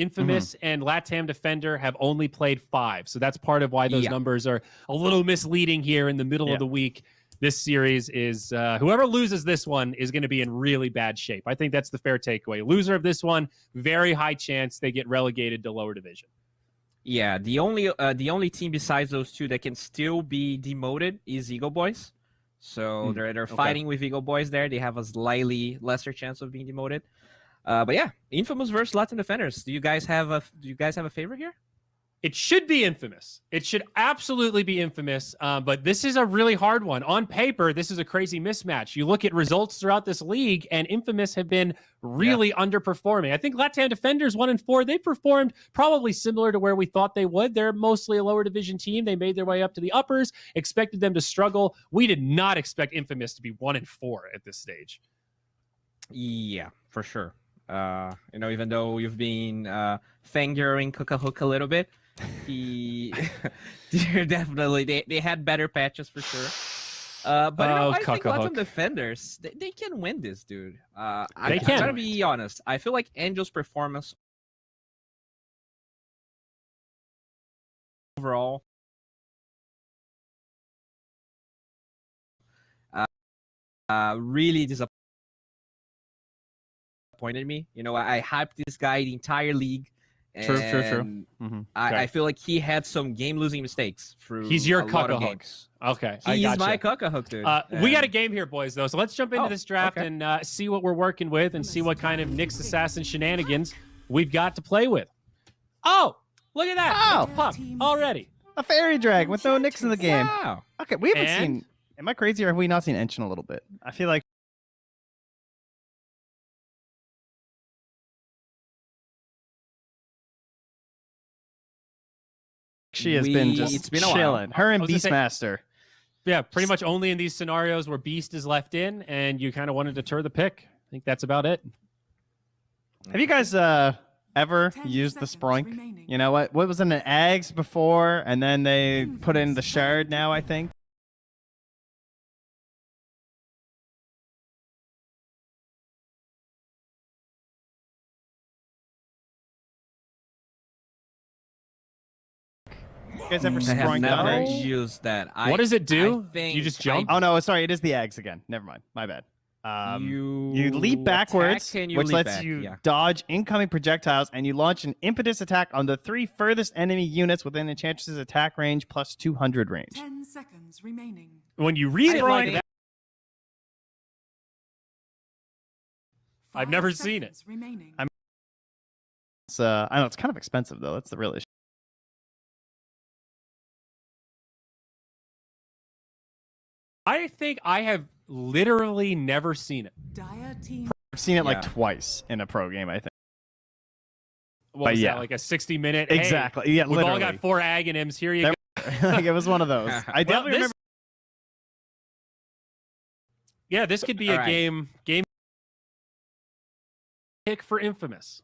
Infamous and Latam Defender have only played 5. So that's part of why those numbers are a little misleading here in the middle of the week. This series is whoever loses this one is going to be in really bad shape. I think that's the fair takeaway. Loser of this one, very high chance they get relegated to lower division. Yeah, the only team besides those two that can still be demoted is Eagle Boys. So they're fighting with Eagle Boys there. They have a slightly lesser chance of being demoted. But yeah, Infamous versus Latin Defenders. Do you guys have a favorite here? It should be Infamous. It should absolutely be Infamous. But this is a really hard one. On paper, this is a crazy mismatch. You look at results throughout this league, and Infamous have been really underperforming. I think Latam Defenders 1-4. They performed probably similar to where we thought they would. They're mostly a lower division team. They made their way up to the uppers. Expected them to struggle. We did not expect Infamous to be 1-4 at this stage. Yeah, for sure. Even though you've been fangirling Cook a little bit, they're definitely they had better patches for sure. But I think Latam Defenders they can win this, dude. I gotta be honest. I feel like Angel's performance overall really disappointed me. I hyped this guy the entire league. True. I feel like he had some game-losing mistakes through. He's your cuck-a-hook. Okay, he's my cuck-a-hook, dude. We got a game here, boys. Though, so let's jump into this draft and see what we're working with and see what kind of Nyx Assassin shenanigans we've got to play with. Oh, look at that! Oh, Pup already. A fairy drag with no Nyx in the game. Wow. Okay, we haven't seen. Am I crazy or have we not seen Enshin a little bit? I feel like. She has been just chilling. Her and Beastmaster. Yeah, pretty much only in these scenarios where Beast is left in and you kind of want to deter the pick. I think that's about it. Have you guys ever used the Sproink? You know what was in the eggs before and then they put in the shard now, I think? You guys ever Sproink? I have never used that. What does it do? You just jump? Oh no, sorry, it is the eggs again. Never mind. My bad. You leap backwards, which lets you dodge incoming projectiles, and you launch an impetus attack on the 3 furthest enemy units within Enchantress's attack range plus 200 range. 10 seconds remaining. When you read it like that, I've never seen it. I know it's kind of expensive though. That's the real issue. I think I have literally never seen it. I've seen it like twice in a pro game, I think. What was that, like a 60-minute? Exactly. Hey, yeah, we've all got 4 Aghanims. Here you go. Like it was one of those. I definitely remember. Yeah, this could be a game pick for Infamous.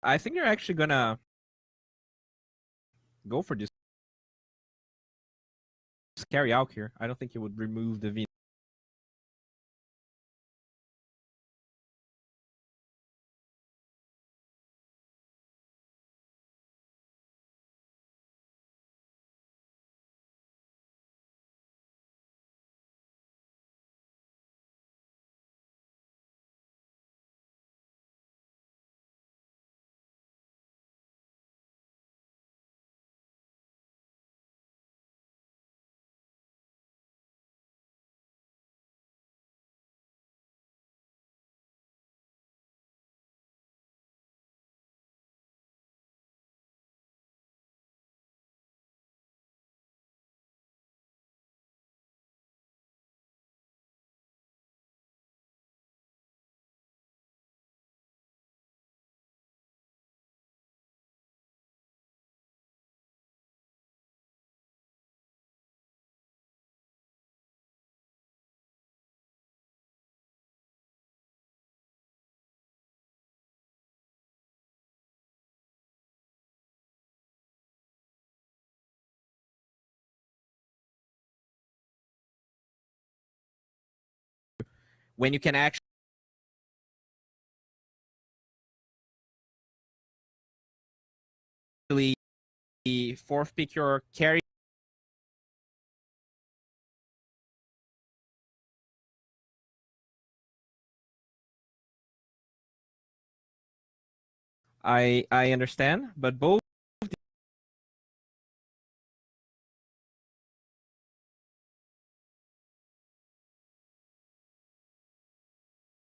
I think they're actually gonna go for this carry out here. I don't think he would remove the V. When you can actually fourth pick your carry. I understand, but both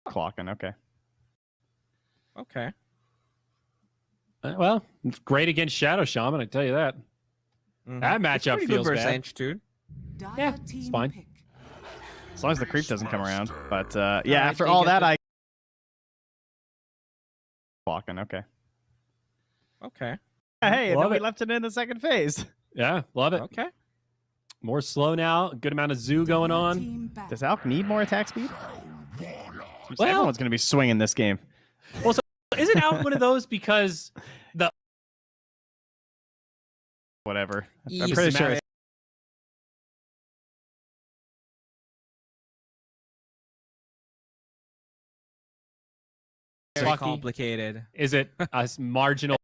clocking. Okay. Okay. Well, it's great against Shadow Shaman, I tell you that. That matchup feels bad. Dude. Yeah, it's fine. As long as the creep doesn't come around. But yeah, after all that, I clocking. Okay. Okay. Hey, and then we left it in the second phase. Yeah, love it. Okay. More slow now. Good amount of zoo going on. Does Alk need more attack speed? Well, everyone's going to be swinging this game. Well, so isn't Alk one of those because the whatever? I'm pretty sure it's very complicated. Is it a marginal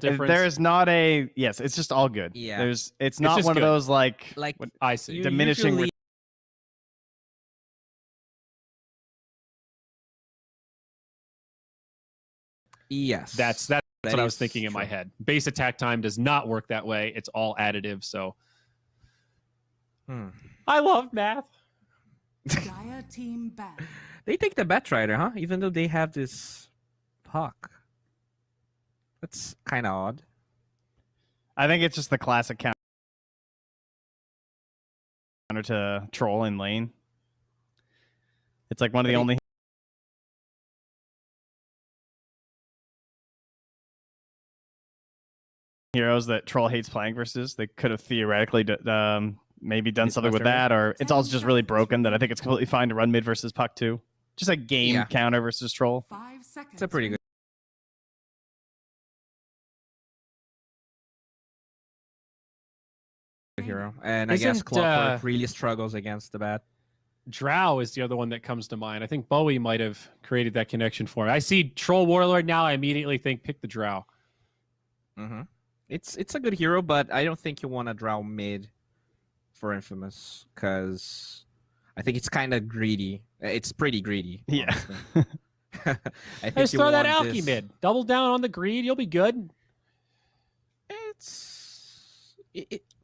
difference? There is not a yes. It's just all good. Yeah. It's not one of those like what, I see diminishing. Usually, yes. That's what I was thinking in my head. Base attack time does not work that way. It's all additive. So I love math. Team back. They take the Batrider, huh? Even though they have this puck. That's kind of odd. I think it's just the classic counter to troll in lane. It's like one of the only heroes that troll hates playing versus. They could have theoretically maybe done something with that, or it's also just really broken that I think it's completely fine to run mid versus puck too. Just a game counter versus troll. 5 seconds. It's a pretty good hero, and I guess Clockwork really struggles against the bat. Drow is the other one that comes to mind. I think Bowie might have created that connection for me. I see Troll Warlord now. I immediately think pick the Drow. It's a good hero, but I don't think you want to Drow mid for Infamous because I think it's kind of greedy. It's pretty greedy. Yeah. I think just throw that Alky mid. Double down on the greed. You'll be good.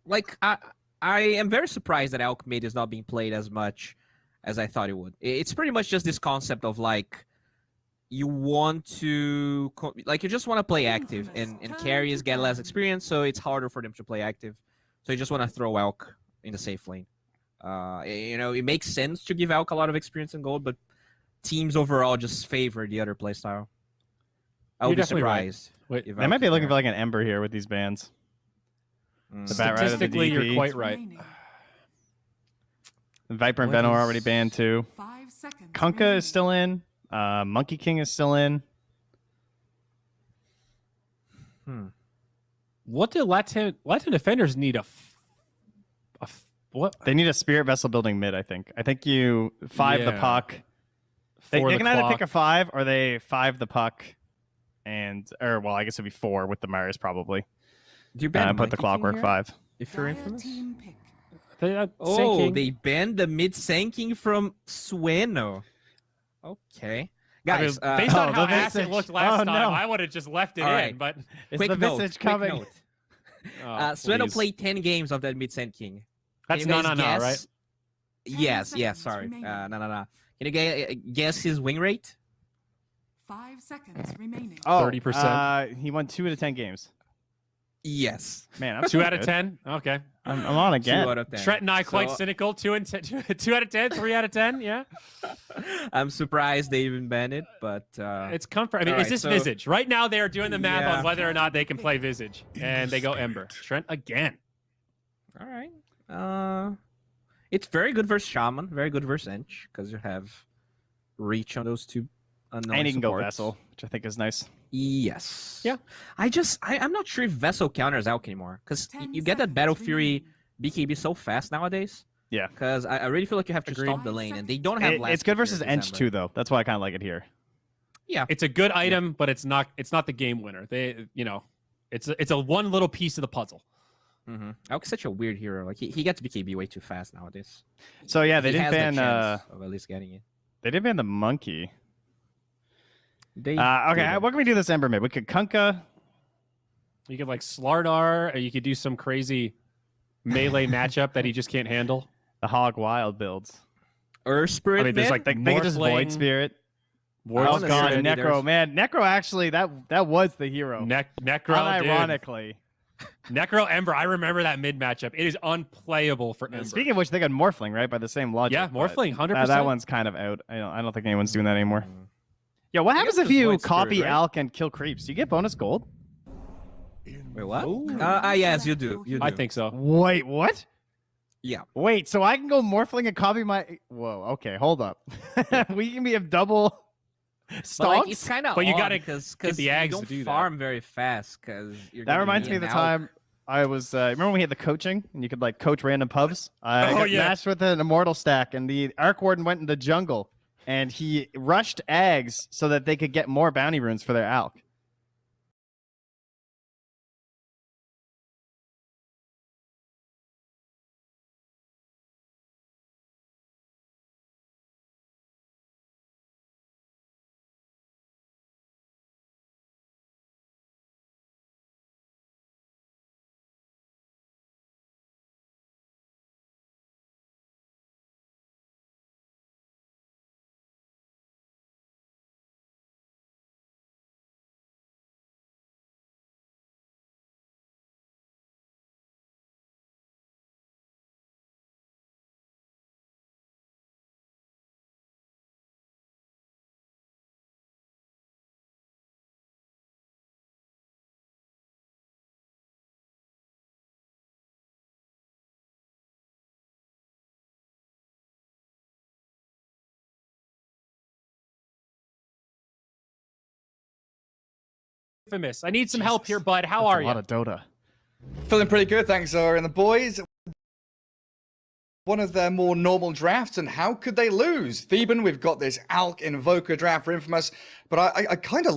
Like I am very surprised that Alk mid is not being played as much as I thought it would. It's pretty much just this concept of like you want to you just want to play active, and carries get less experience, so it's harder for them to play active. So you just want to throw Alk in the safe lane. It makes sense to give Alk a lot of experience in gold, but teams overall just favor the other playstyle. I would be surprised. Right. They might be looking for like an Ember here with these bans. Statistically, you're quite right. Viper and Venom are already banned too. 5 seconds. Kunkka is still in. Monkey King is still in. What do Latin defenders need what? They need a Spirit Vessel building mid, I think. I think you 5 the puck. They can either pick a 5 or they 5 the puck. Well, I guess it'd be 4 with the Mars probably. Do you ban put the Clockwork 5. If you're infamous? They they banned the mid sanking from Sueno. Okay. Guys, I mean, based on how ass it looked last time, no. I would have just left it right. in. But Quick note. Sueno played 10 games of that mid sanking. That's no, right? Yes, sorry. No. Can you guess his win rate? 5 seconds remaining. 30%. He won 2 out of 10 games. Yes. Man, I'm 2 out of 10. Okay. I'm on again. 2 out of 10. Trent and I quite cynical. 2 out of 10. 3 out of 10. Yeah. I'm surprised they even banned it, but it's comfort. I mean, is this Visage? Right now, they are doing the math on whether or not they can play Visage, and they go Ember. Trent again. All right. It's very good versus Shaman, very good versus Ench, because you have reach on those 2 unknown And he can go supports. Vessel, which I think is nice. Yes. Yeah. I'm not sure if Vessel counters Alk anymore, because you get that Battle Fury BKB so fast nowadays. Yeah. Because I really feel like you have to stop the lane, and they don't have. It's good versus Ench too, though. That's why I kind of like it here. Yeah. It's a good item, but it's not the game winner. It's a one little piece of the puzzle. Mm-hmm. Alk's such a weird hero. Like he gets BKB way too fast nowadays. So yeah, they didn't ban of at least getting it. They did ban the monkey. Okay, what can we do this Ember mid? We could Kunkka. You could like Slardar, or you could do some crazy melee matchup that he just can't handle. The Hog Wild builds. Earth Spirit. I mean, there's like they can just Void Spirit. Oh god, Necro, man, Necro actually that was the hero. Necro, ironically. Necro Ember, I remember that mid matchup. It is unplayable for Ember. Speaking of which, they got Morphling, right? By the same logic. Yeah, Morphling, 100%. That one's kind of out. I don't think anyone's doing that anymore. Yeah, what happens if you copy Alk and kill creeps? Do you get bonus gold? Wait, what? Yes, you do. I think so. Wait, what? Yeah. Wait, so I can go Morphling and copy my... Whoa, okay, hold up. We can be a double... Like, it's kind of but you gotta because the Ags you don't to do farm very fast because that reminds me of the time I was remember when we had the coaching and you could like coach random pubs. I got matched with an immortal stack and the Arc Warden went in the jungle and he rushed Ags so that they could get more bounty runes for their Alk. Infamous. I need some help here, bud. How are you? A lot of Dota. Feeling pretty good, thanks, Zora and the boys. One of their more normal drafts, and how could they lose? Theban, we've got this Alk Invoker draft for Infamous, but I kind of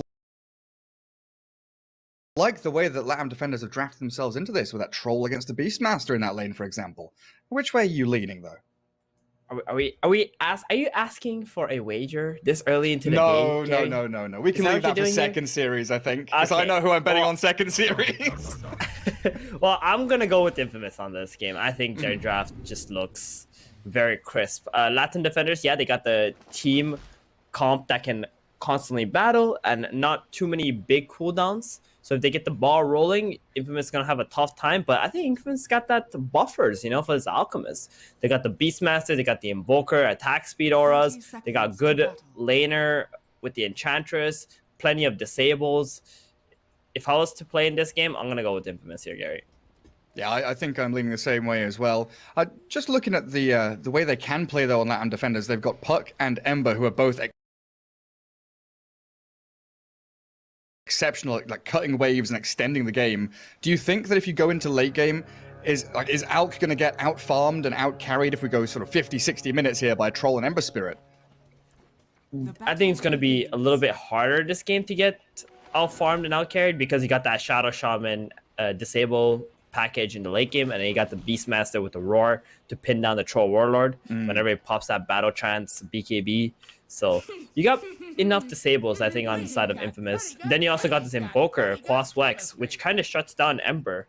like the way that Latam defenders have drafted themselves into this with that troll against the Beastmaster in that lane, for example. Which way are you leaning, though? Are you asking for a wager this early into the game? No. We can leave that for second series, I think. Because I know who I'm betting on second series. Well, I'm going to go with Infamous on this game. I think their draft just looks very crisp. Latin defenders, yeah, they got the team comp that can constantly battle and not too many big cooldowns. So if they get the ball rolling, Infamous is going to have a tough time. But I think Infamous got that buffers, for his Alchemist. They got the Beastmaster, they got the Invoker, attack speed auras. They got good laner with the Enchantress, plenty of disables. If I was to play in this game, I'm going to go with Infamous here, Gary. Yeah, I think I'm leaning the same way as well. Just looking at the way they can play though on Latam defenders, they've got Puck and Ember who are both exceptional, like cutting waves and extending the game. Do you think that if you go into late game, is Alk going to get out farmed and out carried if we go sort of 50-60 minutes here by Troll and Ember Spirit? I think it's going to be a little bit harder this game to get out farmed and out carried because you got that Shadow Shaman disable package in the late game, and then you got the Beastmaster with the Roar to pin down the Troll Warlord whenever it pops that Battle Trance BKB. So you got enough disables, I think, on the side of Infamous. Then you also got this Invoker, Quas Wex, which kind of shuts down Ember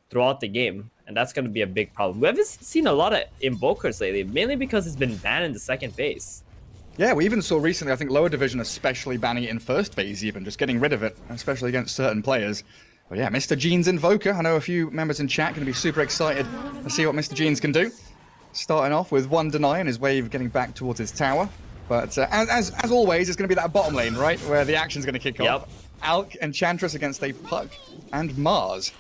throughout the game, and that's going to be a big problem. We haven't seen a lot of Invokers lately, mainly because it's been banned in the second phase. Yeah, we even saw recently, I think, lower division especially banning it in first phase even, just getting rid of it, especially against certain players. But yeah, Mr. Jeans Invoker, I know a few members in chat going to be super excited to see what Mr. Jeans can do. Starting off with one deny and his wave getting back towards his tower. But as always, it's going to be that bottom lane, right, where the action's going to kick off. Alk Enchantress against a Puck and Mars.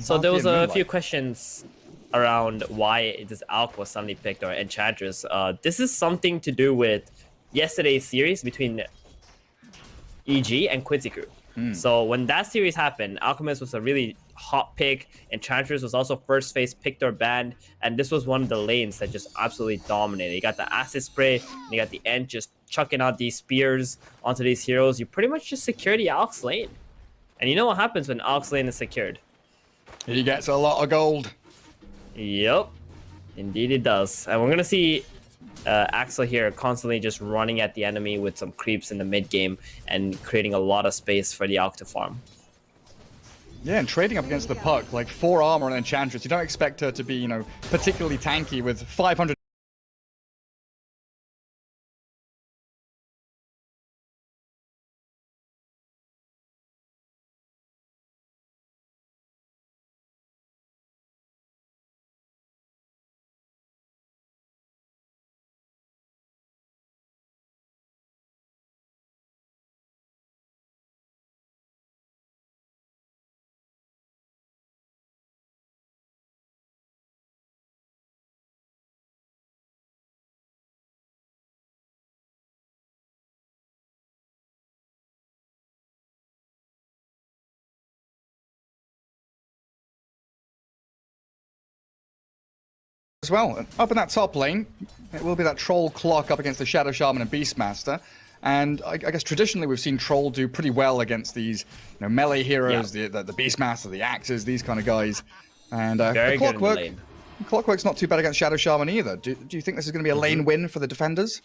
So there was a few questions around why this Alk was suddenly picked, or Enchantress. This is something to do with yesterday's series between EG and Quincy Crew. So when that series happened, Alchemist was a really hot pick. Enchantress was also first phase picked or banned, and this was one of the lanes that just absolutely dominated. You got the acid spray, and you got the Ent just chucking out these spears onto these heroes. You pretty much just secure the Alk's lane. And you know what happens when Alk's lane is secured? He gets a lot of gold. Yep, indeed it does. And we're gonna see Axel here constantly just running at the enemy with some creeps in the mid game and creating a lot of space for the Alk to farm. Yeah, and trading up against the Puck, like 4 armor on Enchantress, you don't expect her to be, you know, particularly tanky with 500. As well, up in that top lane, it will be that Troll clock up against the Shadow Shaman and Beastmaster. And I guess traditionally we've seen Troll do pretty well against these, you know, melee heroes, the Beastmaster, the Axes, these kind of guys. And Clockwork's not too bad against Shadow Shaman either. Do you think this is going to be a lane win for the defenders?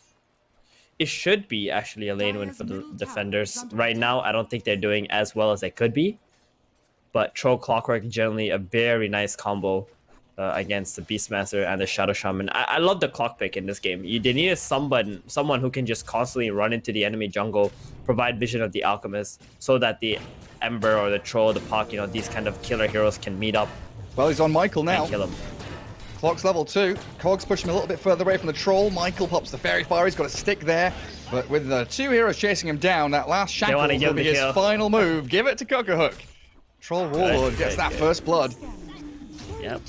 It should be actually a lane win for the defenders. Right now, I don't think they're doing as well as they could be. But Troll Clockwork generally a very nice combo against the Beastmaster and the Shadow Shaman. I love the clock pick in this game. They need someone who can just constantly run into the enemy jungle, provide vision of the Alchemist, so that the Ember or the Troll, the Puck, you know, these kind of killer heroes can meet up. Well, he's on Michael now. And kill him. Clock's level 2. Cogs push him a little bit further away from the Troll. Michael pops the Fairy Fire. He's got a stick there. But with the 2 heroes chasing him down, that last shackle will be his final move. Give it to Cocohook. Troll Warlord gets that first blood. Yep.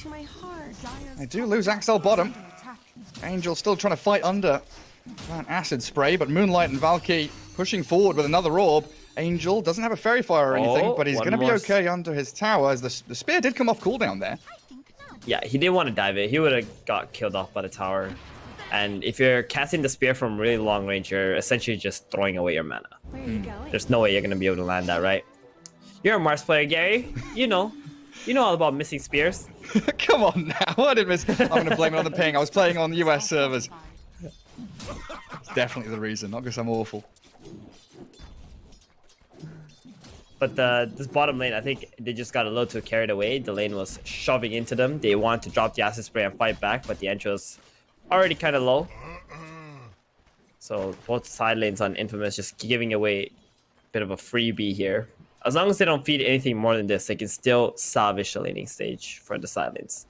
They do lose Axel bottom. Angel still trying to fight under that acid spray, but Moonlight and Valky pushing forward with another orb. Angel doesn't have a Fairy Fire or anything, but he's going to be okay under his tower, as the spear did come off cooldown there. Yeah, he didn't want to dive it. He would have got killed off by the tower. And if you're casting the spear from really long range, you're essentially just throwing away your mana. Where are you going? There's no way you're going to be able to land that, right? You're a Mars player, Gary. You know all about missing spears. Come on now, I didn't miss. I'm going to blame it on the ping. I was playing on US servers. It's definitely the reason, not because I'm awful. But this bottom lane, I think they just got a little too carried away. The lane was shoving into them. They wanted to drop the acid spray and fight back, but the entry was already kind of low. So both side lanes on Infamous just giving away a bit of a freebie here. As long as they don't feed anything more than this, they can still salvage the laning stage for the side lanes.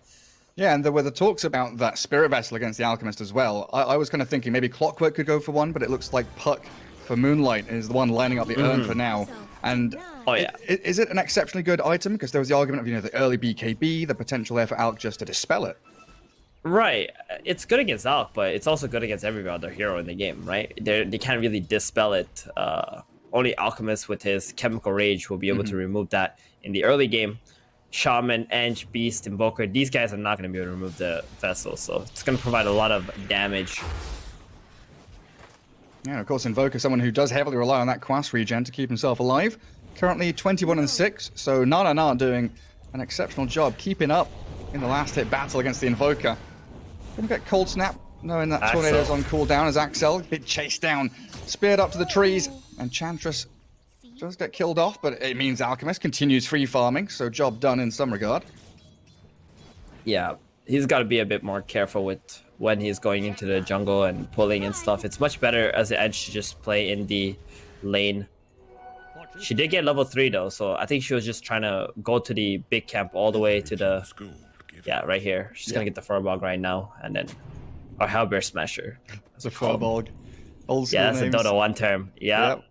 Yeah, and there were the talks about that Spirit Vessel against the Alchemist as well. I was kind of thinking maybe Clockwork could go for one, but it looks like Puck for Moonlight is the one lining up the urn for now. And Oh yeah. is it an exceptionally good item? Because there was the argument of, the early BKB, the potential there for Alk just to dispel it. Right. It's good against Alk, but it's also good against every other hero in the game, right? They can't really dispel it. Only Alchemist with his Chemical Rage will be able to remove that in the early game. Shaman, Eng, Beast, Invoker, these guys are not going to be able to remove the Vessel, so it's going to provide a lot of damage. Yeah, of course, Invoker, someone who does heavily rely on that Quas regen to keep himself alive. Currently 21-6, so Nana doing an exceptional job keeping up in the last hit battle against the Invoker. Gonna get Cold Snap, knowing that Axel. Tornado's on cooldown as Axel bit chased down, speared up to the trees, and Chantress does get killed off, but it means Alchemist continues free farming, so job done in some regard. Yeah, he's got to be a bit more careful with when he's going into the jungle and pulling and stuff. It's much better as an Edge to just play in the lane. She did get level 3 though, so I think she was just trying to go to the big camp all the way to the... Yeah, right here. She's gonna get the Furbog right now, and then... Or Hellbear Smasher. It's a Furbog. Old school Yeah, that's names. a Dota 1 term. Yeah. Yep.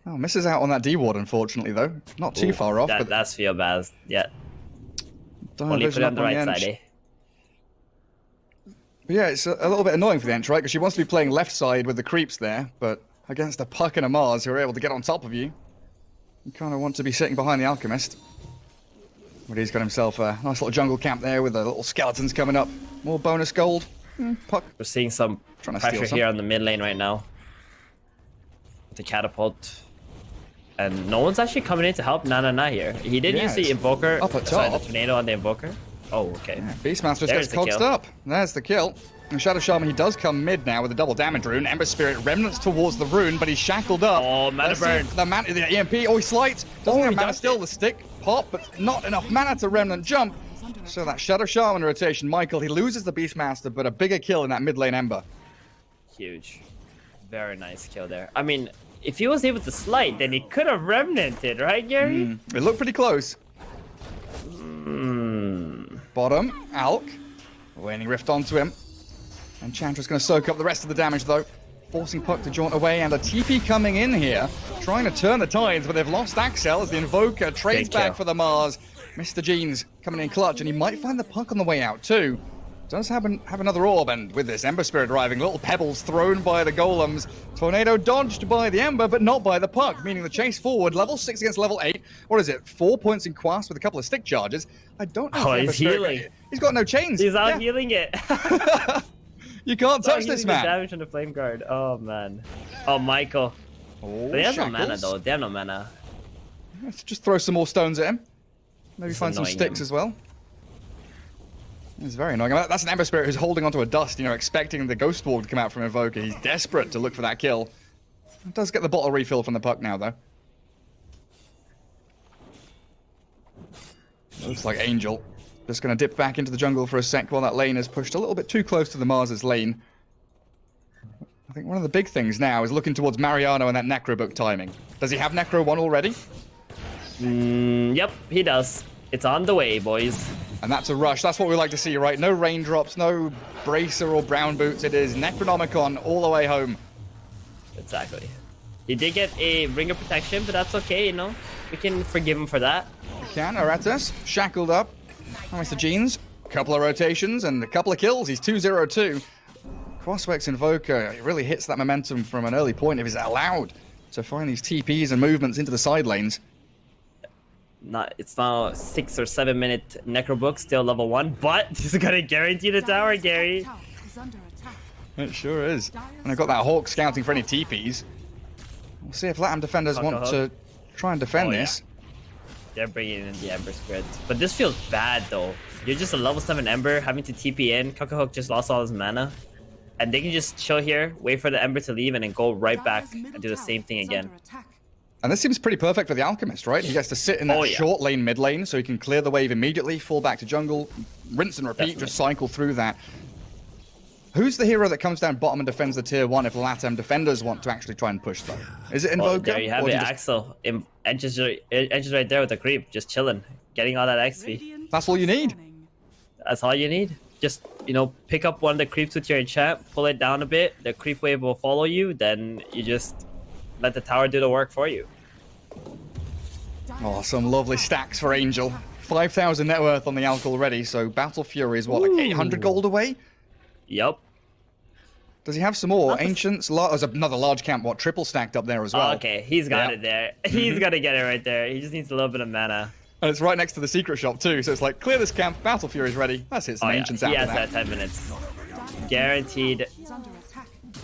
Oh, misses out on that D-Ward, unfortunately, though. Not too far off, but... That's feel bad. Yeah. Don't Only put vision it up on the on right Ench. side, eh? But yeah, it's a little bit annoying for the Ench, right? Because she wants to be playing left side with the creeps there, but against a Puck and a Mars who are able to get on top of you, you kind of want to be sitting behind the Alchemist. But he's got himself a nice little jungle camp there with the little skeletons coming up. More bonus gold. Puck. We're seeing some Trying to steal pressure some. here on the mid lane right now. The catapult. And no one's actually coming in to help Nana here. He did Yeah, use the it's Invoker. up at Sorry, the top. Tornado on the Invoker. Oh, okay. Beastmaster just There's gets the coxed kill. up. There's the kill. And Shadow Shaman, he does come mid now with a double damage rune. Ember Spirit remnants towards the rune, but he's shackled up. Oh, mana Let's see burn. if the EMP. Oh, he slides. Doesn't have he mana does still. it. The stick pop, but not enough mana to remnant jump. So that Shadow Shaman rotation, Michael, he loses the Beastmaster, but a bigger kill in that mid lane Ember. Huge. Very nice kill there. I mean, if he was able to slide, then he could have remnanted, right, Gary? It looked pretty close. Bottom, Alk. Waning Rift onto him. And Chantra's going to soak up the rest of the damage, though. Forcing Puck to jaunt away, and a TP coming in here. Trying to turn the tides, but they've lost Axel as the Invoker trades Big back kill. for the Mars. Mr. Jeans coming in clutch, and he might find the Puck on the way out, too. Does have another orb, and with this Ember Spirit arriving, little pebbles thrown by the Golems. Tornado dodged by the Ember, but not by the Puck, meaning the chase forward. Level 6 against level 8. What is it? 4 points in Quas with a couple of stick charges. I don't know. if Oh, the Ember he's Spirit- healing. He's got no chains. He's out Yeah. healing it. You can't touch this The man. damage on the flame guard. Oh, man. Oh, Michael. Oh, But he has no mana, shackles. though. They have no mana. Let's just throw some more stones at him. Maybe It's find some annoying sticks him. as well. It's very annoying. That's an Ember Spirit who's holding onto a dust, expecting the Ghost Wall to come out from Invoker. He's desperate to look for that kill. Does get the bottle refill from the Puck now, though. Looks like Angel. Just going to dip back into the jungle for a sec while that lane is pushed a little bit too close to the Mars's lane. I think one of the big things now is looking towards Mariano and that Necro book timing. Does he have Necro 1 already? Yep, he does. It's on the way, boys. And that's a rush. That's what we like to see, right? No raindrops, no bracer or brown boots. It is Necronomicon all the way home. Exactly. He did get a ring of protection, but that's okay, We can forgive him for that. We can. Aratus, shackled up. Oh, Mr. Jeans. Couple of rotations and a couple of kills. He's 2-0-2. Crosswex Invoker, it really hits that momentum from an early point if he's allowed to find these TPs and movements into the side lanes. It's now a 6 or 7 minute Necrobook, still level 1, but he's gonna guarantee the tower, Gary. Tower is under attack. It sure is. And I've got that Hawk scouting for any TPs. We'll see if Latam defenders want to try and defend Oh, yeah. this. They're bringing in the Ember Spirit. But this feels bad, though. You're just a level 7 Ember, having to TP in. Kakahook just lost all his mana. And they can just chill here, wait for the Ember to leave, and then go right back Dyer's middle and do the tower same thing is again. under attack. And this seems pretty perfect for the Alchemist, right? He gets to sit in that Oh, yeah. short lane, mid lane, so he can clear the wave immediately, fall back to jungle, rinse and repeat, Definitely. just cycle through that. Who's the hero that comes down bottom and defends the tier 1 if Latam defenders want to actually try and push, though? Is it Well, Invoker? there you have or it, do you just- Axel. Edge is right there with the creep, just chilling, getting all that XP. Radiant That's all you need. scanning. That's all you need. Just, pick up one of the creeps with your enchant, pull it down a bit, the creep wave will follow you, then you just let the tower do the work for you. Oh, some lovely stacks for Angel. 5,000 net worth on the Alk already, so Battle Fury is what, like 800 gold away? Yep. Does he have some more? Ancients? There's another large camp, what, triple stacked up there as well. Oh, okay, he's got it there. He's gonna get it right there. He just needs a little bit of mana. And it's right next to the secret shop too, so it's like, clear this camp, Battle Fury's ready. Let's hit some Ancients He after has that. that 10 minutes. Guaranteed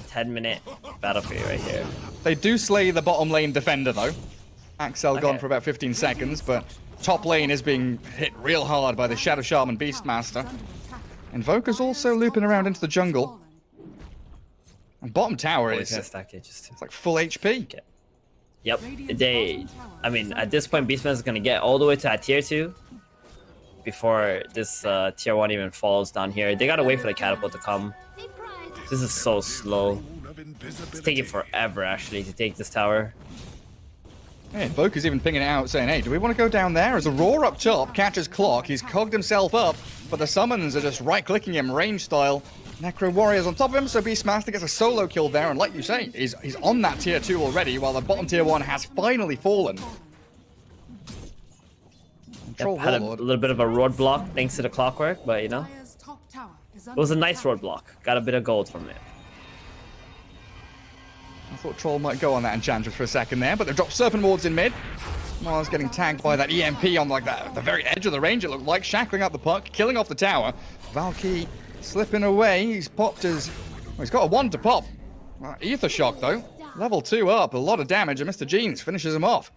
10-minute Battle Fury right here. They do slay the bottom lane defender though. Axel gone Okay. for about 15 seconds, but top lane is being hit real hard by the Shadow Shaman Beastmaster. Invoker's also looping around into the jungle. And bottom tower He's gonna is stack it just it's like full HP. Okay. Yep. I mean, at this point, Beastmaster is gonna get all the way to that tier 2 before this tier 1 even falls down here. They gotta wait for the catapult to come. This is so slow. It's taking forever actually to take this tower. Yeah, Invoker's even pinging it out, saying, hey, do we want to go down there? As a roar up top catches Clock, he's cogged himself up, but the summons are just right-clicking him, range style. Necro Warrior's on top of him, so Beastmaster gets a solo kill there, and like you say, he's on that tier 2 already, while the bottom tier 1 has finally fallen. Yep, had a little bit of a roadblock thanks to the clockwork, but you know, it was a nice roadblock. Got a bit of gold from it. I thought Troll might go on that Enchantress for a second there, but they've dropped Serpent Wards in mid. Mars getting tagged by that EMP on like that, the very edge of the range, it looked like, shackling up the puck, killing off the tower. Valky slipping away, he's popped his... Well, he's got a 1 to pop. Ether Shock though, level 2 up, a lot of damage, and Mr. Jeans finishes him off.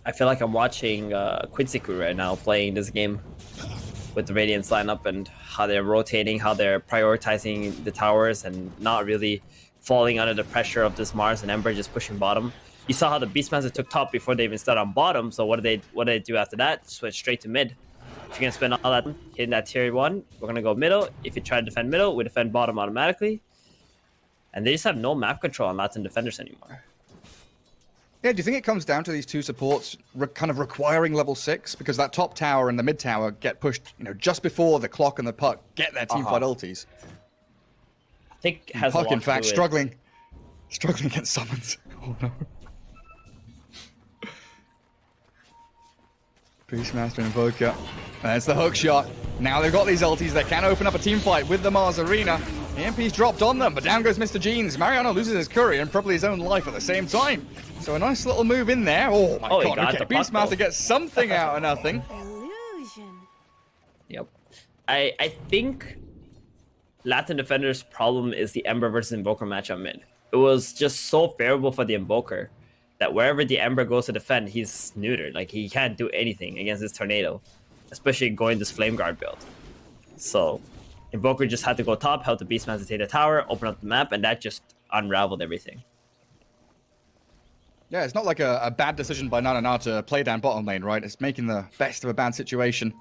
I feel like I'm watching Quincy right now playing this game with the Radiance lineup and how they're rotating, how they're prioritizing the towers and not really falling under the pressure of this Mars and Ember just pushing bottom. You saw how the Beastmaster took top before they even started on bottom, so what did they do after that? Switch straight to mid. If you're gonna spend all that hitting that tier 1, we're gonna go middle. If you try to defend middle, we defend bottom automatically. And they just have no map control on Latin defenders anymore. Yeah, do you think it comes down to these two supports kind of requiring level 6? Because that top tower and the mid tower get pushed, you know, just before the Clock and the Puck get their teamfight ultis. I think it has Puck, in fact, to it. struggling against summons. Oh no. Beastmaster and Invoker. There's the hook shot. Now they've got these ultis that can open up a team fight with the Mars Arena. EMP's dropped on them, but down goes Mr. Jeans. Mariano loses his courier and probably his own life at the same time. So a nice little move in there. Oh my god, okay, Beastmaster gets something out of nothing. Illusion. Yep. I think Latin defenders' problem is the Ember versus Invoker matchup mid. It was just so favorable for the Invoker that wherever the Ember goes to defend, he's neutered. Like, he can't do anything against this Tornado, especially going this Flame Guard build. So Invoker just had to go top, help the Beastmaster take the tower, open up the map, and that just unraveled everything. Yeah, it's not like a bad decision by Nana to play down bottom lane, right? It's making the best of a bad situation.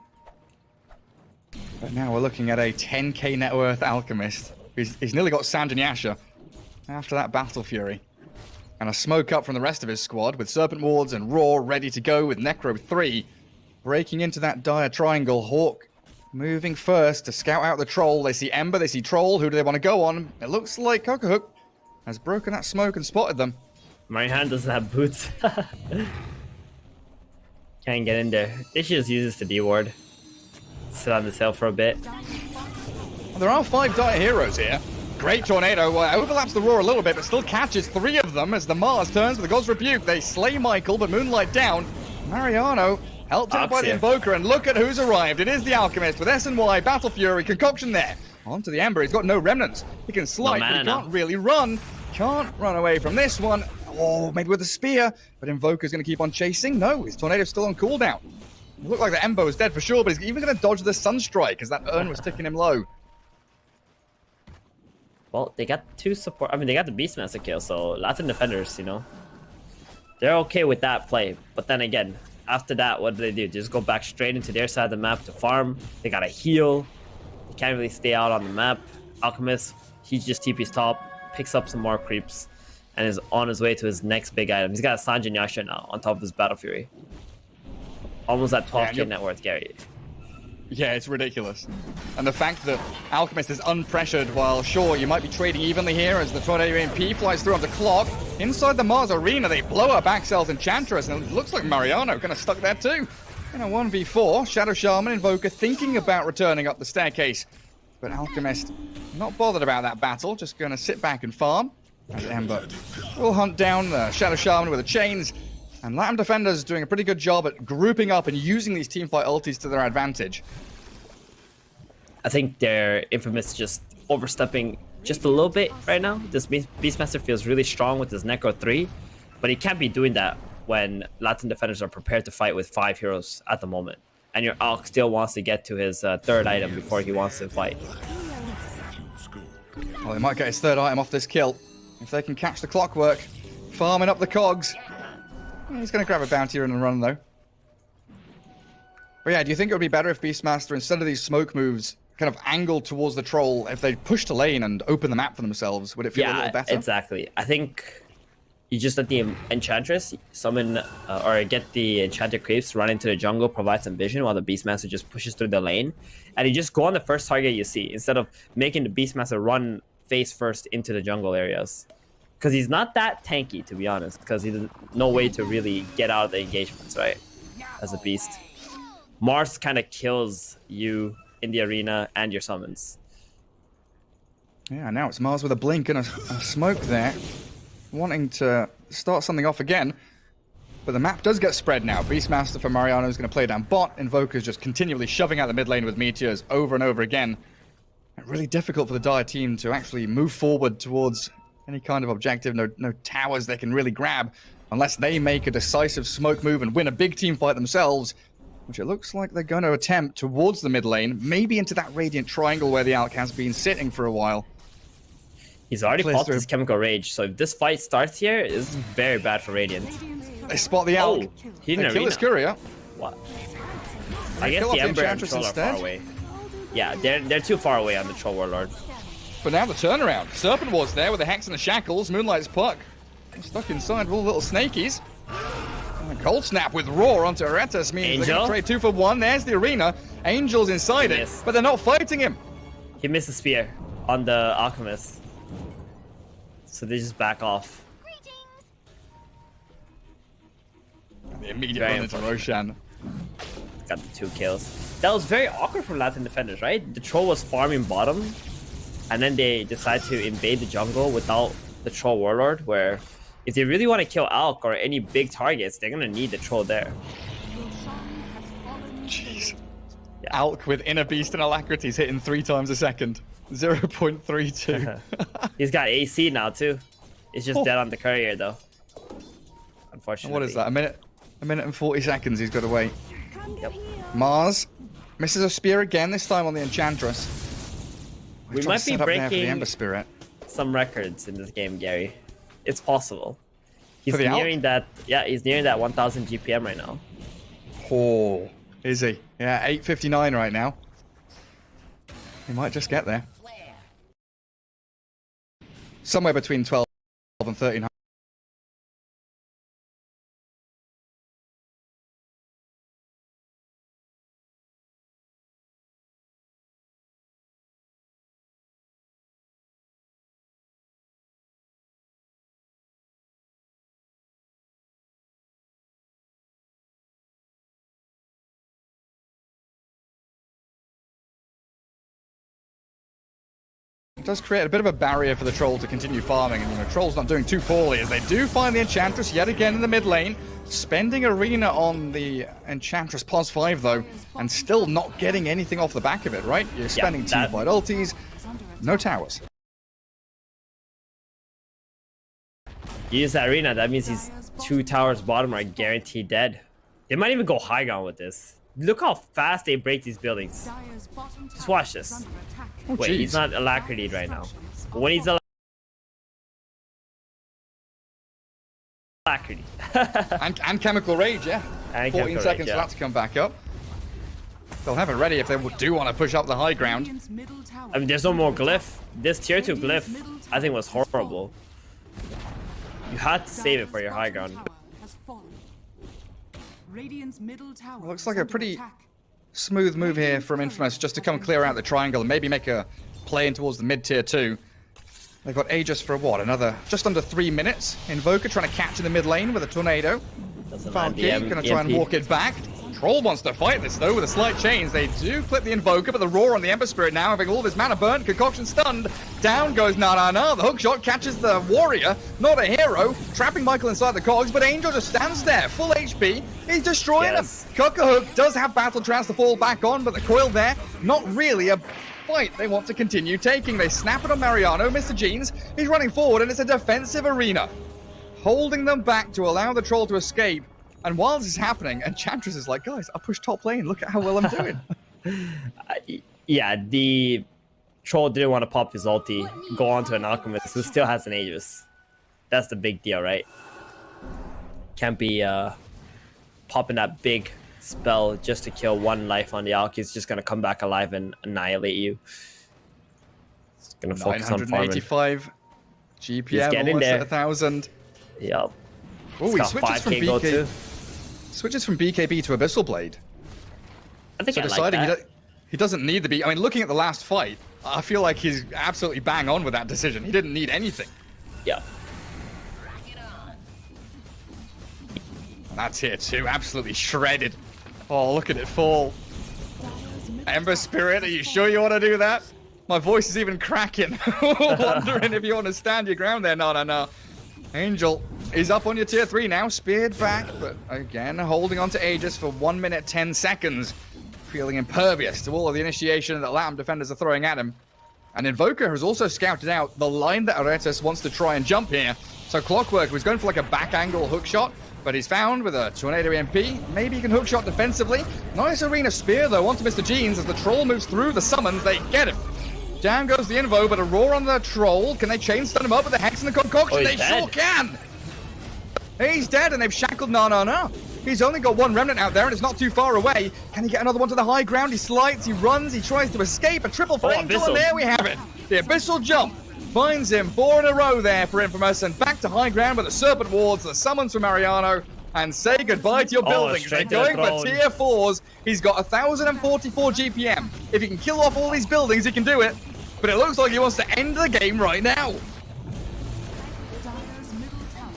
But now we're looking at a 10k net worth Alchemist. He's nearly got Sand and Yasha after that Battle Fury. And a smoke up from the rest of his squad with Serpent Wards and Roar ready to go with Necro 3. Breaking into that dire triangle. Hawk moving first to scout out the Troll. They see Ember, they see Troll. Who do they want to go on? It looks like Cocohook has broken that smoke and spotted them. Marihan doesn't have boots. Can't get in there. They should just use this to D-ward. Sit on the hill for a bit. There are 5 dire heroes here. Great Tornado overlaps the Roar a little bit, but still catches 3 of them as the Mars turns with the God's Rebuke. They slay Michael, but Moonlight down. Mariano helped out by the Invoker, and look at who's arrived. It is the Alchemist with SNY, Battle Fury, Concoction there. Onto the Ember, he's got no remnants. He can slide, but he can't really run. Can't run away from this one. Oh, maybe with a spear, but Invoker's going to keep on chasing. No, his Tornado's still on cooldown. It looked like the Ember was dead for sure, but he's even going to dodge the Sunstrike because that urn was ticking him low. Well, they got 2 support. I mean, they got the Beastmaster kill, so Latin defenders, you know, they're okay with that play. But then again, after that, what do? They just go back straight into their side of the map to farm. They gotta heal. They can't really stay out on the map. Alchemist, he just TP's top, picks up some more creeps, and is on his way to his next big item. He's got a Sanjin Yasha now on top of his Battle Fury. Almost at 12k net worth, Gary. Yeah, it's ridiculous. And the fact that Alchemist is unpressured, while sure, you might be trading evenly here as the Tornado EMP flies through on the clock. Inside the Mars Arena, they blow up Axel's Enchantress, and it looks like Mariano kind of stuck there too. In a 1v4, Shadow Shaman Invoker thinking about returning up the staircase. But Alchemist not bothered about that battle, just going to sit back and farm. As Ember will hunt down the Shadow Shaman with the chains. And Latam defenders doing a pretty good job at grouping up and using these teamfight ultis to their advantage. I think their Infamous just overstepping just a little bit right now. This Beastmaster feels really strong with his Necro 3, but he can't be doing that when Latin defenders are prepared to fight with 5 heroes at the moment. And your Alk still wants to get to his third item before he wants to fight. Well, he might get his third item off this kill. If they can catch the clockwork, farming up the cogs. He's going to grab a bounty and run, though. But yeah, do you think it would be better if Beastmaster, instead of these smoke moves, kind of angled towards the troll, if they push to lane and open the map for themselves? Would it feel a little better? Yeah, exactly. I think you just let the Enchantress summon or get the Enchanted Creeps, run into the jungle, provide some vision while the Beastmaster just pushes through the lane. And you just go on the first target you see, instead of making the Beastmaster run face first into the jungle areas. Because he's not that tanky, to be honest, because he's no way to really get out of the engagements, right? As a beast. Mars kind of kills you in the arena and your summons. Yeah, now it's Mars with a blink and a smoke there. Wanting to start something off again. But the map does get spread now. Beastmaster for Mariano is going to play down bot. Invoker's just continually shoving out the mid lane with meteors over and over again. Really difficult for the Dire team to actually move forward towards any kind of objective. No towers they can really grab unless they make a decisive smoke move and win a big team fight themselves, which it looks like they're going to attempt towards the mid lane, maybe into that Radiant Triangle where the Alk has been sitting for a while. He's already popped his Chemical Rage, so if this fight starts here, it's very bad for Radiant. They spot the Alk. Oh, he didn't kill his courier. What? I guess the Ember and Troll are far away. Yeah, they're too far away on the Troll Warlord. But now the turnaround. Serpent Ward's there with the Hex and the Shackles. Moonlight's Puck stuck inside with all the little snakies. And a Cold Snap with Roar onto Aretas means they're going to trade 2 for 1. There's the arena. Angel's inside it, but they're not fighting him. He missed a spear on the Alchemist. So they just back off. And the immediate run into Roshan. Got the 2 kills. That was very awkward for Latin defenders, right? The Troll was farming bottom, and then they decide to invade the jungle without the Troll Warlord, where if they really want to kill Alk or any big targets, they're going to need the Troll there. Jeez. Yeah. Alk with Inner Beast and Alacrity's hitting 3 times a second. 0.32. He's got AC now, too. It's just dead on the courier, though. Unfortunately. And what is that? A minute and 40 seconds he's got to wait. Yep. Mars misses a spear again, this time on the Enchantress. We might be breaking Ember Spirit. some records in this game, Gary. It's possible. He's nearing that. Yeah, he's nearing that 1,000 GPM right now. Oh, is he? Yeah, 859 right now. He might just get there. Somewhere between 12 and 1300. It does create a bit of a barrier for the Troll to continue farming, and Troll's not doing too poorly, as they do find the Enchantress yet again in the mid lane, spending Arena on the Enchantress +5 though, and still not getting anything off the back of it, right? You're spending teamfight ultis, no towers. You use that Arena, that means these 2 towers bottom are guaranteed dead. They might even go high ground with this. Look how fast they break these buildings. Just watch this. Oh, wait, he's not Alacrity right now. But when he's Alacrity. and Chemical Rage, yeah. And 14 seconds for that to come back up. They'll have it ready if they do want to push up the high ground. I mean, there's no more glyph. This tier 2 glyph, I think, was horrible. You had to save it for your high ground. Looks like a pretty smooth move here from Infamous just to come clear out the triangle and maybe make a play in towards the mid-tier 2. They've got Aegis for what? Another just under 3 minutes. Invoker trying to catch in the mid lane with a tornado. Falky gonna try and walk it back. Troll wants to fight this though with a slight change. They do clip the Invoker, but the Roar on the Ember Spirit now having all of his mana burnt. Concoction stunned. Down goes Na. The hookshot catches the Warrior. Not a hero. Trapping Michael inside the cogs, but Angel just stands there. Full HP. He's destroying him. Cuckahook does have Battle Trance to fall back on, but the coil there, not really a fight they want to continue taking. They snap it on Mariano. Mr. Jeans, he's running forward, and it's a defensive arena. Holding them back to allow the Troll to escape. And while this is happening, Enchantress is like, guys, I'll push top lane. Look at how well I'm doing. Yeah, the Troll didn't want to pop his ulti, go on to an Alchemist who still has an Aegis. That's the big deal, right? Can't be popping that big spell just to kill one life on the Alch. He's just going to come back alive and annihilate you. He's going to focus on farming. 985 GPM, almost at 1,000. Yep. Oh, he switches from BK. Switches from BKB to Abyssal Blade. I think so deciding he doesn't need the B. I mean, looking at the last fight, I feel like he's absolutely bang on with that decision. He didn't need anything. Yeah. That's here too, absolutely shredded. Oh, look at it fall. Ember Spirit, are you sure you want to do that? My voice is even cracking. Wondering if you want to stand your ground there. No. Angel is up on your tier 3 now, speared back, but again, holding on to Aegis for 1 minute 10 seconds. Feeling impervious to all of the initiation that Latam defenders are throwing at him. And Invoker has also scouted out the line that Aretas wants to try and jump here. So Clockwork was going for like a back angle hookshot, but he's found with a Tornado EMP. Maybe he can hookshot defensively. Nice arena spear though onto Mr. Jeans as the Troll moves through the summons. They get him. Down goes the Invo, but a Roar on the Troll. Can they chain stun him up with the Hex and the Concoction? Oh, they sure can! He's dead, and they've shackled No. He's only got one remnant out there, and it's not too far away. Can he get another one to the high ground? He slides, he runs, he tries to escape. A triple for Angel, and there we have it. The Abyssal Jump finds him 4 in a row there for Infamous, and back to high ground with the Serpent Wards, the summons from Mariano, and say goodbye to your buildings. They're going for tier 4s. He's got 1,044 GPM. If he can kill off all these buildings, he can do it. But it looks like he wants to end the game right now.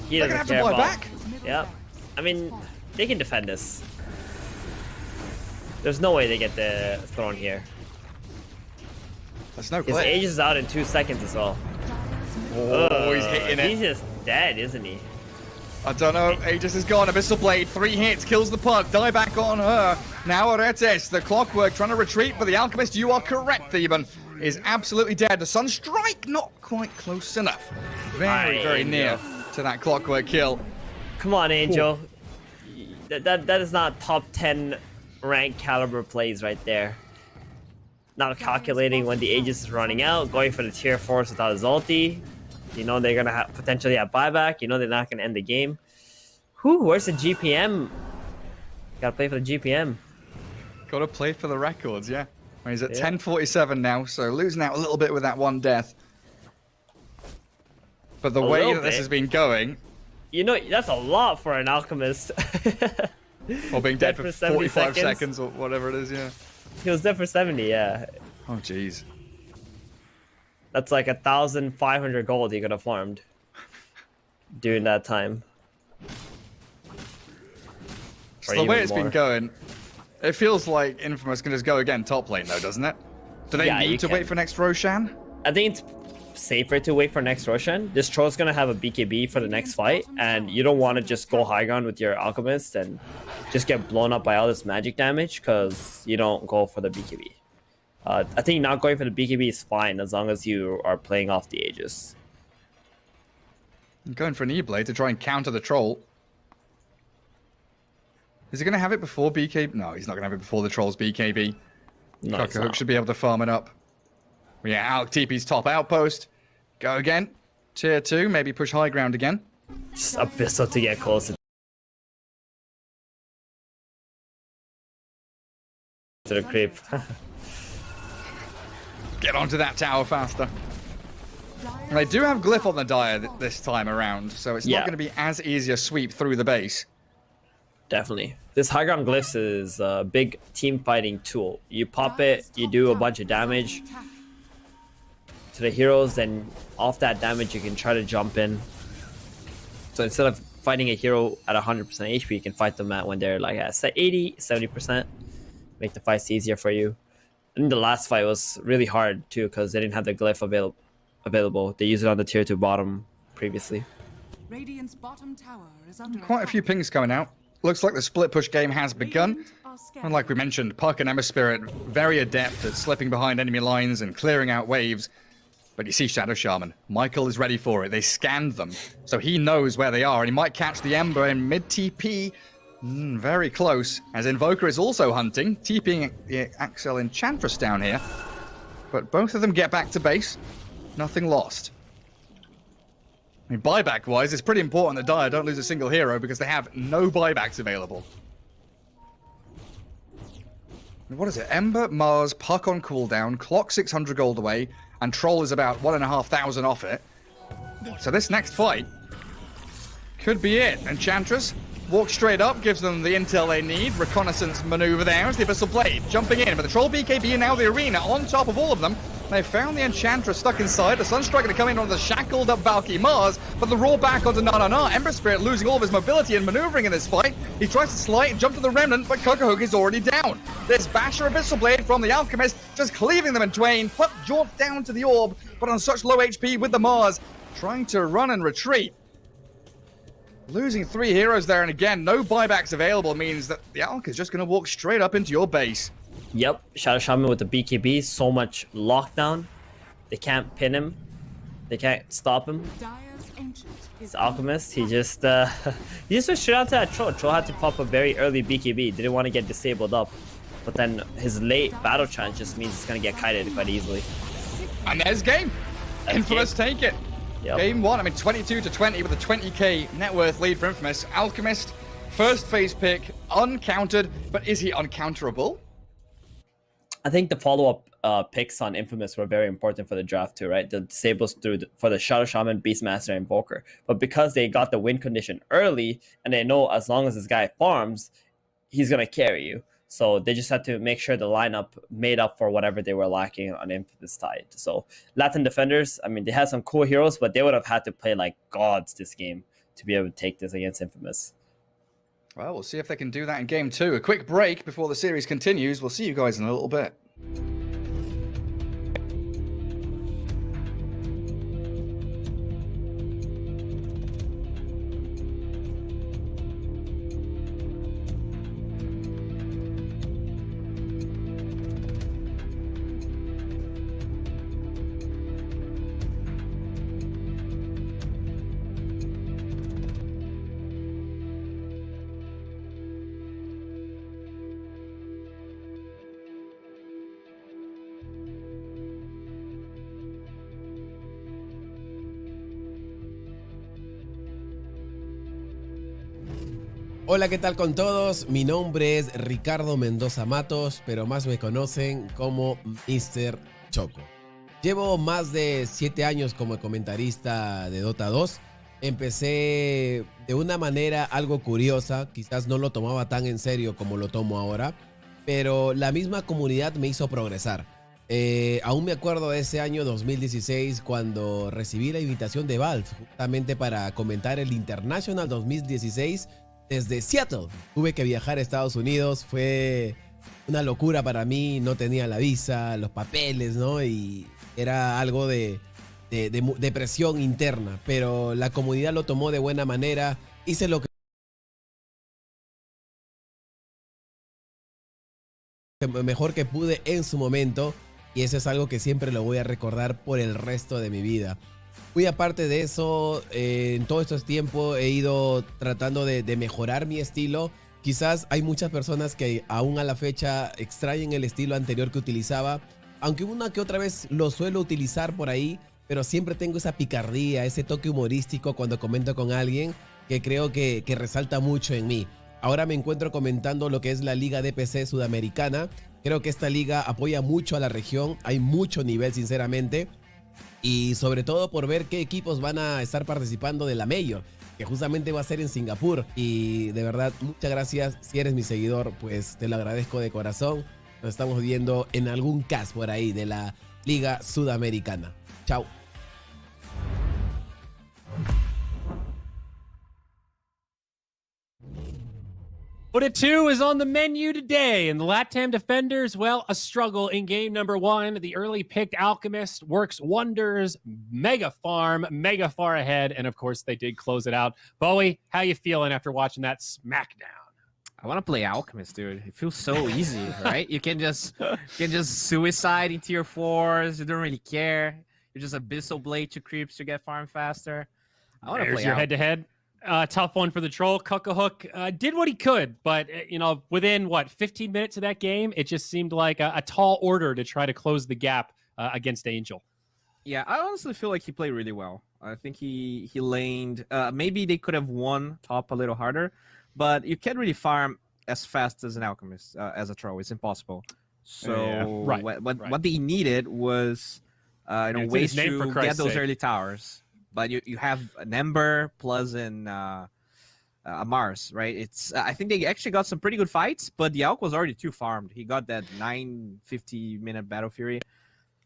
He They're gonna have to buy back. Yeah. I mean, they can defend this. There's no way they get the throne here. There's no His play. Aegis is out in 2 seconds as well. Oh, he's hitting it. He's just dead, isn't he? I don't know. Aegis is gone. Abyssal Blade, 3 hits, kills the puck. Die back on her. Now Aretes, the Clockwork, trying to retreat, but the Alchemist, you are correct, Theban, is absolutely dead. The Sunstrike, not quite close enough. Very near to that Clockwork kill. Come on, Angel. That is not top 10 rank caliber plays right there. Not calculating when the Aegis is running out, going for the tier 4s without his ulti. You know they're gonna potentially have buyback. You know they're not gonna end the game. Where's the GPM? Gotta play for the GPM. Gotta play for the records, yeah. He's at 10:47 now, so losing out a little bit with that one death. But the way that this has been going... You know, that's a lot for an Alchemist. Or being dead for 45 seconds or whatever it is, yeah. He was dead for 70, yeah. Oh, jeez. That's like 1,500 gold he could have farmed during that time. So the way it's been going, it feels like Infamous can just go again top lane though, doesn't it? Do they need to wait for next Roshan? I think it's safer to wait for next Roshan. This Troll's gonna have a BKB for the next fight, and you don't want to just go high ground with your Alchemist and just get blown up by all this magic damage because you don't go for the BKB. I think not going for the BKB is fine as long as you are playing off the Aegis. I'm going for an E-Blade to try and counter the Troll. Is he going to have it before BKB? No, he's not going to have it before the Troll's BKB. No, Hook should be able to farm it up. Yeah, Alc TP's top outpost. Go again. Tier 2, maybe push high ground again. Just Abyssal to get closer to the creep. Get onto that tower faster. And they do have Glyph on the Dire this time around, so it's not going to be as easy a sweep through the base. Definitely. This high ground glyphs is a big team fighting tool. You pop it, you do a bunch of damage to the heroes, then off that damage you can try to jump in. So instead of fighting a hero at 100% HP, you can fight them at when they're like at 80, 70%. Make the fights easier for you. And the last fight was really hard too because they didn't have the glyph available. They used it on the tier 2 bottom previously. Radiant's bottom tower is under Quite a few pings coming out. Looks like the split push game has begun. And like we mentioned, Puck and Ember Spirit very adept at slipping behind enemy lines and clearing out waves. But you see Shadow Shaman. Michael is ready for it. They scanned them, so he knows where they are, and he might catch the Ember in mid-TP. Very close, as Invoker is also hunting, TPing the Axel Enchantress down here. But both of them get back to base. Nothing lost. I mean, buyback-wise, it's pretty important that Dire don't lose a single hero because they have no buybacks available. What is it? Ember, Mars, Puck on cooldown, clock 600 gold away, and Troll is about 1,500 off it. So this next fight could be it. Enchantress walks straight up, gives them the intel they need. Reconnaissance maneuver there as the Abyssal Blade jumping in. But the Troll BKB and now the Arena on top of all of them. They found the Enchantress stuck inside. The Sunstrike going to come in on the shackled up Valky Mars, but the roar back onto Na. Ember Spirit losing all of his mobility and maneuvering in this fight. He tries to slide and jump to the Remnant, but Kokohuk is already down. There's Basher Abyssal Blade from the Alchemist, just cleaving them in twain. Puck jaunts down to the orb, but on such low HP with the Mars, trying to run and retreat. Losing 3 heroes there, and again, no buybacks available means that the Alk is just going to walk straight up into your base. Yep, Shadow Shaman with the BKB, so much lockdown. They can't pin him. They can't stop him. It's Alchemist, he just went straight out to that Troll. Troll had to pop a very early BKB, didn't want to get disabled up. But then his late battle chance just means it's going to get kited quite easily. And there's game. Infamous take it. Yep. Game 1, I mean 22-20 with a 20k net worth lead for Infamous. Alchemist, first phase pick, uncountered, but is he uncounterable? I think the follow-up picks on Infamous were very important for the draft too, right? The disables for the Shadow Shaman, Beastmaster, and Invoker. But because they got the win condition early, and they know as long as this guy farms, he's going to carry you. So they just had to make sure the lineup made up for whatever they were lacking on Infamous side. So Latin defenders, I mean, they had some cool heroes, but they would have had to play like gods this game to be able to take this against Infamous. Well, we'll see if they can do that in game 2. A quick break before the series continues. We'll see you guys in a little bit. Hola, ¿qué tal con todos? Mi nombre es Ricardo Mendoza Matos, pero más me conocen como Mr. Choco. Llevo más de 7 años como comentarista de Dota 2. Empecé de una manera algo curiosa, quizás no lo tomaba tan en serio como lo tomo ahora, pero la misma comunidad me hizo progresar. Aún me acuerdo de ese año 2016 cuando recibí la invitación de Valve justamente para comentar el International 2016 desde Seattle. Tuve que viajar a Estados Unidos, fue una locura para mí, no tenía la visa, los papeles, ¿no? Y era algo de presión interna, pero la comunidad lo tomó de buena manera, hice lo que mejor que pude en su momento y eso es algo que siempre lo voy a recordar por el resto de mi vida. Muy aparte de eso, en todo este tiempo he ido tratando de mejorar mi estilo. Quizás hay muchas personas que aún a la fecha extrañan el estilo anterior que utilizaba, aunque una que otra vez lo suelo utilizar por ahí, pero siempre tengo esa picardía, ese toque humorístico cuando comento con alguien que creo que resalta mucho en mí. Ahora me encuentro comentando lo que es la Liga DPC sudamericana. Creo que esta liga apoya mucho a la región, hay mucho nivel sinceramente. Y sobre todo por ver qué equipos van a estar participando de la Major. que justamente va a ser en Singapur. Y de verdad, muchas gracias. Si eres mi seguidor, pues te lo agradezco de corazón. Nos estamos viendo en algún cast por ahí de la Liga Sudamericana. Chao. Dota 2 is on the menu today, and the Latam defenders, well, a struggle in game number 1. The early picked Alchemist works wonders, mega farm, mega far ahead, and of course they did close it out. Bowie, how you feeling after watching that smackdown? I want to play Alchemist, dude. It feels so easy, right? You can just suicide into your 4s. You don't really care. You're just Abyssal Blade to creeps to get farm faster. I want to play your head-to-head. Tough one for the troll. Cuckahook did what he could, but within 15 minutes of that game, it just seemed like a tall order to try to close the gap against Angel. Yeah, I honestly feel like he played really well. I think he laned. Maybe they could have won top a little harder, but you can't really farm as fast as an Alchemist as a troll. It's impossible. So what they needed was ways to get those early towers. But you have an Ember plus a Mars, right? I think they actually got some pretty good fights, but the Alk was already too farmed. He got that 950-minute Battle Fury.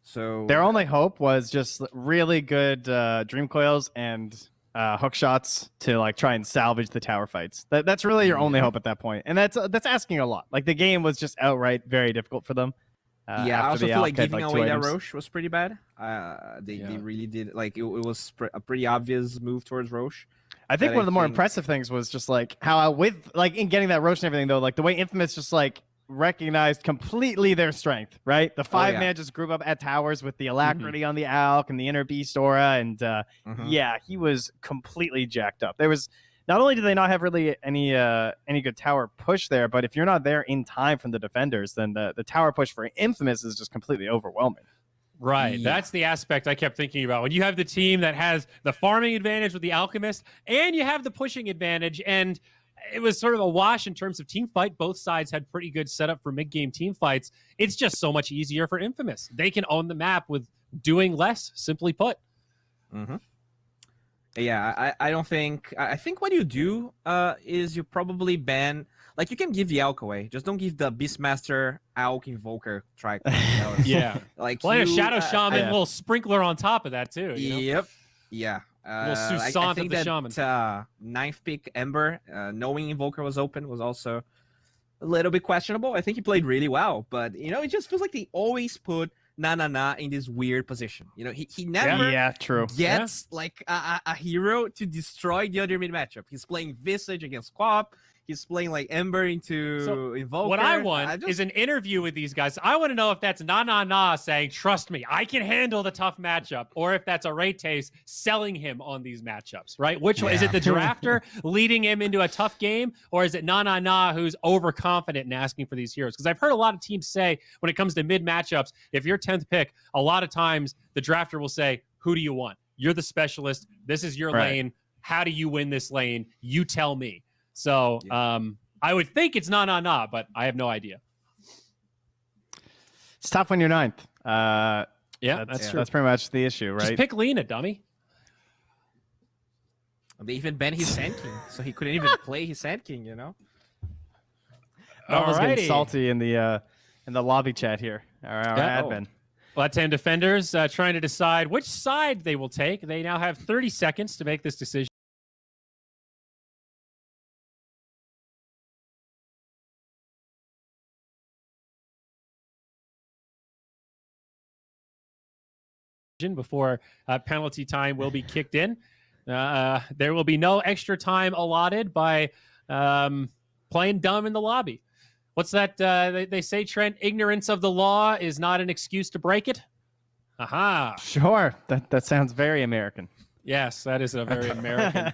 So their only hope was just really good Dream Coils and hook shots to try and salvage the tower fights. That's really your only hope at that point, and that's asking a lot. The game was just outright very difficult for them. I also feel like giving away that Roche was pretty bad. They really did. It was a pretty obvious move towards Roche. I think one of the more impressive things was just how in getting that Roche and everything though, the way Infamous just recognized completely their strength, right? The 5-man just group up at towers with the Alacrity on the Alk and the Inner Beast Aura, and he was completely jacked up. There was not only do they not have really any good tower push there, but if you're not there in time from the defenders, then the tower push for Infamous is just completely overwhelming. Right. Yeah. That's the aspect I kept thinking about. When you have the team that has the farming advantage with the Alchemist and you have the pushing advantage, and it was sort of a wash in terms of team fight. Both sides had pretty good setup for mid-game team fights. It's just so much easier for Infamous. They can own the map with doing less, simply put. Yeah, I don't think... I think what you do is you probably ban... you can give the Alk away. Just don't give the Beastmaster Alk Invoker track. Yeah. A Shadow Shaman, little sprinkler on top of that, too. Yep. Yeah. Little Susant I think of the that, Shaman. 9th pick Ember, knowing Invoker was open, was also a little bit questionable. I think he played really well, but, it just feels like they always put Na in this weird position. He never gets a hero to destroy the other mid matchup. He's playing Visage against Quap. He's playing Ember into Invoker. What I want is an interview with these guys. I want to know if that's Na saying, trust me, I can handle the tough matchup, or if that's a Raytace selling him on these matchups, right? Which one? Is it the drafter leading him into a tough game, or is it Na who's overconfident and asking for these heroes? Because I've heard a lot of teams say when it comes to mid matchups, if you're 10th pick, a lot of times the drafter will say, who do you want? You're the specialist. This is your lane. How do you win this lane? You tell me. So I would think it's Na, but I have no idea. It's tough when you're 9th. That's true. That's pretty much the issue, right? Just pick Lina, dummy. They even banned his Sand King, so he couldn't even play his Sand King, I was getting salty in the lobby chat here. Our admin. Latam defenders trying to decide which side they will take. They now have 30 seconds to make this decision. Before penalty time will be kicked in. There will be no extra time allotted by playing dumb in the lobby. What's that? They say, Trent, ignorance of the law is not an excuse to break it. Aha. Sure. That sounds very American. Yes, that is a very American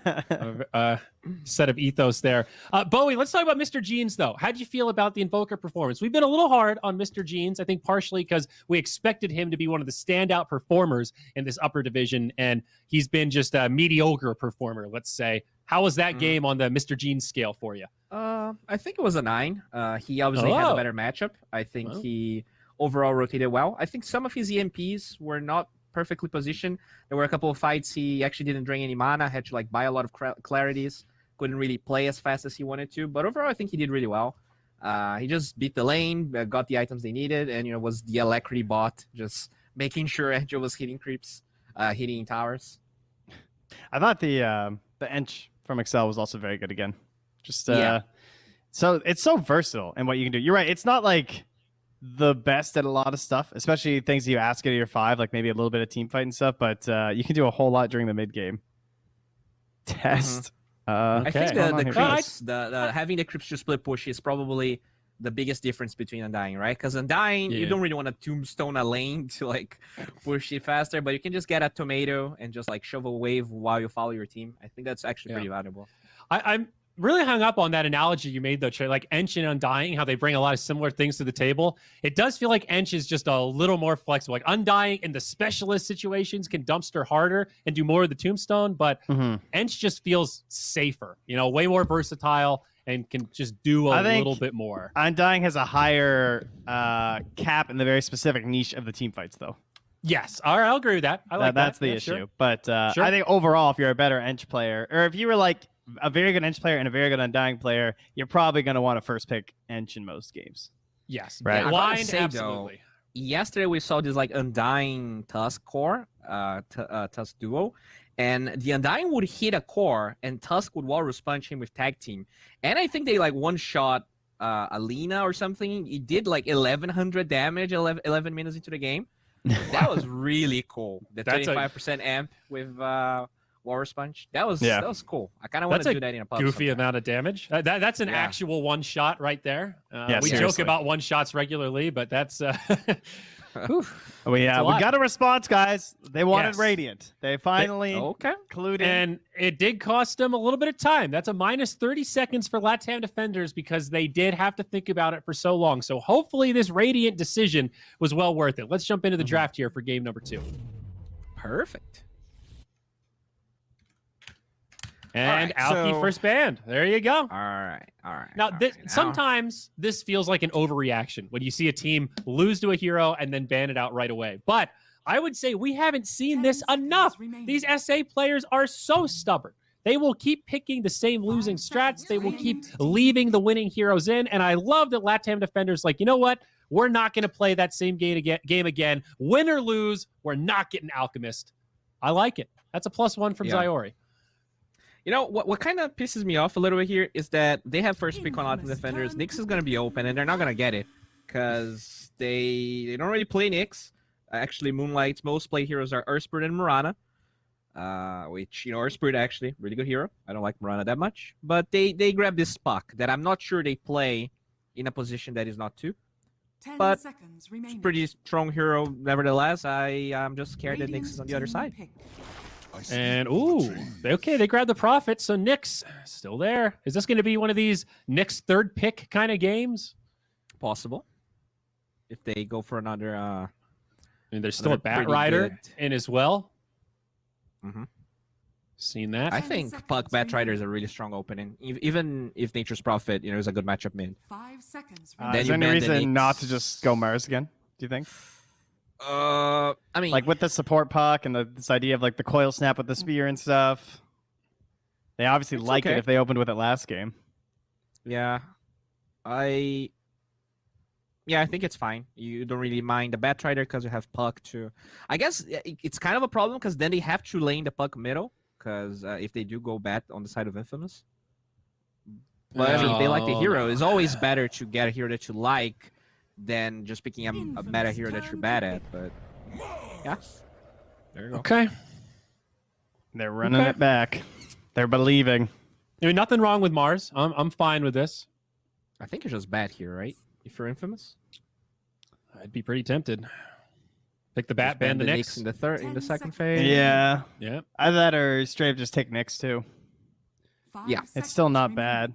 set of ethos there. Bowie, let's talk about Mr. Jeans, though. How'd you feel about the Invoker performance? We've been a little hard on Mr. Jeans, I think partially because we expected him to be one of the standout performers in this upper division, and he's been just a mediocre performer, let's say. How was that game on the Mr. Jeans scale for you? I think it was a 9. He obviously had a better matchup. I think he overall rotated well. I think some of his EMPs were not perfectly positioned. There were a couple of fights he actually didn't drain any mana, had to like buy a lot of clarities, couldn't really play as fast as he wanted to. But overall, I think he did really well. He just beat the lane, got the items they needed, and was the Alacrity bot, just making sure Angel was hitting creeps, hitting towers. I thought the Ench from Excel was also very good again. Just so it's so versatile in what you can do. You're right. It's not like the best at a lot of stuff, especially things you ask at your 5, like maybe a little bit of team fight and stuff. But you can do a whole lot during the mid game. Test. I think the creeps, the having the creeps to split push is probably the biggest difference between Undying, right? Because Undying, you don't really want to tombstone a lane to like push it faster, but you can just get a tomato and just like shove a wave while you follow your team. I think that's actually pretty valuable. I'm really hung up on that analogy you made though, Trey, like Ench and Undying, how they bring a lot of similar things to the table. It does feel like Ench is just a little more flexible. Like Undying in the specialist situations can dumpster harder and do more of the tombstone, but Ench just feels safer, way more versatile and can just do a little bit more. Undying has a higher cap in the very specific niche of the team fights though. Yes, I'll agree with that. I like that's the issue. Sure. But I think overall, if you're a better Ench player, or if you were like a very good Ench player and a very good Undying player, you're probably going to want to first pick Ench in most games. Yes, right. Blind, absolutely. Yesterday we saw this like Undying Tusk core, Tusk duo, and the Undying would hit a core, and Tusk would Walrus punch him with tag team, and I think they like one shot Alina or something. He did like 1100 damage 11 minutes into the game. That was really cool. The 25% amp with Walrus Punch. That was cool. I kind of want to do that in a pub. Goofy amount of damage. That's an actual one shot right there. We joke about one shots regularly, but that's. We got a response, guys. They wanted Radiant. They finally included, and it did cost them a little bit of time. That's a minus 30 seconds for Latam defenders because they did have to think about it for so long. So hopefully this Radiant decision was well worth it. Let's jump into the draft here for game number 2. Perfect. And Alki first banned. There you go. All right. Now, sometimes this feels like an overreaction when you see a team lose to a hero and then ban it out right away. But I would say we haven't seen this enough. These SA players are so stubborn. They will keep picking the same losing strats. They will keep leaving the winning heroes in. And I love that Latam defenders like, you know what? We're not going to play that same game again. Win or lose, we're not getting Alchemist. I like it. That's a +1 from Zyori. What kind of pisses me off a little bit here is that they have first pick on Latam defenders. Nyx is going to be open, and they're not going to get it because they don't really play Nyx. Actually, Moonlight's most play heroes are Urspirit and Mirana, which, Urspirit actually, really good hero. I don't like Mirana that much. But they grab this Puck that I'm not sure they play in a position that is not 2. But it's pretty strong hero nevertheless. I'm just scared that Nyx is on the other side. And they grabbed the Prophet, so Nyx still there. Is this going to be one of these Nyx third pick kind of games? Possible. If they go for another there's still a Bat Rider in as well. Seen that. I think Puck Bat Rider is a really strong opening. Even if Nature's Prophet, is a good matchup mid. 5 seconds. Is there any reason not to just go Mars again, do you think? I mean, like with the support Puck and this idea of like the coil snap with the spear and stuff. They obviously like it if they opened with it last game. Yeah, I think it's fine. You don't really mind the Bat Rider because you have Puck too. I guess it's kind of a problem because then they have to lane the Puck middle because if they do go Bat on the side of Infamous. But I mean, if they like the hero, it's always better to get a hero that you like than just picking up a meta hero that you're bad at. But yeah, there you go. Okay. They're running it back. They're believing. Nothing wrong with Mars. I'm fine with this. I think you're just bad here, right? If you're Infamous, I'd be pretty tempted. Pick the Bat, ban the Nyx in the second phase. Yeah. Yeah. Either that or straight up just take Nyx too. It's still not bad.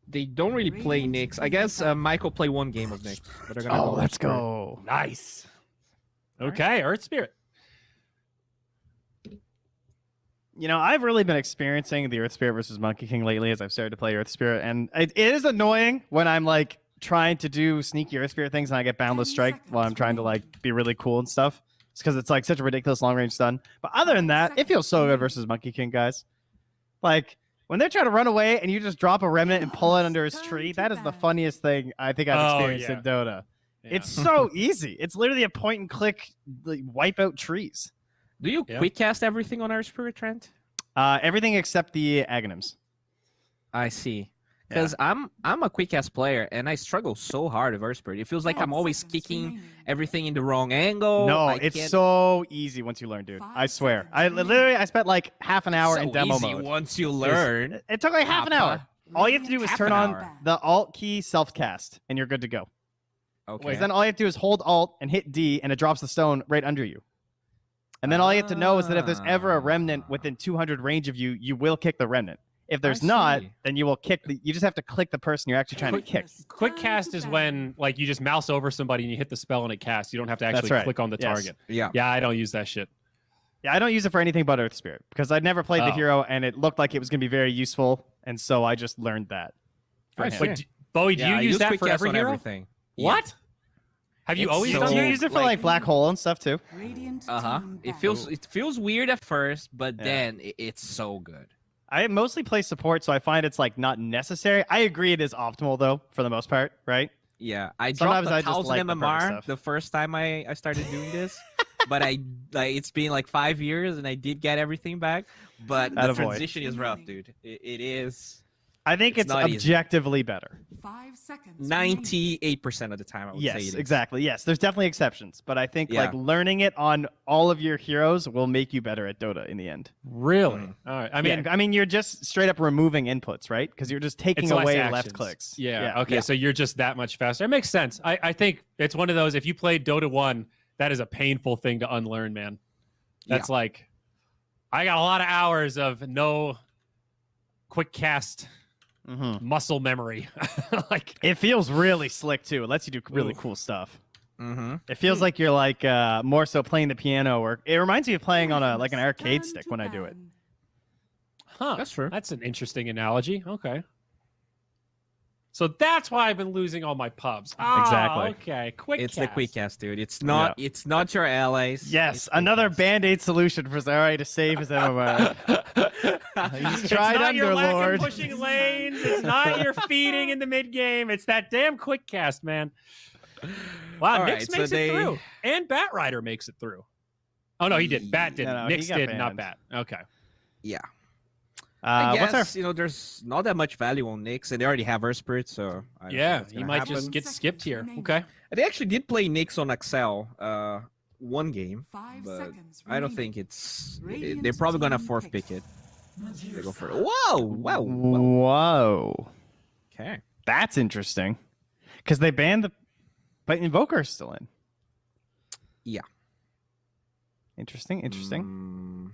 They don't really play Nyx. I guess Michael play one game of Nyx. But they're gonna let's go. Nice. Okay, Earth Spirit. I've really been experiencing the Earth Spirit versus Monkey King lately as I've started to play Earth Spirit, and it is annoying when I'm like trying to do sneaky Earth Spirit things and I get Boundless Strike while I'm trying to like be really cool and stuff. It's because it's like such a ridiculous long range stun. But other than that, it feels so good versus Monkey King, guys. Like when they're trying to run away and you just drop a remnant and pull it under his tree, that is the funniest thing I think I've experienced in Dota. Yeah. It's so easy. It's literally a point and click, like, wipe out trees. Do you quick cast everything on Earth Spirit, Trent? Everything except the Aghanims. I see. Because I'm a quick cast player and I struggle so hard with Earth Spirit. It feels like I'm always kicking everything in the wrong angle. No, it's so easy once you learn, dude. I swear. I spent like half an hour in demo mode. Once you learn. It took like half an hour. All you have to do is turn on the Alt key self-cast and you're good to go. Okay. Then all you have to do is hold Alt and hit D and it drops the stone right under you. And then all you have to know is that if there's ever a remnant within 200 range of you, you will kick the remnant. If there's not, then you will kick you just have to click the person you're actually trying to kick. Quick cast is when like you just mouse over somebody and you hit the spell and it casts. You don't have to actually click on the target. Yeah. Yeah, I don't use that shit. Yeah, I don't use it for anything but Earth Spirit because I'd never played the hero and it looked like it was going to be very useful, and so I just learned that. Bowie, do you use that for every hero? Everything. What? Have you always done that? Do you use it for like Black Hole and stuff too? It feels weird at first, but then it's so good. I mostly play support, so I find it's like not necessary. I agree it is optimal though, for the most part, right? Yeah, I dropped 1,000 MMR the first time I started doing this, but it's been like 5 years and I did get everything back. But the transition is rough, dude. It is. I think it's objectively better. 5 seconds. 98% of the time, I would say. Yes, exactly. Yes, there's definitely exceptions, but I think like learning it on all of your heroes will make you better at Dota in the end. Really? All right. I mean, you're just straight up removing inputs, right? Because you're just taking away left clicks. Yeah. Okay. So you're just that much faster. It makes sense. I think it's one of those. If you played Dota 1, that is a painful thing to unlearn, man. That's like, I got a lot of hours of no quick cast. Muscle memory. Like it feels really slick too. It lets you do really cool stuff. It feels like you're like more so playing the piano, or it reminds me of playing on an arcade stick when I do it. Huh. That's true. That's an interesting analogy. Okay. So that's why I've been losing all my pubs. Exactly. Okay. It's the quick cast, dude. It's not your allies. Yes, another band-aid solution for Zarai to save his MMR. He's tried it's not your lack Underlord. of pushing lanes. It's not your feeding in the mid game. It's that damn quick cast, man. Wow, Nyx makes it through, and Bat Rider makes it through. Oh no, he didn't. Bat didn't. No, Nyx did, not Bat. Okay. Yeah. I guess there's not that much value on Nyx, and they already have Earth Spirit, so he might just get skipped here. Okay. They actually did play Nyx on Excel one game, but I don't think they're probably gonna fourth pick it. They go for it. Whoa. Okay. That's interesting. Because they banned but Invoker's still in. Yeah. Interesting. And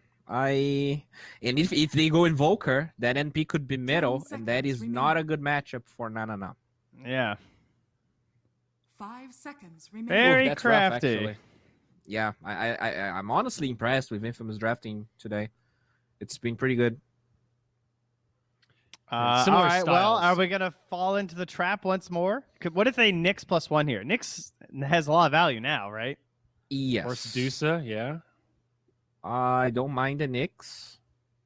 if they go Invoker, that NP could be middle, and that is not a good matchup for Nana. Yeah. 5 seconds remaining. Very crafty. Rough, yeah, I'm honestly impressed with Infamous drafting today. It's been pretty good. All right, well, are we going to fall into the trap once more? What if they Nyx +1 here? Nyx has a lot of value now, right? Yes. Or Sedusa, yeah. I don't mind the Nyx.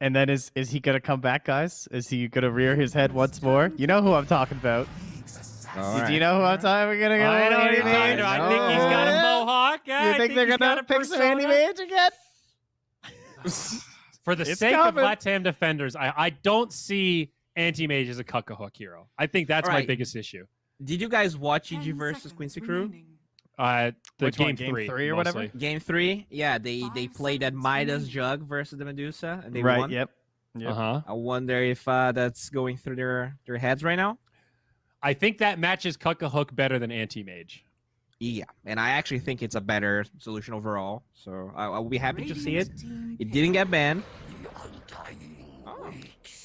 And then is he going to come back, guys? Is he going to rear his head once more? You know who I'm talking about. Do you know who I'm talking about? We're gonna go. I know what you're talking about. I think he's got a mohawk. You think they're going to pick some anti-mage again? For the sake of Latam defenders, I don't see anti-mage as a cuck-a-hook hero. I think that's my biggest issue. Did you guys watch EG versus Quincy Crew? Game 3 or whatever? Game 3? Yeah, they played that Midas Jug versus the Medusa, and they won. Yep. I wonder if that's going through their heads right now. I think that matches cuck-a-hook better than anti-mage. Yeah, and I actually think it's a better solution overall. So I'll be happy to see it. It didn't get banned.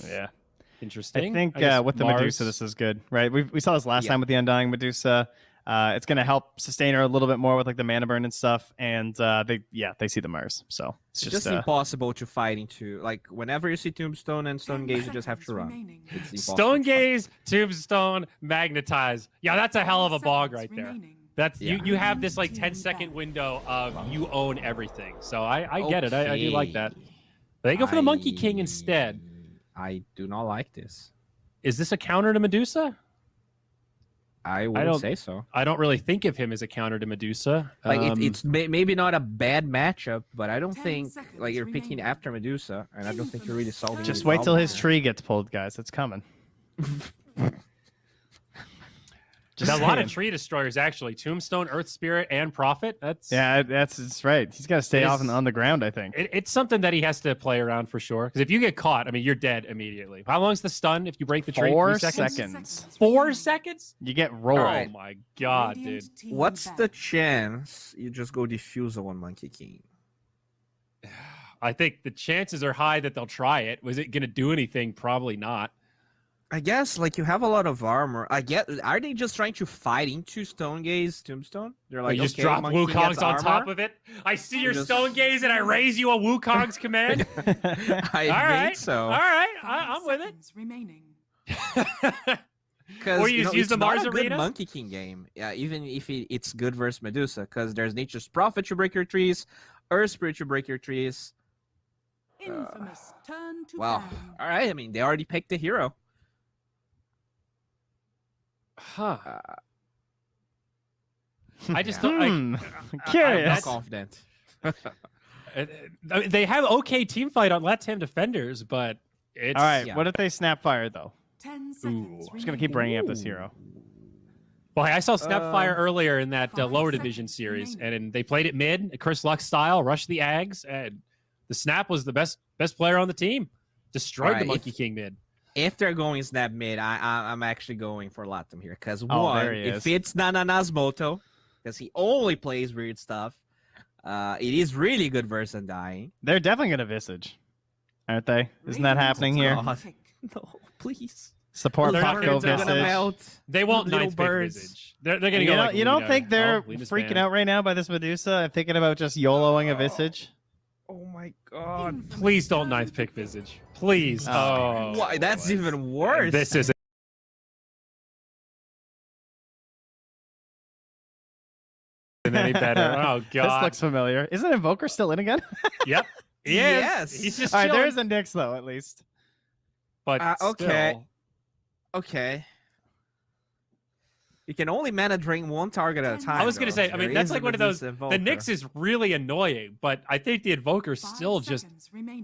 Yeah. Interesting. I think with the Medusa, this is good, right? We saw this last time with the Undying Medusa. It's going to help sustain her a little bit more with like the mana burn and stuff. And they see the Mars. So it's just impossible to fight into. Like whenever you see Tombstone and Stone Gaze, you just have to run. Stone Gaze, Tombstone, Magnetize. Yeah, that's a hell of a bog right there. That's you have this like 10-second window of you own everything. So I get it. I do like that. They go for the Monkey King instead. I do not like this. Is this a counter to Medusa? I wouldn't say so. I don't really think of him as a counter to Medusa. Like it's maybe not a bad matchup, but I don't think like you're picking after Medusa, and I don't think you're really solving. Just wait till his tree gets pulled, guys. It's coming. Just a lot of tree destroyers actually. Tombstone, Earth Spirit, and Prophet. That's right. He's got to stay off on the ground, I think. It's something that he has to play around for sure. Because if you get caught, I mean, you're dead immediately. How long is the stun if you break the tree? 4 seconds. 4 seconds? You get rolled. Oh my god, dude. What's the chance you just go Diffusal on Monkey King? I think the chances are high that they'll try it. Was it going to do anything? Probably not. I guess, like, you have a lot of armor. Are they just trying to fight into Stone Gaze Tombstone? They're like, you just drop Wukong's on top of it? I see your Stone Gaze and I raise you a Wukong's command? I think so. All right, I'm with it. Remaining. Or you just use the Mars Arena? It's not a good Arena? Monkey King game. Yeah, even if it's good versus Medusa, because there's Nature's Prophet to break your trees, Earth Spirit to break your trees. Infamous turn to Wow. ban. All right, I mean, they already picked the hero. Huh. I just don't. Curious. I'm not confident. They have okay team fight on Latam defenders, but it's all right. What if they Snapfire though? 10 seconds. I'm just gonna keep bringing up this hero. Well, I saw Snapfire earlier in that lower division series, and they played it mid, Chris Luck style, rushed the Ags, and the Snap was the best player on the team. Destroyed the Monkey King mid. If they're going Snap mid, I'm actually going for Latam here. Because if it's Nanana's Moto, because he only plays weird stuff, it is really good versus Undying. They're definitely going to Visage, aren't they? Isn't that happening here? No, please. Support Paco Visage. They won't knife pick Visage. They're going to go like you don't think they're Lena's freaking fan. out right now by this Medusa and thinking about just YOLOing a Visage? Oh my god. Please don't knife pick Visage. Please. Oh. Why? That's even worse. This is any better. Oh god. This looks familiar. Isn't Invoker still in again? Yep. Yes. He's just all right, chilling. there's a Nyx though, at least. But okay. still. Okay. You can only mana drain one target at a time. I was going to say, I mean, that's like one of those. Invoker. The Nyx is really annoying, but I think the Invoker still just.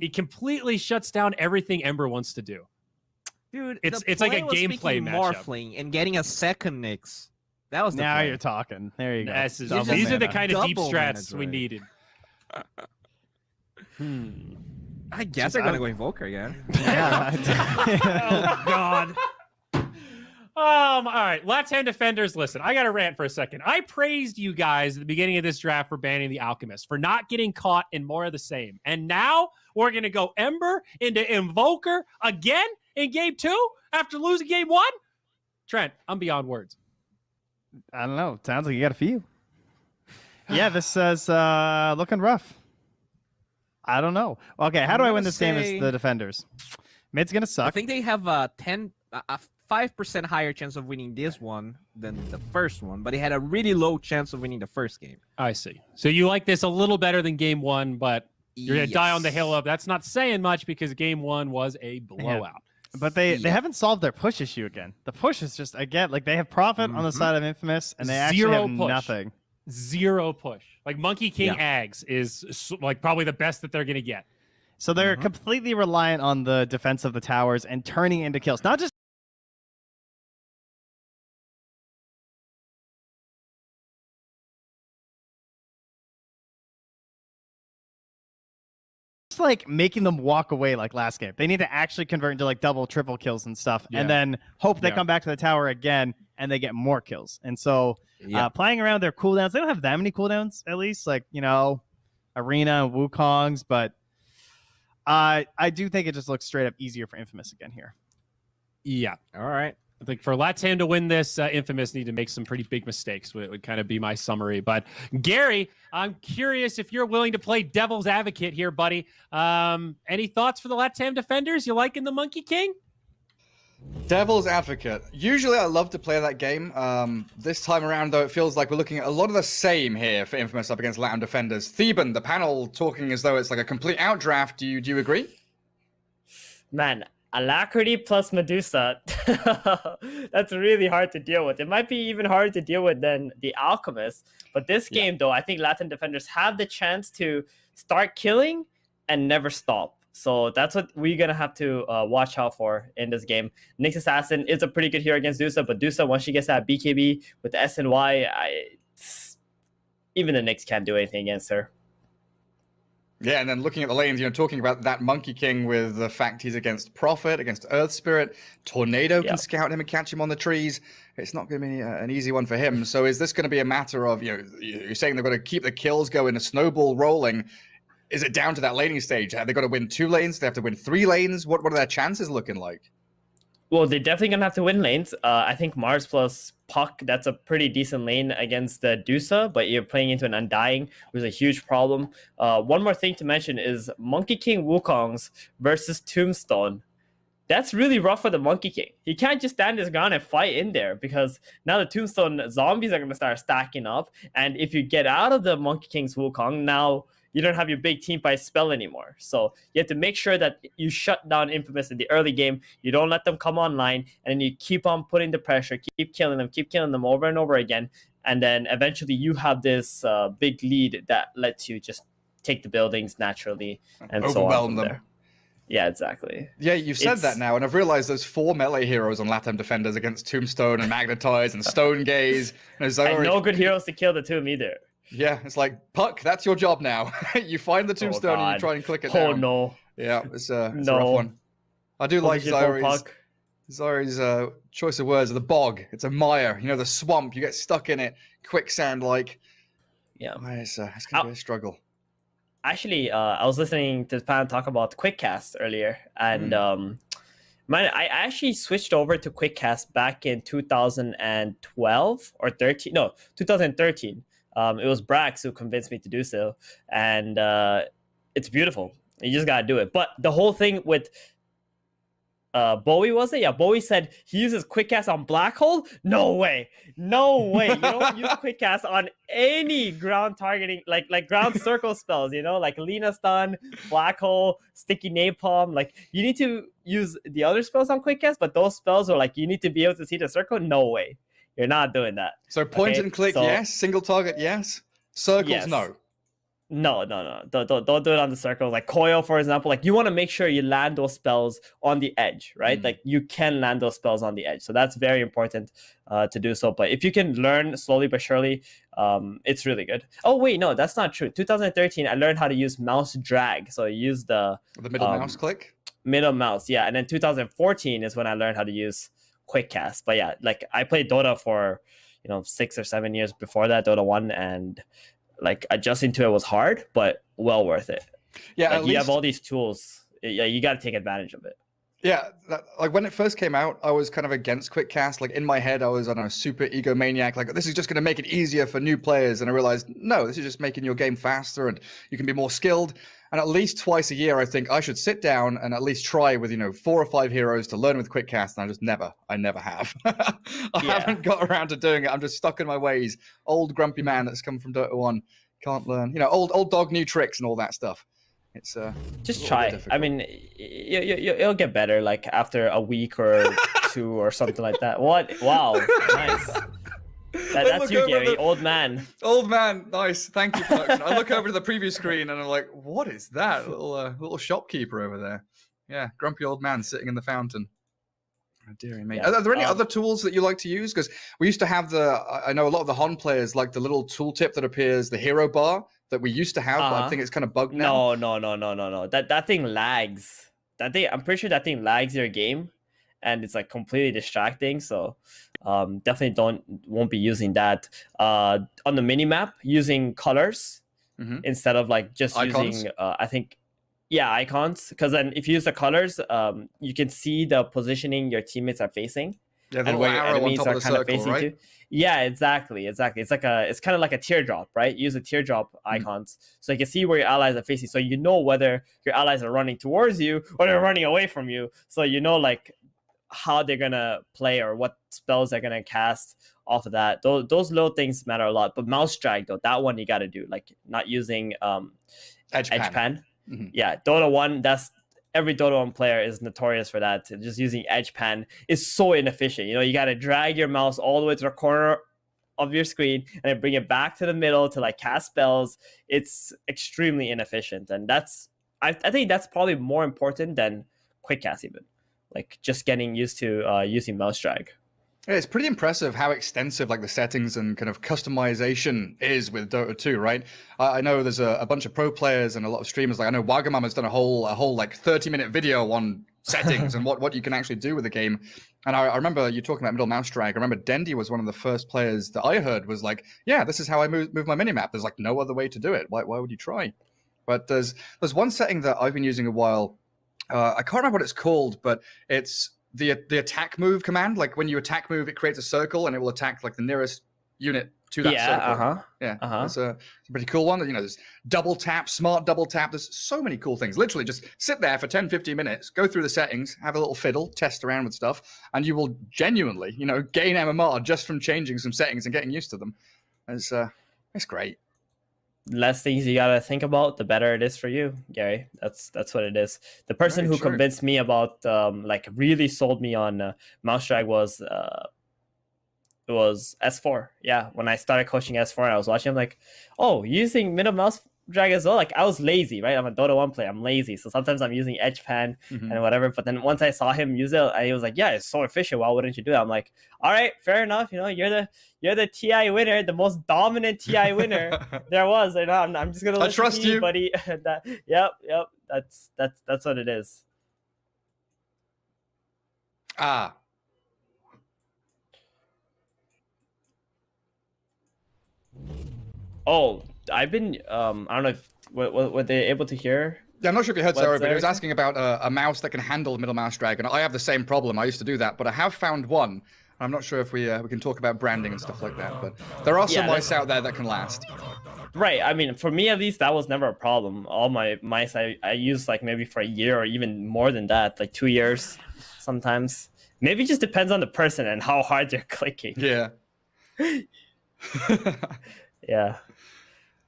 He completely shuts down everything Ember wants to do. Dude, it's like a gameplay matchup. Morphling and getting a second Nyx. That was the now play. you're talking. There you go. These are the kind of deep Double strats mana we drain. needed. I guess they're going to go Invoker again. Yeah. Oh, God. All right, Latam defenders, listen, I got to rant for a second. I praised you guys at the beginning of this draft for banning the Alchemist, for not getting caught in more of the same. And now we're going to go Ember into Invoker again in game 2 after losing game 1? Trent, I'm beyond words. I don't know. Sounds like you got a few. Yeah, this says looking rough. I don't know. Okay, how do I win this game as the defenders? Mid's going to suck. I think they have a 5% higher chance of winning this one than the first one, but they had a really low chance of winning the first game. I see. So you like this a little better than game 1, but you're going to die on the hill of that's not saying much because game 1 was a blowout. Yeah. But they haven't solved their push issue again. The push is just, again, like they have Prophet on the side of Infamous, and they actually have nothing. Zero push. Like Monkey King Ags is like probably the best that they're going to get. So they're completely reliant on the defense of the towers and turning into kills. Not just like making them walk away like last game. They need to actually convert into like double, triple kills and stuff, and then hope they come back to the tower again and they get more kills. And so playing around their cooldowns, they don't have that many cooldowns, at least, like, you know, Arena and Wukong's, but I do think it just looks straight up easier for Infamous again here. Yeah. All right. I think for Latam to win this, Infamous need to make some pretty big mistakes. Would kind of be my summary. But Gary, I'm curious if you're willing to play devil's advocate here, buddy. Any thoughts for the Latam defenders? You liking the Monkey King? Devil's advocate. Usually I love to play that game. This time around, though, it feels like we're looking at a lot of the same here for Infamous up against Latam defenders. Theban, the panel talking as though it's like a complete outdraft. Do you agree? Man, Alacrity plus Medusa. That's really hard to deal with. It might be even harder to deal with than the Alchemist. But this game, though, I think Latin defenders have the chance to start killing and never stop. So that's what we're going to have to watch out for in this game. Nyx Assassin is a pretty good hero against Dusa, but Dusa, once she gets that BKB with the S and Y, even the Nyx can't do anything against her. Yeah, and then looking at the lanes, talking about that Monkey King with the fact he's against Prophet, against Earth Spirit, Tornado can scout him and catch him on the trees. It's not going to be an easy one for him. So is this going to be a matter of, you're saying they've got to keep the kills going, a snowball rolling? Is it down to that laning stage? Have they got to win 2 lanes? Do they have to win 3 lanes? What are their chances looking like? Well, they're definitely going to have to win lanes. I think Mars plus Puck, that's a pretty decent lane against the Dusa, but you're playing into an Undying, which is a huge problem. One more thing to mention is Monkey King Wukongs versus Tombstone. That's really rough for the Monkey King. He can't just stand his ground and fight in there because now the Tombstone zombies are going to start stacking up. And if you get out of the Monkey King's Wukong, now you don't have your big team fight spell anymore. So you have to make sure that you shut down Infamous in the early game. You don't let them come online, and then you keep on putting the pressure, keep killing them over and over again. And then eventually you have this big lead that lets you just take the buildings naturally and overwhelm them. There. Yeah, exactly. Yeah, you've said that now, and I've realized there's 4 melee heroes on Latam defenders against Tombstone and Magnetize and Stone Gaze. And no good heroes to kill the Tomb either. Yeah, it's like, Puck, that's your job now. You find the Tombstone and you try and click it down. Oh, no. Yeah, it's a rough one. I do like Zari's choice of words, the bog. It's a mire, the swamp. You get stuck in it, quicksand-like. Yeah. It's going to be a struggle. Actually, I was listening to Pan talk about Quickcast earlier, and I actually switched over to Quickcast back in 2012 or 13. No, 2013. It was Brax who convinced me to do so, and it's beautiful. You just gotta do it. But the whole thing with Bowie, was it? Yeah, Bowie said he uses Quickcast on Black Hole. No way. You don't use Quickcast on any ground targeting, like ground circle spells. Like Lena Stun, Black Hole, Sticky Napalm. Like you need to use the other spells on Quickcast, but those spells are like you need to be able to see the circle. No way. You're not doing that. So point and click, yes. Single target, yes. Circles, yes. no. No. Don't do it on the circle. Like Coil, for example. Like you want to make sure you land those spells on the edge, right? Like you can land those spells on the edge. So that's very important to do so. But if you can learn slowly but surely, it's really good. Oh wait, no, that's not true. 2013, I learned how to use mouse drag. So I used the middle mouse click. Middle mouse, yeah. And then 2014 is when I learned how to use Quickcast. But yeah, like I played Dota for 6 or 7 years before that, Dota 1, and like adjusting to it was hard, but well worth it. Yeah, like, you have all these tools. Yeah, you got to take advantage of it. Yeah, like when it first came out, I was kind of against Quickcast. Like in my head, I was super egomaniac. Like this is just going to make it easier for new players. And I realized, no, this is just making your game faster and you can be more skilled. And at least twice a year, I think I should sit down and at least try with 4 or 5 heroes to learn with Quickcast. And I never have. I haven't got around to doing it. I'm just stuck in my ways. Old grumpy man that's come from Dota 1 can't learn. Old dog, new tricks and all that stuff. It's just try. I mean, it'll get better like after a week or 2 or something like that. What? Wow, nice. That's you, Gary. Old man. Old man. Nice. Thank you, production. I look over to the preview screen and I'm like, what is that? Little shopkeeper over there. Yeah, grumpy old man sitting in the fountain. Oh, dearie me. Are there any other tools that you like to use? Because we used to have I know a lot of the Hon players like the little tooltip that appears, the hero bar that we used to have, but I think it's kind of bugged now. No. That thing lags. I'm pretty sure that thing lags your game, and it's like completely distracting. So definitely won't be using that. On the mini map, using colors instead of like just icons? Using I think. Yeah, icons. Because then if you use the colors, you can see the positioning your teammates are facing. Yeah, the and little where your arrow on enemies top are of the kind of circle, facing right? to. Yeah, exactly. It's kind of like a teardrop, right? Use the teardrop icons so you can see where your allies are facing, so you know whether your allies are running towards you or they're running away from you. So you know like how they're gonna play or what spells they're gonna cast off of that. Those little things matter a lot. But mouse drag though, that one you got to do, like not using edge pan. Yeah, Dota 1, that's every Dota 1 player is notorious for that. Just using edge pan is so inefficient. You know, you got to drag your mouse all the way to the corner of your screen and then bring it back to the middle to like cast spells. It's extremely inefficient, and I think that's probably more important than quick cast even. Like just getting used to using mouse drag. Yeah, it's pretty impressive how extensive like the settings and kind of customization is with Dota 2, right? I know there's a bunch of pro players and a lot of streamers. Like I know Wagamam has done a whole like 30-minute video on settings and what you can actually do with the game. And I remember you talking about middle mouse drag. I remember Dendy was one of the first players that I heard was like, yeah, this is how I move my minimap. There's like no other way to do it. Why would you try? But there's one setting that I've been using a while. I can't remember what it's called, but it's the attack move command. Like when you attack move, it creates a circle and it will attack like the nearest unit to that circle. It's a pretty cool one. You know, there's double tap, smart double tap. There's so many cool things. Literally just sit there for 10-15 minutes, go through the settings, have a little fiddle, test around with stuff, and you will genuinely, you know, gain MMR just from changing some settings and getting used to them. It's great. Less things you gotta think about, the better it is for you, Gary. That's what it is. The person who convinced me about like really sold me on mouse drag was S4. Yeah, when I started coaching S4 and I was watching, I'm like, oh, using middle mouse drag as well. Like I was lazy, right? I'm a Dota 1 player. I'm lazy, so sometimes I'm using edge pan and whatever. But then once I saw him use it, I was like, yeah, it's so efficient. Why wouldn't you do that? I'm like, all right, fair enough. You know, you're the TI winner, the most dominant TI winner there was. You know, I'm just gonna listen to you, buddy. Yep. That's what it is. Oh, I've been I don't know if were they able to hear? Yeah, I'm not sure if you heard Sarah, but he was asking about a mouse that can handle middle mouse drag, and I have the same problem. I used to do that, but I have found one. I'm not sure if we can talk about branding and stuff like that, but there are some mice out there that can last. Right. I mean, for me at least, that was never a problem. All my mice I used like maybe for a year or even more than that, like 2 years sometimes. Maybe it just depends on the person and how hard they're clicking. Yeah. Yeah.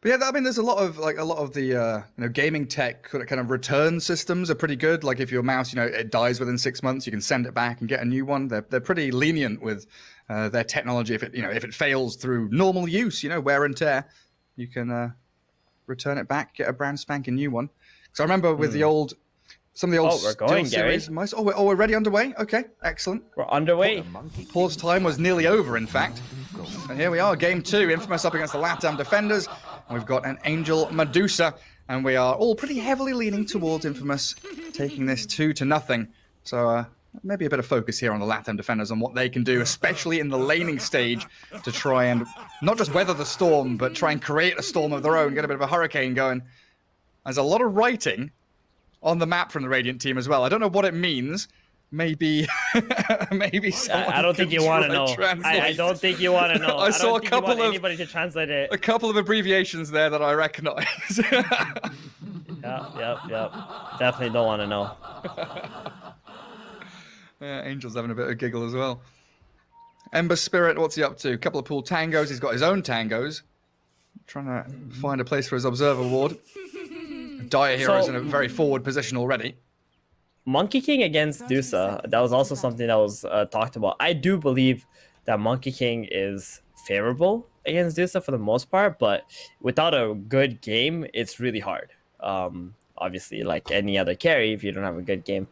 But yeah, I mean, there's a lot of the you know, gaming tech kind of return systems are pretty good. Like if your mouse, you know, it dies within 6 months, you can send it back and get a new one. They're pretty lenient with their technology. If it fails through normal use, you know, wear and tear, you can return it back, get a brand spanking new one. Because I remember with some of the old we're going, series mice. We're already underway. Okay, excellent. We're underway. Pause time was nearly over, in fact. And here we are, game 2, Infamous up against the Latam defenders. And we've got an Angel Medusa, and we are all pretty heavily leaning towards Infamous, taking this 2-0. So maybe a bit of focus here on the Latam defenders on what they can do, especially in the laning stage, to try and not just weather the storm, but try and create a storm of their own, get a bit of a hurricane going. There's a lot of writing on the map from the Radiant team as well. I don't know what it means. Maybe I don't think you want to know. I don't think you want to know. I saw a couple of anybody to translate it. A couple of abbreviations there that I recognize. Yep. Definitely don't want to know. Yeah, Angel's having a bit of giggle as well. Ember Spirit, what's he up to? A couple of pool tangos. He's got his own tangos. Trying to find a place for his Observer Ward. Dire Hero's in a very forward position already. Monkey King against Dusa, that was also something that was talked about. I do believe that Monkey King is favorable against Dusa for the most part, but without a good game, it's really hard. Obviously, like any other carry, if you don't have a good game.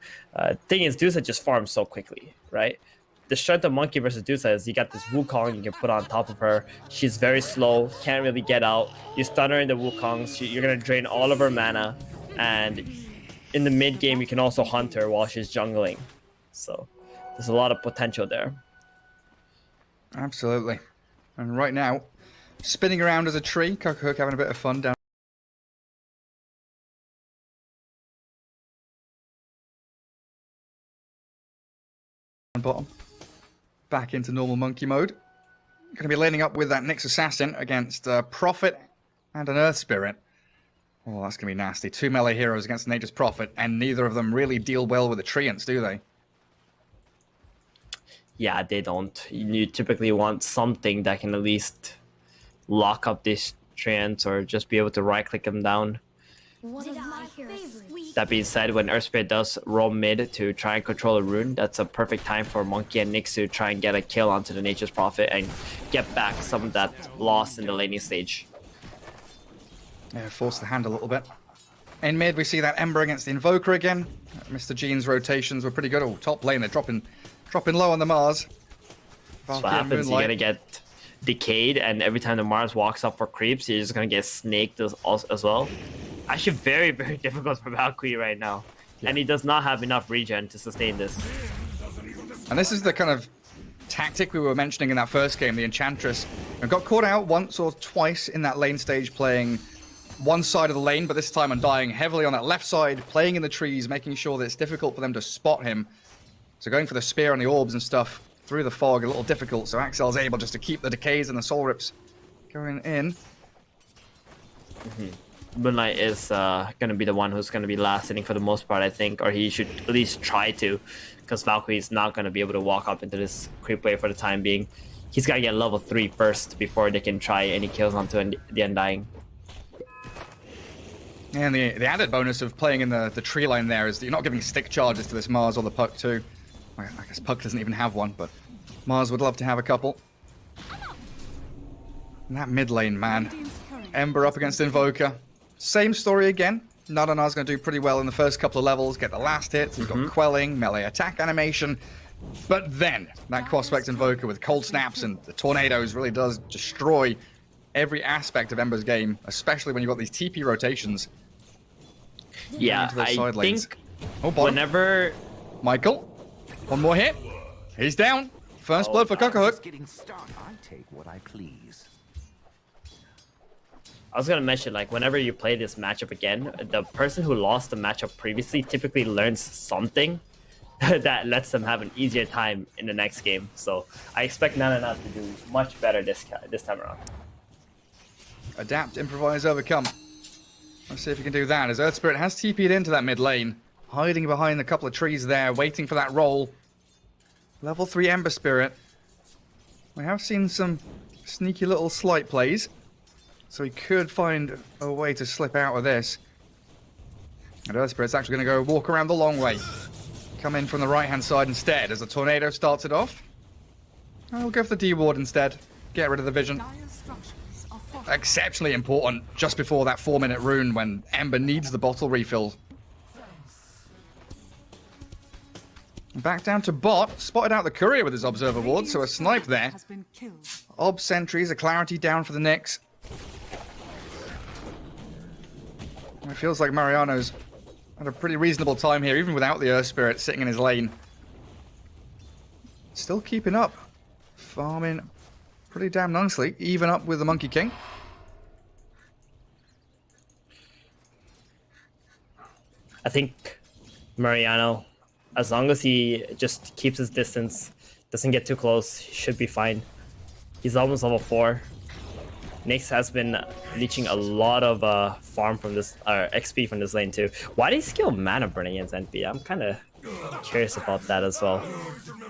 Thing is, Dusa just farms so quickly, right? The strength of Monkey versus Dusa is you got this Wukong you can put on top of her. She's very slow, can't really get out. You stun her in the Wukongs, you're going to drain all of her mana, and in the mid game, you can also hunt her while she's jungling. So there's a lot of potential there. Absolutely. And right now, spinning around as a tree, Cocohook having a bit of fun down bottom. back into normal monkey mode. Going to be laning up with that Nyx Assassin against Prophet and an Earth Spirit. Oh, that's going to be nasty. 2 melee heroes against Nature's Prophet, and neither of them really deal well with the Treants, do they? Yeah, they don't. You typically want something that can at least lock up these Treants or just be able to right-click them down. That being said, when Earth Spirit does roll mid to try and control a rune, that's a perfect time for Monkey and Nyx to try and get a kill onto the Nature's Prophet and get back some of that loss in the laning stage. Yeah, force the hand a little bit. In mid, we see that Ember against the Invoker again. Mr. Jean's rotations were pretty good. Oh, top lane, they're dropping low on the Mars. So what happens, you're gonna get decayed, and every time the Mars walks up for creeps, you're just gonna get snaked as well. Actually, very, very difficult for Valkyrie right now. Yeah. And he does not have enough regen to sustain this. And this is the kind of tactic we were mentioning in that first game, the Enchantress. And got caught out once or twice in that lane stage playing one side of the lane, but this time undying heavily on that left side, playing in the trees, making sure that it's difficult for them to spot him. So going for the spear on the orbs and stuff through the fog, a little difficult. So Axel's able just to keep the decays and the soul rips going in. Moonlight is going to be the one who's going to be last inning for the most part, I think, or he should at least try to, because Valkyrie is not going to be able to walk up into this creep wave for the time being. He's got to get level 3 first before they can try any kills onto the Undying. And the added bonus of playing in the tree line there is that you're not giving stick charges to this Mars or the Puck too. I guess Puck doesn't even have one, but Mars would love to have a couple. And that mid lane, man. Ember up against Invoker. Same story again. Nanana's going to do pretty well in the first couple of levels, get the last hits. He's got Quelling, melee attack animation. But then, that Cross-Spec Invoker with cold snaps and the tornadoes really does destroy every aspect of Ember's game, especially when you've got these TP rotations. Yeah, I think whenever... Michael, one more hit. He's down. First blood for Cocohook. I take what I please. I was going to mention, like, whenever you play this matchup again, the person who lost the matchup previously typically learns something that lets them have an easier time in the next game. So I expect Nanana to do much better this time around. Adapt, improvise, overcome. Let's see if he can do that, as Earth Spirit has TP'd into that mid lane, hiding behind a couple of trees there, waiting for that roll. Level 3 Ember Spirit. We have seen some sneaky little slight plays, so he could find a way to slip out of this. And Earth Spirit's actually going to go walk around the long way. Come in from the right-hand side instead, as the tornado starts it off. I'll go for the D-Ward instead. Get rid of the vision. Exceptionally important just before that 4-minute rune when Ember needs the bottle refill. Back down to bot. Spotted out the courier with his Observer Ward, so a snipe there. Ob sentries, a clarity down for the Nyx. It feels like Mariano's had a pretty reasonable time here, even without the Earth Spirit sitting in his lane. Still keeping up. Farming pretty damn nicely, even up with the Monkey King. I think Mariano, as long as he just keeps his distance, doesn't get too close, he should be fine. He's almost level 4. Nyx has been leeching a lot of farm from this, XP from this lane too. Why did he skill Mana Burn against NP? I'm kind of curious about that as well.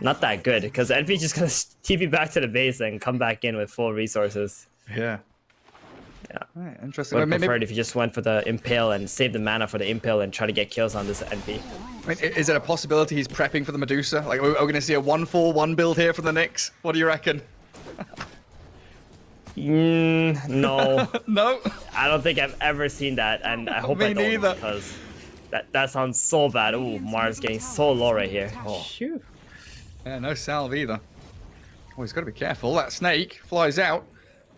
Not that good, because NP just gonna TP back to the base and come back in with full resources. Yeah. Yeah. Right, interesting. Would have preferred if you just went for the Impale and saved the mana for the Impale and try to get kills on this NP. I mean, is it a possibility he's prepping for the Medusa? Like, are we going to see a 1-4-1 build here from the Nyx? What do you reckon? No. No? I don't think I've ever seen that, and I hope I don't, neither. because that sounds so bad. Ooh, Mars getting so low right here. Oh. Shoot. Yeah, no salve either. Oh, he's got to be careful. That snake flies out.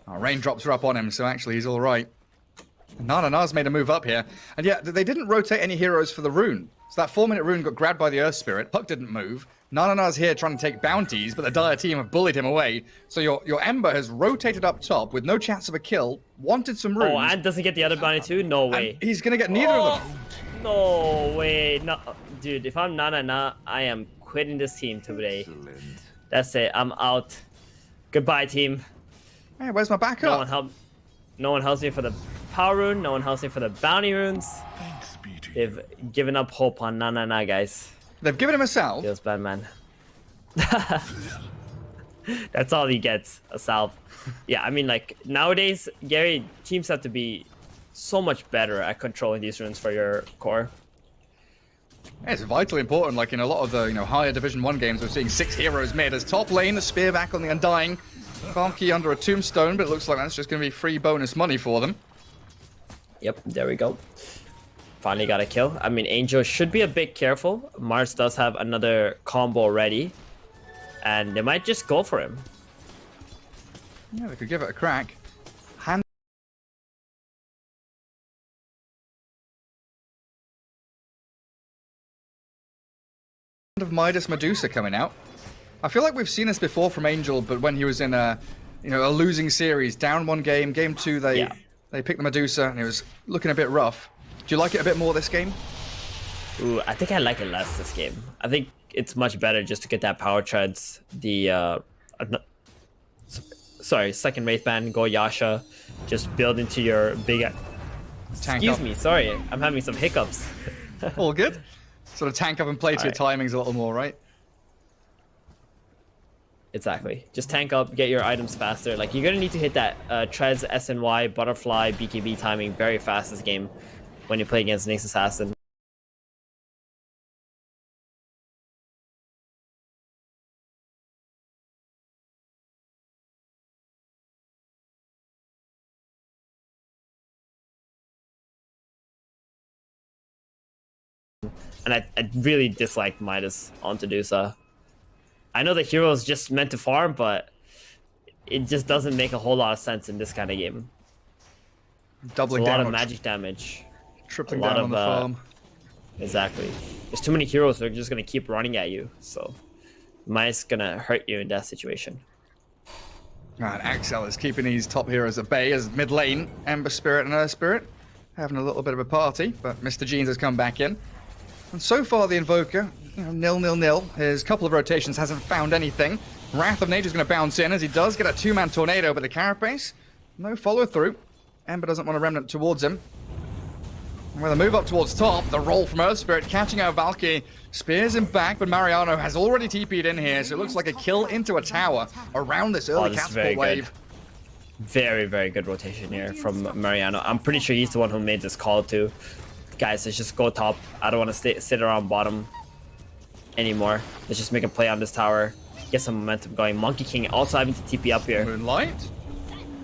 Oh, raindrops are up on him, so actually he's all right. Nanana's made a move up here. And yeah, they didn't rotate any heroes for the rune. So that 4-minute rune got grabbed by the Earth Spirit. Puck didn't move. Nanana's here trying to take bounties, but the Dire team have bullied him away. So your Ember has rotated up top with no chance of a kill, wanted some runes. Oh, and doesn't get the other bounty too? No way. He's going to get neither of them. No way. No, dude, if I'm Nanana, I am quitting this team today. That's it. I'm out. Goodbye, team. Hey, where's my backup? No one helps me for the power rune. No one helps me for the bounty runes. They've given up hope on nah, guys. They've given him a salve. Feels bad, man. That's all he gets, a salve. Yeah, I mean, like, nowadays, Gary, teams have to be so much better at controlling these runes for your core. Yeah, it's vitally important. Like in a lot of the higher Division 1 games, we're seeing 6 heroes mid as top lane, the spear back on the Undying. Valky under a tombstone, but it looks like that's just going to be free bonus money for them. Yep, there we go. Finally got a kill. I mean, Angel should be a bit careful. Mars does have another combo ready, and they might just go for him. Yeah, they could give it a crack. Hand of Midas Medusa coming out. I feel like we've seen this before from Angel, but when he was in a losing series, down one game, game 2 they picked the Medusa and it was looking a bit rough. Do you like it a bit more this game? Ooh, I think I like it less this game. I think it's much better just to get that power treads. The second Wraith Band, go Yasha, just build into your big. Excuse me, sorry, I'm having some hiccups. All good. Sort of tank up and play to your timings a little more, right? Exactly. Just tank up, get your items faster. Like, you're gonna need to hit that Treads, SNY, Butterfly, BKB timing very fast this game when you play against Nyx Assassin. And I really dislike Midas on Medusa. I know the hero is just meant to farm, but it just doesn't make a whole lot of sense in this kind of game. Doubling down. A lot down of magic damage. Tripling down on the farm. Exactly. There's too many heroes that are just going to keep running at you. So Midas going to hurt you in that situation. And Axel is keeping these top heroes at bay as mid lane. Ember Spirit and Earth Spirit having a little bit of a party, but Mr. Jeans has come back in. And so far the Invoker, 0-0-0. His couple of rotations hasn't found anything. Wrath of Nature's going to bounce in as he does get a 2-man tornado, but the Carapace, no follow through. Ember doesn't want a remnant towards him. And with a move up towards top, the roll from Earth Spirit catching out Valky. Spears him back, but Mariano has already TP'd in here, so it looks like a kill into a tower around this early catapult wave. Very, very good rotation here from Mariano. I'm pretty sure he's the one who made this call too. Guys, let's just go top. I don't want to sit around bottom anymore. Let's just make a play on this tower. Get some momentum going. Monkey King also having to TP up here. Moonlight.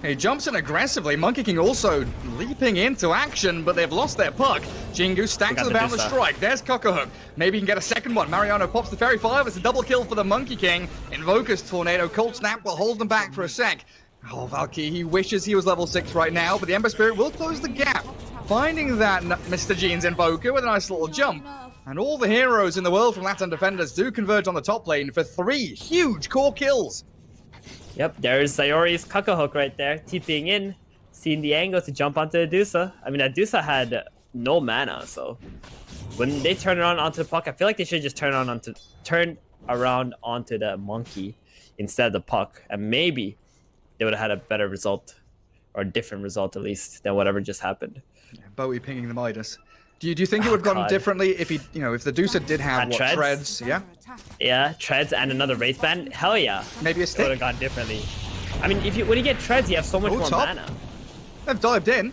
He jumps in aggressively. Monkey King also leaping into action, but they've lost their puck. Jingu stacks the Boundless Strike. There's Cocohook. Maybe he can get a second one. Mariano pops the Fairy Fire. It's a double kill for the Monkey King. Invoker's Tornado. Cold Snap will hold them back for a sec. Oh, Valky, he wishes he was level 6 right now, but the Ember Spirit will close the gap. Finding that Mr. Jeans Invoker with a nice little jump. And all the heroes in the world from Latam defenders do converge on the top lane for 3 huge core kills. Yep, there's Sayori's Cocohook right there, TPing in, seeing the angle to jump onto Adusa. I mean, Adusa had no mana, so when they turn around onto the puck, I feel like they should just turn around onto the monkey instead of the puck, and maybe they would have had a better result, or a different result at least, than whatever just happened. Yeah, Bowie pinging the Midas. Do you think it would have gone differently if he, if the Dusa did have treads? Yeah. Yeah, treads and another Wraith Band. Hell yeah. Maybe a stick. Would have gone differently. I mean, when you get treads, you have so much more mana. They've dived in.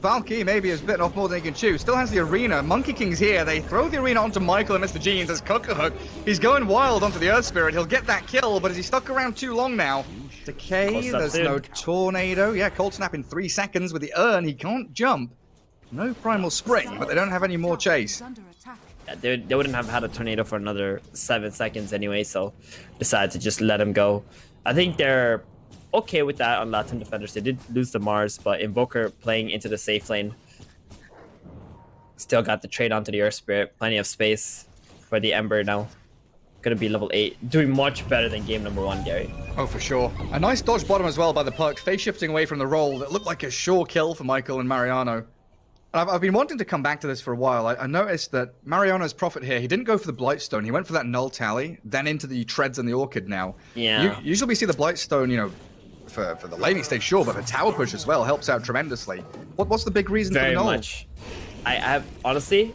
Valky maybe has bitten off more than he can chew. Still has the arena. Monkey King's here. They throw the arena onto Michael and Mr. Jeans as Cocohook. He's going wild onto the Earth Spirit. He'll get that kill, but is he stuck around too long now? Decay, there's no tornado. Yeah, Cold Snap in 3 seconds with the urn. He can't jump. No Primal Spring, but they don't have any more chase. Yeah, they wouldn't have had a tornado for another 7 seconds anyway, so decided to just let him go. I think they're okay with that on Latam defenders. They did lose the Mars, but Invoker playing into the safe lane. Still got the trade onto the Earth Spirit. Plenty of space for the Ember now. Gonna be level 8. Doing much better than game number 1, Gary. Oh, for sure. A nice dodge bottom as well by the puck. Face shifting away from the roll. That looked like a sure kill for Michael and Mariano. I've been wanting to come back to this for a while. I noticed that Mariano's Prophet here, he didn't go for the Blightstone. He went for that Null Tally, then into the Treads and the Orchid now. Yeah. Usually we see the Blightstone, you know, for the laning stage, sure, but the tower push as well helps out tremendously. What's the big reason for the Null? Very much. I have, honestly,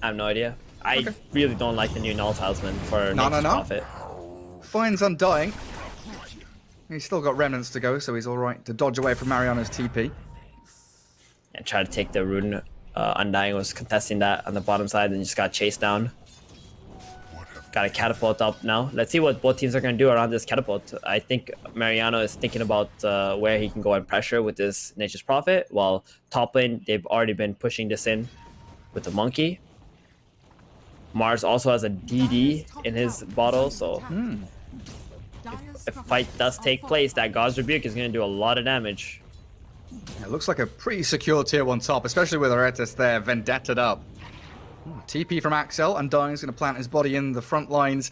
I have no idea. I really don't like the new Null Talisman for Nature's Prophet. Finds Undying. He's still got Remnants to go, so he's alright to dodge away from Mariano's TP. And try to take the Rune. Undying was contesting that on the bottom side and just got chased down. Got a catapult up now. Let's see what both teams are going to do around this catapult. I think Mariano is thinking about where he can go and pressure with this Nature's Prophet, while top lane, they've already been pushing this in with the Monkey. Mars also has a DD in his bottle, so if a fight does take place, that God's Rebuke is going to do a lot of damage. It looks like a pretty secure tier 1 top, especially with Aretis there, Vendetta'd up. TP from Axel, Undying's going to plant his body in the front lines.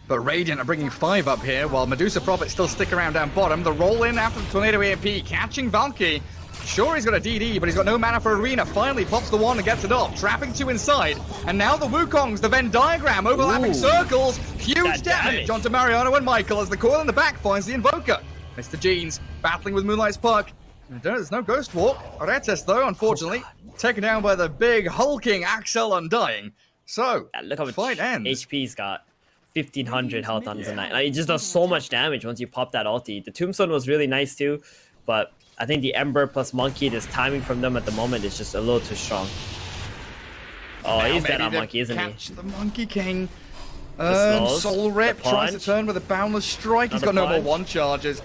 But Radiant are bringing 5 up here, while Medusa Prophet still stick around down bottom. The roll in after the Tornado AMP, catching Valky. Sure, he's got a DD, but he's got no mana for Arena. Finally pops the 1 and gets it off, trapping 2 inside. And now the Wukongs, the Venn diagram, overlapping circles. Huge damage onto Mariano and Michael as the coil in the back finds the Invoker. Mr. Jeans battling with Moonlight's Puck. There's no Ghost Walk. Aretis, though, unfortunately, taken down by the big hulking Axel Undying. So, look how much fight ends. HP's got. 1500 health on the Knight. Like, it just does so much damage once you pop that ulti. The Tombstone was really nice too, but I think the Ember plus Monkey, this timing from them at the moment is just a little too strong. Oh, he's dead on Monkey, isn't he? Catch the Monkey King. Soul Rip tries to turn with a Boundless Strike. He's got no more 1 charges.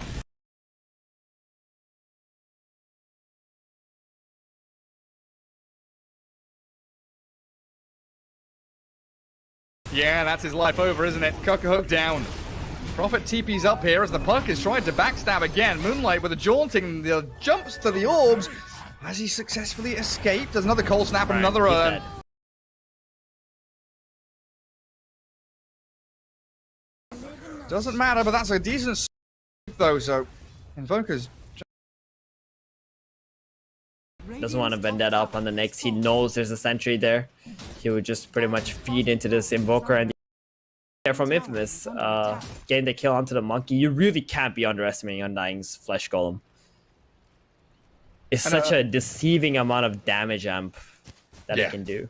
Yeah, that's his life over, isn't it? Cockhook down. Prophet TP's up here as the Puck is trying to backstab again. Moonlight with a jaunting, the jumps to the orbs. Has he successfully escaped? There's another cold snap and another urn. Doesn't matter, but that's a decent though, so Invoker's doesn't want to bend that up on the next. He knows there's a sentry there. He would just pretty much feed into this Invoker, and from Infamous, getting the kill onto the Monkey. You really can't be underestimating Undying's Flesh Golem. It's such a deceiving amount of damage amp that it can do.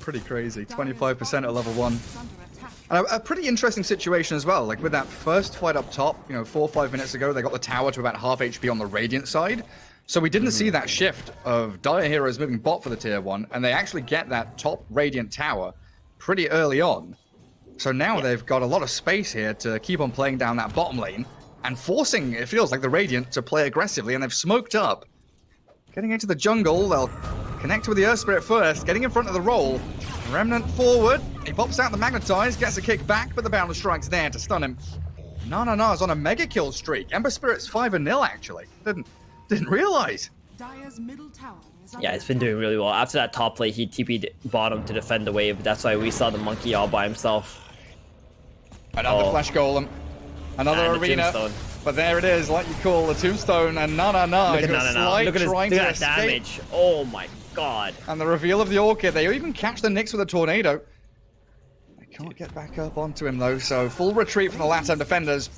Pretty crazy. 25% at level 1. And a pretty interesting situation as well. Like with that first fight up top, you know, 4 or 5 minutes ago, they got the tower to about half HP on the Radiant side. So we didn't see that shift of Dire Heroes moving bot for the tier 1, and they actually get that top Radiant tower pretty early on. So now they've got a lot of space here to keep on playing down that bottom lane and forcing, it feels like, the Radiant to play aggressively, and they've smoked up. Getting into the jungle, they'll connect with the Earth Spirit first, getting in front of the roll. Remnant forward, he pops out the Magnetize, gets a kick back, but the Boundless Strike's there to stun him. Nana's on a mega kill streak. Ember Spirit's 5-0 actually. Didn't realize. Yeah, it's been doing really well. After that top play, he TP'd bottom to defend the wave. That's why we saw the Monkey all by himself. Another Flash Golem. Another Arena. But there it is, like you call the Tombstone, and Nana. Look at that damage. Oh my god. And the reveal of the Orchid. They even catch the Nyx with a tornado. They can't get back up onto him though, so full retreat from the Latam defenders.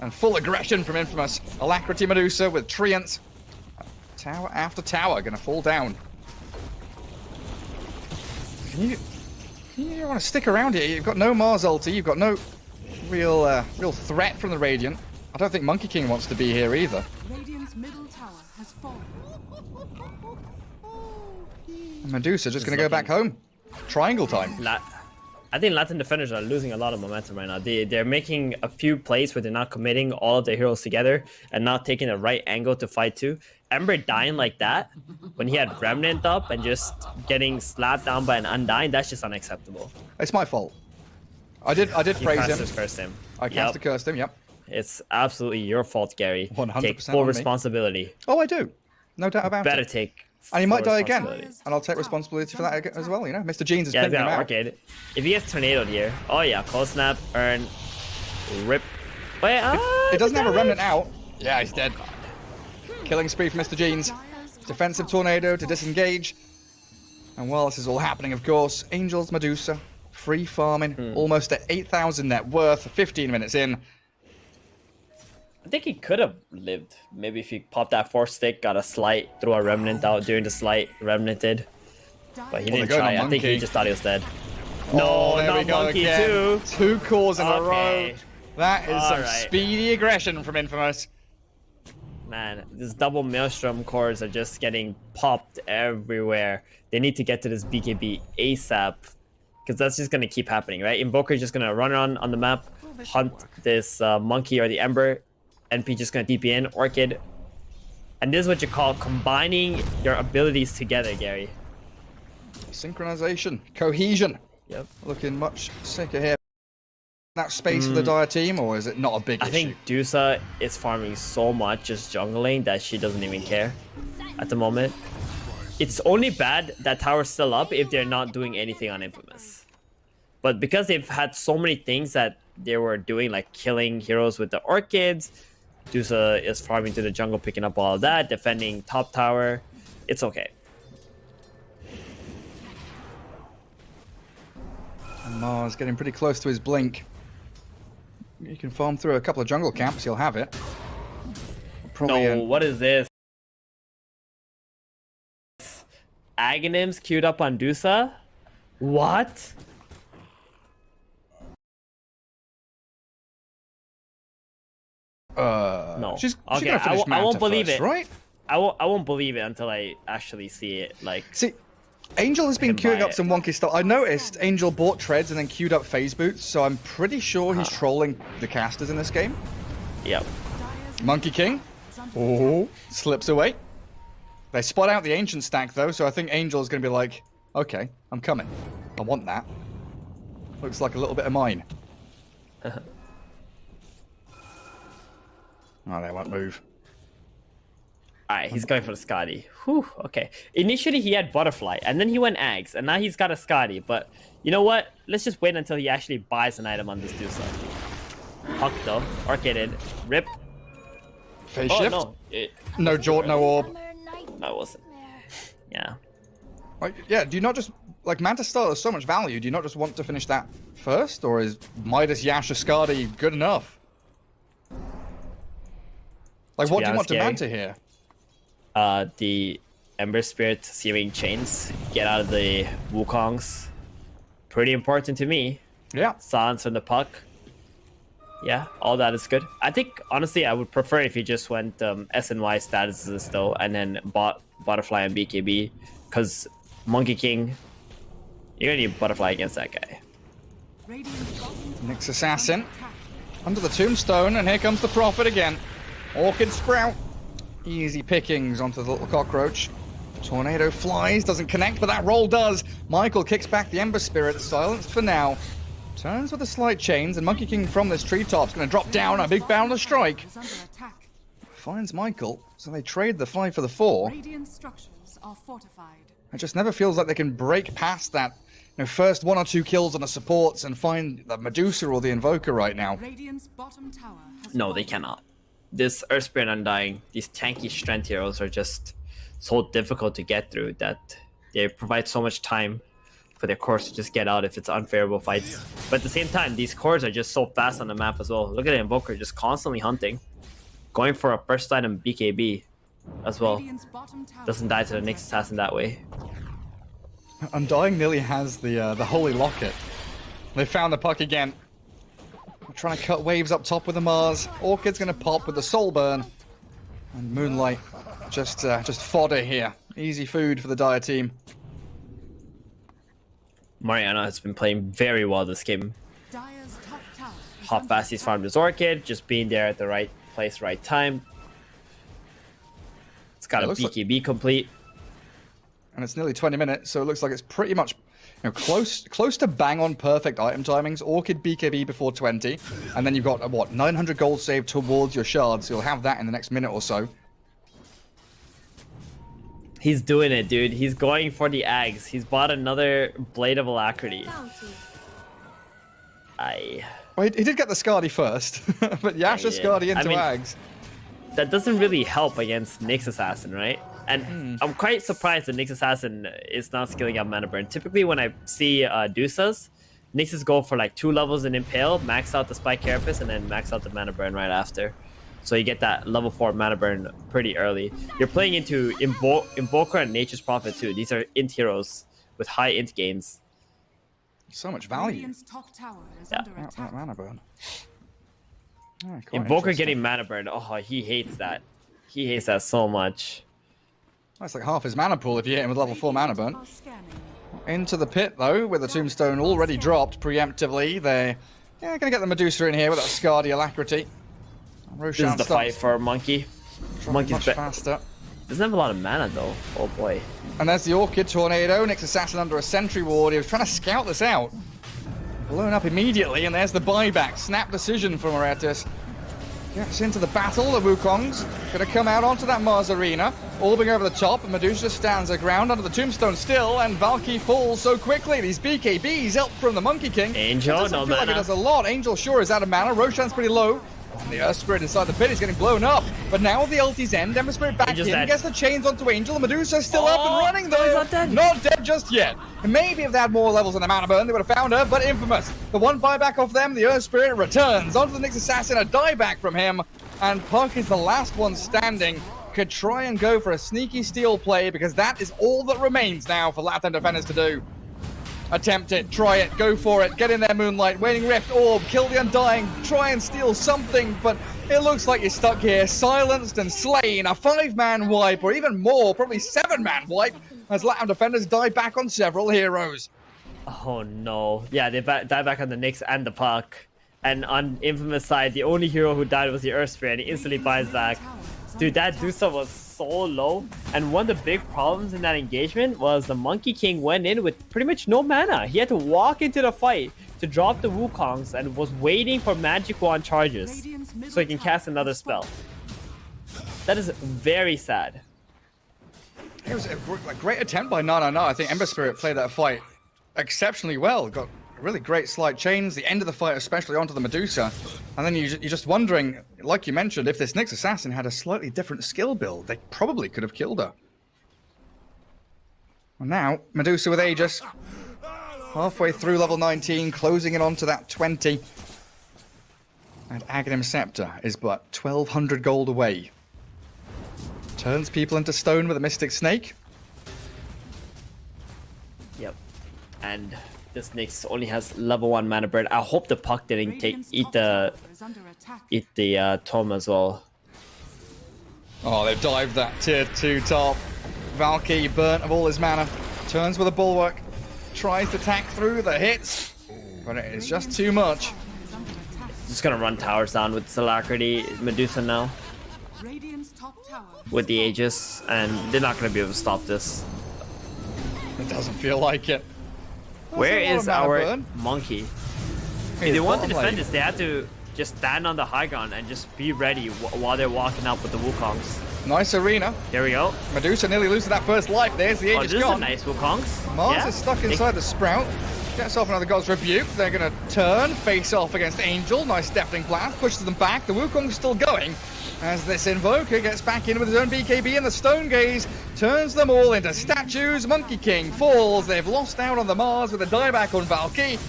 And full aggression from Infamous. Alacrity Medusa with Treants. Tower after tower gonna fall down. You don't want to stick around here. You've got no Mars ulti. You've got no real threat from the Radiant. I don't think Monkey King wants to be here either. Medusa just gonna go back home. Triangle time. I think Latin defenders are losing a lot of momentum right now. They're making a few plays where they're not committing all of their heroes together and not taking the right angle to fight to. Ember dying like that when he had Remnant up and just getting slapped down by an Undying, that's just unacceptable. It's my fault. I did praise him. Cursed him. I cast cursed him, yep. It's absolutely your fault, Gary. 100% take full responsibility. Oh, I do. No doubt about it. Better take. And he might die again, and I'll take responsiplity for that as well, you know? Mr. Jeans is pinning him out. Arcade. If he gets tornadoed here, oh yeah, cold snap, earn, rip. Wait, it doesn't have a Remnant out. Yeah, he's dead. Killing spree for Mr. Jeans. Defensive tornado to disengage. And while this is all happening, of course, Angel's Medusa, free farming, almost at 8,000 net worth, 15 minutes in. I think he could have lived. Maybe if he popped that force stick, got a slight, threw a remnant out during the slight, remnanted. But he didn't try. I think he just thought he was dead. No, there we not go monkey again. too. 2 cores in a row. Okay. That is some Alright. speedy aggression from Infamous. Man, these double maelstrom cores are just getting popped everywhere. They need to get to this BKB ASAP, because that's just gonna keep happening, right? Invoker is just gonna run around on the map, hunt this monkey or the Ember. NP just gonna DP in, Orchid. And this is what you call combining your abilities together, Gary. Synchronization, cohesion. Yep. Looking much sicker here. That space for the Dire team, or is it not a big issue? I think Dusa is farming so much just jungling that she doesn't even care at the moment. It's only bad that tower's still up if they're not doing anything on Infamous. But because they've had so many things that they were doing, like killing heroes with the Orchids, Dusa is farming to the jungle, picking up all of that, defending top tower. It's okay. And Mars getting pretty close to his blink. You can farm through a couple of jungle camps, you'll have it. Probably No, what is this? Aghanims queued up on Dusa? What? No. She's Okay, gonna finish I won't Manta believe first, it. right? I won't believe it until I actually see it. Like, See, Angel has been Can queuing buy up it. some wonky stuff. I noticed Angel bought treads and then queued up phase boots, so I'm pretty sure he's trolling the casters in this game. yep. Monkey King. Oh, slips away. They spot out the ancient stack though, so I think Angel's gonna be like, okay, I'm coming. I want that. Looks like a little bit of mine. Oh, they won't move. Alright, he's going for the Scotty. Whew, okay. Initially he had Butterfly, and then he went Ags, and now he's got a Scotty, but you know what? Let's just wait until he actually buys an item on this Dusa. Huck though, Arcaded, Rip. Phase Oh shift. no, No Jort, no orb. no, it wasn't. Yeah. Like, yeah, do you not just, like, Manta Star has so much value, do you not just want to finish that first? Or is Midas Yasha Skadi good enough? Like, what do you want to Manta here? The Ember Spirit Searing Chains, get out of the Wukongs. Pretty important to me. Yeah. Silence from the puck. Yeah, all that is good. I think, honestly, I would prefer if you just went SNY statuses though, and then bought Butterfly and BKB, because Monkey King, you're gonna need Butterfly against that guy. Nyx Assassin. Under the tombstone, and here comes the Prophet again. Orchid Sprout. Easy pickings onto the little cockroach. Tornado flies, doesn't connect, but that roll does. Michael kicks back the Ember Spirit, silenced for now. Turns with a slight chains, and Monkey King from this treetop's going to drop down a big bound of strike. Finds Michael, so they trade the 5 for the 4. Radiant structures are fortified. It just never feels like they can break past that, first 1 or 2 kills on the supports and find the Medusa or the Invoker right now. Radiant's bottom tower has No, they fallen. cannot. This Earth Spirit Undying, these tanky strength heroes are just so difficult to get through that they provide so much time for their cores to just get out if it's unfavorable fights. But at the same time, these cores are just so fast on the map as well. Look at the Invoker just constantly hunting. Going for a first item BKB as well. Radiant's bottom tower Doesn't die to the has Nyx Assassin that way. Undying nearly has the Holy Locket. They found the puck again. They're trying to cut waves up top with the Mars. Orchid's going to pop with the Soul Burn. And Moonlight just fodder here. Easy food for the Dire team. Mariana has been playing very well this game. Dire's top tower is How under fast he's attack. farmed his Orchid, just being there at the right place, right time. It's got It a looks like- BKB complete. And it's nearly 20 minutes, so it looks like it's pretty much close to bang on perfect item timings. Orchid BKB before 20, and then you've got what, 900 gold saved towards your shards. So you'll have that in the next minute or so. He's doing it, dude. He's going for the Ags. He's bought another Blade of Alacrity. Well, he did get the Skadi first, but Yasha Yeah, Skadi into I mean- Ags. that doesn't really help against Nyx Assassin, right? And I'm quite surprised that Nyx Assassin is not skilling up mana burn. Typically, when I see Dusas, Nyx's go for like 2 levels in Impale, max out the Spike Carapace, and then max out the mana burn right after. So you get that level 4 mana burn pretty early. You're playing into Invoker and Nature's Prophet too. These are int heroes with high int gains. So much value. Radiant's top tower is Yeah. under attack. Mana burn. Oh, quite Invoker interesting. getting mana burn. Oh, he hates that. He hates that so much. That's like half his mana pool if you hit him with level 4 mana burn. Are scanning. Into the pit though, with the tombstone already dropped preemptively. They're going to get the Medusa in here with that Scardy alacrity. This is the fight for Monkey. Monkey's much faster. Doesn't have a lot of mana though. Oh boy. And there's the Orchid Tornado. Nyx Assassin under a sentry ward. He was trying to scout this out. Blown up immediately, and there's the buyback. Snap decision from Moretis. Gets into the battle. The Wukong's going to come out onto that Mars Arena. Orbing over the top, and Medusa stands her ground under the tombstone still, and Valky falls so quickly. These BKBs help from the Monkey King. Angel, It doesn't no feel like mana. it does a lot. Angel sure is out of mana. Roshan's pretty low. And the Earth Spirit inside the pit is getting blown up. But now with the ulti's end, Ember Spirit back Angel's in, dead. gets the chains onto Angel, and Medusa's still up and running no, though. he's not dead. Not dead just yet. And maybe if they had more levels in the mana burn, they would have found her, but Infamous. The one buyback off them, the Earth Spirit returns onto the Nyx Assassin, a dieback from him. And Puck is the last one standing. Could try and go for a sneaky steal play because that is all that remains now for Latam defenders to do. Attempt it, try it, go for it, get in there, Moonlight, Waning Rift, Orb, kill the Undying, try and steal something, but it looks like you're stuck here, silenced and slain, a 5-man wipe, or even more, probably 7-man wipe, as Latam defenders die back on several heroes. Oh no. Yeah, they die back on the Nyx and the Puck. And on Infamous side, the only hero who died was the Earth Spirit, and he instantly buys back. Dude, that Dusa was so low. And one of the big problems in that engagement was the Monkey King went in with pretty much no mana. He had to walk into the fight to drop the Wukongs and was waiting for Magic Wand charges so he can cast another spell. That is very sad. It was a great attempt by Nana. I think Ember Spirit played that fight exceptionally well. Got really great slide chains, the end of the fight especially onto the Medusa. And then you're just wondering, like you mentioned, if this Nyx Assassin had a slightly different skill build, they probably could have killed her. And now, Medusa with Aegis. Halfway through level 19, closing it onto that 20. And Aghanim Scepter is but 1,200 gold away. Turns people into stone with a Mystic Snake. Yep. And this Nyx only has level 1 mana burn. I hope the Puck didn't eat the Tom as well. Oh, they've dived that tier 2 top. Valky burnt of all his mana. Turns with a Bulwark. Tries to tack through the hits. But it is just too much. Just gonna run towers down with Alacrity, Medusa now. Radiant's top tower. With the Aegis, and they're not gonna be able to stop this. It doesn't feel like it. Where That's is a lot of mana our burn. monkey? If Hey, they want to bottom defend lane. this, they have to just stand on the high ground and just be ready while they're walking up with the Wukongs. Nice arena. There we go. Medusa nearly loses that first life. There's the Oh, Aegis this is a gone. nice Wukongs. Mars Yeah. is stuck inside the Sprout. Gets off another God's Rebuke. They're going to turn, face off against Angel. Nice deafening blast. Pushes them back. The Wukong's still going. As this Invoker gets back in with his own BKB, and the Stone Gaze turns them all into statues. Monkey King falls. They've lost out on the Mars with a dieback on Valky.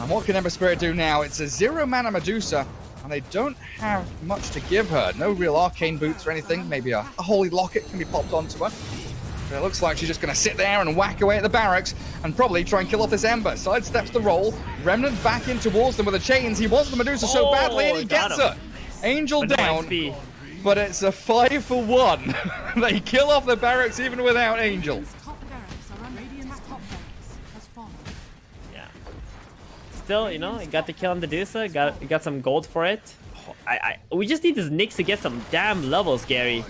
And what can Ember Spirit do now? It's a 0-mana Medusa, and they don't have much to give her. No real arcane boots or anything. Maybe a holy locket can be popped onto her. But it looks like she's just going to sit there and whack away at the barracks and probably try and kill off this Ember. Sidesteps the roll. Remnant back in towards them with the chains. He wants the Medusa so badly, and he got gets him. her. Angel With the down, XP. but it's a 5-for-1. They kill off the barracks even without Angel. Radiant's top barracks are under Radiant's top barracks has fallen. Yeah. Still, you know, he got the kill on the Medusa. Got some gold for it. We just need this Nyx to get some damn levels, Gary.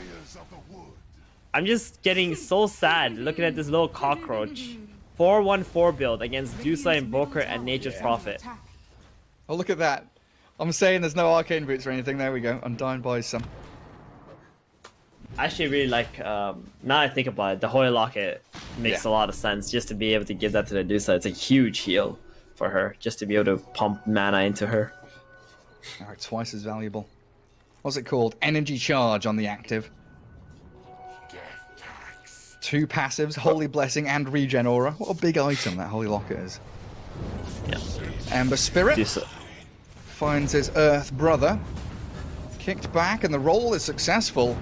I'm just getting so sad looking at this little cockroach. 4-1-4 build against Dusa, Invoker, and Nature's Prophet. Oh, look at that. I'm saying there's no arcane boots or anything. There we go. Undying buys some. I actually really like, now I think about it, the Holy Locket makes a lot of sense just to be able to give that to the Dusa. It's a huge heal for her, just to be able to pump mana into her. Alright, twice as valuable. what's it called? Energy charge on the active. 2 passives, Holy Blessing and Regen Aura. What a big item that Holy Locket is. Yeah. Ember Spirit finds his Earth brother. Kicked back and the roll is successful.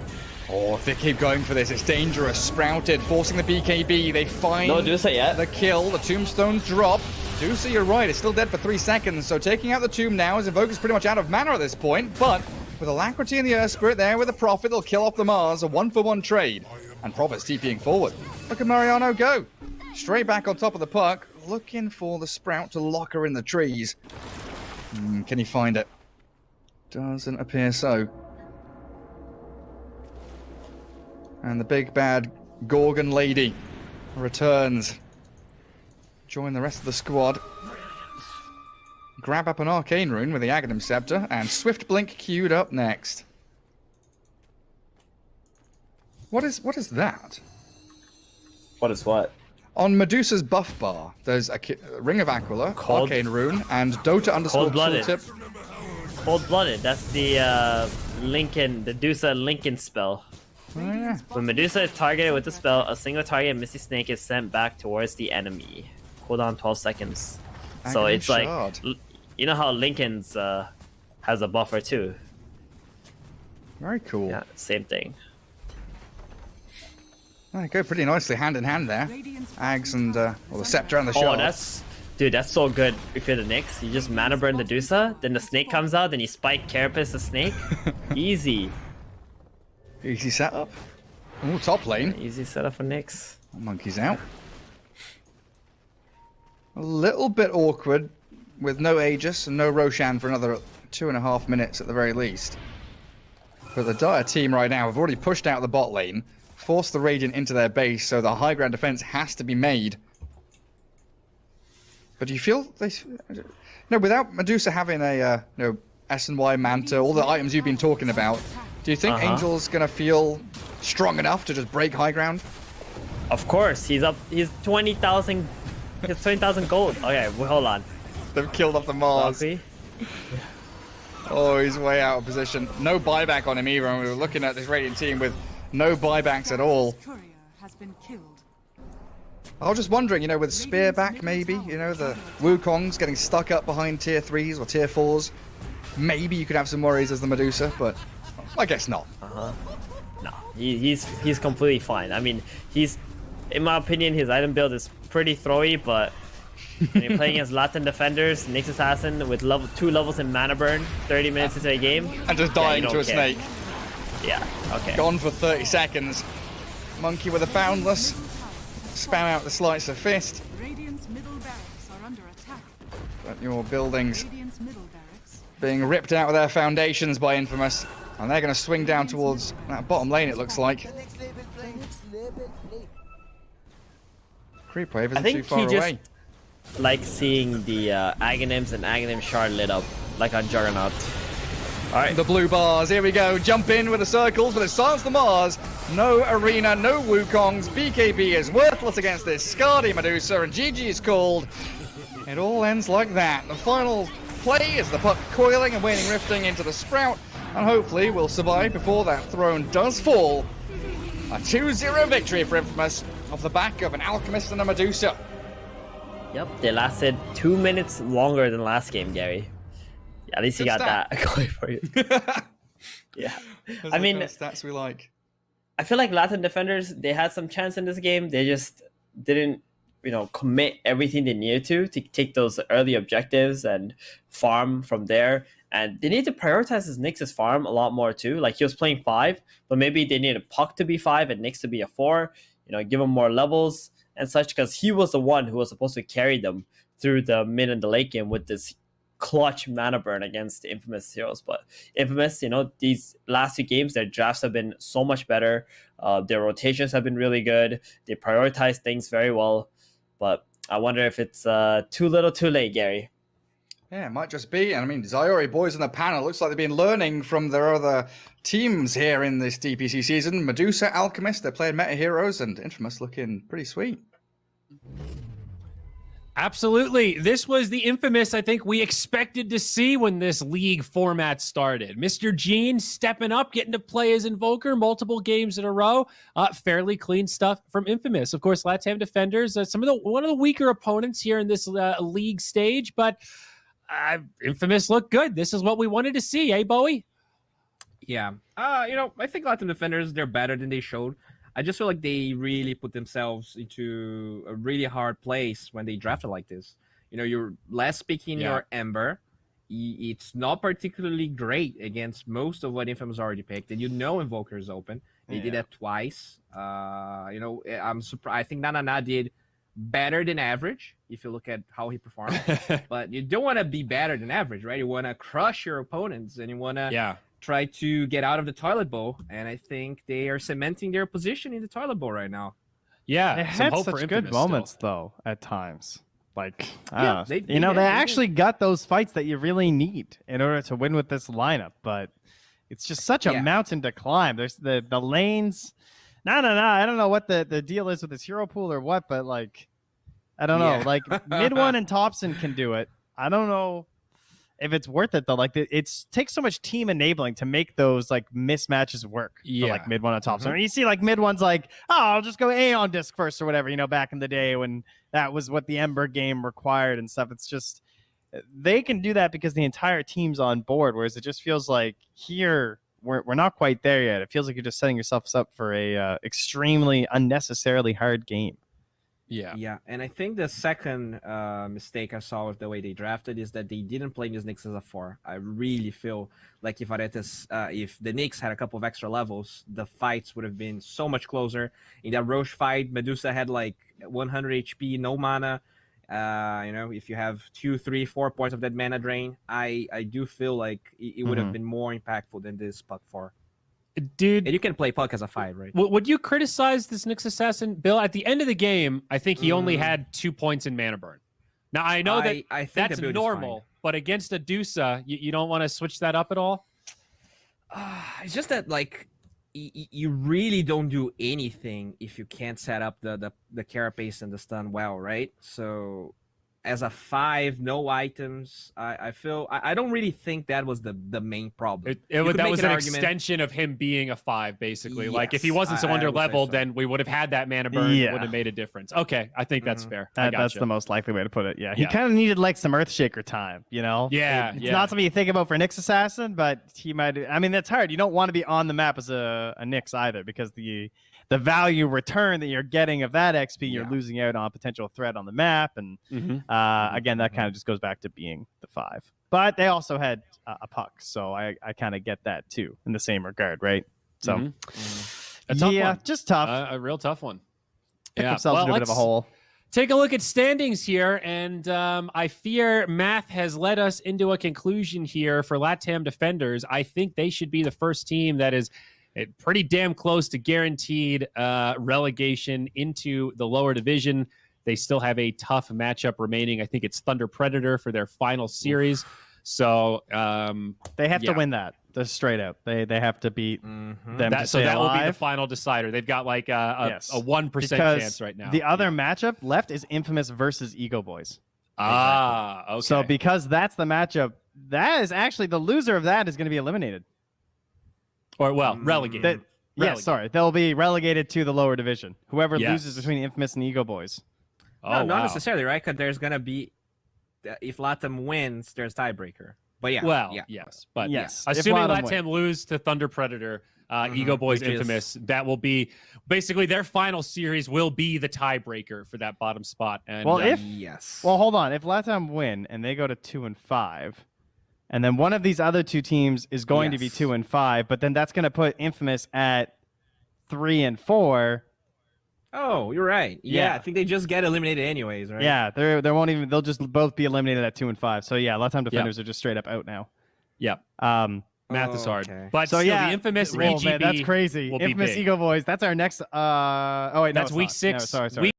Oh, if they keep going for this, it's dangerous. Sprouted, forcing the BKB. They find the kill. The tombstones drop. Dusa, you're right. It's still dead for 3 seconds. So taking out the tomb now, as Invoker's pretty much out of mana at this point. But with Alacrity and the Earth Spirit there with the Prophet, they'll kill off the Mars. A 1-for-1 trade. And Prophet's TPing forward. Look at Mariano go. Straight back on top of the puck. Looking for the Sprout to lock her in the trees. Can he find it? Doesn't appear so. And the big bad Gorgon lady returns. Join the rest of the squad. Grab up an Arcane Rune with the Aghanim Scepter, and Swift Blink queued up next. What is that? What is what? On Medusa's buff bar, there's a Ring of Aquila, Arcane Rune, and Dota underscore tooltip. Cold-blooded. That's the Lincoln, the Dusa Lincoln spell. Oh, yeah. When Medusa is targeted with the spell, a single target Misty Snake is sent back towards the enemy. Cooldown 12 seconds. So it's like, you know how Lincoln's has a buffer too. Very cool. Yeah, same thing. They go pretty nicely hand in hand there. Ags and well, the Scepter and the Shard. Oh, that's so good if you're the Nyx. You just mana burn the Dusa, then the snake comes out, then you spike Carapace the snake. Easy. Easy setup. Ooh, top lane. Easy setup for Nyx. Monkey's out. A little bit awkward with no Aegis and no Roshan for another 2.5 minutes at the very least. But the Dire team right now have already pushed out the bot lane, forced the Radiant into their base, so the high ground defense has to be made. But do you feel they... No, without Medusa having a S&Y Manta, all the items you've been talking about, do you think Angel's gonna feel strong enough to just break high ground? Of course, he's 20,000. He's 20,000 gold. Okay, well, hold on. They've killed off the Mars. Oh, he's way out of position. No buyback on him either, and we were looking at this Radiant team with no buybacks at all. I was just wondering, with Spear back maybe, the Wukong's getting stuck up behind tier 3s or tier 4s. Maybe you could have some worries as the Medusa, but I guess not. No, he's completely fine. I mean, in my opinion, his item build is pretty throwy, but when you're playing against Latam defenders, Nyx Assassin with 2 levels in mana burn, 30 minutes into a game, and just dying to a snake. Yeah, okay. Gone for 30 seconds. Monkey with a Boundless. Spam out the Slice of Fist. Radiant's middle barracks are under attack. But your buildings Radiant's middle barracks. being ripped out of their foundations by Infamous. And they're going to swing down towards that bottom lane, it looks like. Creep Wave isn't too far away. Like seeing the Aghanims and Aghanim Shard lit up, like on Juggernaut. Alright. The blue bars, here we go. Jump in with the circles, but it starts the Mars. No Arena, no Wukongs. BKB is worthless against this Scardy Medusa, and GG is called. It all ends like that. The final play is the puck coiling and waning rifting into the Sprout, and hopefully we'll survive before that throne does fall. A 2-0 victory for Infamous off the back of an Alchemist and a Medusa. Yep, they lasted 2 minutes longer than last game, Gary. At least you got that going for you. Yeah. I mean, stats we like. I feel like Latin defenders, they had some chance in this game. They just didn't, commit everything they needed to take those early objectives and farm from there. And they need to prioritize his Nyx's farm a lot more too. Like, he was playing 5, but maybe they needed Puck to be 5 and Nyx to be a 4. Give him more levels and such, because he was the one who was supposed to carry them through the mid and the late game with this clutch mana burn against the Infamous heroes. But Infamous, these last 2 games, their drafts have been so much better. Their rotations have been really good. They prioritize things very well. But I wonder if it's too little too late, Gary. Yeah, it might just be. And I mean, Zyori boys on the panel, looks like they've been learning from their other teams here in this DPC season. Medusa, Alchemist, they're playing meta heroes, and Infamous looking pretty sweet. Absolutely. This was the infamous I think we expected to see when this league format started. Mr. Gene stepping up, getting to play as Invoker multiple games in a row. Fairly clean stuff from Infamous. Of course, Latam Defenders, one of the weaker opponents here in this league stage, but Infamous looked good. This is what we wanted to see, eh, Bowie? Yeah. I think Latam Defenders, they're better than they showed. I just feel like they really put themselves into a really hard place when they drafted like this. You're less picking your Ember. It's not particularly great against most of what Infamous already picked. And Invoker is open. They did that twice. I'm surprised. I think Nana did better than average if you look at how he performed. But you don't want to be better than average, right? You want to crush your opponents and you want to try to get out of the toilet bowl, and I think they are cementing their position in the toilet bowl right now. Yeah, they had such good moments though at times. Like, they actually got those fights that you really need in order to win with this lineup. But it's just such a mountain to climb. There's the lanes. No. I don't know what the deal is with this hero pool or what, but like, I don't know. Like mid one and Thompson can do it. I don't know if it's worth it though. Like it takes so much team enabling to make those like mismatches work. For, like mid one and Thompson. Or you see like mid one's like, oh, I'll just go A on disc first or whatever. Back in the day when that was what the Ember game required and stuff. It's just they can do that because the entire team's on board. Whereas it just feels like here we're not quite there yet. It feels like you're just setting yourselves up for a extremely unnecessarily hard game. Yeah, and I think the second mistake I saw with the way they drafted is that they didn't play these Knicks as a 4. I really feel like if the Knicks had a couple of extra levels, the fights would have been so much closer. In that Roche fight, Medusa had like 100 HP, no mana. If you have 2, 3, 4 points of that mana drain, I do feel like it would have been more impactful than this Puck 4. Dude, and you can play Puck as a 5, right? Would you criticize this Nyx Assassin, Bill? At the end of the game, I think he only had 2 points in mana burn. Now, I know I think that's normal, but against a Dusa, you don't want to switch that up at all? It's just that, like, you really don't do anything if you can't set up the carapace and the stun well, right? So as a 5, no items, I feel I don't really think that was the main problem. That was an extension of him being a 5, basically. Yes, like if he wasn't so under leveled, then we would have had that mana burn. It would have made a difference. Okay, I think that's fair. That's the most likely way to put it. Yeah, he kind of needed like some Earthshaker time, Yeah, it's not something you think about for Nyx Assassin, but he might. I mean, that's hard. You don't want to be on the map as a Nyx either, because the value return that you're getting of that XP, you're losing out on potential threat on the map. And again, that kind of just goes back to being the 5. But they also had a Puck, so I kind of get that too in the same regard, right? So, a tough one. Just tough. A real tough one. Pick themselves in a bit of a hole. Take a look at standings here, and I fear math has led us into a conclusion here for Latam Defenders. I think they should be the first team that is pretty damn close to guaranteed relegation into the lower division. They still have a tough matchup remaining. I think it's Thunder Predator for their final series. So they have to win that. Just straight out. They have to beat them. So that will be the final decider. They've got like a 1% chance right now. The other matchup left is Infamous versus Ego Boys. Okay. So because that's the matchup, that is actually the loser of that is going to be eliminated. Or, relegated. Yes, sorry. They'll be relegated to the lower division. Whoever loses between Infamous and Ego Boys. Not necessarily, right? Because there's going to be, if Latam wins, there's tiebreaker. But yes. But assuming Latam lose to Thunder Predator, Ego Boys Infamous, that will be, basically their final series will be the tiebreaker for that bottom spot. And, well, hold on. If Latam win and they go to 2 and 5, and then one of these other 2 teams is going to be 2 and 5, but then that's going to put Infamous at 3 and 4. Oh, you're right. Yeah, I think they just get eliminated anyways, right? Yeah, they'll just both be eliminated at 2 and 5. So yeah, Latam Defenders are just straight up out now. Yep. Math is hard. Okay. But so still, the Infamous EGB man, that's crazy. Infamous Ego Boys. That's our next that's week 6. No, sorry.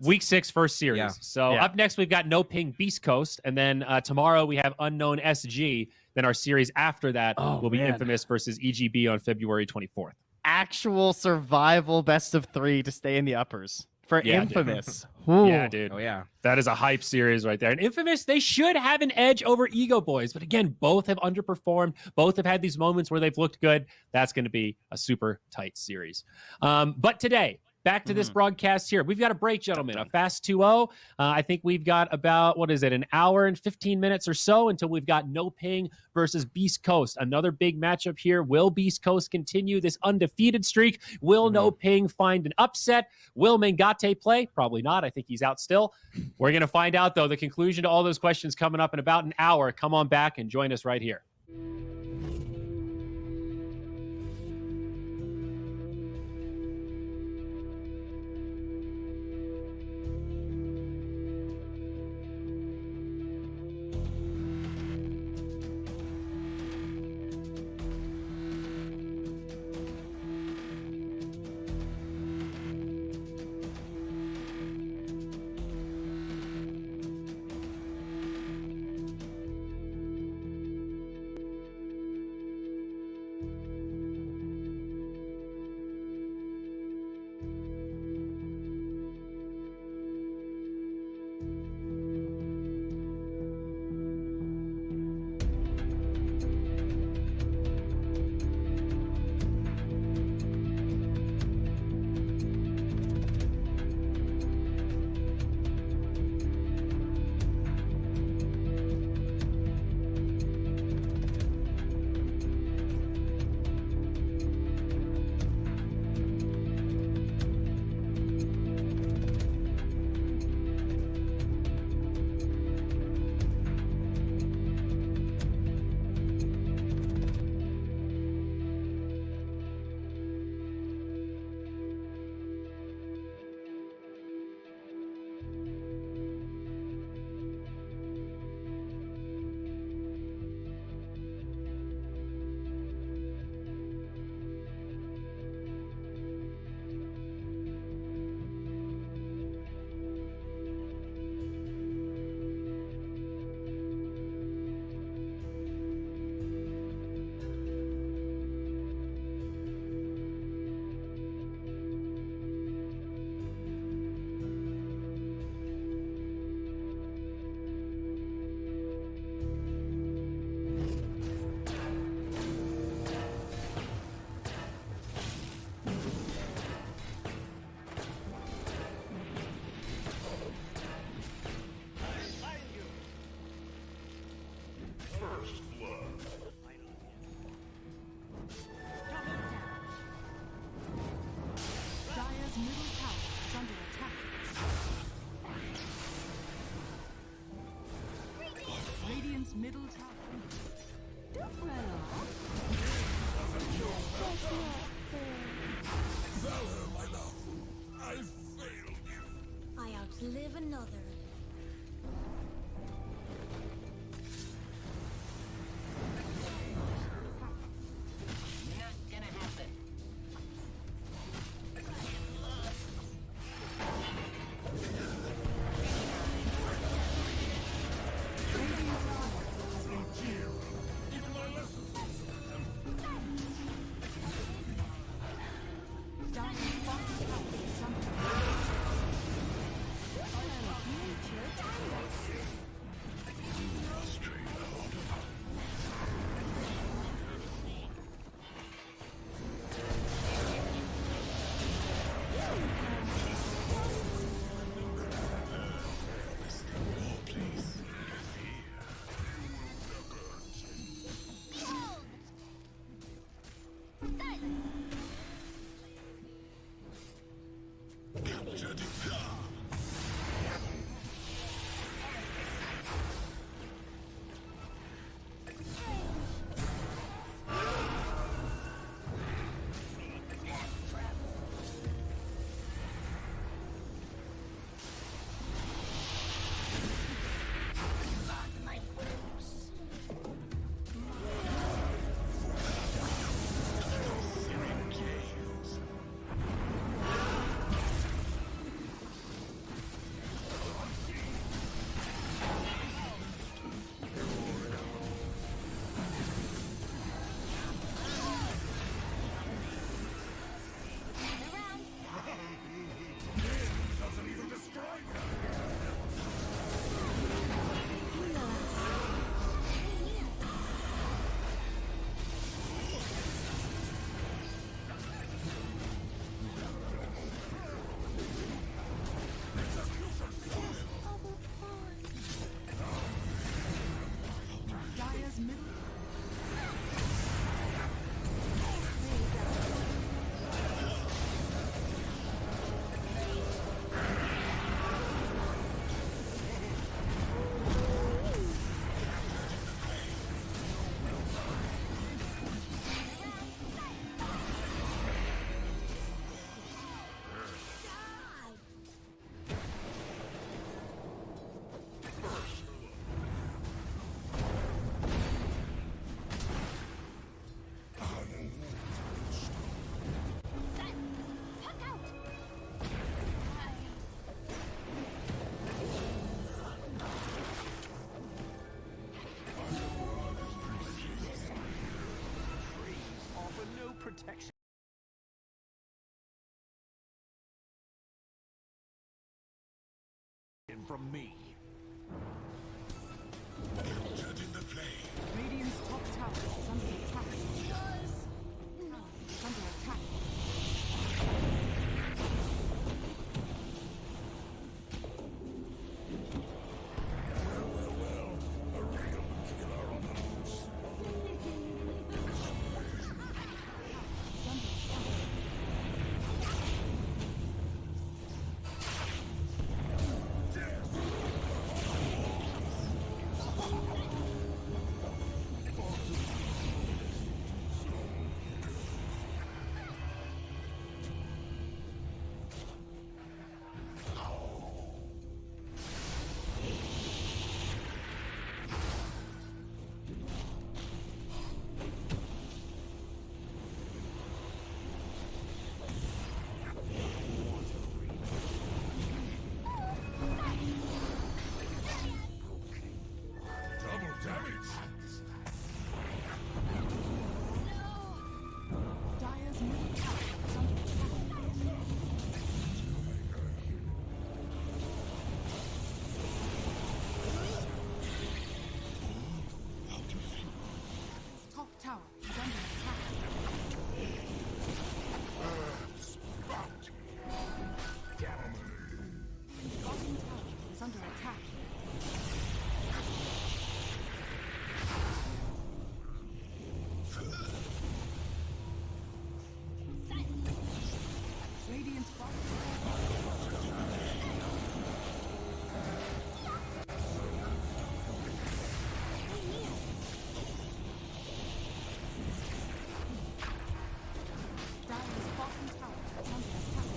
Week 6 first series. Yeah. So up next we've got No Ping Beast Coast, and then tomorrow we have Unknown SG. Then our series after that will be Infamous versus EGB on February 24th. Actual survival best of 3 to stay in the uppers. for Yeah, Infamous. Yeah, dude. Oh yeah. That is a hype series right there. And Infamous, they should have an edge over Ego Boys. But again, both have underperformed. Both have had these moments where they've looked good. That's going to be a super tight series. But today, back to this broadcast here. We've got a break, gentlemen. A fast 2-0. I think we've got about, an hour and 15 minutes or so until we've got No Ping versus Beast Coast. Another big matchup here. Will Beast Coast continue this undefeated streak? Will No Ping find an upset? Will Mangate play? Probably not. I think he's out still. We're going to find out, though, the conclusion to all those questions coming up in about an hour. Come on back and join us right here. Middle tower. Valor, my love. I failed you. I outlive another. Not gonna happen. protection. From me. Radiant's top tower is under attack. Tower is under attack. Dire's middle tower is under attack. Top tower is under attack. Bottom tower is under attack. Radiant's bottom Dire's bottom tower is under attack.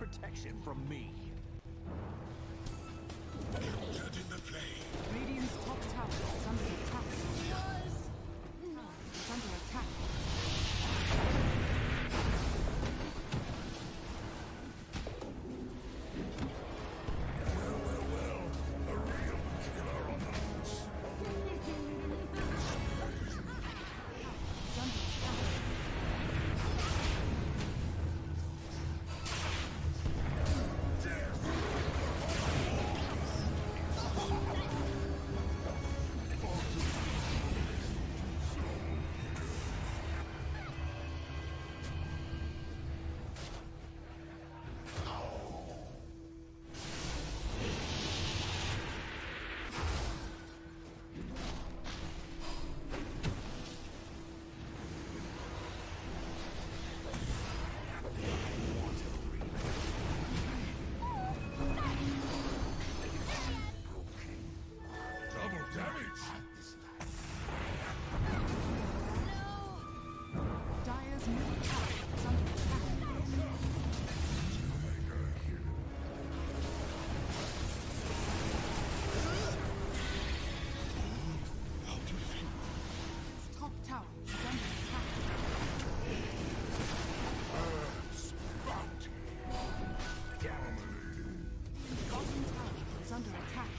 protection from me. Get in the flame. Radiant's top tower is under attack. It's under attack. A real killer on the loose. It's under attack. Double damage. Dire's middle tower is under attack. Its top tower is under attack. Bounty. Its bottom tower is under attack.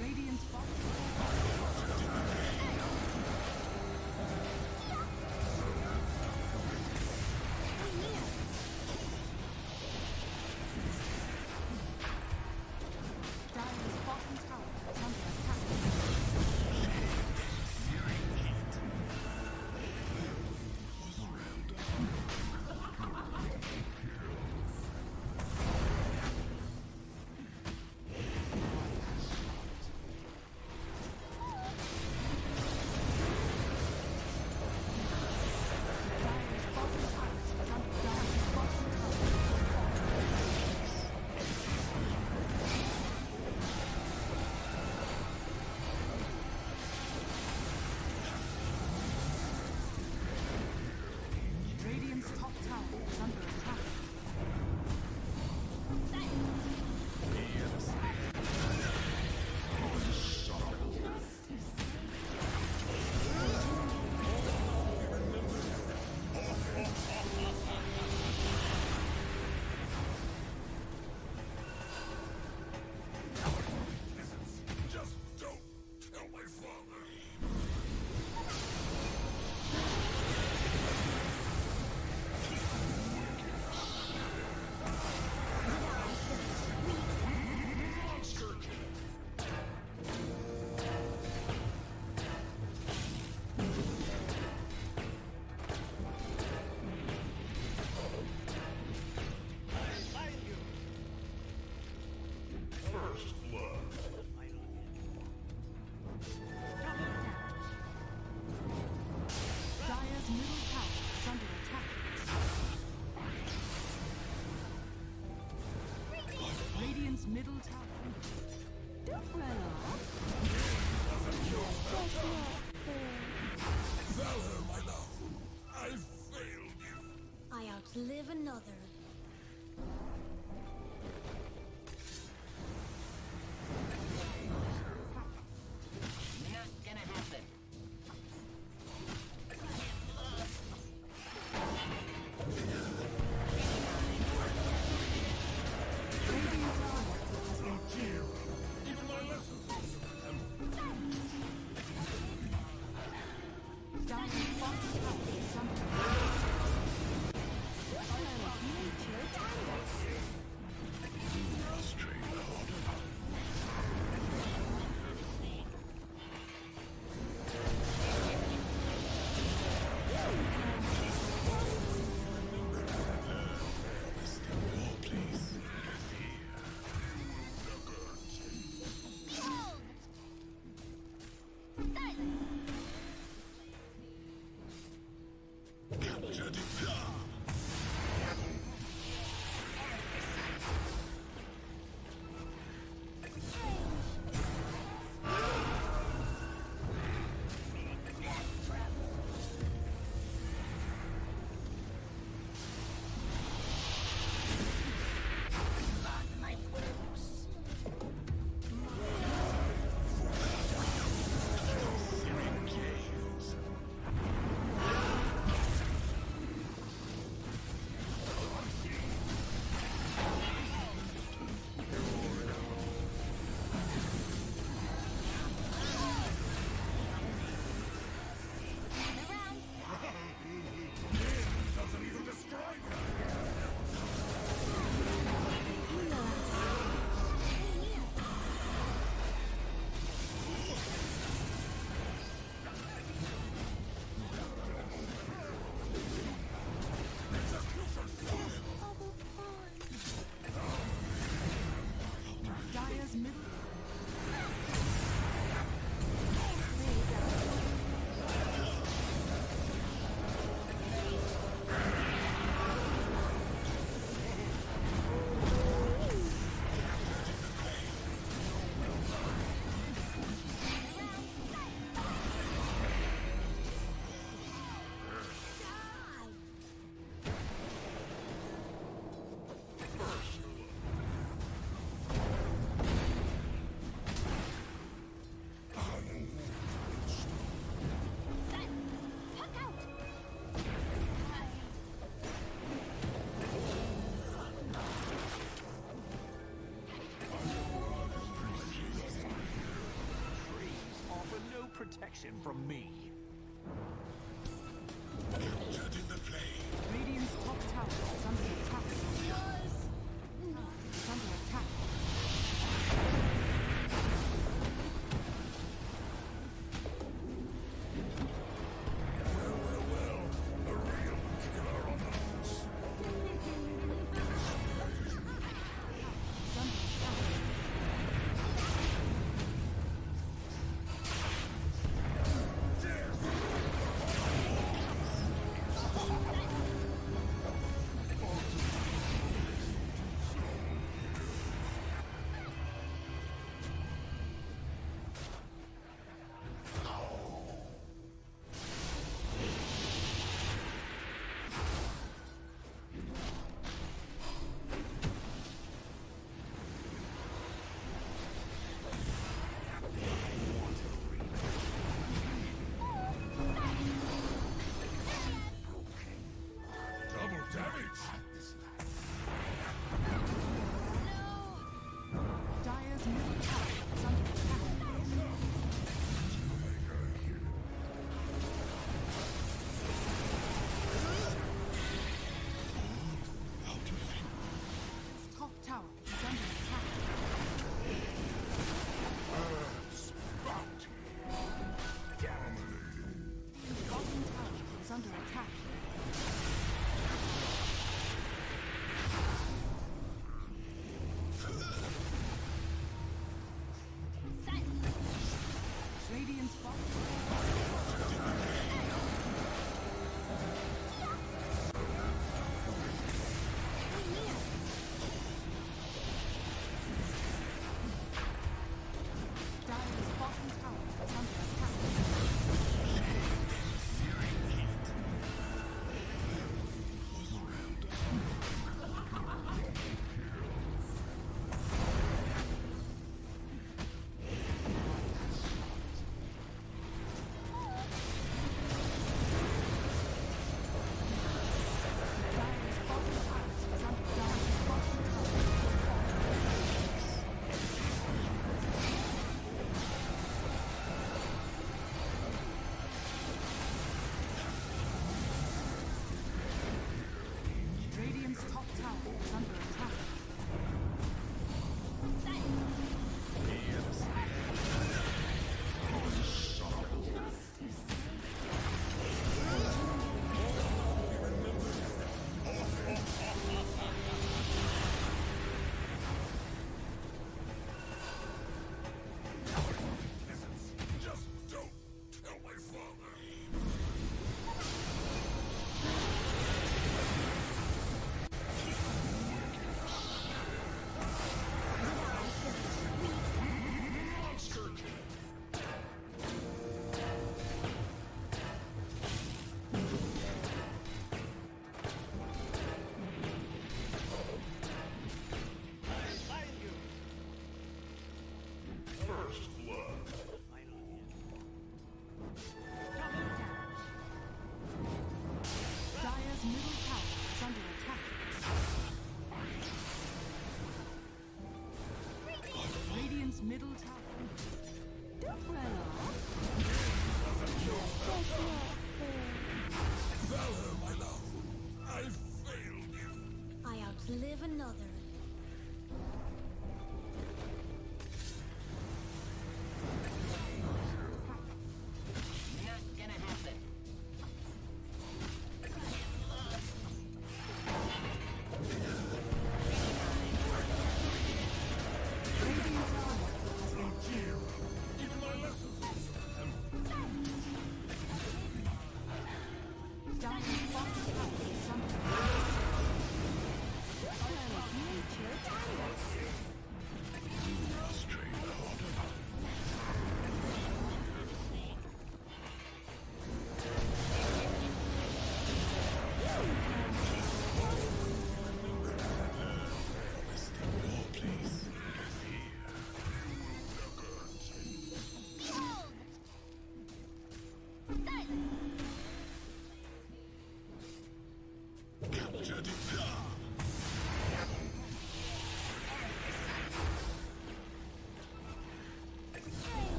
Radiant's bottom Dire's bottom tower is under attack. Dire's bottom tower is under Dire's bottom tower. Radiant's top tower is under attack. Just don't tell my father. First blood. Dire's middle tower is under attack. Radiant's middle tower. Don't run off. Valor, my love. I've failed you. I outlive another. Not gonna happen. Radiant's armor has been killed. Even my lessons. Dire's bottom tower is under attack. protection from me. Judging the flame. Radiant's top tower is under attack. It's under attack. Well. A real killer on the loose. It's under attack.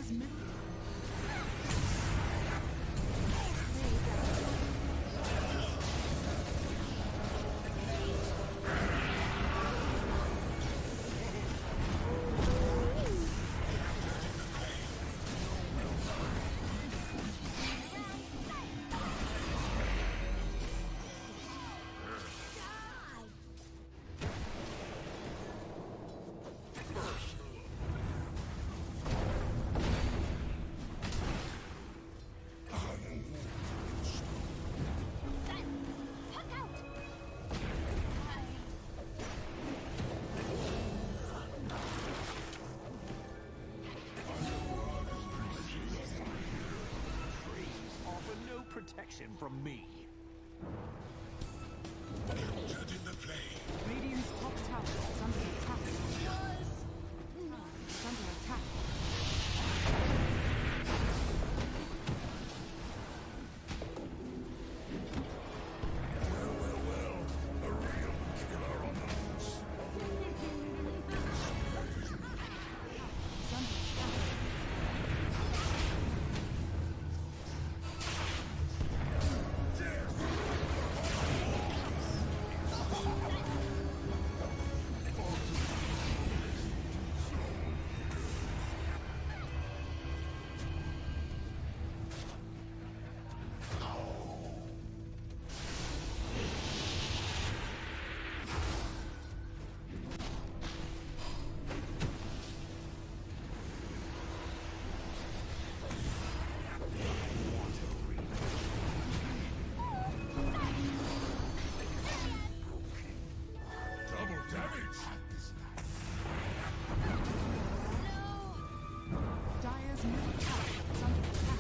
Dire's middle. Protection from me. Entered in the play. Radiant's top tower is under attack. It's under attack. Well. A real killer on the loose. It's under attack. Double damage. Dire's middle tower is under attack.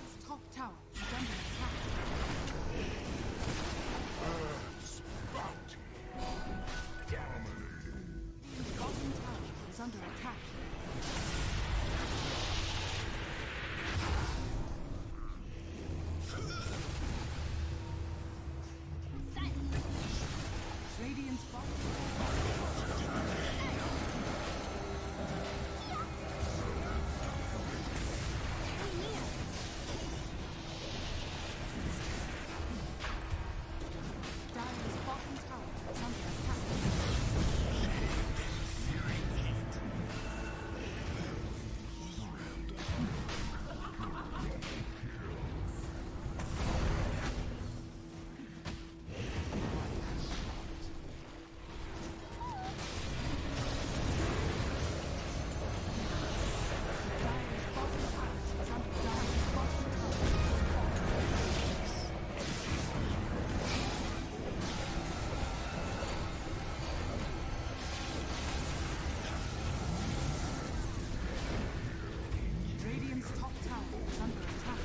His top tower is under attack. Bounty. Dominating. His bottom tower is under attack. Radiant's bottom. Dire's bottom tower is under attack. Dire's bottom tower is under Dire's bottom tower. Radiant's top tower is under attack.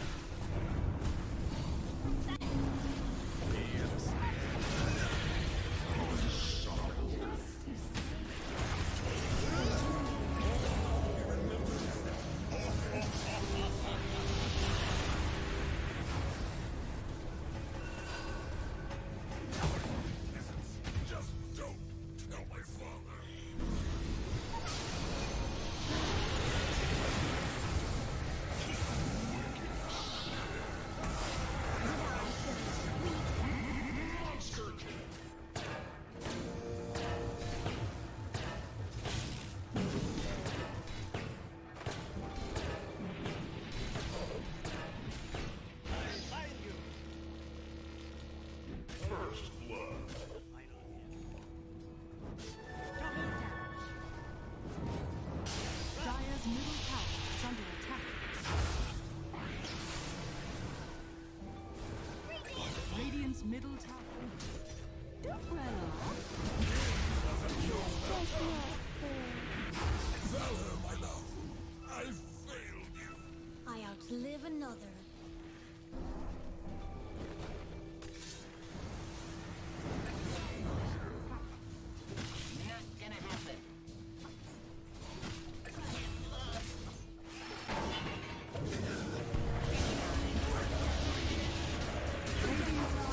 Just don't tell my father. First blood. Dire's middle tower is under attack. Radiant's middle tower. Valor, my love. I've failed you. I outlive another. Radiant's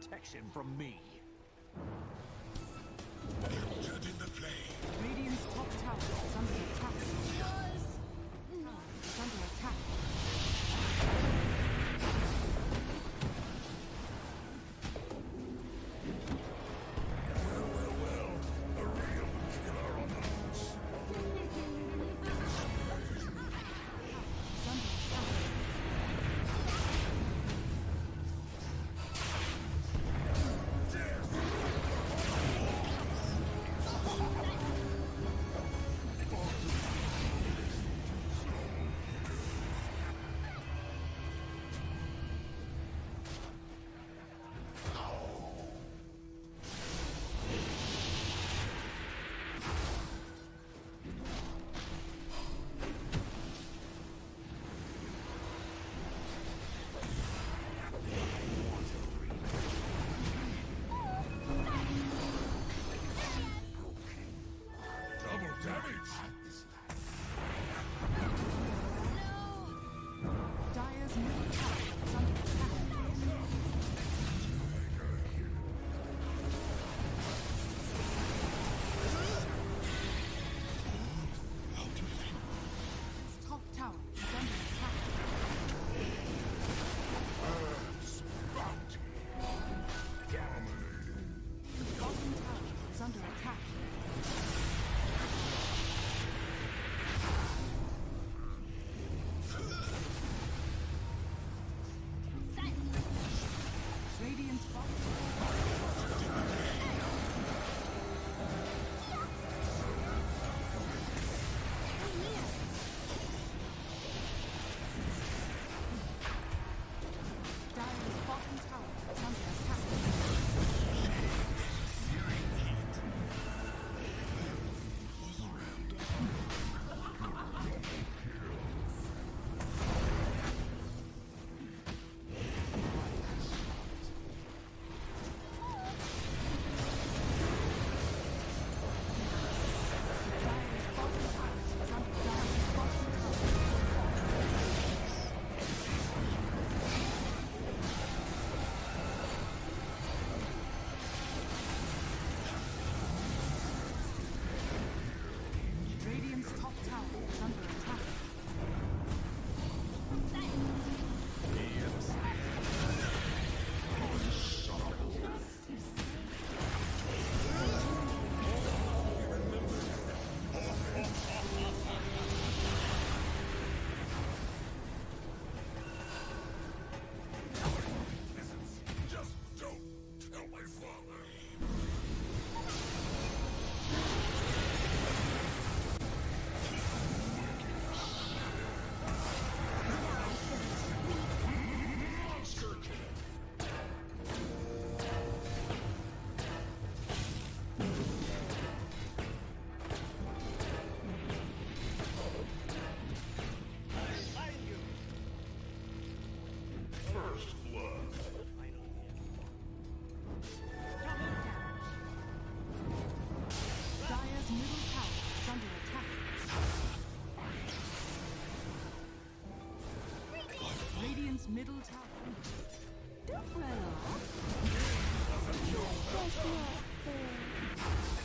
protection from me. Melted in the flame. Radiant's top tower is under attack. It's under attack. The real killer on the loose. It's under attack. Double damage. Dire's middle tower is under attack. Its top tower is under attack. Earth's bounty. Dominating. Its bottom tower is under attack. Radiant's bottom Dire's bottom tower is under attack. Dire's bottom tower is under Dire's bottom tower. Radiant's top tower is under attack. Just don't tell my father. Monster kill. First blood. Dire's middle tower is under attack. Radiant's middle tower. Don't run off.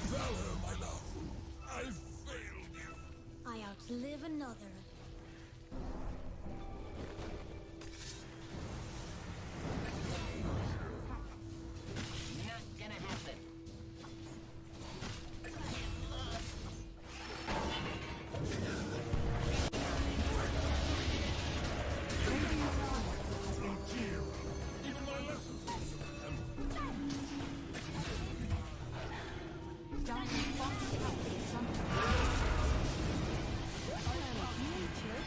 Valor, my love. I failed you. I outlive another. Not gonna happen. Radiant's tower has been killed. Even my lessons Dire's bottom tower is under attack. Nature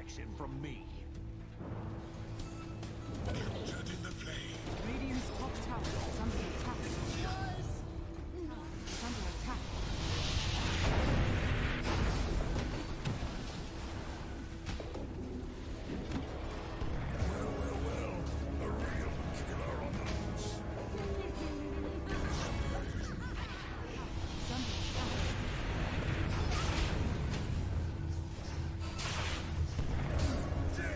protection from me. Captured in the flame. Radiant's top tower is under attack. It's under attack. A real killer on the loose. It's under attack. Dead.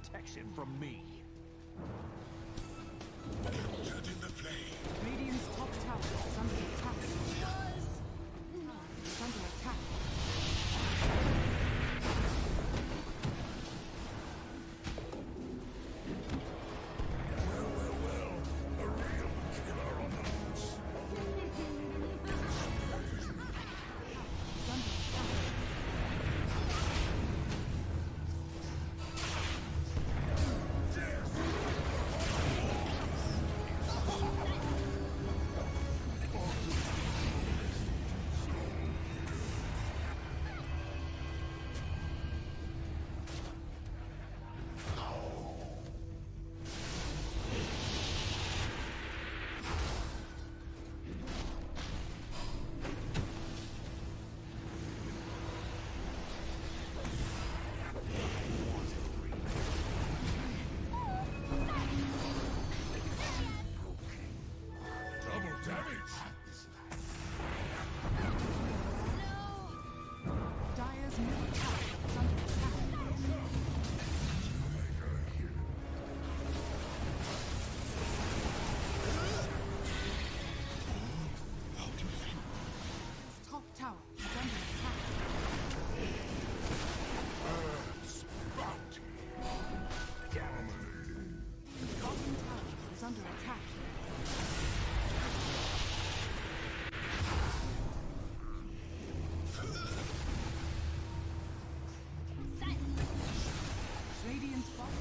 protection from me. Radiant's top tower is under attack. It's under attack. Dire's middle tower is under attack. Its top tower is under attack. Its bottom tower is under attack. Radiant's bottom.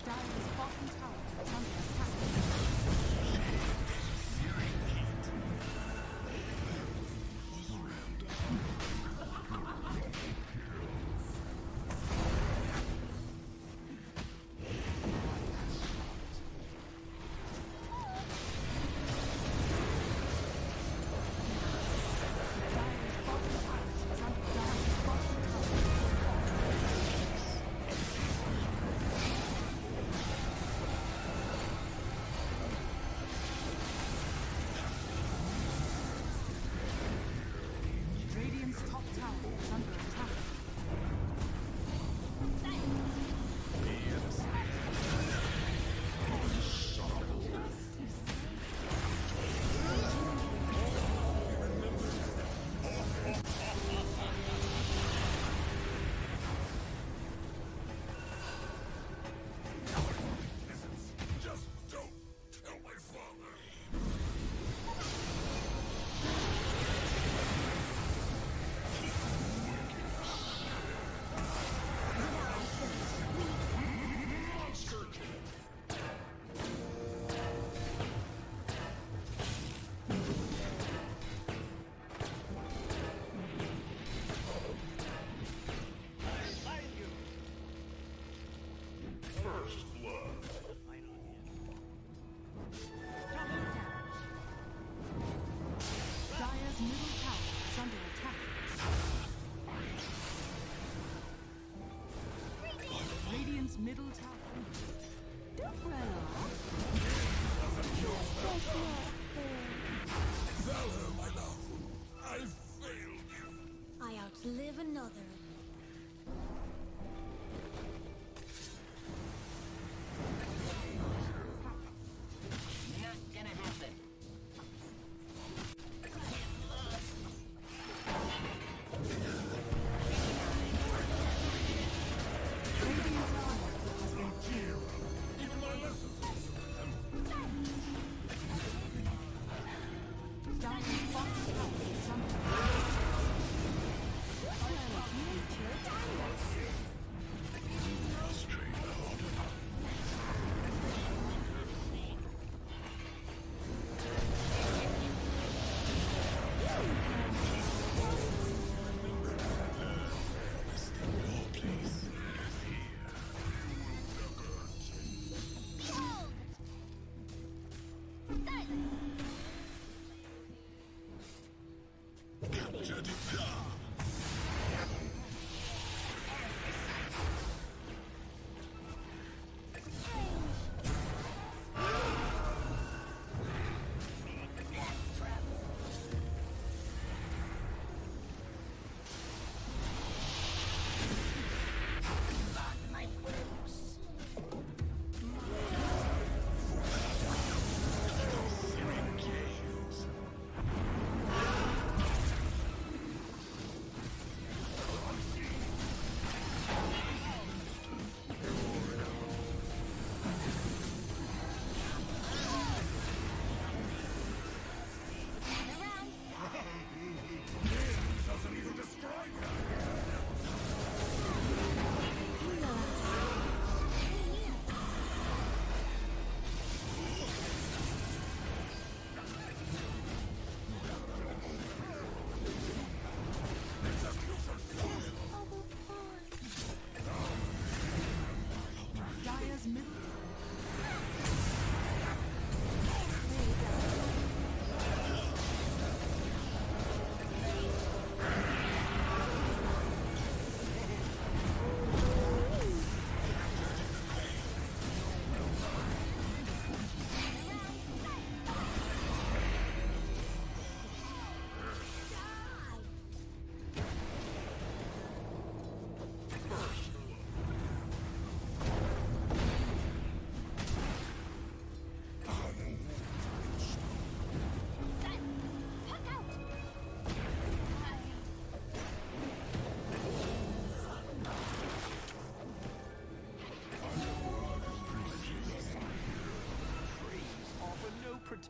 Dire's bottom tower is under attack.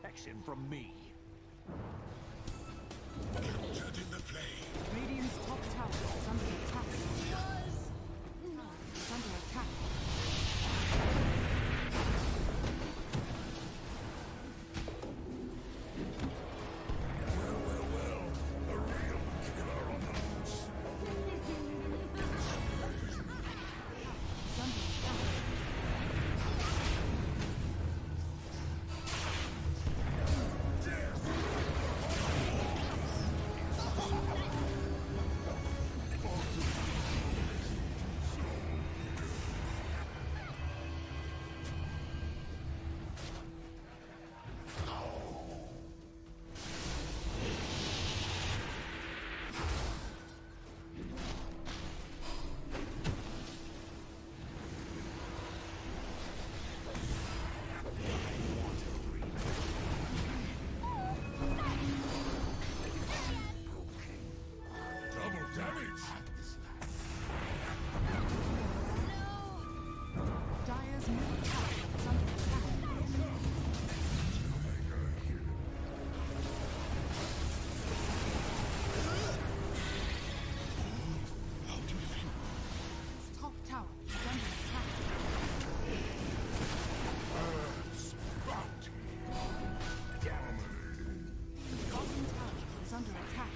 protection from me. Captured in the flame. Radiant's top tower is under attack. It's under attack. Dire's middle tower is under attack. His top tower is under attack. His bottom tower is under attack.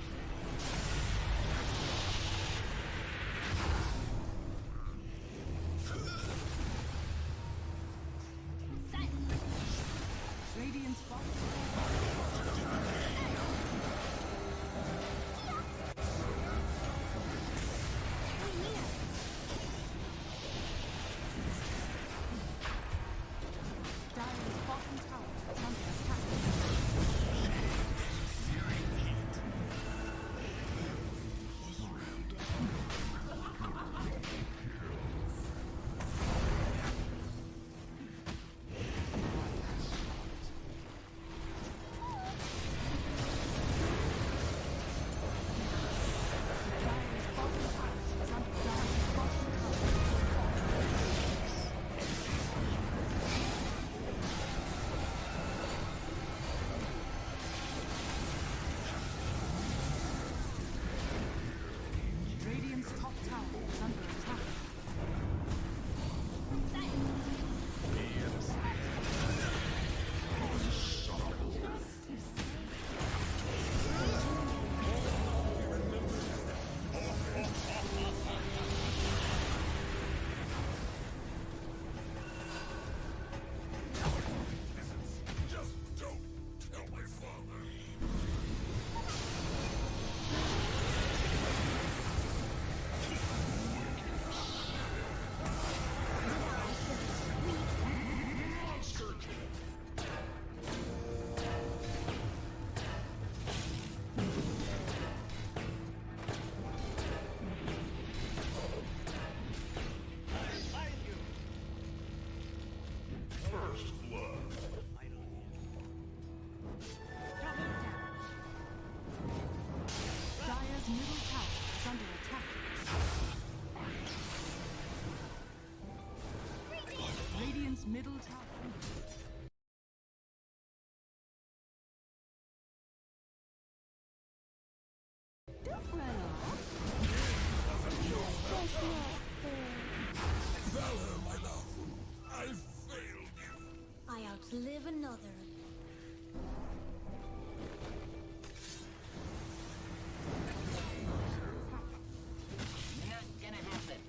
Radiant's bottom. Dire's bottom tower is under attack. Dire's bottom tower is under Dire's bottom tower. Radiant's top tower is under attack. Just don't tell my father. First blood. Dire's middle tower is under attack. Radiant's middle tower. Don't run off. Valor, my love. I've failed you. I outlive another. Not gonna happen.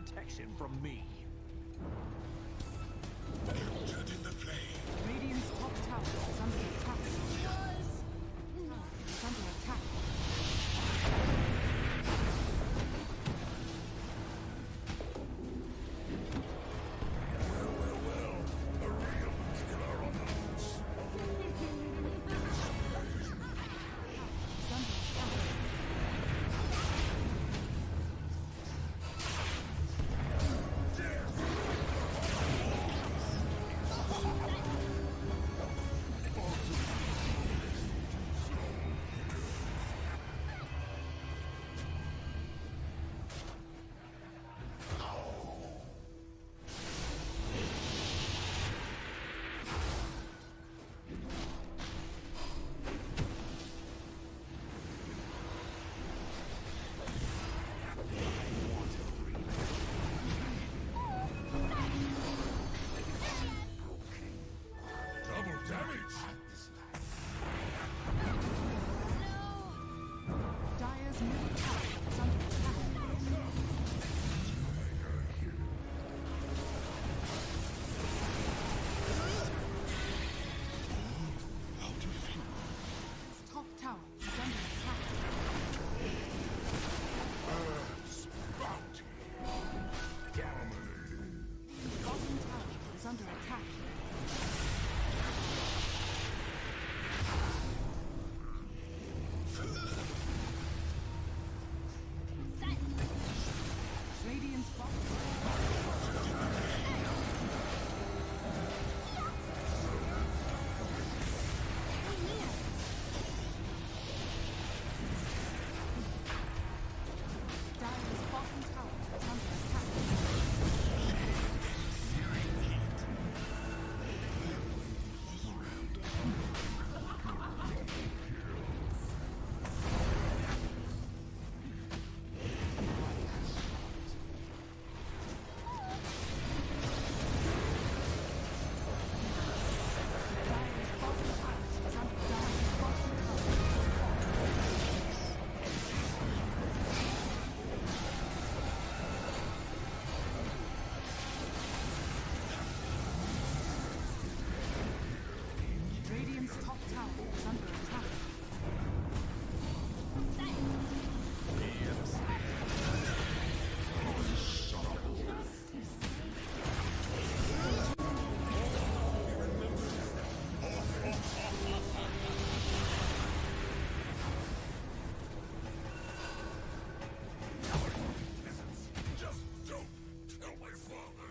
protection from me. Melted in the flame. Radiant's top tower is under attack. It's under attack. The real still are on the loose. It's under attack. Double damage. Dire's middle tower is under attack. Its top tower is under attack. Earth's bounty. Dominating. Bottom tower is under attack. Radiant's bottom Dire's bottom tower is under attack. Dire's bottom tower is under Dire's bottom tower. Radiant's top tower is under attack. Just don't tell my father.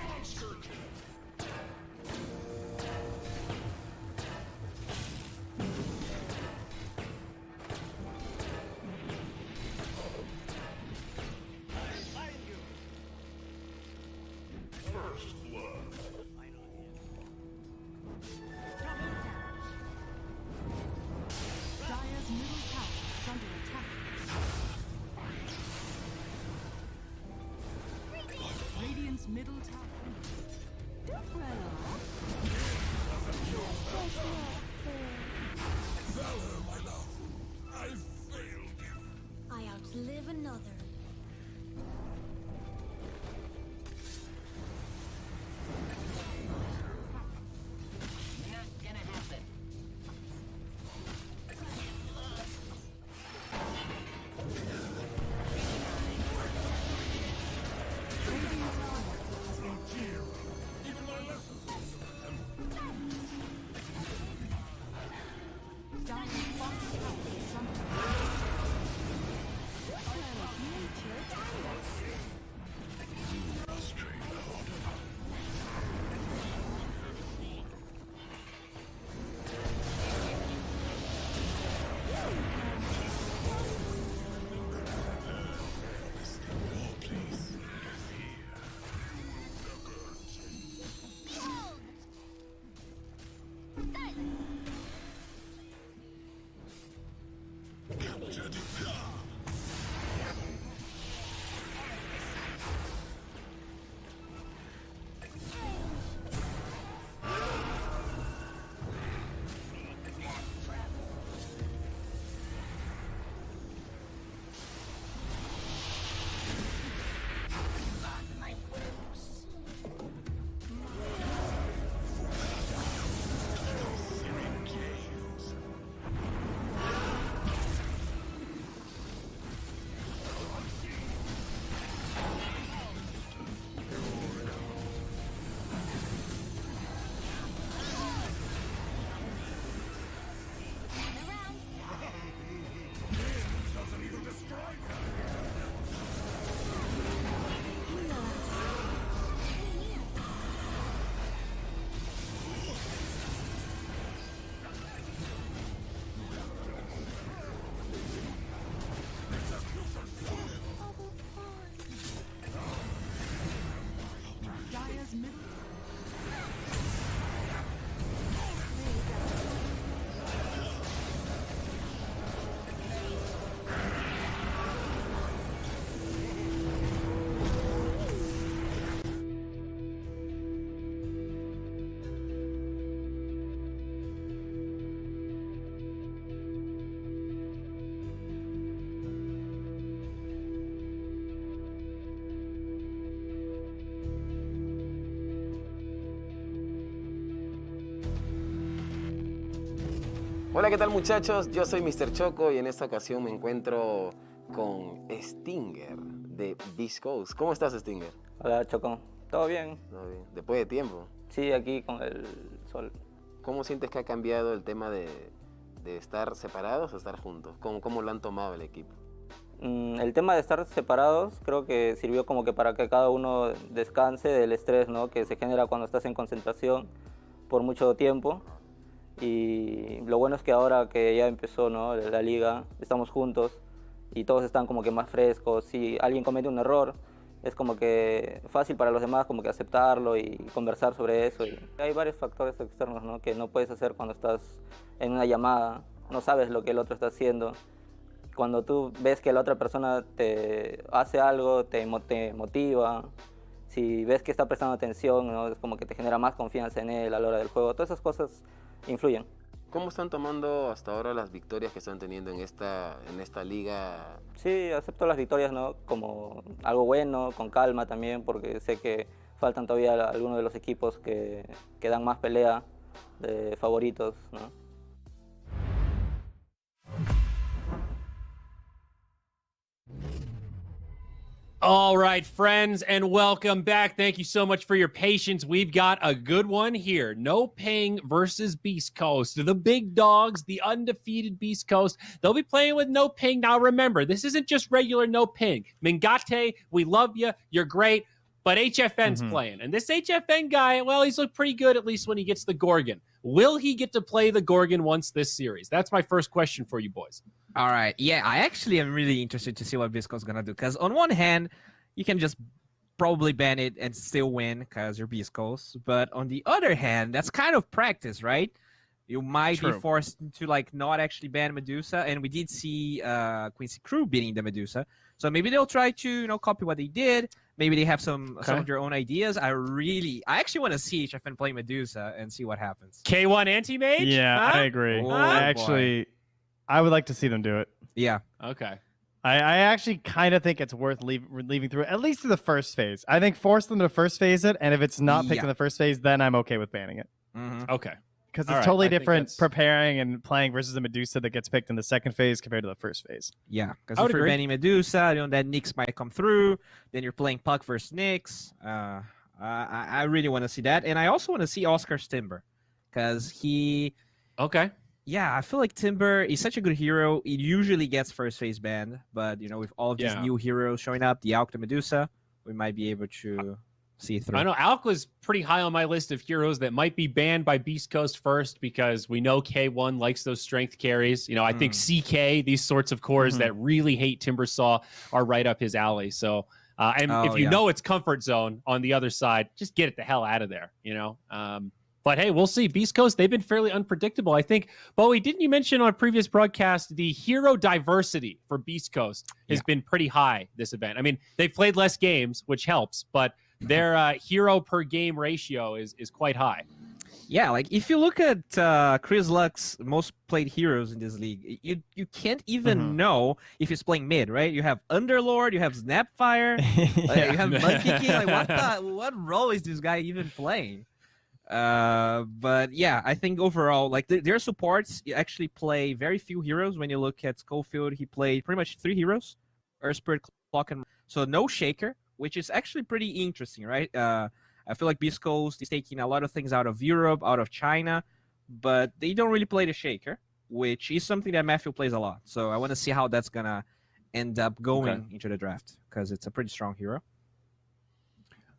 Monster kill. First blood. Dire's middle tower is under attack. Radiant's middle tower. Valor, my love. I failed you. I outlive another. Not gonna happen. Radiant's tower has been killed. Even my lessons. Dire's bottom tower is under attack. Hola, ¿qué tal muchachos? Yo soy Mr. Choco y en esta ocasión me encuentro con Stinger de Beast Coast. ¿Cómo estás, Stinger? Hola, Choco. ¿Todo bien? Todo bien. Después de tiempo. Sí, aquí con el sol. ¿Cómo sientes que ha cambiado el tema de estar separados o estar juntos? ¿Cómo lo han tomado el equipo? El tema de estar separados creo que sirvió como que para que cada uno descanse del estrés, ¿no? Que se genera cuando estás en concentración por mucho tiempo. Y lo bueno es que ahora que ya empezó, ¿no?, la liga, estamos juntos y todos están como que más frescos. Si alguien comete un error, es como que fácil para los demás como que aceptarlo y conversar sobre eso. Y hay varios factores externos, ¿no?, que no puedes hacer cuando estás en una llamada, no sabes lo que el otro está haciendo. Cuando tú ves que la otra persona te hace algo, te motiva, si ves que está prestando atención, ¿no?, es como que te genera más confianza en él a la hora del juego. Todas esas cosas influyen. ¿Cómo están tomando hasta ahora las victorias que están teniendo en esta liga? Sí, acepto las victorias, ¿no?, como algo bueno, con calma también, porque sé que faltan todavía algunos de los equipos que dan más pelea de favoritos, ¿no? All right, friends, and welcome back. Thank you so much for your patience. We've got a good one here. No Ping versus Beast Coast. The big dogs, the undefeated Beast Coast. They'll be playing with No Ping. Now, remember, this isn't just regular No Ping. Mingate, we love you. You're great. But HFN's playing. And this HFN guy, well, he's looked pretty good, at least when he gets the Gorgon. Will he get to play the Gorgon once this series? That's my first question for you boys. All right. Yeah, I actually am really interested to see what Bisco's going to do. Because on one hand, you can just probably ban it and still win because you're Bisco's. But on the other hand, that's kind of practice, right? You might be forced to like not actually ban Medusa. And we did see Quincy Crew beating the Medusa. So maybe they'll try to, copy what they did. Maybe they have some of their own ideas. I actually want to see HFN play Medusa and see what happens. K1 anti-mage? Yeah, huh? I agree. Oh, I would like to see them do it. Yeah. Okay. I actually kind of think it's worth leaving through, at least to the first phase. I think force them to first phase it, and if it's not picked in the first phase, then I'm okay with banning it. Okay. Because it's totally different preparing and playing versus a Medusa that gets picked in the second phase compared to the first phase. Yeah, because if you're banning Medusa, then Nyx might come through. Then you're playing Puck versus Nyx. I really want to see that. And I also want to see Oscar's Timber. Because he... Okay. Yeah, I feel like Timber is such a good hero. He usually gets first phase banned. But, with all of these new heroes showing up, the Alk to Medusa, we might be able to... see through. I know Alk was pretty high on my list of heroes that might be banned by Beast Coast first because we know K1 likes those strength carries. I think CK, these sorts of cores that really hate Timbersaw are right up his alley. So, if you know it's comfort zone on the other side, just get it the hell out of there, But hey, we'll see. Beast Coast, they've been fairly unpredictable. I think, Bowie, didn't you mention on a previous broadcast the hero diversity for Beast Coast has been pretty high this event? I mean, they've played less games, which helps, but their hero per game ratio is quite high. Yeah, like if you look at Chris Luck's most played heroes in this league, you can't even know if he's playing mid, right? You have Underlord, you have Snapfire, you have Mudkicking. Like what role is this guy even playing? But yeah, I think overall, like their supports actually play very few heroes. When you look at Schofield, he played pretty much 3 heroes: Earth Spirit, Clock, and so no Shaker, which is actually pretty interesting, right? I feel like Beast Coast is taking a lot of things out of Europe, out of China, but they don't really play the Shaker, which is something that Matthew plays a lot. So I want to see how that's gonna end up going into the draft because it's a pretty strong hero.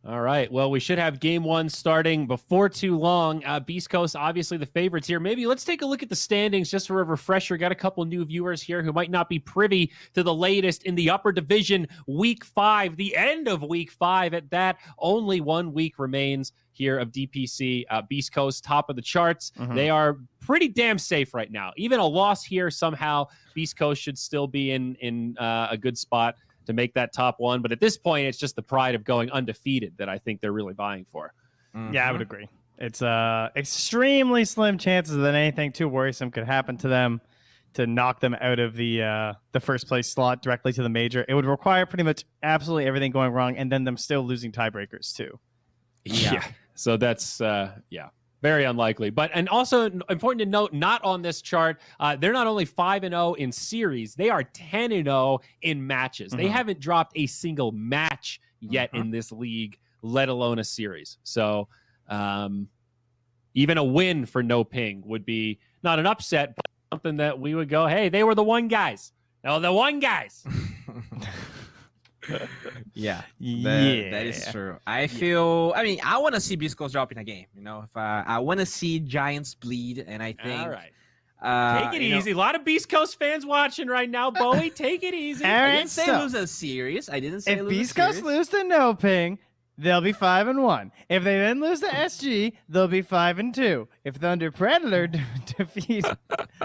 All right. Well, we should have game 1 starting before too long. Beast Coast, obviously the favorites here. Maybe let's take a look at the standings just for a refresher. Got a couple new viewers here who might not be privy to the latest in the upper division, week 5, the end of week 5 at that. Only 1 week remains here of DPC. Beast Coast, top of the charts. They are pretty damn safe right now. Even a loss here somehow, Beast Coast should still be in a good spot to make that top 1. But at this point, it's just the pride of going undefeated that I think they're really vying for. Yeah, I would agree. It's extremely slim chances that anything too worrisome could happen to them to knock them out of the first place slot directly to the major. It would require pretty much absolutely everything going wrong and then them still losing tiebreakers too. Yeah. So that's, Very unlikely. But and also important to note, not on this chart, they're not only 5-0 in series, they are 10-0 in matches. They haven't dropped a single match yet in this league, let alone a series. So even a win for No Ping would be not an upset, but something that we would go, hey, they were the one guys. No, the one guys. Yeah, that is true. I feel. I mean, I want to see Beast Coast drop in a game. You know, if I want to see Giants bleed, and I think. All right. Take it easy. A lot of Beast Coast fans watching right now. Bowie, take it easy. I didn't say lose a series. I didn't say if lose Beast a series. Coast lose to No Ping, they'll be 5-1. If they then lose to SG, they'll be 5-2. If Thunder Predator defeat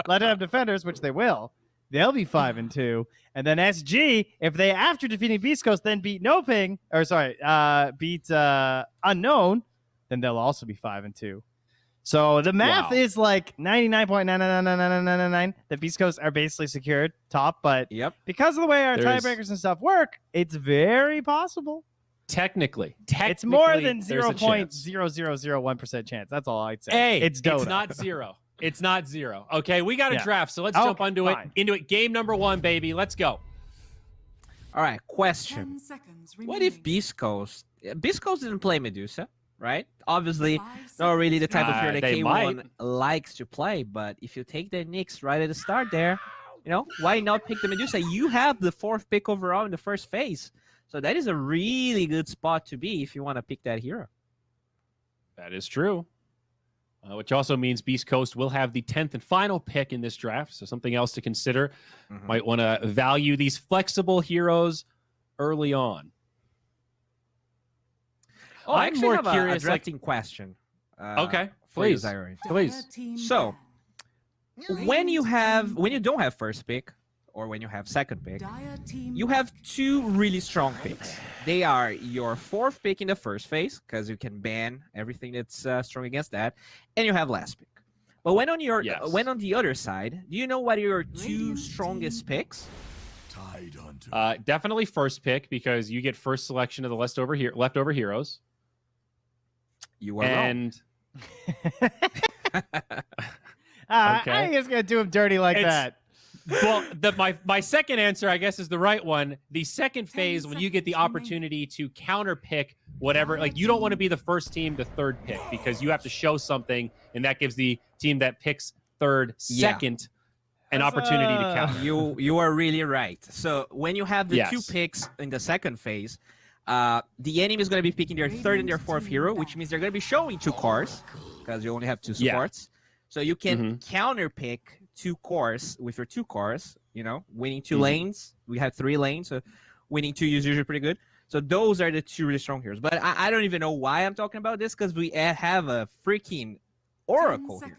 Latam Defenders, which they will, they'll be 5-2. And then SG, if they, after defeating Beast Coast, then beat No Ping, beat Unknown, then they'll also be 5-2. So the math is like 99.99999. The Beast Coast are basically secured top, but because of the way our tiebreakers and stuff work, it's very possible. Technically, it's more than 0.0001% chance. That's all I'd say. Hey, it's Dota. It's not zero. It's not zero. Okay, we got a draft, so let's jump into it. Game number 1, baby. Let's go. All right, question. What if Beast Coast didn't play Medusa, right? Obviously, not really the type of hero that K1 likes to play, but if you take the Nyx right at the start there, you know, why not pick the Medusa? You have the 4th pick overall in the first phase. So that is a really good spot to be if you want to pick that hero. That is true. Which also means Beast Coast will have the 10th and final pick in this draft. So something else to consider. Might want to value these flexible heroes early on. I actually have a drafting question. Okay, please. So, when you don't have first pick, or when you have second pick, you have 2 really strong picks. They are your 4th pick in the first phase, because you can ban everything that's strong against that, and you have last pick. But when on the other side, do you know what are your 2 strongest picks? Definitely first pick, because you get first selection of the leftover heroes. You are wrong. I ain't just gonna do him dirty like that. Well, my second answer, I guess, is the right one. The second phase, when you get the opportunity to counter pick whatever, like you don't want to be the first team to third pick, because you have to show something, and that gives the team that picks third second an opportunity to counter. You are really right. So when you have the 2 picks in the second phase, the enemy is going to be picking their 3rd and their 4th hero, which means they're going to be showing 2 cores, because you only have 2 supports. So you can counter pick 2 cores with your 2 cores, you know, winning 2 lanes. We have 3 lanes, so winning 2 is usually pretty good. So those are the 2 really strong heroes. But I don't even know why I'm talking about this, because we have a freaking Oracle here.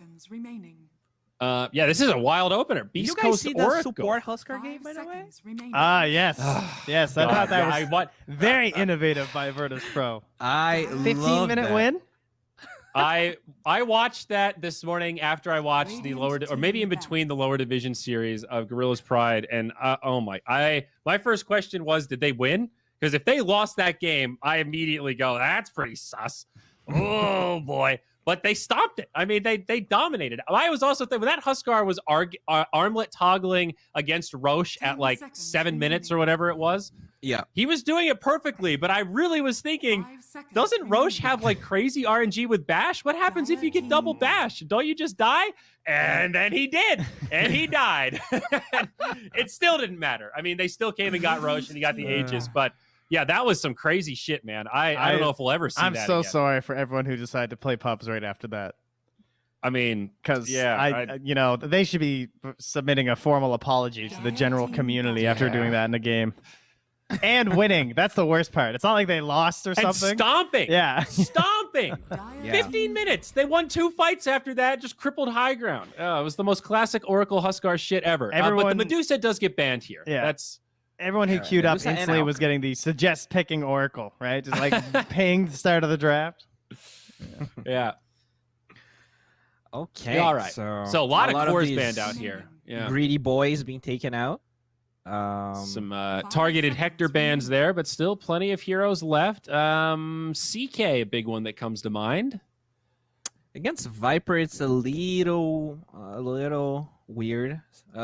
Yeah, this is a wild opener. Beast Coast see Oracle. the support Husker game, by the way? Yes. Yes, I thought that was very innovative by Virtus Pro. 15-minute win? I watched that this morning after I watched the lower, or maybe in between the lower division series of Gorilla's Pride, and my first question was, did they win? Because if they lost that game, I immediately go, that's pretty sus. Oh boy! But they stopped it. I mean, they dominated. I was also thinking, when that Huskar was armlet toggling against Roche at like 7 minutes or whatever it was. Yeah, he was doing it perfectly, but I really was thinking, doesn't Roche have like crazy RNG with Bash? What happens if you get double Bash? Don't you just die? And then he did, and he died. It still didn't matter. I mean, they still came and got Roche, and he got the Aegis, but yeah, that was some crazy shit, man. I don't know if we'll ever see that again. I'm so sorry for everyone who decided to play pubs right after that. I mean, because they should be submitting a formal apology to the general community after doing that in a game. And winning. That's the worst part. It's not like they lost or something. And stomping. Yeah. Stomping. 15 minutes. They won 2 fights after that. Just crippled high ground. It was the most classic Oracle Huskar shit ever. But the Medusa does get banned here. Yeah. Everyone who queued up instantly was getting the suggest picking Oracle, right? Just like paying the start of the draft. Yeah. Okay. All right. So a lot of cores banned out here. Yeah. Greedy boys being taken out. Some targeted Hector bans there, but still plenty of heroes left. CK, a big one that comes to mind. Against Viper, it's a little weird.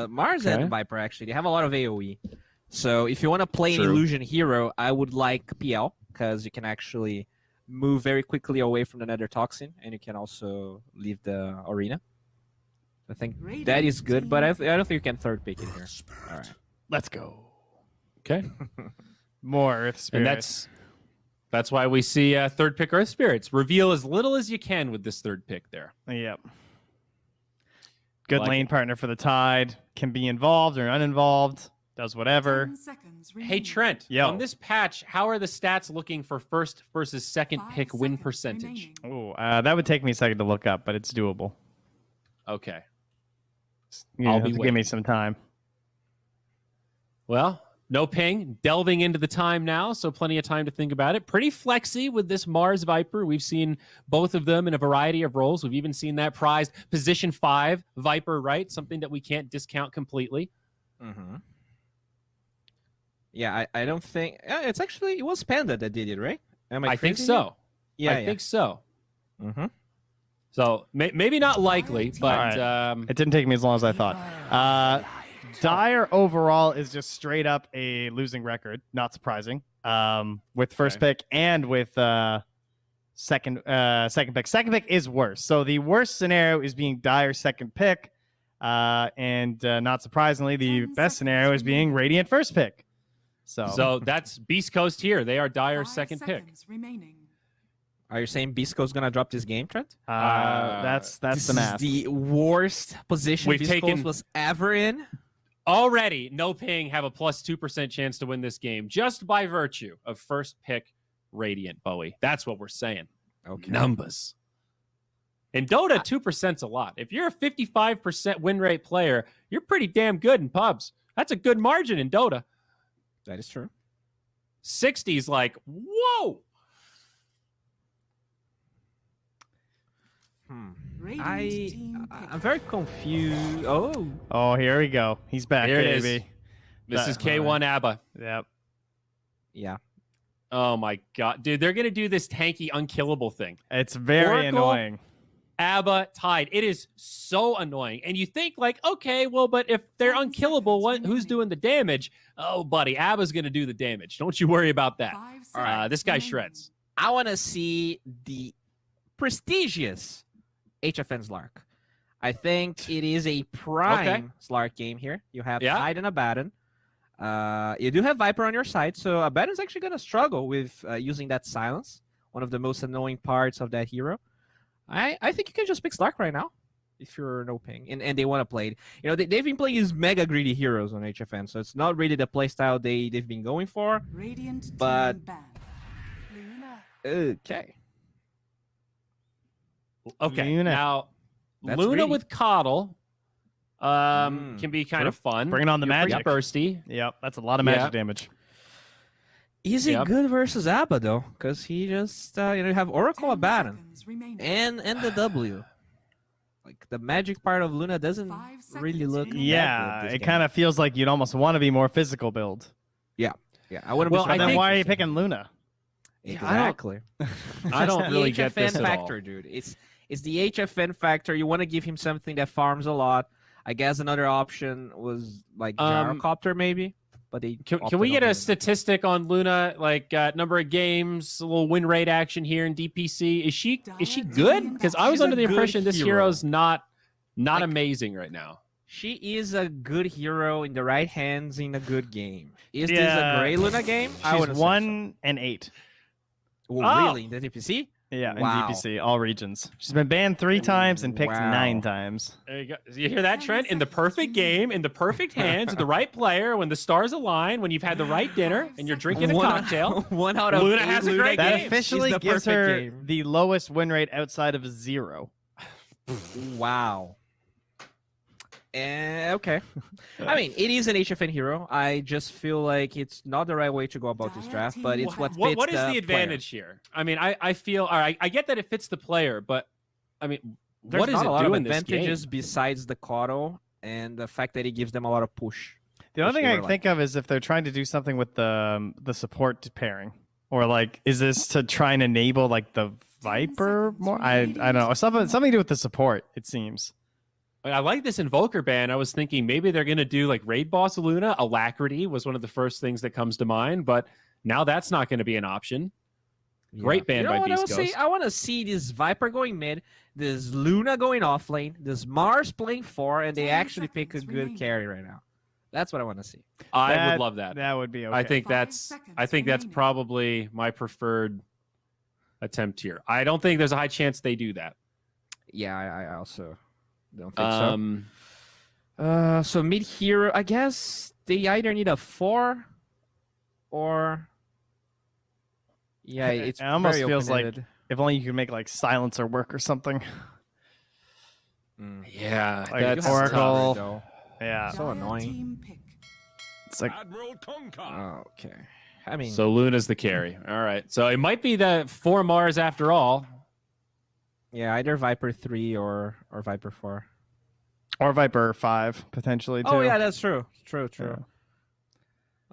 Mars and Viper, actually, they have a lot of AoE. So if you want to play an illusion hero, I would like PL, because you can actually move very quickly away from the Nether Toxin, and you can also leave the arena. I think that is good, but I don't think you can third pick it here. All right. Let's go. Okay. More Earth Spirits. And that's why we see third pick Earth Spirits. Reveal as little as you can with this third pick there. Yep. Good lane partner for the Tide. Can be involved or uninvolved. Does whatever. Hey, Trent. Yo. On this patch, how are the stats looking for first versus second pick win percentage? Oh, that would take me a second to look up, but it's doable. Okay. I'll be give me some time. Well, no ping. Delving into the time now, so plenty of time to think about it. Pretty flexy with this Mars Viper. We've seen both of them in a variety of roles. We've even seen that prized position 5 Viper, right? Something that we can't discount completely. Mm-hmm. Yeah, I don't think... it was Panda that did it, right? Am I think so. Yeah, I think so. Mm-hmm. So maybe not likely, but... It didn't take me as long as I thought. Dire overall is just straight up a losing record. Not surprising. With first pick and with second pick. Second pick is worse. So the worst scenario is being Dire second pick. And not surprisingly, the best scenario is being Radiant first pick. So that's Beast Coast here. They are Dire second pick. Are you saying Beast Coast gonna drop this game, Trent? That's the math. This is the worst position Beast Coast was ever in. Already, no ping have a plus 2% chance to win this game just by virtue of first pick Radiant, Bowie. That's what we're saying. Okay. Numbers. In Dota, 2%'s a lot. If you're a 55% win rate player, you're pretty damn good in pubs. That's a good margin in Dota. That is true. 60's like, whoa. I'm very confused. Oh, here we go. He's back, here baby. It is. This is K1 ABBA. Yep. Yeah. Oh my god, dude! They're gonna do this tanky, unkillable thing. It's very annoying. ABBA Tide. It is so annoying. And you think like, okay, well, but if they're unkillable, who's doing the damage? Oh, buddy, ABBA's gonna do the damage. Don't you worry about that. All right, this guy shreds. I want to see the prestigious HFN Slark. I think it is a prime Slark game here. You have Tide and Abaddon. You do have Viper on your side, so Abaddon's actually going to struggle with using that silence, one of the most annoying parts of that hero. I think you can just pick Slark right now if you're no ping, and they want to play it. You know, they've been playing these mega greedy heroes on HFN, so it's not really the playstyle they've been going for. But okay. Now Luna with Coddle can be kind of fun. Bringing on the magic. Bursty. Yep, that's a lot of magic damage. Is it good versus ABBA though? Because he just you have Oracle Abaddon and the W. Like the magic part of Luna doesn't really look. Yeah, it kind of feels like you'd almost want to be more physical build. Yeah, I wouldn't. Well, then why are you picking Luna? Exactly. I don't really get this at factor, all. Dude. It's the HFN factor. You want to give him something that farms a lot. I guess another option was like Gyrocopter maybe. But can we get a statistic on Luna, like number of games, a little win rate action here in DPC? Is she good? Because I was under the impression this hero's not amazing right now. She is a good hero in the right hands in a good game. Is this a great Luna game? She's 1 and 8. Oh, really? In the DPC? Yeah, in DPC, all regions. She's been banned 3 times and picked 9 times. There you go. You hear that, Trent? In the perfect game, in the perfect hands, with the right player, when the stars align, when you've had the right dinner, and you're drinking a cocktail. 1 out of Luna has a great game. That officially gives her the lowest win rate outside of 0. Wow. Okay. I mean, it is an HFN hero. I just feel like it's not the right way to go about this draft, but it's what fits what is the advantage here? I mean, I feel all right. I get that it fits the player, but I mean, what is it doing this game? Advantages besides the Coddle and the fact that it gives them a lot of push. The only thing I can think of is if they're trying to do something with the support pairing, or like, is this to try and enable like the Viper more? I don't know. Something to do with the support, it seems. I like this Invoker ban. I was thinking maybe they're going to do like Raid Boss Luna. Alacrity was one of the first things that comes to mind, but now that's not going to be an option. Great ban by Beast Ghost. I want to see this Viper going mid, this Luna going off lane, this Mars playing 4, and they actually pick a good carry right now. That's what I want to see. I would love that. That would be okay. I think that's probably my preferred attempt here. I don't think there's a high chance they do that. Yeah, I also don't think so. So mid hero, I guess they either need a 4 or it almost feels like if only you could make like silencer work or something. Yeah, like that's Oracle. tough. Yeah, so annoying. It's like okay. I mean, so Luna's the carry. All right, so it might be the 4 Mars after all. Yeah, either Viper 3 or Viper 4. Or Viper 5, potentially, too. Oh, yeah, that's true. True.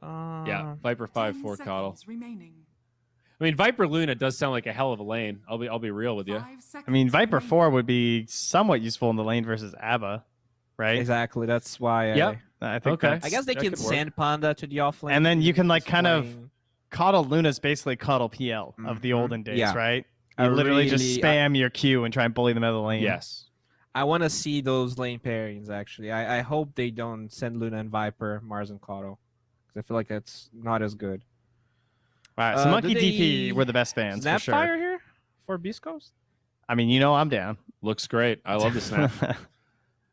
Yeah, Viper 5, 4 Coddle. I mean, Viper Luna does sound like a hell of a lane. I'll be real with you. I mean, Viper 4 would be somewhat useful in the lane versus Abba, right? Exactly. That's why I think okay. I guess they can send Panda to the offlane. And then you can like kind of coddle Luna's basically coddle PL of the olden days, right? You literally just spam your Q and try and bully them out of the lane. Yes. I want to see those lane pairings, actually. I hope they don't send Luna and Viper, Mars and Coddle. Because I feel like that's not as good. All right, so Monkey DP were the best bands for sure. Snapfire here for Beast Coast? I mean, you know I'm down. Looks great. I love the snap.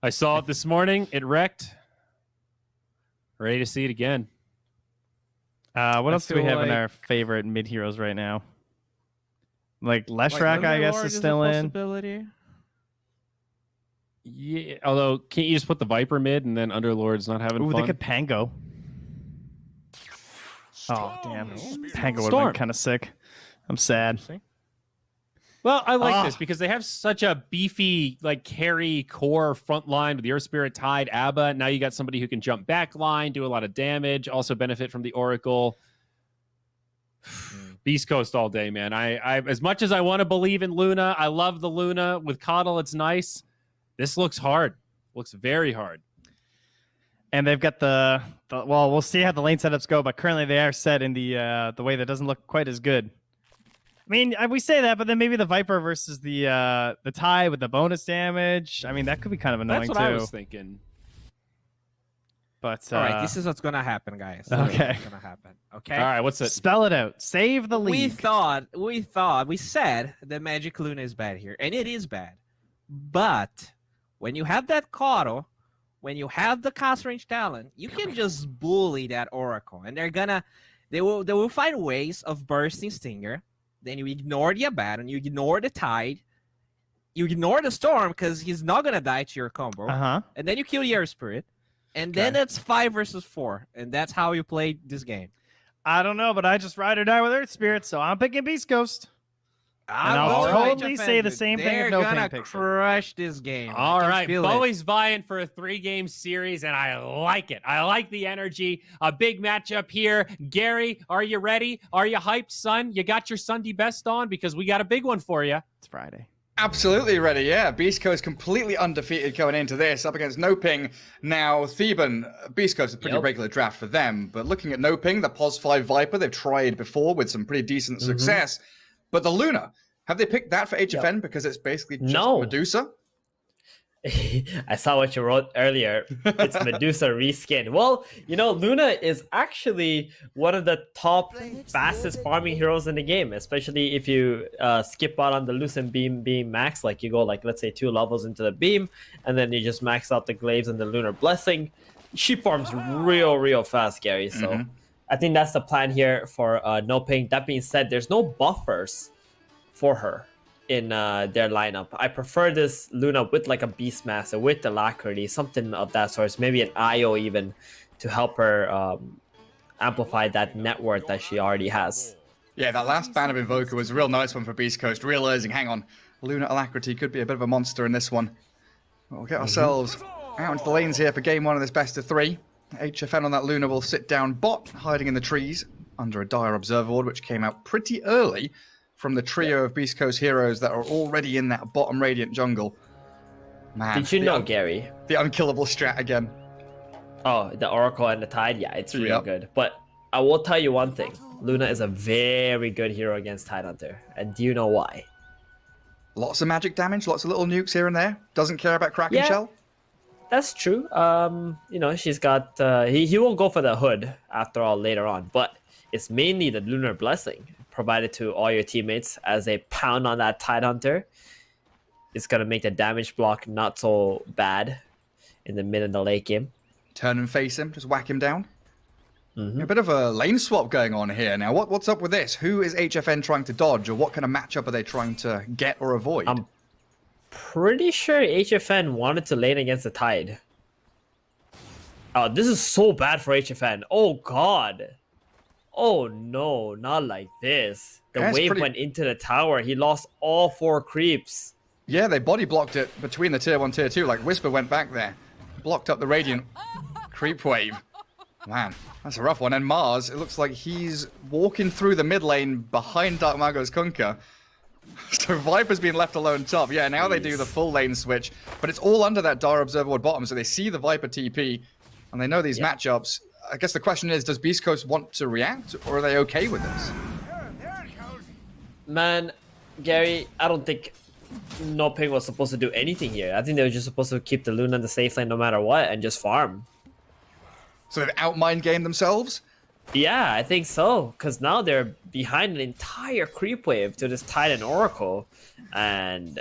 I saw it this morning. It wrecked. Ready to see it again. What else do we have in our favorite mid heroes right now? Like Leshrac, I guess, is still in. Yeah, although can't you just put the Viper mid and then Underlord's not having fun? They could Pango. Oh damn, Pango would have been kind of sick. I'm sad. Well, I like this because they have such a beefy like carry core front line with the Earth Spirit Tide, Abba. Now you got somebody who can jump back line, do a lot of damage, also benefit from the Oracle. Beast Coast all day, man. I as much as I want to believe in Luna, I love the Luna with Coddle. It's nice. This looks hard. Looks very hard. And they've got the well, we'll see how the lane setups go, but currently they are set in the way that doesn't look quite as good. I mean, we say that, but then maybe the Viper versus the Tide with the bonus damage. I mean, that could be kind of annoying too. That's what I was thinking. But all right, this is what's gonna happen, guys. Okay. What's gonna happen? Okay. All right, what's it? Spell it out. Save the league. We said that Magic Luna is bad here, and it is bad. But when you have that Coddle, when you have the cast range talent, you can just bully that Oracle, and they will find ways of bursting Stinger. Then you ignore the Abaddon, you ignore the Tide, you ignore the Storm because he's not gonna die to your combo, and then you kill the Air Spirit, and then it's 5 versus 4, and that's how you play this game. I don't know, but I just ride or die with Earth Spirit, so I'm picking Beast Ghost. And I'll totally say the same thing if no pain picks it. They're gonna crush this game. All right, Bowie's vying for a 3-game series, and I like it. I like the energy. A big matchup here. Gary, are you ready? Are you hyped, son? You got your Sunday best on? Because we got a big one for you. It's Friday. Absolutely ready, yeah. Beast Coast completely undefeated going into this, up against No Ping. Now, Theban, Beast Coast is a pretty regular draft for them, but looking at No Ping, the Pos 5 Viper, they've tried before with some pretty decent success. But the Luna, have they picked that for HFN because it's basically just Medusa? I saw what you wrote earlier. It's Medusa reskin. Well, you know, Luna is actually one of the top fastest farming heroes in the game, especially if you skip out on the Lucent beam max. Like you go, like, let's say 2 levels into the beam, and then you just max out the glaives and the Lunar Blessing. She farms real fast, Gary. So I think that's the plan here for No Ping. That being said, there's no buffers for her in their lineup. I prefer this Luna with like a Beastmaster, with Alacrity, something of that sort. Maybe an IO even to help her amplify that net worth that she already has. Yeah, that last ban of Invoker was a real nice one for Beast Coast. Realizing, hang on, Luna Alacrity could be a bit of a monster in this one. We'll get ourselves out into the lanes here for game 1 of this best of 3. HFN on that Luna will sit down bot, hiding in the trees under a dire Observer Ward, which came out pretty early. from the trio of Beast Coast heroes that are already in that bottom Radiant jungle. Man, Did you know, Gary? The unkillable strat again. Oh, the Oracle and the Tide? Yeah, it's real good. But I will tell you one thing. Luna is a very good hero against Tidehunter. And do you know why? Lots of magic damage, lots of little nukes here and there. Doesn't care about Kraken Shell. That's true. You know, she's got... he will go for the hood after all later on. But it's mainly the Lunar Blessing provided to all your teammates as they pound on that Tidehunter. It's going to make the damage block not so bad in the mid and the late game. Turn and face him, just whack him down. A bit of a lane swap going on here. Now, what's up with this? Who is HFN trying to dodge, or what kind of matchup are they trying to get or avoid? I'm pretty sure HFN wanted to lane against the Tide. Oh, this is so bad for HFN. Oh, God. Oh, no, not like this. The wave went into the tower. He lost all 4 creeps. Yeah, they body blocked it between the tier 1, tier 2. Like, Whisper went back there. Blocked up the Radiant creep wave. Man, that's a rough one. And Mars, it looks like he's walking through the mid lane behind Dark Mago's Kunkka. So Viper's been left alone top. Yeah, now they do the full lane switch. But it's all under that Dara Observer Ward bottom, so they see the Viper TP, and they know these matchups. I guess the question is, does Beast Coast want to react, or are they okay with this? Man, Gary, I don't think No Ping was supposed to do anything here. I think they were just supposed to keep the Luna in the safe lane no matter what and just farm. So they've out-mind gamed themselves? Yeah, I think so. Because now they're behind an entire creep wave to this Tide and Oracle. And,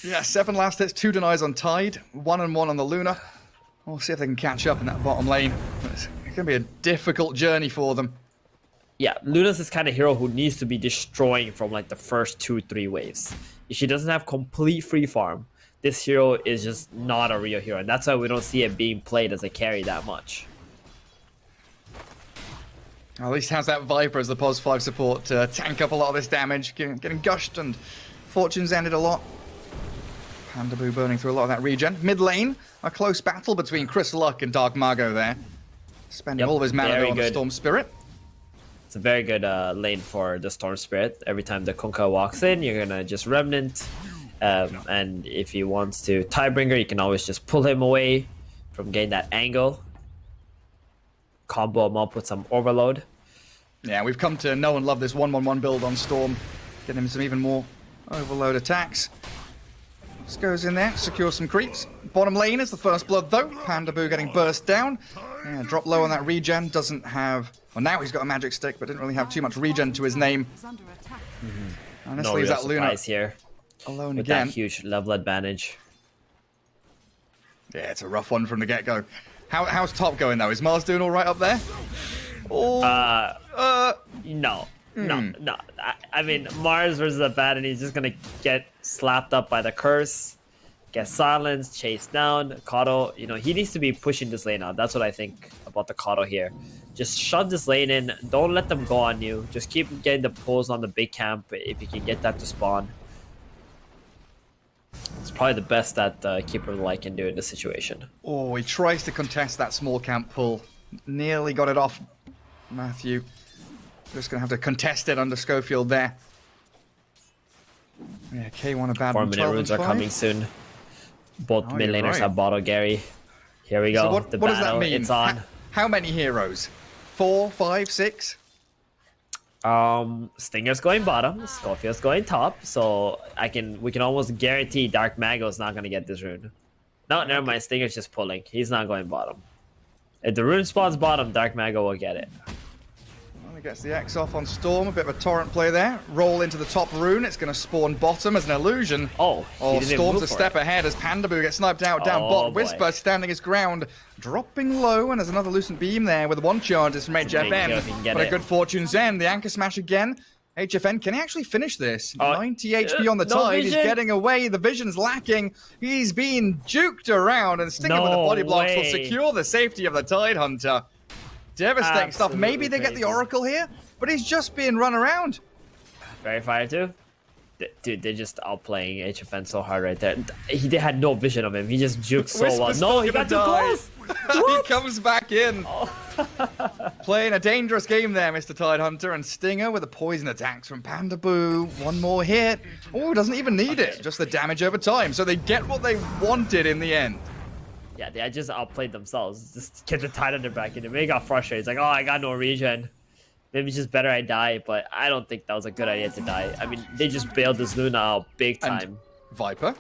yeah, 7 last hits, 2 denies on Tide, 1 and 1 on the Luna. We'll see if they can catch up in that bottom lane. It's going to be a difficult journey for them. Yeah, Luna's this kind of hero who needs to be destroying from like the first 2-3 waves. If she doesn't have complete free farm, this hero is just not a real hero. And that's why we don't see it being played as a carry that much. At least has that Viper as the pos 5 support to tank up a lot of this damage. Getting gushed, and Fortune's ended a lot. Pandaboo burning through a lot of that regen. Mid lane, a close battle between Chris Luck and Dark Mago there. Spending all of his mana on the Storm Spirit. It's a very good lane for the Storm Spirit. Every time the Kunkka walks in, you're going to just Remnant. And if he wants to Tidebringer, you can always just pull him away from getting that angle. Combo him up with some Overload. Yeah, we've come to know and love this 1-1-1 build on Storm. Get him some even more Overload attacks. Just goes in there, secures some creeps. Bottom lane is the first blood though. Pandaboo getting burst down. Yeah, drop low on that regen. Doesn't have... Well, now he's got a magic stick, but didn't really have too much regen to his name. And this No leaves real that Luna here alone with again. that huge level advantage. Yeah, it's a rough one from the get-go. How's top going though? Is Mars doing all right up there? Oh, No. I mean, Mars versus a bat, and he's just gonna get slapped up by the curse, get silenced, chased down. Kato, you know, he needs to be pushing this lane out. That's what I think about the Kato here. Just shove this lane in. Don't let them go on you. Just keep getting the pulls on the big camp if you can get that to spawn. It's probably the best that Keeper of the Light can do in this situation. Oh, he tries to contest that small camp pull. Nearly got it off. Matthew just going to have to contest it under Schofield there. Yeah, K1 a bad 4-minute runes are coming soon. Both mid laners have bottle Gary. Here we go. So what does that mean? It's on. How many heroes? 4, 5, 6? Stinger's going bottom, Schofield's going top, so we can almost guarantee Dark Mago's not gonna get this rune. No, never mind, Stinger's just pulling. He's not going bottom. If the rune spawns bottom, Dark Mago will get it. Well, he gets the X off on Storm, a bit of a torrent play there. Roll into the top rune, it's gonna spawn bottom as an illusion. Oh, Storm's a step ahead as Pandaboo gets sniped out down bot. Whisper standing his ground, dropping low, and there's another Lucent Beam there with 1 charges from HFN. But a good Fortune's End, the Anchor Smash again. HFN, can he actually finish this? 90 HP on the Tide, he's getting away, the vision's lacking, he's being juked around, and Stinger with the body blocks will secure the safety of the Tide Hunter. Devastating stuff. Maybe they get the Oracle here, but he's just being run around. Very fire too. Dude, they're just outplaying HFN so hard right there. They had no vision of him. He just juked so well. No, he got too close. He comes back in. Playing a dangerous game there, Mr. Tidehunter. And Stinger with the poison attacks from Pandaboo. One more hit. Oh, doesn't even need it. Just the damage over time. So they get what they wanted in the end. Yeah, they just outplayed themselves. Just get the Tidehunter back in. They got frustrated. It's like, oh, I got no regen. Maybe it's just better I die, but I don't think that was a good idea to die. I mean, they just bailed this Luna out big time. And Viper,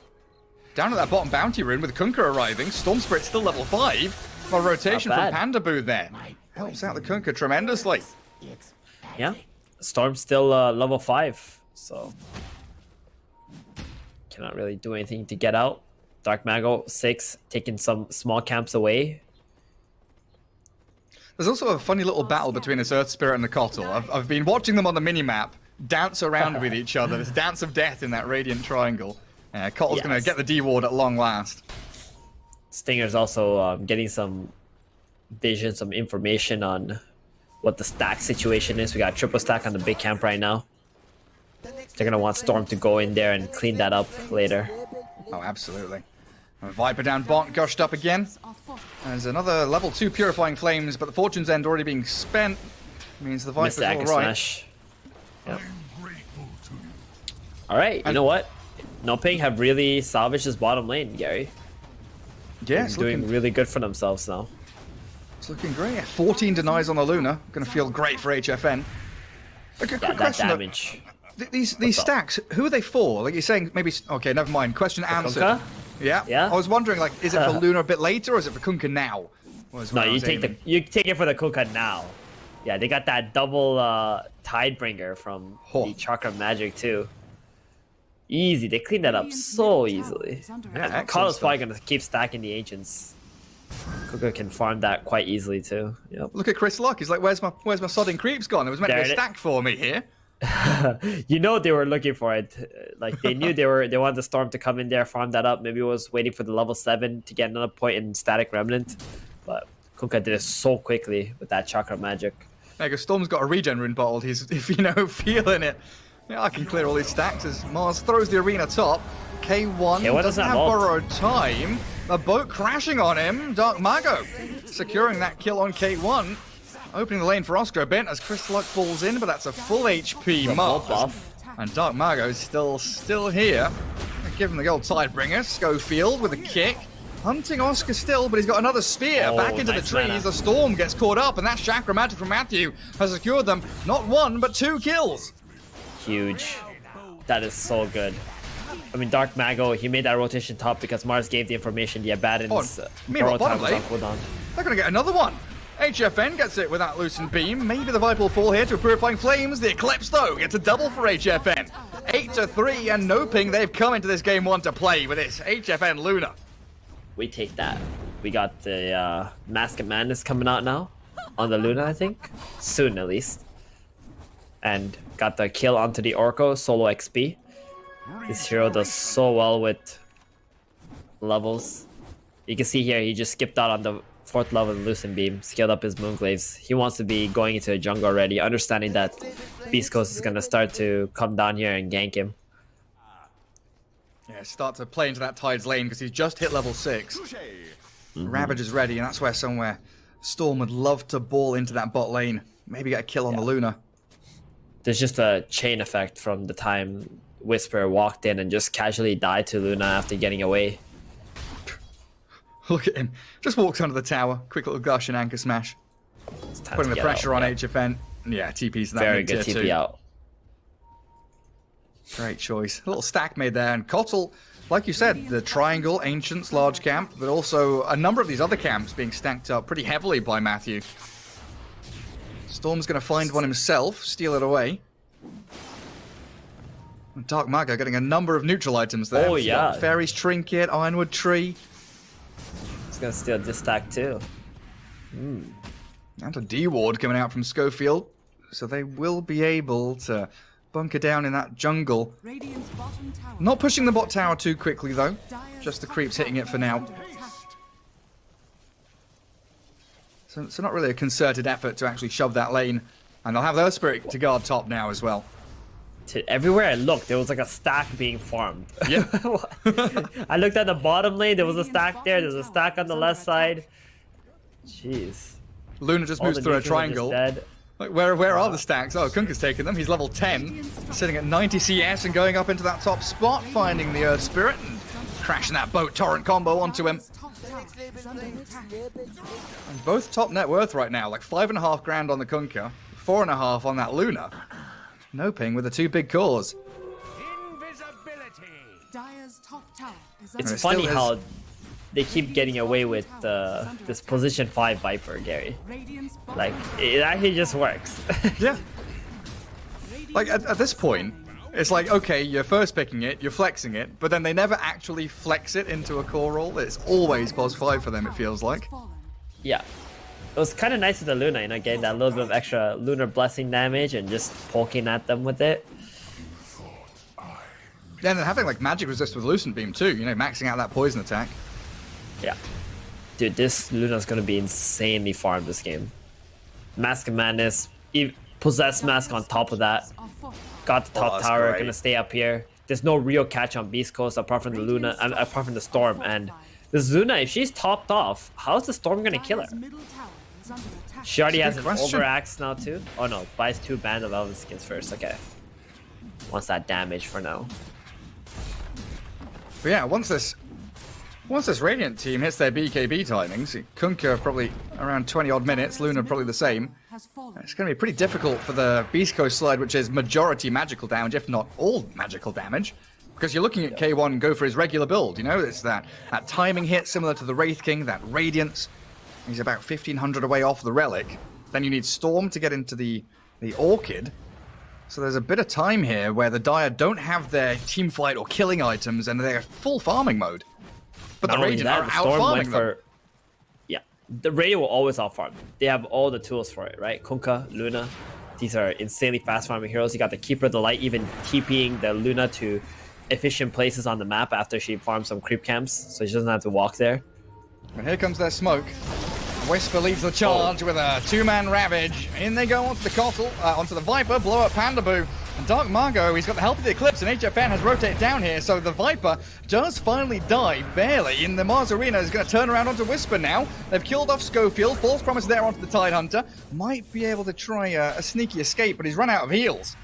down at that bottom bounty rune with Kunkka arriving. Storm Spirit still level 5. A rotation from Pandaboo there. Helps out the Kunkka tremendously. Yeah, Storm's still level 5, so cannot really do anything to get out. Dark Mago 6, taking some small camps away. There's also a funny little battle between this Earth Spirit and the Kotl. I've been watching them on the minimap dance around with each other. This dance of death in that Radiant Triangle. Kotl's going to get the D-Ward at long last. Stinger's also getting some vision, some information on what the stack situation is. We got triple stack on the big camp right now. They're going to want Storm to go in there and clean that up later. Oh, absolutely. Viper down bot, gushed up again. There's another level 2 Purifying Flames, but the Fortune's End already being spent. Means the Viper's all right. Smash. Yep. Alright, you know what? Noping have really salvaged his bottom lane, Gary. Yeah, it's doing really good for themselves now. It's looking great. 14 denies on the Luna. Going to feel great for HFN. Okay, quick question. Damage. These stacks, who are they for? Like you're saying, maybe... Okay, never mind. Question answered. Yeah. I was wondering, like, is it for Luna a bit later, or is it for Kunkka now? No, you take it for the Kunkka now. Yeah, they got that double Tidebringer from the Chakra Magic too. Easy, they cleaned that up so easily. Yeah, Kottl's probably gonna keep stacking the Ancients. Kunkka can farm that quite easily too. Yep. Look at Chris Luck. He's like, where's my sodding creeps gone? It was meant to be a stack for me here. You know they were looking for it. Like they knew they wanted the Storm to come in there, farm that up. Maybe it was waiting for the level 7 to get another point in Static Remnant. But Kunkka did it so quickly with that Chakra Magic. Yeah, because Storm's got a regen rune bottled. He's, if feeling it. Yeah, I can clear all these stacks as Mars throws the arena top. K1 doesn't have borrowed time. A boat crashing on him. Dark Mago securing that kill on K1. Opening the lane for Oscar a bit as Chris Luck falls in, but that's a full HP Mars. And Dark Mago is still here. Give him the gold Tidebringer. Schofield with a kick. Hunting Oscar still, but he's got another spear back into the trees. The Storm gets caught up, and that Chakra Magic from Matthew has secured them not 1, but 2 kills. Huge. That is so good. I mean, Dark Mago, he made that rotation top because Mars gave the information, the Abaddon's meanwhile, bottom lane, they're going to get another one. HFN gets it with that Loosened Beam. Maybe the Viper will fall here to Purifying Flames. The Eclipse, though, gets a double for HFN. 8-3, and Noping, they've come into this game 1 to play with this HFN Luna. We take that. We got the Mask of Madness coming out now on the Luna, I think. Soon, at least. And got the kill onto the Orko, solo XP. This hero does so well with levels. You can see here, he just skipped out on the 4th level Loosened Beam, scaled up his Moonglaves. He wants to be going into the jungle already, understanding that Beast Coast is going to start to come down here and gank him. Yeah, start to play into that Tide's lane because he's just hit level 6. Ravage is ready, and that's where somewhere Storm would love to ball into that bot lane. Maybe get a kill on the Luna. There's just a chain effect from the time Whisper walked in and just casually died to Luna after getting away. Look at him. Just walks under the tower. Quick little gush and anchor smash. Putting the pressure on HFN. Yeah, TP's that. Very good TP out. Great choice. A little stack made there. And Kotl, like you said, the Triangle, Ancients, large camp, but also a number of these other camps being stacked up pretty heavily by Matthew. Storm's going to find one himself, steal it away. And Dark Mago getting a number of neutral items there. Oh, yeah. Fairy's Trinket, Ironwood Tree. He's going to steal this stack too. And a D-Ward coming out from Schofield. So they will be able to bunker down in that jungle. Not pushing the bot tower too quickly, though. Just the creeps hitting it for now. So not really a concerted effort to actually shove that lane. And they'll have their Spirit to guard top now as well. Everywhere I looked, there was like a stack being farmed. Yeah. I looked at the bottom lane, there was a stack there, there's a stack on the left side. Jeez. Luna just moves through a triangle. Like, where are the stacks? Oh, Kunkka's taking them. He's level 10, sitting at 90 CS and going up into that top spot, finding the Earth Spirit and crashing that boat torrent combo onto him. And both top net worth right now, like 5.5 grand on the Kunkka, 4.5 on that Luna. No ping with the 2 big cores. It's funny how they keep getting away with this position 5 Viper, Gary. Like, it actually just works. Yeah. Like, at this point, it's like, okay, you're first picking it, you're flexing it, but then they never actually flex it into a core role. It's always +5 for them, it feels like. Yeah. It was kind of nice with the Luna, you know, getting that little bit of extra Lunar Blessing damage and just poking at them with it. Yeah, and then having, like, magic resist with Lucent Beam, too, you know, maxing out that poison attack. Yeah. Dude, this Luna's gonna be insanely farmed this game. Mask of Madness, Possessed Mask on top of that. Got the top tower, gonna stay up here. There's no real catch on Beast Coast apart from the Luna, apart from the Storm. And this Luna, if she's topped off, how's the Storm gonna kill her? She already has an Overaxe now too. Oh no, buys 2 Band of Elven Skins first. Okay. Wants that damage for now. But yeah, once this Radiant team hits their BKB timings, Kunkka probably around 20 odd minutes, Luna probably the same. It's going to be pretty difficult for the Beast Coast slide, which is majority magical damage, if not all magical damage. Because you're looking at K1 go for his regular build, you know, it's that timing hit similar to the Wraith King, that Radiance. He's about 1500 away off the Relic. Then you need Storm to get into the Orchid. So there's a bit of time here where the Dire don't have their team fight or killing items and they're full farming mode. But the Radiant are out farming them. Yeah, the Radiant will always out farm. They have all the tools for it, right? Kunkka, Luna, these are insanely fast farming heroes. You got the Keeper of the Light even TPing the Luna to efficient places on the map after she farms some creep camps, so she doesn't have to walk there. And here comes their smoke. Whisper leads the charge with a 2-man Ravage. In they go onto the Cottle, onto the Viper, blow up Pandaboo. And Dark Margot, he's got the help of the Eclipse, and HFN has rotated down here, so the Viper does finally die, barely. In the Mars Arena is going to turn around onto Whisper now. They've killed off Schofield, false promise there onto the Tidehunter. Might be able to try a sneaky escape, but he's run out of heals.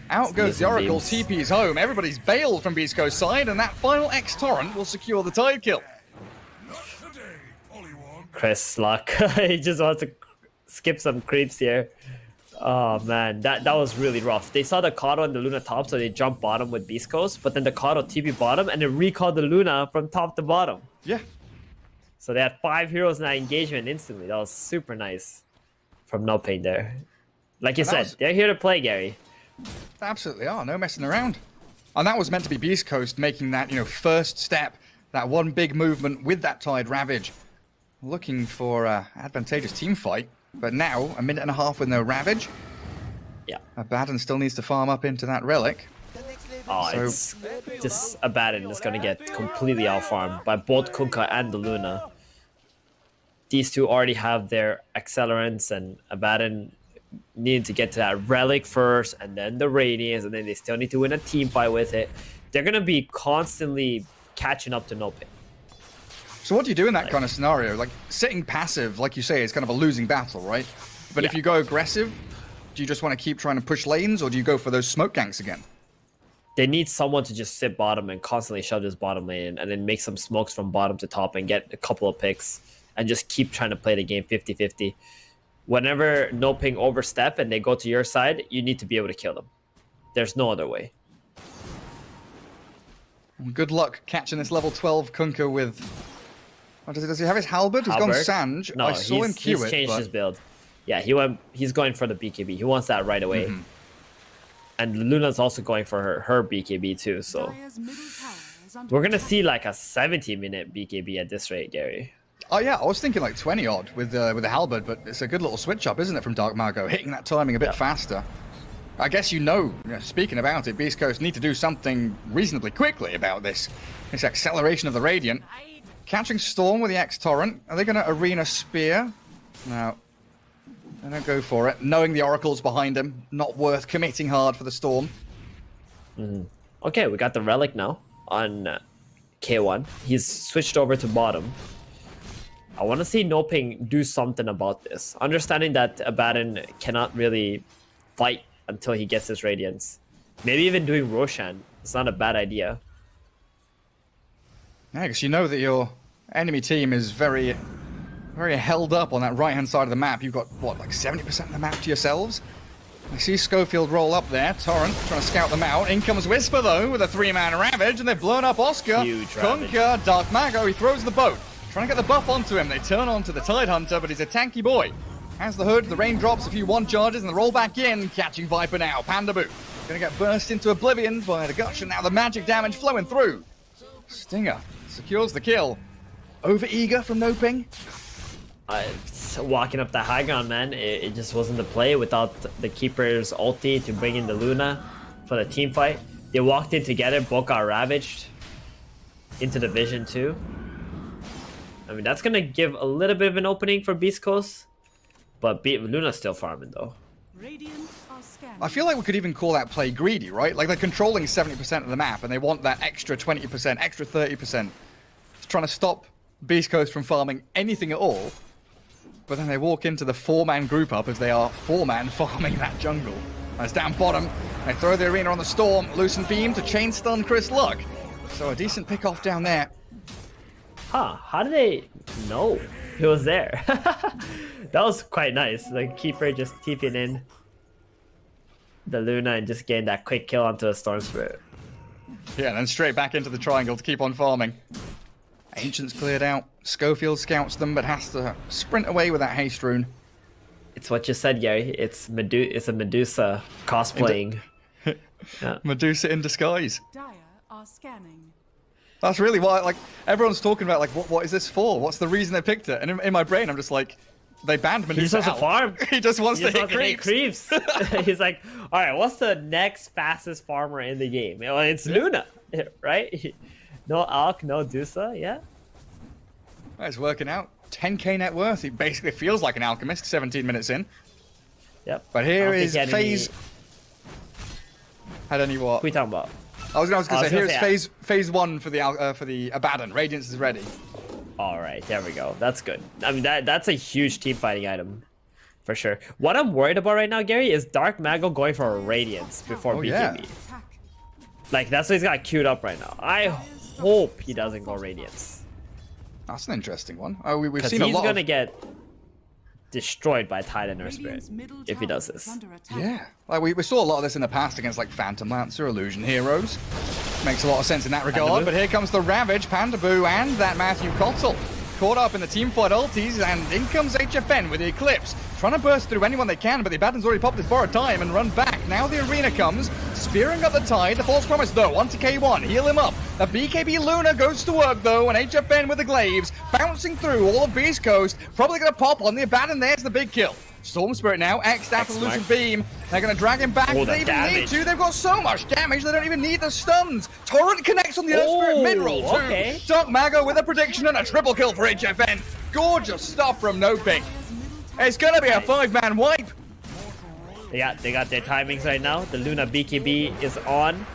Out goes the Oracle, TP's home. Everybody's bailed from Beast Coast side, and that final X-Torrent will secure the Tide kill. Chris Luck, he just wants to skip some creeps here. Oh man, that was really rough. They saw the Kato and the Luna top, so they jumped bottom with Beast Coast, but then the Kato TP bottom, and they recalled the Luna from top to bottom. Yeah. So they had 5 heroes in that engagement instantly. That was super nice from No Pain there. Like you said, they're here to play, Gary. They absolutely are, no messing around. And that was meant to be Beast Coast making that, you know, first step, that one big movement with that Tide Ravage. Looking for advantageous team fight, but now 1.5 minutes with no Ravage. Yeah. Abaddon still needs to farm up into that Relic. Oh, so it's just Abaddon is going to get completely out-farmed by both Kunkka and the Luna. These two already have their accelerants, and Abaddon need to get to that Relic first, and then the Radiance, and then they still need to win a team fight with it. They're going to be constantly catching up to No Pain. So what do you do in that kind of scenario? Like, sitting passive, like you say, is kind of a losing battle, right? But if you go aggressive, do you just want to keep trying to push lanes, or do you go for those smoke ganks again? They need someone to just sit bottom and constantly shove this bottom lane and then make some smokes from bottom to top and get a couple of picks and just keep trying to play the game 50-50. Whenever No Ping overstep and they go to your side, you need to be able to kill them. There's no other way. Good luck catching this level 12 Kunkka with... Oh, does he have his halberd? He's gone Sanj. No, I saw him queue he's it, changed but... his build. Yeah, he's going for the BKB. He wants that right away. Mm-hmm. And Luna's also going for her BKB too, so... We're going to see like a 70-minute BKB at this rate, Gary. Oh yeah, I was thinking like 20 odd with the halberd, but it's a good little switch up, isn't it, from Dark Margot, hitting that timing a bit faster. I guess you know, speaking about it, Beast Coast need to do something reasonably quickly about this acceleration of the Radiant. Catching Storm with the X-Torrent. Are they going to Arena Spear? No. They don't go for it. Knowing the Oracle's behind him, not worth committing hard for the Storm. Okay, we got the relic now on K1. He's switched over to bottom. I want to see Noping do something about this. Understanding that Abaddon cannot really fight until he gets his Radiance. Maybe even doing Roshan. It's not a bad idea. Yeah, because you know that your enemy team is very held up on that right-hand side of the map. You've got, what, like 70% of the map to yourselves? I see Schofield roll up there. Torrent trying to scout them out. In comes Whisper, though, with a 3-man Ravage, and they've blown up Oscar. Huge Ravage. Kunkka, Dark Mago, he throws the boat. Trying to get the buff onto him. They turn onto the Tide Hunter, but he's a tanky boy. Has the hood, the raindrops, a few one charges, and the roll back in. Catching Viper now. Panda Boo. Gonna get burst into oblivion by the Gush, and now the magic damage flowing through. Stinger secures the kill. Over eager from Noping. Walking up the high ground, man, it just wasn't the play without the Keeper's ulti to bring in the Luna for the team fight. They walked in together, both got ravaged into the vision too. I mean, that's gonna give a little bit of an opening for Beast Coast, but Luna's still farming though. I feel like we could even call that play greedy, right? Like they're controlling 70% of the map and they want that extra 20%, extra 30%. It's trying to stop Beast Coast from farming anything at all. But then they walk into the 4-man group up as they are 4-man farming that jungle. As down bottom, they throw the arena on the Storm, Lucent Beam to chain stun Chris Luck. So a decent pick off down there. Huh, how did they know he was there? That was quite nice. The Keeper just TPing in the Luna and just getting that quick kill onto a Storm Spirit. Yeah, and then straight back into the triangle to keep on farming. Ancients cleared out. Schofield scouts them, but has to sprint away with that haste rune. It's what you said, Gary. It's a Medusa cosplaying. Yeah. Medusa in disguise. Dire are scanning. That's really why, like, everyone's talking about, like, what is this for? What's the reason they picked it? And in my brain, I'm just like, they banned Medusa. He just wants to farm. He just wants to hit creeps. He's like, all right, what's the next fastest farmer in the game? Well, it's Luna, right? No Alk, no Dusa, yeah. It's working out. 10k net worth. He basically feels like an alchemist 17 minutes in. Yep. But here is FaZe. Had any what? Who are you talking about? I was going to say, here's phase 1 for the Abaddon. Radiance is ready. All right, there we go. That's good. I mean, that's a huge team fighting item. For sure. What I'm worried about right now, Gary, is Dark Mago going for a Radiance before BKB. Yeah. Like, that's what he's got queued up right now. I hope he doesn't go Radiance. That's an interesting one. We've seen a lot. He's going to get destroyed by Tide and Earth Spirit if he does this. Yeah. Like, we saw a lot of this in the past against, like, Phantom Lancer, Illusion Heroes. Makes a lot of sense in that regard. But here comes the Ravage, Panda Boo, and that Matthew Kotzel. Caught up in the teamfight ultis, and in comes HFN with the Eclipse. Trying to burst through anyone they can, but the Abaddon's already popped his borrowed time and run back. Now the arena comes, spearing up the Tide. The False Promise, though, onto K1. Heal him up. The BKB Luna goes to work, though, and HFN with the Glaives, bouncing through all of Beast Coast. Probably going to pop on the Abaddon. There's the big kill. Storm Spirit now, X'd after the Lucent Beam. They're going to drag him back. They even need to. They've got so much damage, they don't even need the stuns. Torrent connects on the Earth Spirit mid-roll, too. Okay. Dark Mago with a prediction and a triple kill for HFN. Gorgeous stuff from Noping. It's going to be a 5-man wipe. They got their timings right now. The Luna BKB is on.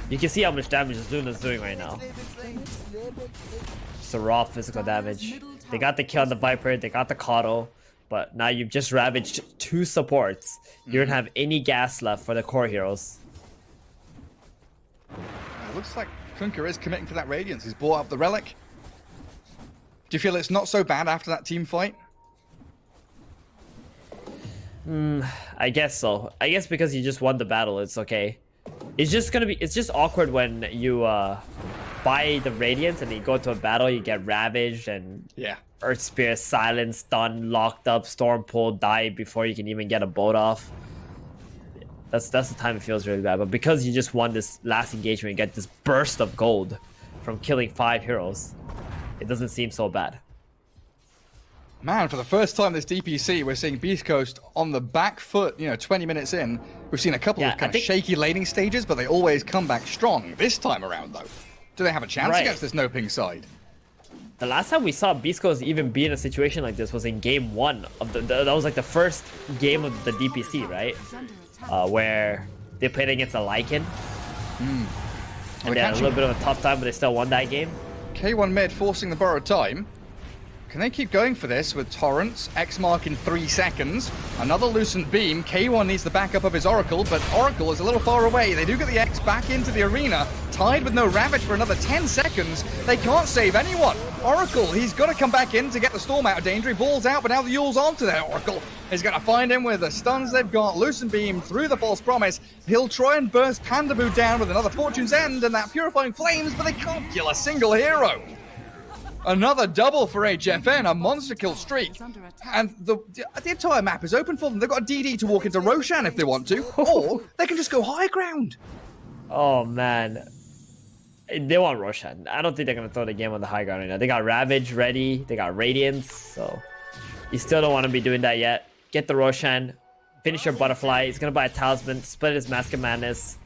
You can see how much damage this Luna's doing right now. It's a raw physical damage. They got the kill on the Viper, they got the Coddle, but now you've just ravaged 2 supports. You don't have any gas left for the core heroes. It looks like Kunkka is committing for that Radiance. He's bought up the Relic. Do you feel it's not so bad after that team fight? I guess so. I guess because you just won the battle, it's okay. It's just awkward when you buy the Radiance and you go to a battle, you get ravaged and Earth Spirit silenced, stunned, locked up, Storm pulled, die before you can even get a boat off. That's the time it feels really bad. But because you just won this last engagement, you get this burst of gold from killing 5 heroes. It doesn't seem so bad. Man, for the first time this DPC, we're seeing Beast Coast on the back foot, 20 minutes in. We've seen a couple of kind of shaky laning stages, but they always come back strong. This time around, though, do they have a chance against this Noping side? The last time we saw Beast Coast even be in a situation like this was in game 1 of that was like the first game of the DPC, right? Where They played against a Lycan. Well, And they had a little bit of a tough time, but they still won that game. K1 mid forcing the borrowed time. Can they keep going for this with Torrents, X mark in 3 seconds, another Lucent Beam? K1 needs the backup of his Oracle, but Oracle is a little far away. They do get the X back into the arena, tied with no Ravage for another 10 seconds. They can't save anyone. Oracle, he's got to come back in to get the Storm out of danger. He balls out, but now the Yule's onto there. Oracle is going to find him with the stuns they've got. Lucent Beam through the False Promise. He'll try and burst Pandaboo down with another Fortune's End and that Purifying Flames, but they can't kill a single hero. Another double for HFN, a monster kill streak. And the entire map is open for them. They've got a DD to walk into Roshan if they want to, or they can just go high ground. Oh, man. They want Roshan. I don't think they're going to throw the game on the high ground right now. They got Ravage ready. They got Radiance. So you still don't want to be doing that yet. Get the Roshan. Finish your Butterfly. He's going to buy a Talisman. Split his Mask of Madness.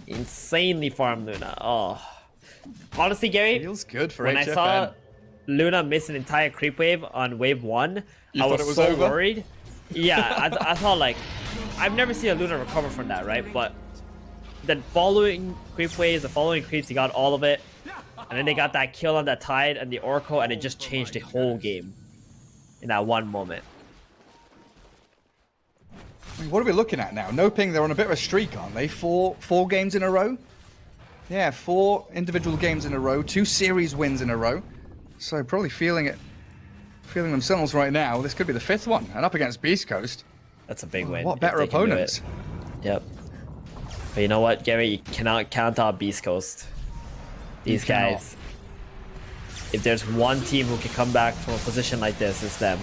Insanely farm Luna. Oh. Honestly, Gary, feels good for when HFN. I saw Luna miss an entire creep wave on wave 1, I was so over? worried. Yeah, I thought like, I've never seen a Luna recover from that, right? But the following creep waves, the following creeps, he got all of it. And then they got that kill on that Tide and the Oracle, and it just changed the whole game in that one moment. I mean, what are we looking at now? No Ping, they're on a bit of a streak, aren't they? Four games in a row? Yeah, 4 individual games in a row, 2 series wins in a row. So probably feeling themselves right now. This could be the 5th one, and up against Beast Coast. That's a big win. What better opponents? Yep. But you know what, Gary? You cannot count out Beast Coast. These guys. If there's one team who can come back from a position like this, it's them.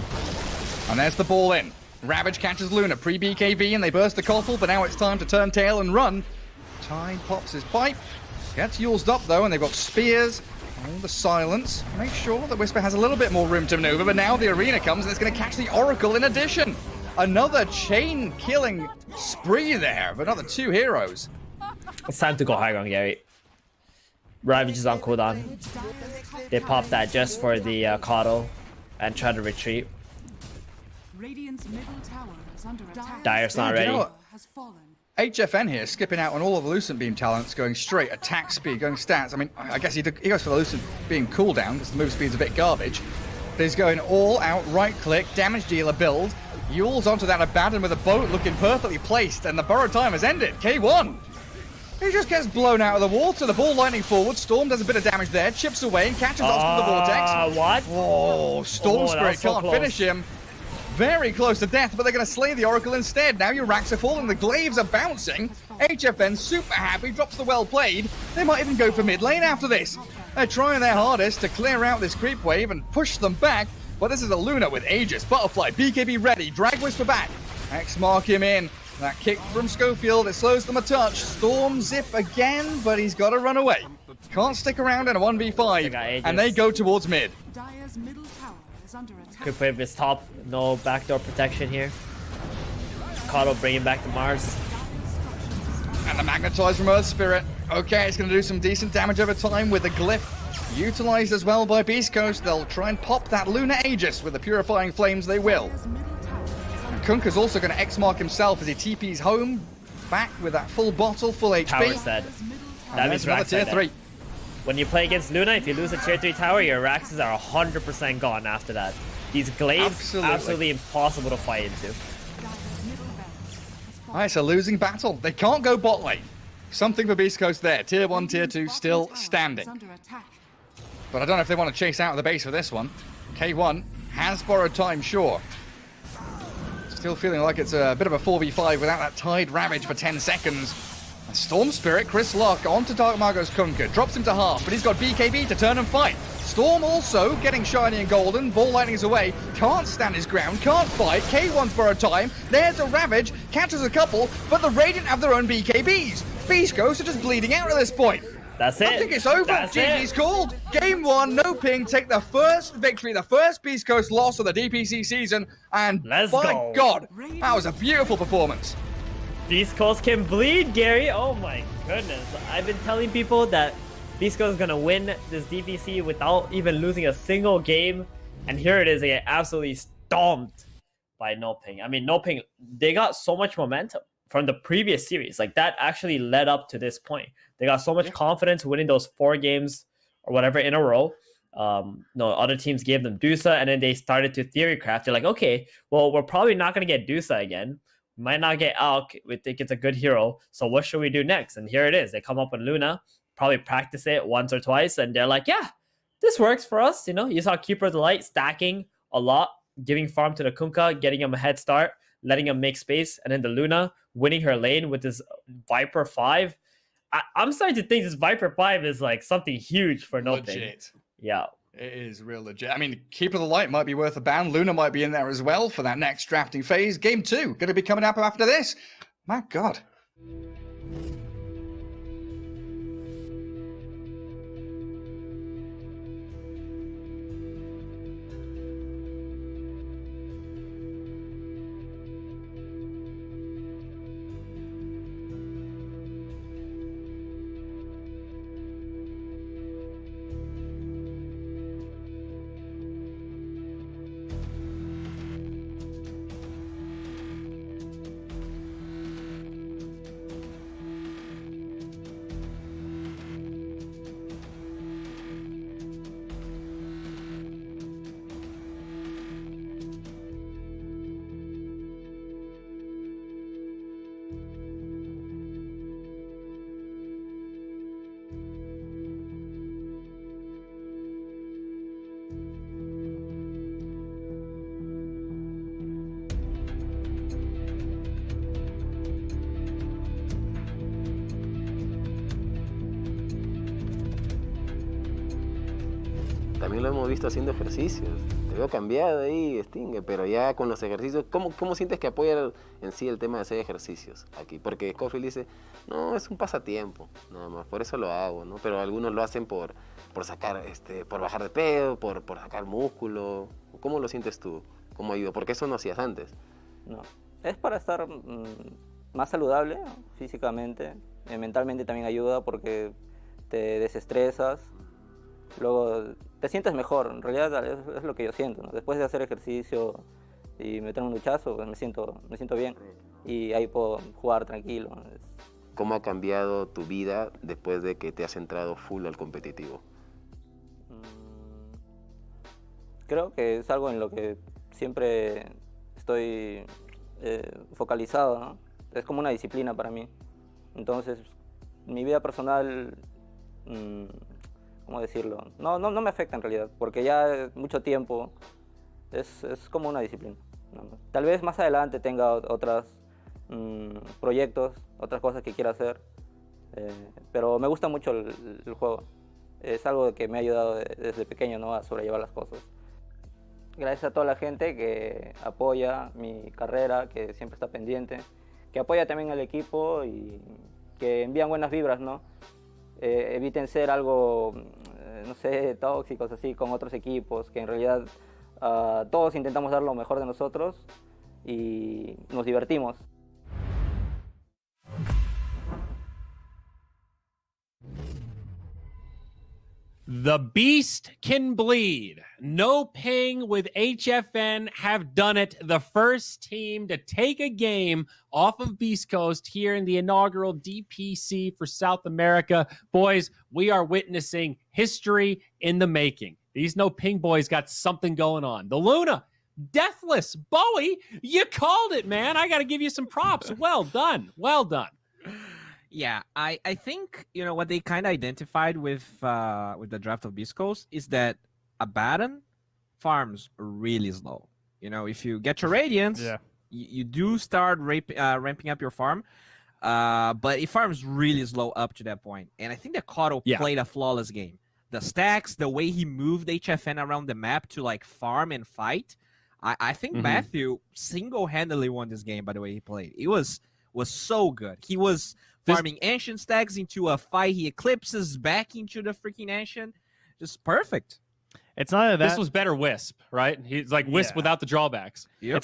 And there's the ball in. Ravage catches Luna pre-BKB, and they burst the Koffel, but now it's time to turn tail and run. Tide pops his pipe. Gets used up though, and they've got spears. All the silence. Make sure that Whisper has a little bit more room to maneuver, but now the arena comes and it's going to catch the Oracle in addition. Another chain killing spree there of another 2 heroes. It's time to go high ground, Gary. Ravage is on cooldown. They pop that just for the coddle and try to retreat. Dire's not ready. HFN here skipping out on all of the Lucent Beam talents, going straight attack speed, going stats. I mean, I guess he goes for the Lucent Beam cooldown because the move speed's a bit garbage. But he's going all out right click, damage dealer build. Yule's onto that Abaddon with a boat looking perfectly placed, and the borrowed time has ended. K1! He just gets blown out of the water. The ball lightning forward. Storm does a bit of damage there, chips away and catches off the vortex. What? Oh, Storm Spirit can't finish him. Very close to death, but they're going to slay the Oracle instead. Now your racks are falling, the glaives are bouncing. HFN super happy, drops the well played. They might even go for mid lane after this. They're trying their hardest to clear out this creep wave and push them back, but this is a Luna with Aegis, Butterfly, BKB ready, drag Whisper back. X mark him in. That kick from Schofield, it slows them a touch. Storm zip again, but he's got to run away. Can't stick around in a 1v5, and they go towards mid. Creep wave is top, no backdoor protection here. Coddle bringing back the Mars. And the Magnetized from Earth Spirit. Okay, it's going to do some decent damage over time with the Glyph. Utilized as well by Beast Coast. They'll try and pop that Lunar Aegis with the Purifying Flames, they will. And Kunkka's also going to X-mark himself as he TP's home. Back with that full bottle, full HP. Tower's dead. That means another tier 3. When you play against Luna, if you lose a tier 3 tower, your Raxes are 100% gone after that. These glaives, absolutely impossible to fight into. Alright, it's a losing battle. They can't go bot lane. Something for Beast Coast there. Tier 1, tier 2 still standing. But I don't know if they want to chase out of the base for this one. K1 has borrowed time, sure. Still feeling like it's a bit of a 4v5 without that Tide Ravage for 10 seconds. And Storm Spirit, Chris Locke onto Dark Margot's Kunkka. Drops him to half, but he's got BKB to turn and fight. Storm also getting shiny and golden. Ball lightning is away. Can't stand his ground. Can't fight. K1's borrowed time. There's a Ravage. Catches a couple, but the Radiant have their own BKBs. Beast Coast are just bleeding out at this point. That's it. I think it's over. GG's called. Game 1, no ping. Take the first victory, the first Beast Coast loss of the DPC season. And Let's by go. God, that was a beautiful performance. Beast Coast can bleed, Gary. Oh my goodness. I've been telling people that Beast Coast is going to win this DPC without even losing a single game. And here it is. They get absolutely stomped by No Ping. I mean, No Ping, they got so much momentum from the previous series. Like, that actually led up to this point. They got so much confidence winning those 4 games or whatever in a row. No, other teams gave them Dusa, and then they started to theory craft. They're like, okay, well, we're probably not going to get Dusa again. We might not get Alk. We think it's a good hero. So what should we do next? And here it is. They come up with Luna, probably practice it once or twice, and they're like, yeah, this works for us. You know, you saw Keeper of the Light stacking a lot, giving farm to the Kunkka, getting him a head start, letting him make space, and then the Luna winning her lane with this Viper 5. I'm starting to think this Viper 5 is like something huge for No Ping. Legit. Yeah. It is real legit. I mean, Keeper of the Light might be worth a ban. Luna might be in there as well for that next drafting phase. Game 2 going to be coming up after this. My God. También lo hemos visto haciendo ejercicios. Te veo cambiado ahí, Stinger, pero ya con los ejercicios, ¿cómo sientes que apoya en sí el tema de hacer ejercicios aquí? Porque Scofield dice, no, es un pasatiempo, nada más, por eso lo hago, ¿no? Pero algunos lo hacen por sacar, por bajar de peso, por sacar músculo. ¿Cómo lo sientes tú? ¿Cómo ayuda? Porque eso no hacías antes. No, es para estar más saludable, ¿no? Físicamente, mentalmente también ayuda porque te desestresas. Luego te sientes mejor, en realidad es lo que yo siento, ¿no? Después de hacer ejercicio y meter un duchazo, pues me siento bien y ahí puedo jugar tranquilo. ¿Cómo ha cambiado tu vida después de que te has entrado full al competitivo? Creo que es algo en lo que siempre estoy focalizado, ¿no? Es como una disciplina para mí. Entonces, mi vida personal... ¿cómo decirlo? No me afecta en realidad, porque ya mucho tiempo es como una disciplina. Tal vez más adelante tenga otros proyectos, otras cosas que quiera hacer, pero me gusta mucho el juego. Es algo que me ha ayudado desde pequeño, ¿no? A sobrellevar las cosas. Gracias a toda la gente que apoya mi carrera, que siempre está pendiente, que apoya también al equipo y que envían buenas vibras, ¿no? Eviten ser algo, no sé, tóxicos así con otros equipos, que en realidad todos intentamos dar lo mejor de nosotros y nos divertimos. The beast can bleed. No Ping with HFN have done it. The first team to take a game off of Beast Coast here in the inaugural DPC for South America. Boys, we are witnessing history in the making. These No Ping boys got something going on. The Luna, deathless. Bowie, you called it, man. I got to give you some props. Well done. Well done. Yeah, I think, you know, what they kind of identified with the draft of Beast Coast is that Abaddon farms really slow. You know, if you get your Radiance, you do start ramping up your farm, but it farms really slow up to that point. And I think that Cotto played a flawless game. The stacks, the way he moved HFN around the map to like farm and fight, I think Matthew single-handedly won this game by the way he played. It was so good. He was farming Ancient stacks into a fight. He eclipses back into the freaking Ancient. Just perfect. It's not that. This was better Wisp, right? He's like Wisp without the drawbacks. Yep.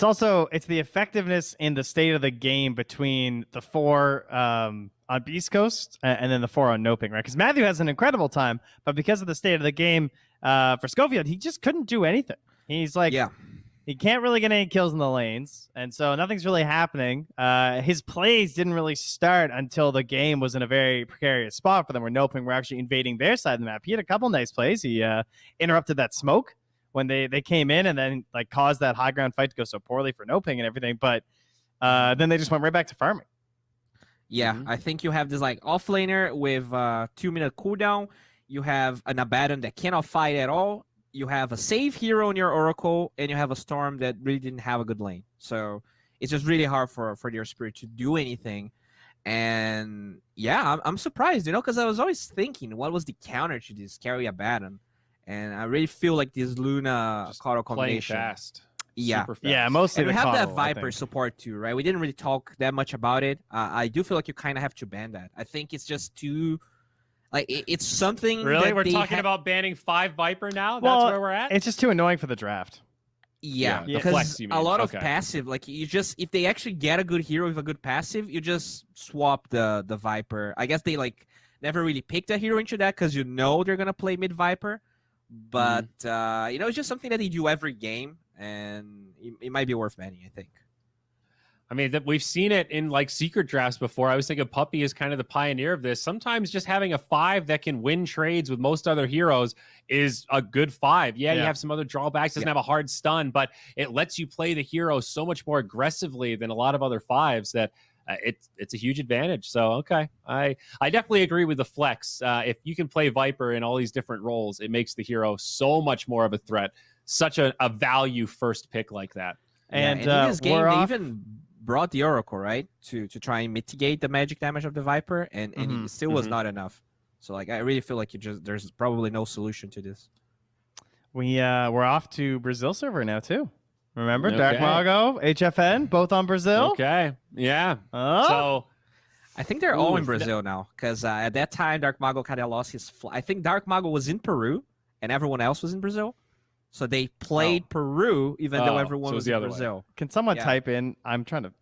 It's the effectiveness in the state of the game between the 4 on Beast Coast and then the 4 on No Ping, right? Because Matthew has an incredible time, but because of the state of the game for Scofield, he just couldn't do anything. He's like, He can't really get any kills in the lanes, and so nothing's really happening. His plays didn't really start until the game was in a very precarious spot for them, where Noping were actually invading their side of the map. He had a couple nice plays. He interrupted that smoke when they came in, and then like caused that high ground fight to go so poorly for Noping and everything. But then they just went right back to farming. Yeah, I think you have this like offlaner with 2-minute cooldown. You have an Abaddon that cannot fight at all. You have a save hero on your Oracle, and you have a Storm that really didn't have a good lane. So it's just really hard for your Spirit to do anything. And yeah, I'm surprised, because I was always thinking, what was the counter to this carry Abaddon? And I really feel like this Luna Caro combination. Playing fast. Yeah, Super fast. Yeah, mostly. And we have Caro, that Viper support too, right? We didn't really talk that much about it. I do feel like you kind of have to ban that. I think it's just too... Like, it's something. Really? We're talking about banning 5 Viper now? That's where we're at? It's just too annoying for the draft. Yeah, because flex, you mean. a lot of passive, like, if they actually get a good hero with a good passive, you just swap the Viper. I guess they, like, never really picked a hero into that because they're going to play mid Viper. But, it's just something that they do every game, and it might be worth banning, I think. I mean, we've seen it in like secret drafts before. I was thinking Puppy is kind of the pioneer of this. Sometimes just having a 5 that can win trades with most other heroes is a good 5. Yeah, you have some other drawbacks. Doesn't have a hard stun, but it lets you play the hero so much more aggressively than a lot of other 5s that it's a huge advantage. So, okay. I definitely agree with the flex. If you can play Viper in all these different roles, it makes the hero so much more of a threat. Such a value first pick like that. And in this game, they even brought the Oracle, right, to try and mitigate the magic damage of the Viper, and it still was not enough. So, like, I really feel like there's probably no solution to this. We're off to Brazil server now too. Remember, Dark Mago, HFN, both on Brazil. Okay, yeah. So I think they're all in Brazil now, because at that time, Dark Mago kind of lost his. I think Dark Mago was in Peru, and everyone else was in Brazil. So they played Peru, even though everyone was in Brazil. Can someone type in?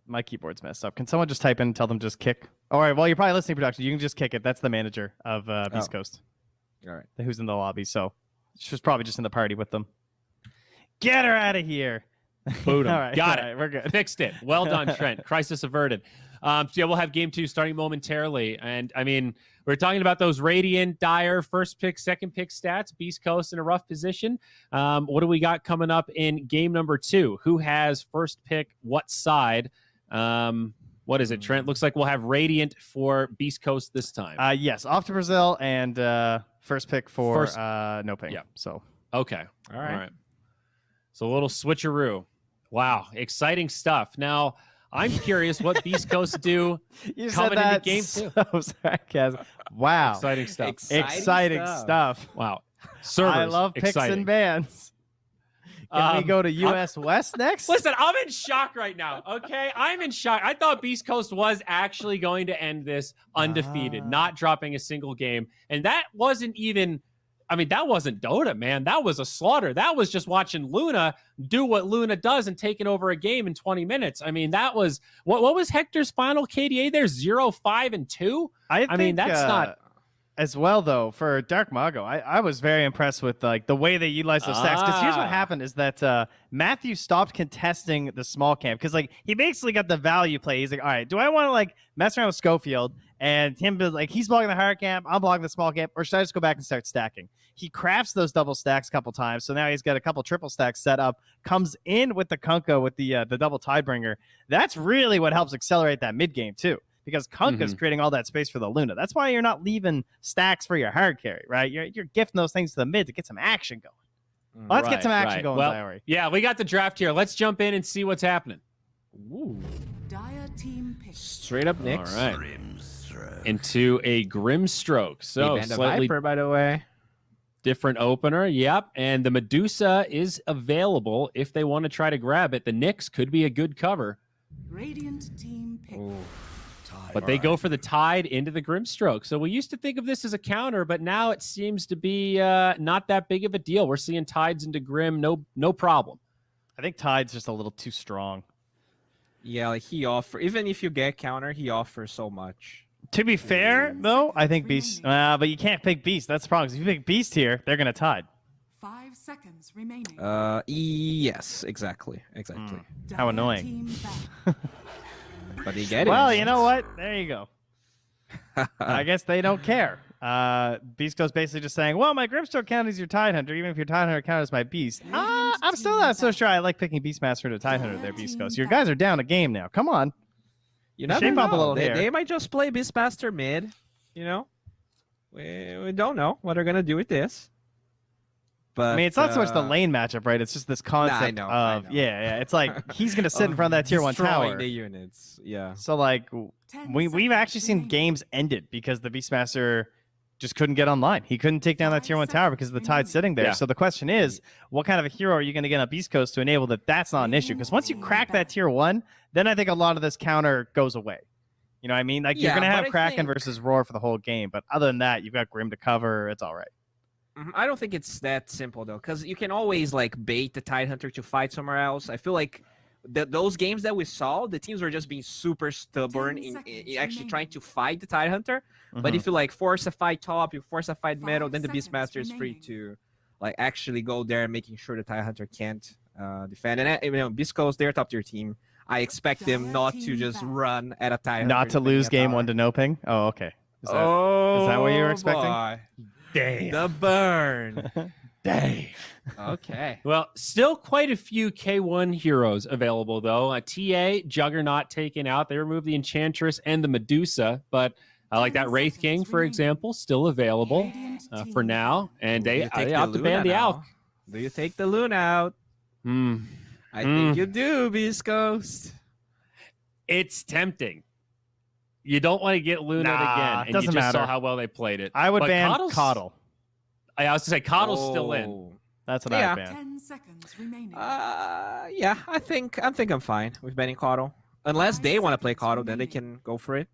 My keyboard's messed up. Can someone just type in and tell them just kick? All right, well, you're probably listening to production. You can just kick it. That's the manager of Beast Coast. All right. Who's in the lobby. So she's probably just in the party with them. Get her out of here. Boot him. All right, Got it. Right, we're good. Fixed it. Well done, Trent. Crisis averted. So yeah, we'll have game 2 starting momentarily. And I mean, we're talking about those Radiant, Dire, first pick, second pick stats. Beast Coast in a rough position. What do we got coming up in game number 2? Who has first pick? What side? What is it, Trent? Looks like we'll have Radiant for Beast Coast this time. Yes, off to Brazil and first pick for No Pain. Yeah. So okay. All right. So a little switcheroo. Wow, exciting stuff. Now, I'm curious what Beast Coast do coming into game 2. So sarcasm. Wow. Exciting stuff. Exciting stuff. Wow. Servers, I love picks and bans. Can we go to US West next? Listen, I'm in shock right now, okay? I'm in shock. I thought Beast Coast was actually going to end this undefeated, not dropping a single game. And that wasn't even... I mean, that wasn't Dota, man. That was a slaughter. That was just watching Luna do what Luna does and taking over a game in 20 minutes. I mean, that was... What was Hector's final KDA there? 0-5-2? I mean, that's not... As well, though, for Dark Mago, I was very impressed with like the way they utilized those stacks. Because here's what happened is that Matthew stopped contesting the small camp. Because like he basically got the value play. He's like, all right, do I want to like mess around with Schofield and him be like, he's blocking the hard camp, I'm blocking the small camp, or should I just go back and start stacking? He crafts those double stacks a couple times. So now he's got a couple triple stacks set up, comes in with the Kunkka with the double Tidebringer. That's really what helps accelerate that mid game too. Because Kunkka's creating all that space for the Luna. That's why you're not leaving stacks for your hard carry, right? You're gifting those things to the mid to get some action going. Let's get some action going, Diary. Yeah, we got the draft here. Let's jump in and see what's happening. Ooh. Dire team pick. Straight up Nyx. All right. Into a Grimstroke. So slightly Viper, by the way. Different opener. Yep. And the Medusa is available if they want to try to grab it. The Nyx could be a good cover. Radiant team pick. Ooh. But they go for the Tide into the Grimstroke. So we used to think of this as a counter, but now it seems to be not that big of a deal. We're seeing Tides into Grim, no problem. I think Tide's just a little too strong. Yeah, like even if you get counter, he offers so much. To be fair, though, I think Beast... but you can't pick Beast. That's the problem. If you pick Beast here, they're going to Tide. 5 seconds remaining. Yes, exactly. How annoying. But he get it. Well, you know what? There you go. I guess they don't care. Beast Coast basically just saying, well, my Grimstroke count is your Tidehunter, even if your Tidehunter count is my Beast. I'm still not so sure I like picking Beastmaster to Tidehunter there, Beast Coast. Your guys are down a game now. Come on. You never Shape up a know. little here. They might just play Beastmaster mid, you know? We don't know what they're going to do with this. But, I mean, it's not so much the lane matchup, right? It's just this concept I know. yeah. It's like he's going to sit in front of that tier 1 destroying tower. the units, yeah. So, like, we've actually seen games ended because the Beastmaster just couldn't get online. He couldn't take down that tier 1 tower because of the Tide sitting there. Yeah. So the question is, what kind of a hero are you going to get on Beast Coast to enable that's not an issue? Because once you crack that tier 1, then I think a lot of this counter goes away. You know what I mean? Like, you're going to have Kraken versus Roar for the whole game. But other than that, you've got Grim to cover. It's all right. I don't think it's that simple, though, because you can always, like, bait the Tidehunter to fight somewhere else. I feel like those games that we saw, the teams were just being super stubborn in actually trying to fight the Tidehunter. But if you, like, force a fight top, you force a fight middle, then the Beastmaster is free to, like, actually go there and making sure the Tidehunter can't defend. And, you know, Beast Coast, they're a top-tier team. I expect them not to just run at a Tidehunter. Not to lose game 1 to no ping? Oh, okay. Is that what you were expecting? Boy. Damn. The burn. Dang. Okay. Well, still quite a few K1 heroes available, though. TA, Juggernaut taken out. They removed the Enchantress and the Medusa, but I like that Wraith King, for example, still available for now. And they have to ban the Alk. Do you take the Luna out? I think you do, Beast Coast. It's tempting. You don't want to get Luna again, and you just saw how well they played it. I would ban Coddle. I was to say Coddle's still in. That's what I would ban. 10 seconds remaining. Yeah, I think I'm fine with banning Coddle. Unless they want to play Coddle, then they can go for it.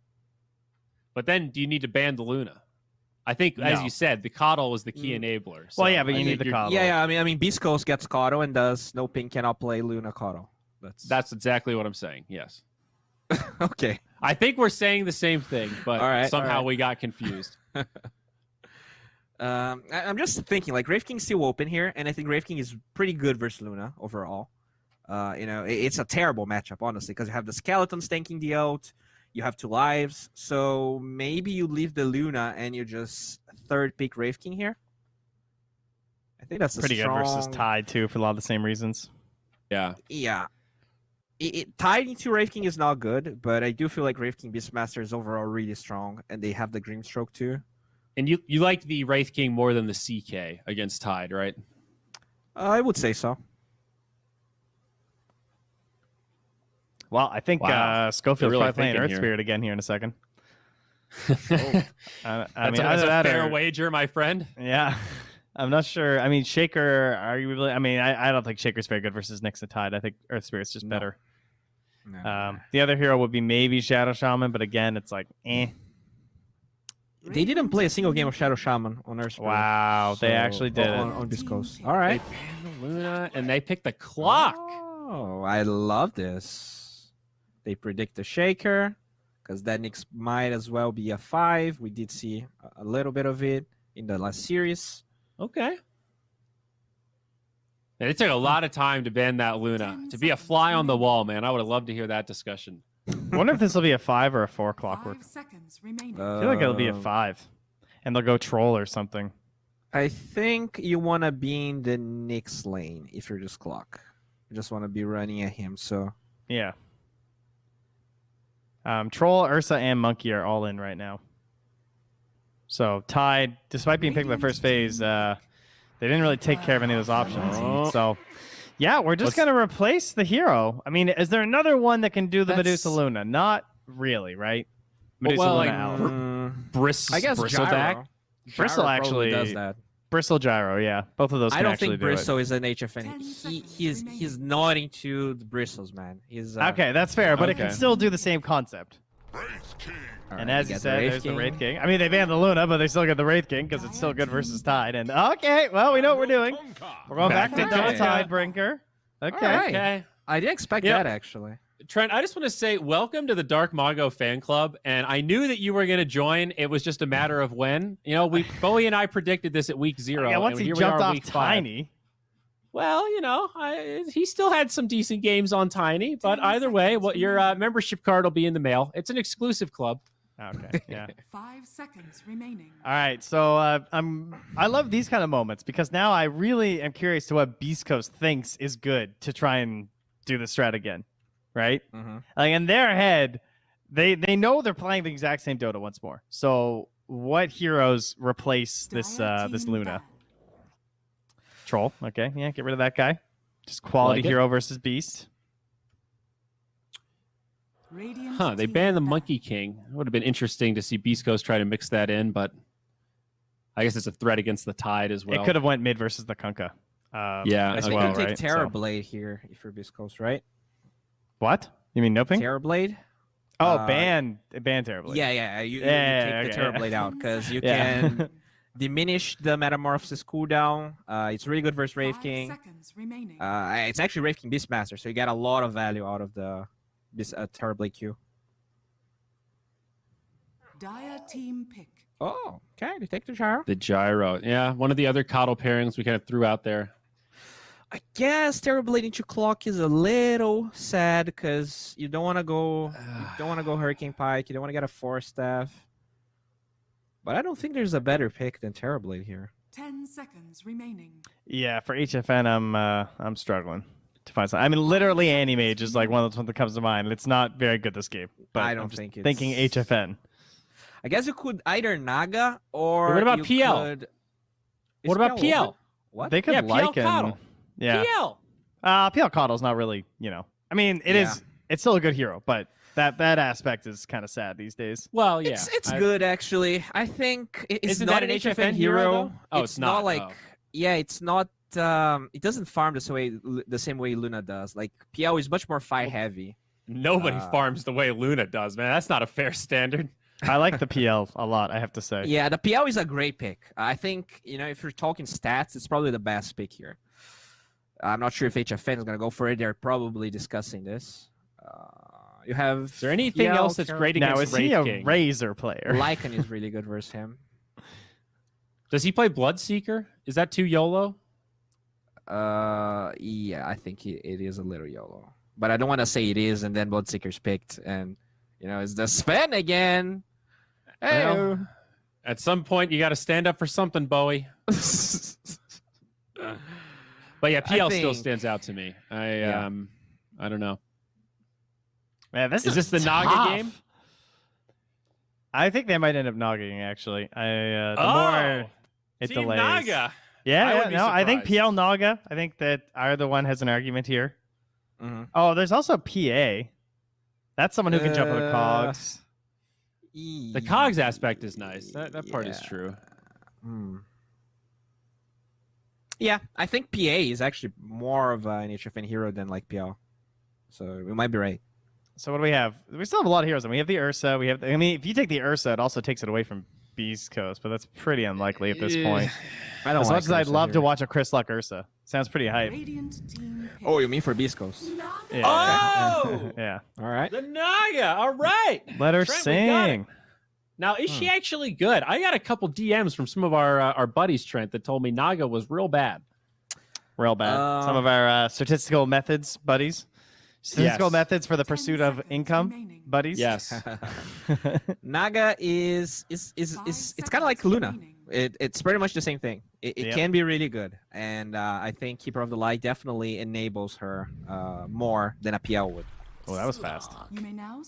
But then, do you need to ban the Luna? I think, as you said, the Coddle was the key enabler. So well, yeah, but you need the Coddle. Yeah. I mean, Beast Coast gets Coddle and does no ping cannot play Luna Coddle. That's exactly what I'm saying. Yes. Okay. I think we're saying the same thing, but somehow we got confused. I'm just thinking, like, Wraith King's still open here, and I think Wraith King is pretty good versus Luna overall. You know, it's a terrible matchup, honestly, because you have the Skeletons tanking the ult, you have 2 lives, so maybe you leave the Luna and you just third pick Wraith King here. I think that's pretty good versus Tide, too, for a lot of the same reasons. Yeah. Yeah. Tied into Wraith King is not good, but I do feel like Wraith King Beastmaster is overall really strong, and they have the Grimstroke too. And you liked the Wraith King more than the CK against Tide, right? I would say so. Well, I think Schofield's really probably playing Earth here. Spirit again here in a second. That's a fair wager, my friend. Yeah. I'm not sure. I mean, Shaker, are you really? I mean, I don't think Shaker's very good versus Nyx and Tide. I think Earth Spirit's just better. No. The other hero would be maybe Shadow Shaman, but again, it's like, eh. They didn't play a single game of Shadow Shaman on Earth Spirit. Wow, they actually did on Beast Coast. All right. They banned the Luna, and they picked the clock. Oh, I love this. They predict the Shaker, because that Nyx might as well be a 5. We did see a little bit of it in the last series. Okay. And it took a lot of time to ban that Luna. To be a fly on the wall, man. I would have loved to hear that discussion. I wonder if this will be a 5 or a 4 clockwork. 5 seconds remaining. I feel like it'll be a 5. And they'll go troll or something. I think you want to be in the Nyx lane if you're just clock. You just want to be running at him, so... Yeah. Troll, Ursa, and Monkey are all in right now. So Tide, despite being picked in the first phase, they didn't really take care of any of those options. So, yeah, we're just going to replace the hero. I mean, is there another one that can do the Medusa Luna? Not really, right? Medusa Luna out. I guess Bristleback. Bristle actually does that. Bristle Gyro, yeah. Both of those can actually do it. I don't think Bristle is an HFN. He's not into the bristles, man. He's okay, that's fair, but it can still do the same concept. And as you said, there's the Wraith King. I mean, they banned the Luna, but they still get the Wraith King because it's still good versus Tide. And okay, well, we know what we're doing. We're going back to Tide Brinker. Okay. Right. Okay. I didn't expect that, actually. Trent, I just want to say welcome to the Dark Mago fan club. And I knew that you were going to join. It was just a matter of when. You know, Bowie and I predicted this at week 0. Yeah, once and he here jumped we are off week 5. Tiny. Well, you know, he still had some decent games on Tiny. But either way, your membership card will be in the mail. It's an exclusive club. Okay, yeah. 5 seconds remaining. All right, so I love these kind of moments because now I really am curious to what Beast Coast thinks is good to try and do the strat again, right? Like in their head, they know they're playing the exact same Dota once more. So what heroes replace this Luna? Troll, okay, yeah, get rid of that guy. Just quality hero versus Beast. Huh, they banned the Monkey King. It would have been interesting to see Beast Coast try to mix that in, but I guess it's a threat against the Tide as well. It could have went mid versus the Kunkka. Yeah, I think you take Terrorblade here if you're Beast Coast, right? What? You mean no ping? Terrorblade? Oh, ban Terrorblade. Yeah. You take the Terrorblade out because you can diminish the Metamorphosis cooldown. It's really good versus Wraith King. It's actually Wraith King Beastmaster, so you get a lot of value out of this Terrorblade Q. Dire team pick. Oh, okay. They take the gyro. The gyro. Yeah, one of the other coddle pairings we kind of threw out there. I guess Terrorblade into Clock is a little sad because you don't want to go. You don't want to go Hurricane Pike. You don't want to get a Force Staff. But I don't think there's a better pick than Terrorblade here. 10 seconds remaining. Yeah, for HFN, I'm struggling to find something. I mean, literally Anti-Mage is like one of those ones that comes to mind. It's not very good this game, but I don't think it's... thinking HFN. I guess you could either Naga or what about you PL? Could... What about PL? What? They could PL Coddle. Yeah. PL. PL Coddle's not really, you know. I mean, it is. It's still a good hero, but that aspect is kind of sad these days. Well, yeah, it's good actually. I think it's Isn't not that an an HFN hero. though? Oh, it's not like. Oh. Yeah, it's not. It doesn't farm the same way Luna does. Like PL is much more fight heavy. Nobody farms the way Luna does, man. That's not a fair standard. I like the PL a lot, I have to say. Yeah, the PL is a great pick. I think, you know, if you're talking stats, it's probably the best pick here. I'm not sure if HFN is going to go for it. They're probably discussing this. You have. Is there anything else that's great against now, is he a Razor player? Lycan is really good versus him. Does he play Bloodseeker? Is that too YOLO? Yeah, I think it is a little YOLO. But I don't want to say it is, and then Bloodseeker's picked, and you know, it's the Sven again. Hey. Well, at some point, you got to stand up for something, Bowie. But yeah, PL still stands out to me. I don't know. Man, is this the Naga game? I think they might end up Nagaing, actually. The more it Team delays. Naga. I think PL Naga. I think that either one has an argument here. Oh, there's also PA. That's someone who can jump on the cogs. The cogs aspect is nice. That part is true. Yeah, I think PA is actually more of an HFN hero than like PL. So we might be right. So what do we have? We still have a lot of heroes. And we have the Ursa. I mean, if you take the Ursa, it also takes it away from Beast Coast, but that's pretty unlikely at this point. I don't as much as I'd love to watch a Chris Luck Ursa. Sounds pretty hype. Oh, you mean for Beast Coast? Yeah. Oh! Yeah. All right. The Naga. All right. Let her Trent, sing. Now, is she actually good? I got a couple DMs from some of our buddies, Trent, that told me Naga was real bad. Real bad. Some of our statistical methods buddies. Statistical methods for the pursuit of income buddies. Yes. Naga is it's kind of like Luna. It's pretty much the same thing. It can be really good, and I think Keeper of the Light definitely enables her more than a PL would. Oh, that was fast.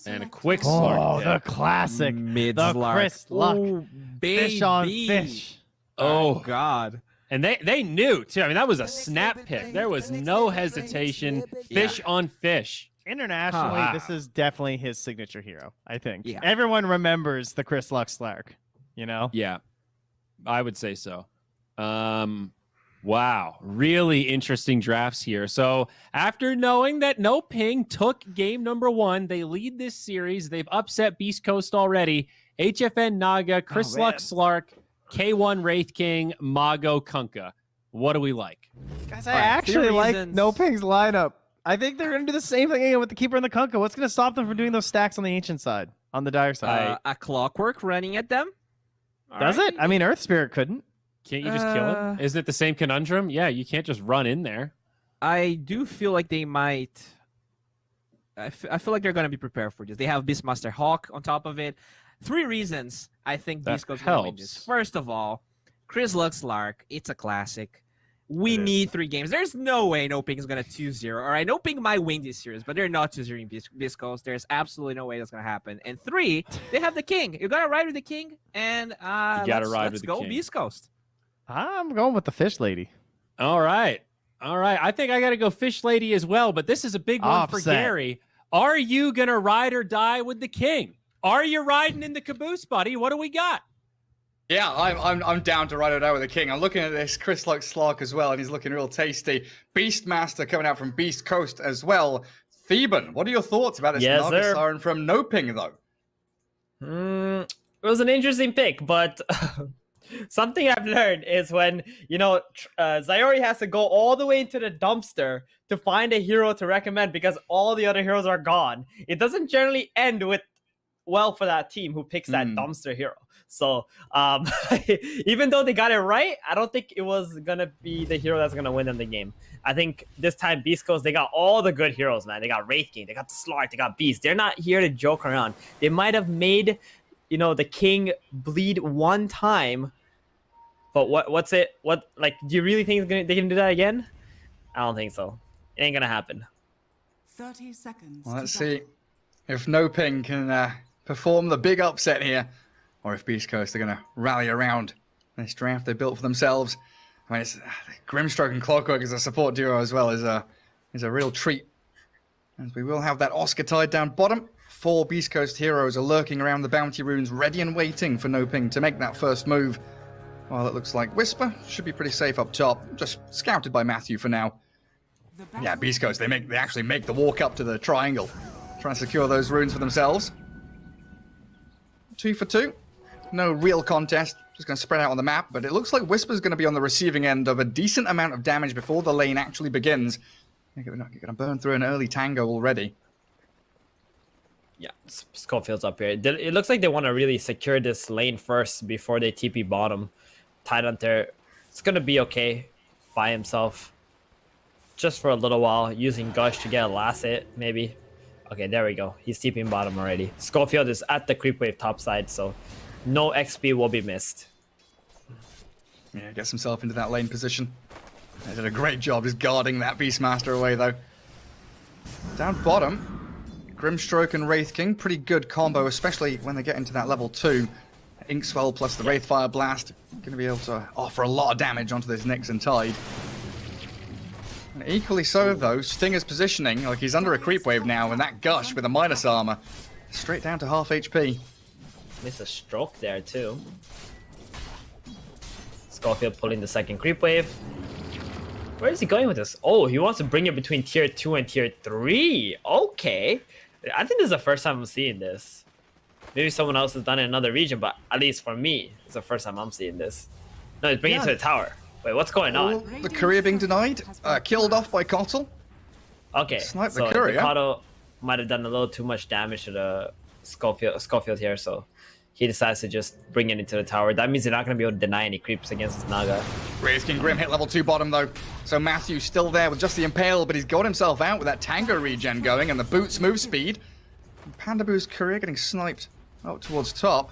And a quick slurp. Oh, the classic. Mid the slurp. Chris Luck. Oh, fish on fish. Oh, God. And they knew, too. I mean, that was a snap pick. There was no hesitation. Fish on fish. Internationally, this is definitely his signature hero, I think. Yeah. Everyone remembers the Chris Luck Slark, you know? Yeah, I would say so. Wow, really interesting drafts here. So after knowing that No Ping took game number 1, they lead this series. They've upset Beast Coast already. HFN Naga, Chris Luck Slark, K1 Wraith King, Mago Kunkka. What do we like? Guys, I actually like No Ping's lineup. I think they're going to do the same thing again with the Keeper and the Kunkka. What's going to stop them from doing those stacks on the Ancient side, on the Dire side? A Clockwork running at them. Does it? I mean, Earth Spirit couldn't. Can't you just kill him? Isn't it the same conundrum? Yeah, you can't just run in there. I do feel like they might. I feel like they're going to be prepared for this. They have Beastmaster Hawk on top of it. 3 reasons I think That Beast Coast will win this. helps. First of all, Chris Lux Lark. It's a classic. We need 3 games. There's no way No Ping is going to 2-0. All right, No Ping might win this series, but they're not 2-0 Beast Coast. There's absolutely no way that's going to happen. And 3, they have the King. You got to ride with the King, and let's go King. Beast Coast. I'm going with the Fish Lady. All right. I think I got to go Fish Lady as well, but this is a big one for Gary. Are you going to ride or die with the King? Are you riding in the caboose, buddy? What do we got? Yeah, I'm down to ride or die with the King. I'm looking at this Chris Lux Slark as well, and he's looking real tasty. Beastmaster coming out from Beast Coast as well. Theban, what are your thoughts about this Naga Siren from No Ping, though? It was an interesting pick, but something I've learned is when, Zayori has to go all the way into the dumpster to find a hero to recommend because all the other heroes are gone. It doesn't generally end with well for that team who picks that dumpster hero. So even though they got it right, I don't think it was going to be the hero that's going to win them the game. I think this time Beast Coast, they got all the good heroes, man. They got Wraith King, they got the Slark, they got Beast. They're not here to joke around. They might have made, the King bleed one time, but do you really think they can do that again? I don't think so. It ain't going to happen. 30 seconds. Well, let's see if No Ping can perform the big upset here, or if Beast Coast are going to rally around this draft they built for themselves. I mean, it's Grimstroke and Clockwork as a support duo as well is a real treat. As we will have that Oscar tied down bottom. 4 Beast Coast heroes are lurking around the bounty runes, ready and waiting for No Ping to make that first move. While it looks like Whisper should be pretty safe up top, just scouted by Matthew for now. Yeah, Beast Coast, they actually make the walk up to the triangle, trying to secure those runes for themselves. 2 for 2. No real contest, just going to spread out on the map, but it looks like Whisper's going to be on the receiving end of a decent amount of damage before the lane actually begins. You're going to burn through an early tango already. Yeah, Schofield's up here. It looks like they want to really secure this lane first before they TP bottom. Tidehunter, it's going to be okay by himself. Just for a little while, using Gush to get a last hit, maybe. Okay, there we go. He's TPing bottom already. Schofield is at the creep wave top side, so no XP will be missed. Yeah, gets himself into that lane position. They did a great job just guarding that Beastmaster away, though. Down bottom, Grimstroke and Wraith King, pretty good combo, especially when they get into that level 2. Inkswell plus the Wraithfire Blast, going to be able to offer a lot of damage onto this Nyx and Tide. And equally so, though, Stinger's positioning, like he's under a creep wave now, and that Gush with a minus armor, straight down to half HP. Missed a stroke there, too. Schofield pulling the second creep wave. Where is he going with this? Oh, he wants to bring it between tier 2 and tier 3. Okay. I think this is the first time I'm seeing this. Maybe someone else has done it in another region, but at least for me, it's the first time I'm seeing this. No, he's bringing it to the tower. Wait, what's going on? The courier being denied, killed off by Kotl. Okay, Snipe so the courier. Kotl might have done a little too much damage to the Schofield here, so he decides to just bring it into the tower. That means they're not going to be able to deny any creeps against this Naga. Wraith King Grim hit level 2 bottom, though. So Matthew's still there with just the Impale, but he's got himself out with that Tango regen going and the Boots move speed. Panda Boo's courier getting sniped out towards top.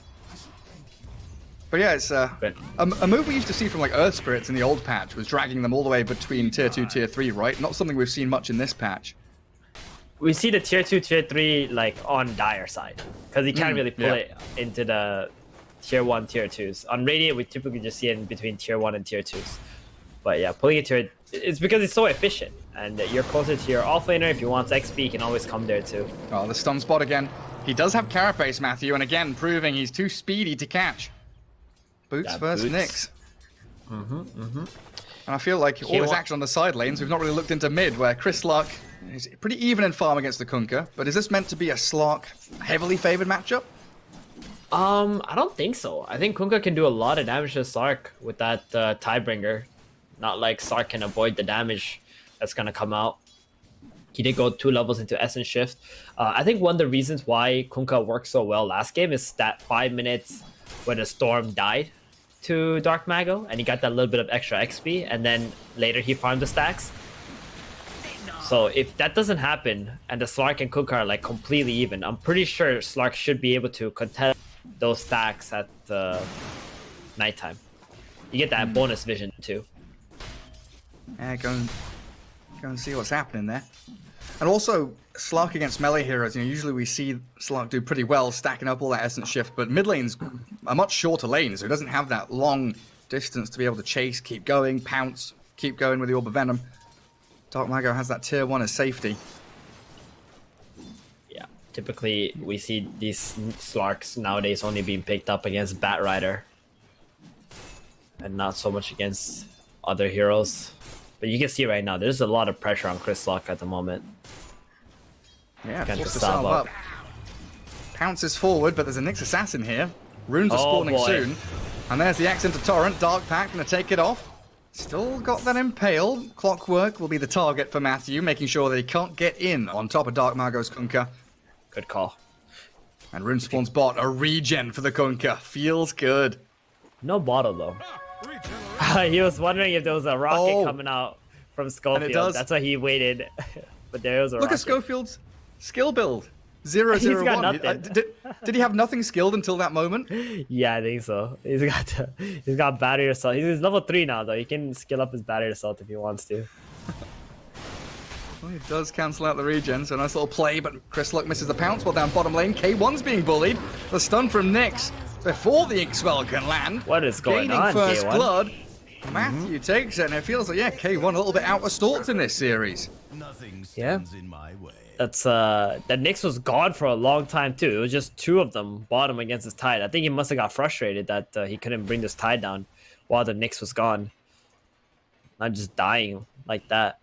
But yeah, it's a move we used to see from like Earth Spirits in the old patch, was dragging them all the way between tier 2, tier 3, right? Not something we've seen much in this patch. We see the tier 2, tier 3 like on Dire side, because he can't really pull it into the tier 1, tier 2s. On Radiant, we typically just see it in between tier 1 and tier 2s. But yeah, pulling it to it's because it's so efficient, and you're closer to your offlaner. If you want XP, you can always come there too. Oh, the stun spot again. He does have Carapace, Matthew, and again, proving he's too speedy to catch. Boots versus Nyx. And I feel like all his action on the side lanes, we've not really looked into mid, where Chris Slark is pretty even in farm against the Kunkka, but is this meant to be a Slark heavily favored matchup? I don't think so. I think Kunkka can do a lot of damage to Slark with that Tidebringer. Not like Slark can avoid the damage that's gonna come out. He did go 2 levels into Essence Shift. I think one of the reasons why Kunkka worked so well last game is that 5 minutes when the Storm died to Dark Mago, and he got that little bit of extra XP, and then later he farmed the stacks. So if that doesn't happen, and the Slark and Kunkka are like completely even, I'm pretty sure Slark should be able to contest those stacks at nighttime. You get that bonus vision too. Yeah, go and see what's happening there. And also, Slark against melee heroes, usually we see Slark do pretty well stacking up all that Essence Shift, but mid lane's a much shorter lane, so he doesn't have that long distance to be able to chase, keep going, pounce, keep going with the Orb of Venom. Dark Mago has that tier 1 as safety. Yeah, typically we see these Slarks nowadays only being picked up against Bat Rider, and not so much against other heroes. But you can see right now, there's a lot of pressure on Chris Lock at the moment. Yeah, forced to salve up. Pounces forward, but there's a Nyx Assassin here. Runes are spawning soon. And there's the axe into Torrent. Dark Pact gonna take it off. Still got that Impale. Clockwork will be the target for Matthew, making sure that he can't get in on top of Dark Mago's Kunkka. Good call. And Rune spawns bot, a regen for the Kunkka. Feels good. No bottle though. He was wondering if there was a rocket coming out from Schofield. That's why he waited. But there was a rocket. Look at Schofield's skill build. 0-0-1. He's got nothing. Did he have nothing skilled until that moment? Yeah, I think so. He's got battery assault. He's level 3 now though. He can skill up his battery assault if he wants to. Well, he does cancel out the regen, so nice little play, but Chris Luck misses the pounce while down bottom lane. K1's being bullied. The stun from Nyx before the Ink-Swell can land. What is going on, first K1? blood. Matthew takes it, and it feels like, K1 a little bit out of sorts in this series. Yeah. That's that Nyx was gone for a long time too. It was just 2 of them bottom against his Tide. I think he must have got frustrated that he couldn't bring this Tide down while the Nyx was gone. Not just dying like that.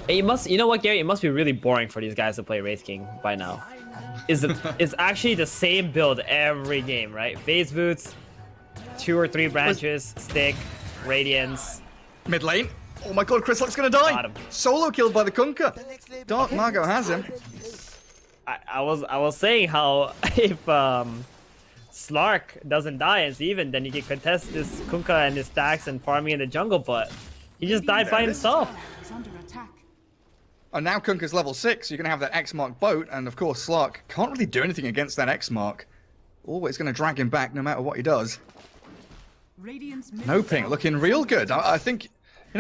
Hey, you know what, Gary? It must be really boring for these guys to play Wraith King by now. It's actually the same build every game, right? Phase boots, 2 or 3 branches, stick, radiance. Mid lane. Oh my god, Chris Luck's gonna die! Solo killed by the Kunkka! Dark Mago has him. I was saying how if Slark doesn't die and it's even, then you can contest this Kunkka and his stacks and farming in the jungle, but he just died by himself. And now Kunkka's level 6, so you're gonna have that X mark boat, and of course Slark can't really do anything against that X mark. Always gonna drag him back no matter what he does. No ping, looking real good. I think,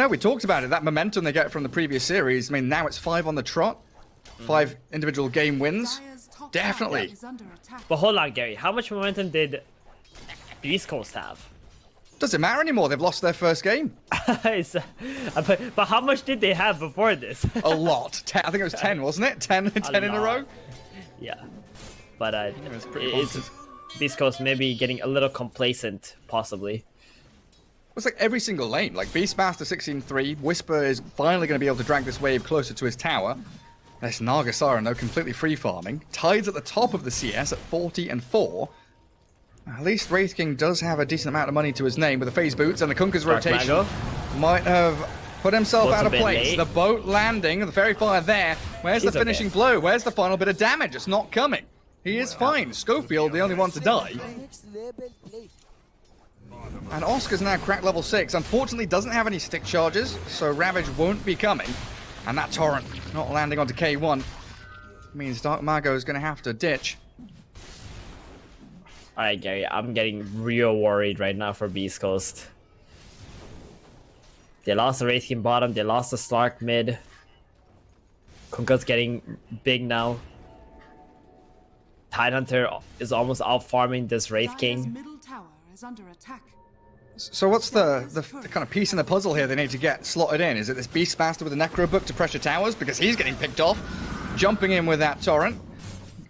we talked about it, that momentum they get from the previous series. I mean, now it's 5 on the trot, 5 individual game wins. Definitely. But hold on, Gary, how much momentum did Beast Coast have? Doesn't matter anymore, they've lost their first game. But how much did they have before this? A lot. I think it was 10, wasn't it? 10 in a row? Yeah. But it's Beast Coast maybe getting a little complacent, possibly. It's like every single lane. Like Beastmaster 16-3, Whisper is finally going to be able to drag this wave closer to his tower. There's Naga Siren though, completely free farming. Tides at the top of the CS at 40 and 4. At least Wraith King does have a decent amount of money to his name with the phase boots, and the Kunkka's rotation might have put himself out of place. Late. The boat landing, the fairy fire there. Where's the finishing blow? Where's the final bit of damage? It's not coming. He is fine. Schofield, the only one to die. And Oscar's now cracked level 6. Unfortunately, doesn't have any stick charges, so Ravage won't be coming. And that Torrent not landing onto K1 means Dark Mago is going to have to ditch. Alright, Gary, I'm getting real worried right now for Beast Coast. They lost the Wraith King bottom, they lost the Slark mid. Kunkka's getting big now. Tidehunter is almost out farming this Wraith King. So what's the kind of piece in the puzzle here they need to get slotted in? Is it this Beastmaster with the Necro Book to pressure towers? Because he's getting picked off. Jumping in with that Torrent.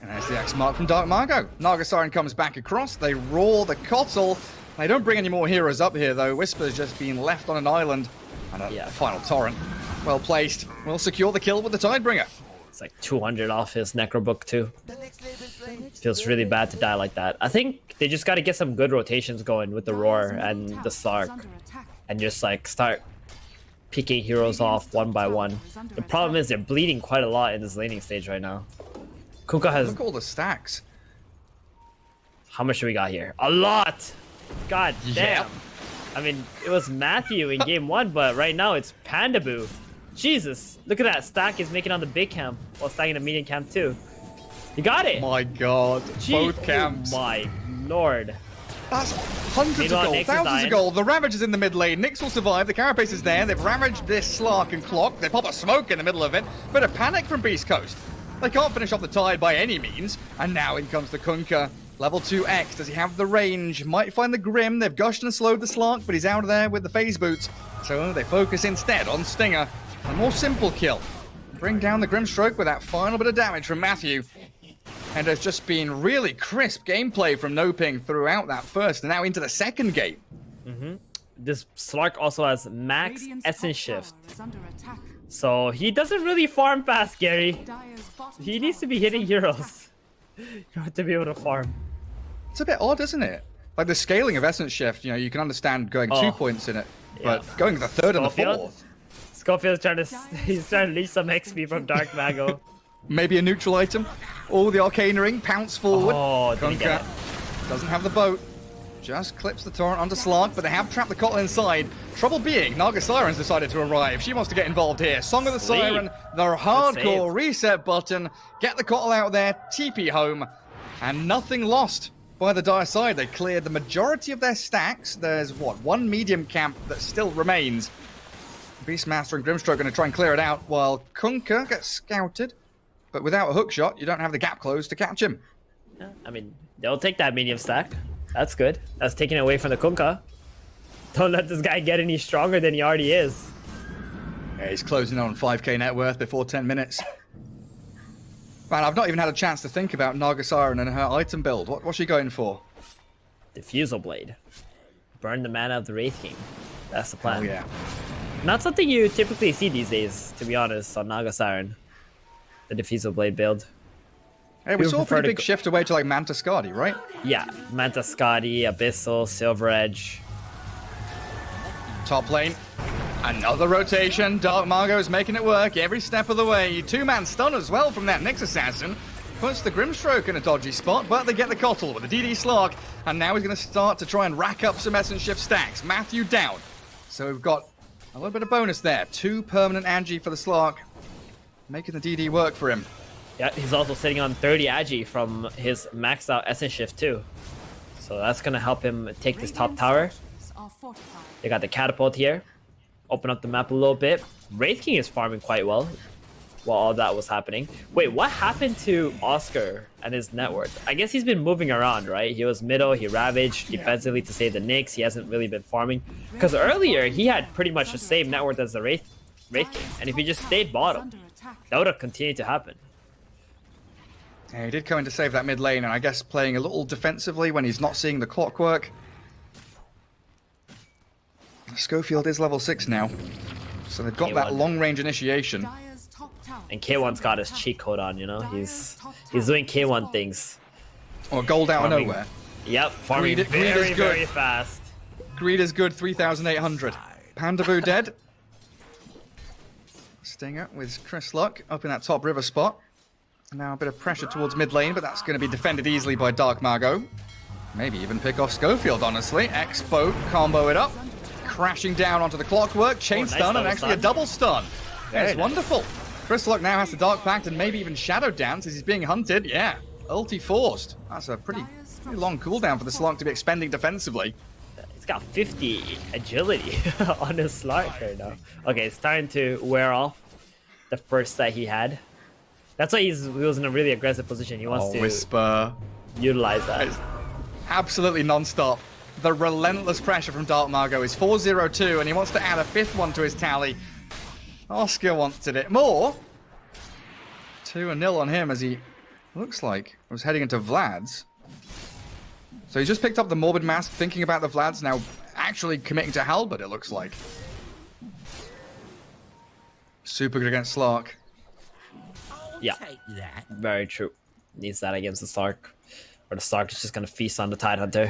And there's the X mark from Dark Mago. Naga Siren comes back across. They roar the Kotl. They don't bring any more heroes up here though. Whisper's just been left on an island. And a final Torrent. Well placed. Will secure the kill with the Tidebringer. It's like 200 off his Necro Book too. Feels really bad to die like that. I think they just got to get some good rotations going with the Roar and the Slark. And just like start picking heroes off one by one. The problem is they're bleeding quite a lot in this laning stage right now. Kunkka has... Look at all the stacks. How much do we got here? A lot! God damn. Yep. I mean, it was Matthew in game 1, but right now it's Pandaboo. Jesus, look at that stack he's making on the big camp while stacking the medium camp too. You got it! My god, both Oh camps. my lord. That's hundreds of gold, thousands of gold. The Ravage is in the mid lane. Nyx will survive. The Carapace is there. They've ravaged this Slark and Clock. They pop a smoke in the middle of it. Bit of panic from Beast Coast. They can't finish off the tide by any means. And now in comes the Kunkka. Level 2X. Does he have the range? Might find the Grim. They've gushed and slowed the Slark, but he's out of there with the phase boots. So they focus instead on Stinger. A more simple kill. Bring down the Grimstroke with that final bit of damage from Matthew. And there's just been really crisp gameplay from Noping throughout that first and now into the second game. This Slark also has max Essence Shift. So he doesn't really farm fast, Gary. He needs to be hitting heroes to be able to farm. It's a bit odd, isn't it? Like the scaling of Essence Shift, you know, you can understand going 2 points in it. But going the third and the fourth. Schofield's trying to leech some XP from Dark Mago. Maybe a neutral item. Oh, the Arcane Ring, pounce forward. Oh, Kunkka doesn't have the boat. Just clips the torrent onto Slark, but they have trapped the Cottle inside. Trouble being, Naga Siren's decided to arrive. She wants to get involved here. Song of the Siren, the hardcore reset button. Get the Cottle out there, TP home, and nothing lost by the Dire side. They cleared the majority of their stacks. There's, what, one medium camp that still remains. Beastmaster and Grimstroke are going to try and clear it out, while Kunkka gets scouted. But without a hook shot, you don't have the gap closed to catch him. Yeah, I mean, they'll take that medium stack. That's good. That's taking away from the Kunkka. Don't let this guy get any stronger than he already is. Yeah, he's closing on 5k net worth before 10 minutes. Man, I've not even had a chance to think about Naga Siren and her item build. What's she going for? Diffusal Blade. Burn the mana of the Wraith King. That's the plan. Oh, yeah. Not something you typically see these days, to be honest, on Naga Siren. The Diffusal Blade build. Hey, we saw a pretty big shift away to like Manta Skadi, right? Yeah, Manta Skadi, Abyssal, Silver Edge. Top lane. Another rotation. Dark Margo is making it work every step of the way. 2-man stun as well from that Nyx Assassin. Puts the Grimstroke in a dodgy spot, but they get the Cottle with the DD Slark. And now he's going to start to try and rack up some Essence Shift stacks. Matthew down. So we've got a little bit of bonus there. 2 permanent Agi for the Slark. Making the DD work for him. Yeah, he's also sitting on 30 Agi from his maxed out Essence Shift too. So that's going to help him take this top tower. They got the catapult here. Open up the map a little bit. Wraith King is farming quite well while all that was happening. Wait, what happened to Oscar and his net worth? I guess he's been moving around, right? He was middle, he ravaged defensively to save the Nyx. He hasn't really been farming. Because earlier, he had pretty much the same net worth as the Wraith King. And if he just stayed bottom, that would have continued to happen. Yeah, he did come in to save that mid lane, and I guess playing a little defensively when he's not seeing the clockwork. Schofield is level 6 now, so they've got K1. that long-range initiation. And K1's got his cheat code on, you know? He's doing K1 things. Or gold out of nowhere. Yep, farming very fast. Greed is good, 3,800. Pandaboo dead. Stinger with Chris Luck up in that top river spot. Now a bit of pressure towards mid lane, but that's going to be defended easily by Dark Mago. Maybe even pick off Schofield, honestly. X-Boat, combo it up. Crashing down onto the clockwork. Chain stun, and actually a double stun. That's wonderful. Chris Luck now has the Dark Pact and maybe even Shadow Dance as he's being hunted. Yeah, ulti forced. That's a pretty long cooldown for the Slark to be expending defensively. He's got 50 agility on his Slark right now. Okay, it's time to wear off the first that he had. That's why he was in a really aggressive position. He wants to Whisper. Utilize that. It's absolutely non-stop. The relentless pressure from Dark Mago is 4-0-2, and he wants to add a 5th one to his tally. Oscar wanted it more. 2-0 on him as he looks like was heading into Vlad's. So he's just picked up the Morbid Mask, thinking about the Vlad's, now actually committing to Halberd, it looks like. Super good against Slark. Yeah, very true. Needs that against the Slark. Or the Slark is just going to feast on the Tidehunter.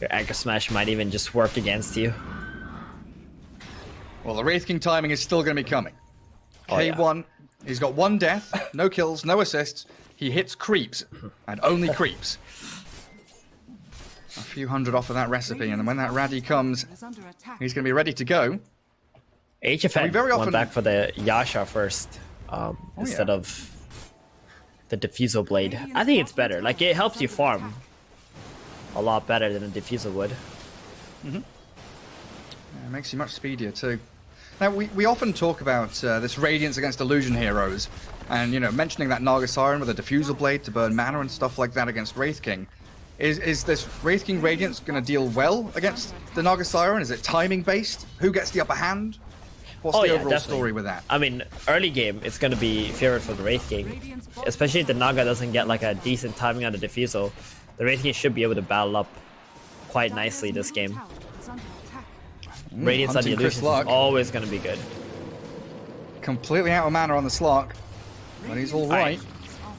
Your Anchor Smash might even just work against you. Well, the Wraith King timing is still going to be coming. yeah. K1, he's got 1 death, no kills, no assists. He hits creeps, and only creeps. A few hundred off of that recipe, and then when that Raddy comes, he's going to be ready to go. HFN very often went back for the Yasha first, instead of the Diffusal Blade. I think it's better. Like, it helps you farm a lot better than a Diffusal would. It makes you much speedier too. Now, we often talk about this Radiance against Illusion heroes, and, you know, mentioning that Naga Siren with a Diffusal Blade to burn mana and stuff like that against Wraith King. Is this Wraith King Radiance going to deal well against the Naga Siren? Is it timing based? Who gets the upper hand? What's the overall story with that? I mean, early game, it's going to be favored for the Wraith King. Especially if the Naga doesn't get like a decent timing on the Diffusal. The Wraith King should be able to battle up quite nicely this game. Radiance on the Illusion is always going to be good. Completely out of mana on the Slark, but he's all right.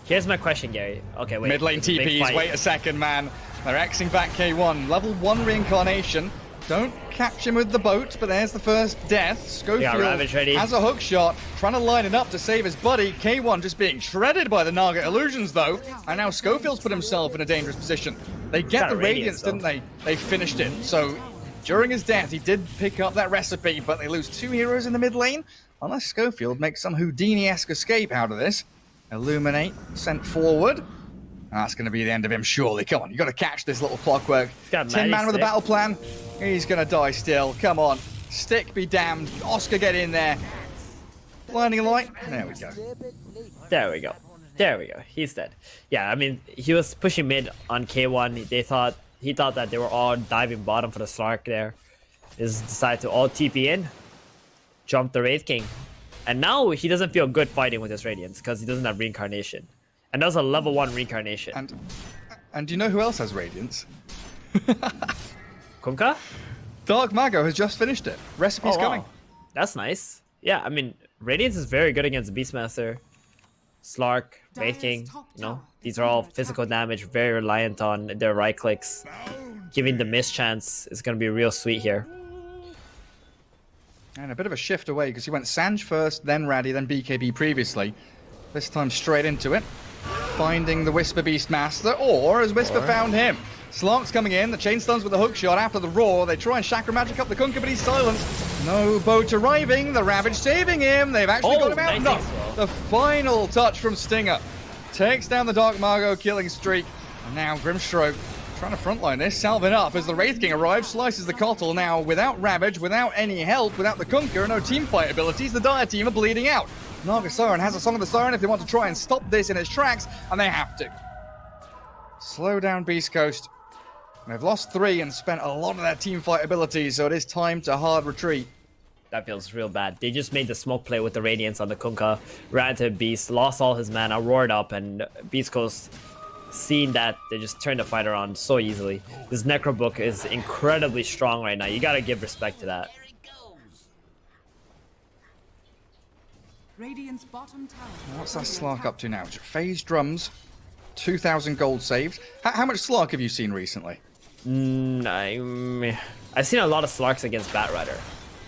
Here's my question, Gary. Okay, wait. Mid lane TPs, wait a second, man. They're Xing back K1. Level 1 reincarnation. Don't catch him with the boat, but there's the first death. Schofield has a hook shot, trying to line it up to save his buddy. K1 just being shredded by the Naga Illusions, though. And now Schofield's put himself in a dangerous position. They get the Radiance, didn't they? They finished it. So during his death, he did pick up that recipe, but they lose 2 heroes in the mid lane. Unless Schofield makes some Houdini-esque escape out of this. Illuminate sent forward. That's going to be the end of him, surely. Come on, you got to catch this little clockwork. Tin Man with a battle plan. He's going to die still. Come on. Stick be damned. Oscar, get in there. Blinding light. There we go. There we go. There we go. He's dead. Yeah, I mean, he was pushing mid on K1. He thought that they were all diving bottom for the Slark there. He decided to all TP in. Jump the Wraith King. And now he doesn't feel good fighting with his Radiance because he doesn't have Reincarnation. And that's a level 1 Reincarnation. And do you know who else has Radiance? Kunkka? Dark Mago has just finished it. Recipe's coming. That's nice. Yeah, I mean, Radiance is very good against Beastmaster, Slark, Wraith King. You know, these are all physical damage, very reliant on their right clicks. Giving the miss chance is going to be real sweet here. And a bit of a shift away because he went Sanj first, then Raddy, then BKB previously. This time straight into it. Finding the Whisper Beastmaster, or has Whisper found him? Slark's coming in, the chain stuns with a hook shot after the roar. They try and chakra magic up the Kunkka, but he's silenced. No boat arriving, the Ravage saving him. They've actually got him out. No, the final touch from Stinger. Takes down the Dark Margot killing streak. And now Grimstroke trying to frontline this, salving up as the Wraith King arrives, slices the Kotl. Now without Ravage, without any help, without the Kunkka, no teamfight abilities, the Dire team are bleeding out. Naga Siren has a Song of the Siren if they want to try and stop this in its tracks, and they have to. Slow down Beast Coast. They've lost 3 and spent a lot of their teamfight abilities, so it is time to hard retreat. That feels real bad. They just made the smoke play with the Radiance on the Kunkka, ran to Beast, lost all his mana, roared up, and Beast Coast, seeing that, they just turned the fight around so easily. This Necro Book is incredibly strong right now. You gotta give respect to that. What's that Slark up to now? Phase drums, 2,000 gold saved. How much Slark have you seen recently? I've seen a lot of Slarks against Batrider.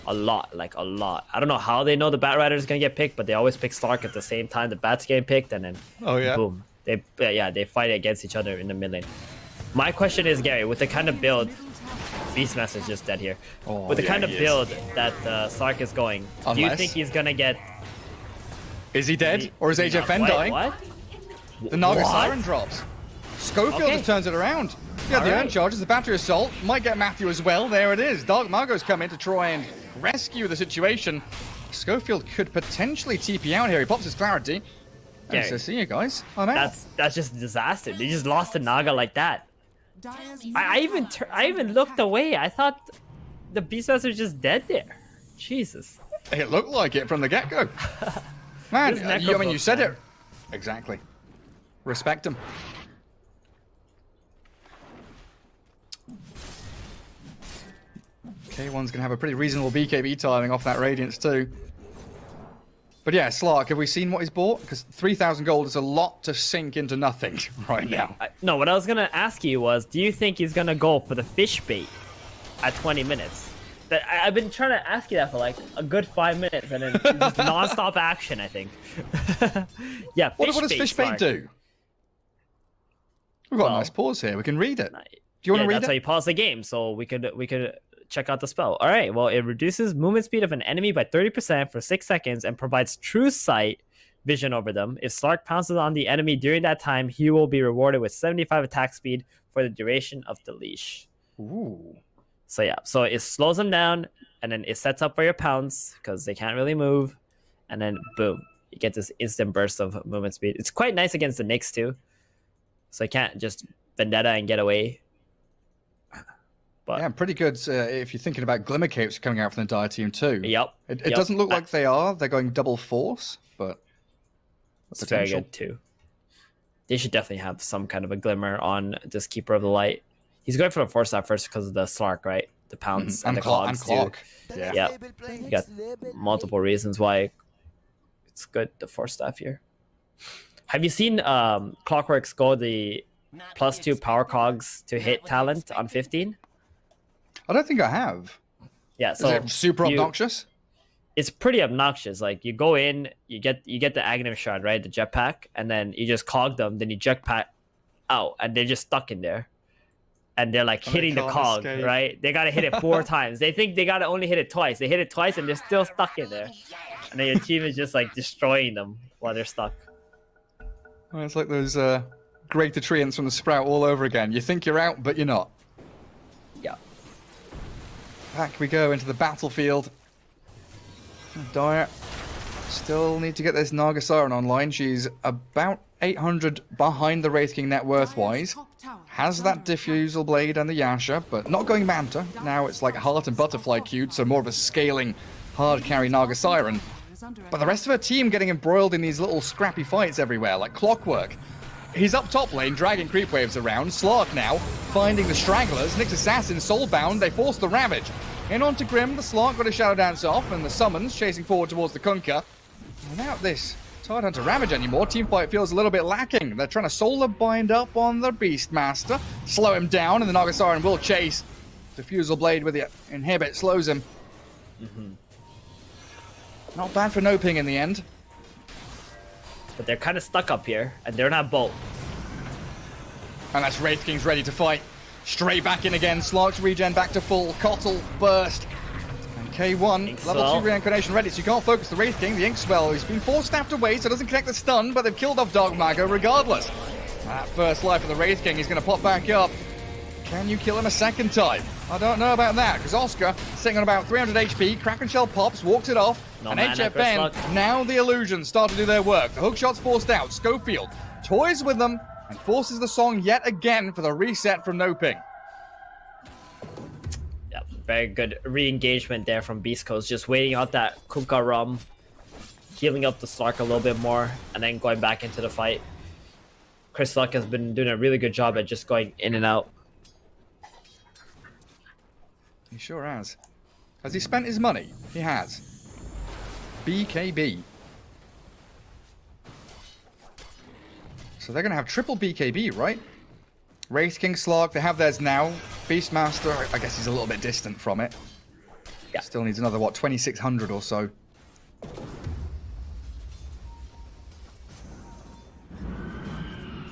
A lot, like a lot. I don't know how they know the Batrider is gonna get picked, but they always pick Slark at the same time the Bat's getting picked, and then boom. They fight against each other in the mid lane. My question is, Gary, with the kind of build, Beastmaster's just dead here. With the kind of build that Slark is going, do you think he's gonna get? Is he dead, or is HFN dying? What? The Naga Siren drops. Schofield just turns it around. Yeah, the Urn charges, the Battery Assault, might get Matthew as well. There it is. Dark Margot's come in to try and rescue the situation. Schofield could potentially TP out here. He pops his clarity. Gary, so see you guys. I'm out. That's just a disaster. They just lost to Naga like that. I even looked away. I thought the Beastmaster was just dead there. Jesus. It looked like it from the get-go. Man, I mean, you said it. Exactly. Respect him. K1's going to have a pretty reasonable BKB timing off that Radiance too. But yeah, Slark, have we seen what he's bought? Because 3,000 gold is a lot to sink into nothing right now. No, what I was going to ask you was, do you think he's going to go for the fish bait at 20 minutes? I've been trying to ask you that for like a good 5 minutes, and then just non-stop action, I think. Yeah, what does Fishbait do? We've got a nice pause here. We can read it. Do you want to read it? That's how you pause the game, so we could check out the spell. All right, well, it reduces movement speed of an enemy by 30% for 6 seconds and provides true sight vision over them. If Slark pounces on the enemy during that time, he will be rewarded with 75 attack speed for the duration of the leash. Ooh. So yeah, so it slows them down, and then it sets up for your pounce because they can't really move, and then boom, you get this instant burst of movement speed. It's quite nice against the Nyx too, so you can't just vendetta and get away. But yeah, pretty good if you're thinking about Glimmer Capes coming out from the Dire team too. Yep. It doesn't look like they are. They're going double force, but it's very good too. They should definitely have some kind of a Glimmer on this Keeper of the Light. He's going for the force out first because of the Slark, right? The pounce and the clogs too. Yeah. You got multiple reasons why it's good, the force staff here. Have you seen Clockworks go the +2 power cogs to hit talent on 15? I don't think I have. Yeah, so is it super obnoxious? It's pretty obnoxious. Like, you go in, you get the Aghanim Shard, right? The jetpack, and then you just cog them, then you jetpack out, and they're just stuck in there. And they're like hitting the cog, right? They gotta hit it 4 times. They think they gotta only hit it twice. They hit it twice and they're still stuck in there. And then your team is just like destroying them while they're stuck. Well, it's like those greater treants from the Sprout all over again. You think you're out, but you're not. Yeah. Back we go into the battlefield. Dire still need to get this Naga Siren online. She's about 800 behind the Wraith King net worth-wise. Has that Diffusal Blade and the Yasha, but not going Manta. Now it's like Heart and Butterfly queued, so more of a scaling, hard carry Naga Siren. But the rest of her team getting embroiled in these little scrappy fights everywhere, like Clockwork. He's up top lane, dragging creep waves around. Slark now, finding the stragglers. Nyx Assassin, soulbound, they force the Ravage. In onto Grim, the Slark got a Shadow Dance off, and the Summons chasing forward towards the Kunkka. Without this, it's hard not to Ravage anymore. Teamfight feels a little bit lacking. They're trying to Solar Bind up on the Beastmaster, slow him down, and the Naga Siren will chase. Diffusal Blade with the Inhibit slows him. Not bad for no ping in the end. But they're kind of stuck up here, and they're not bolt. And that's Wraith King's ready to fight. Straight back in again. Slark's regen back to full. Kotl burst. And K1, level 2 reincarnation ready, so you can't focus the Wraith King. The Ink Spell, he's been force staffed away, so it doesn't connect the stun, but they've killed off Dark Mago regardless. That first life of the Wraith King is going to pop back up. Can you kill him a second time? I don't know about that, because Oscar, sitting on about 300 HP, Kraken Shell pops, walked it off, and HFN, now the illusions start to do their work. The hookshot's forced out. Schofield toys with them and forces the song yet again for the reset from No Ping. Yeah, very good re-engagement there from Beast Coast, just waiting out that Kunkka Rum, healing up the Slark a little bit more, and then going back into the fight. Chris Luck has been doing a really good job at just going in and out. He sure has. Has he spent his money? He has. BKB. So they're going to have triple BKB, right? Wraith King, Slark, they have theirs now. Beastmaster, I guess he's a little bit distant from it. Yeah. Still needs another, what, 2,600 or so.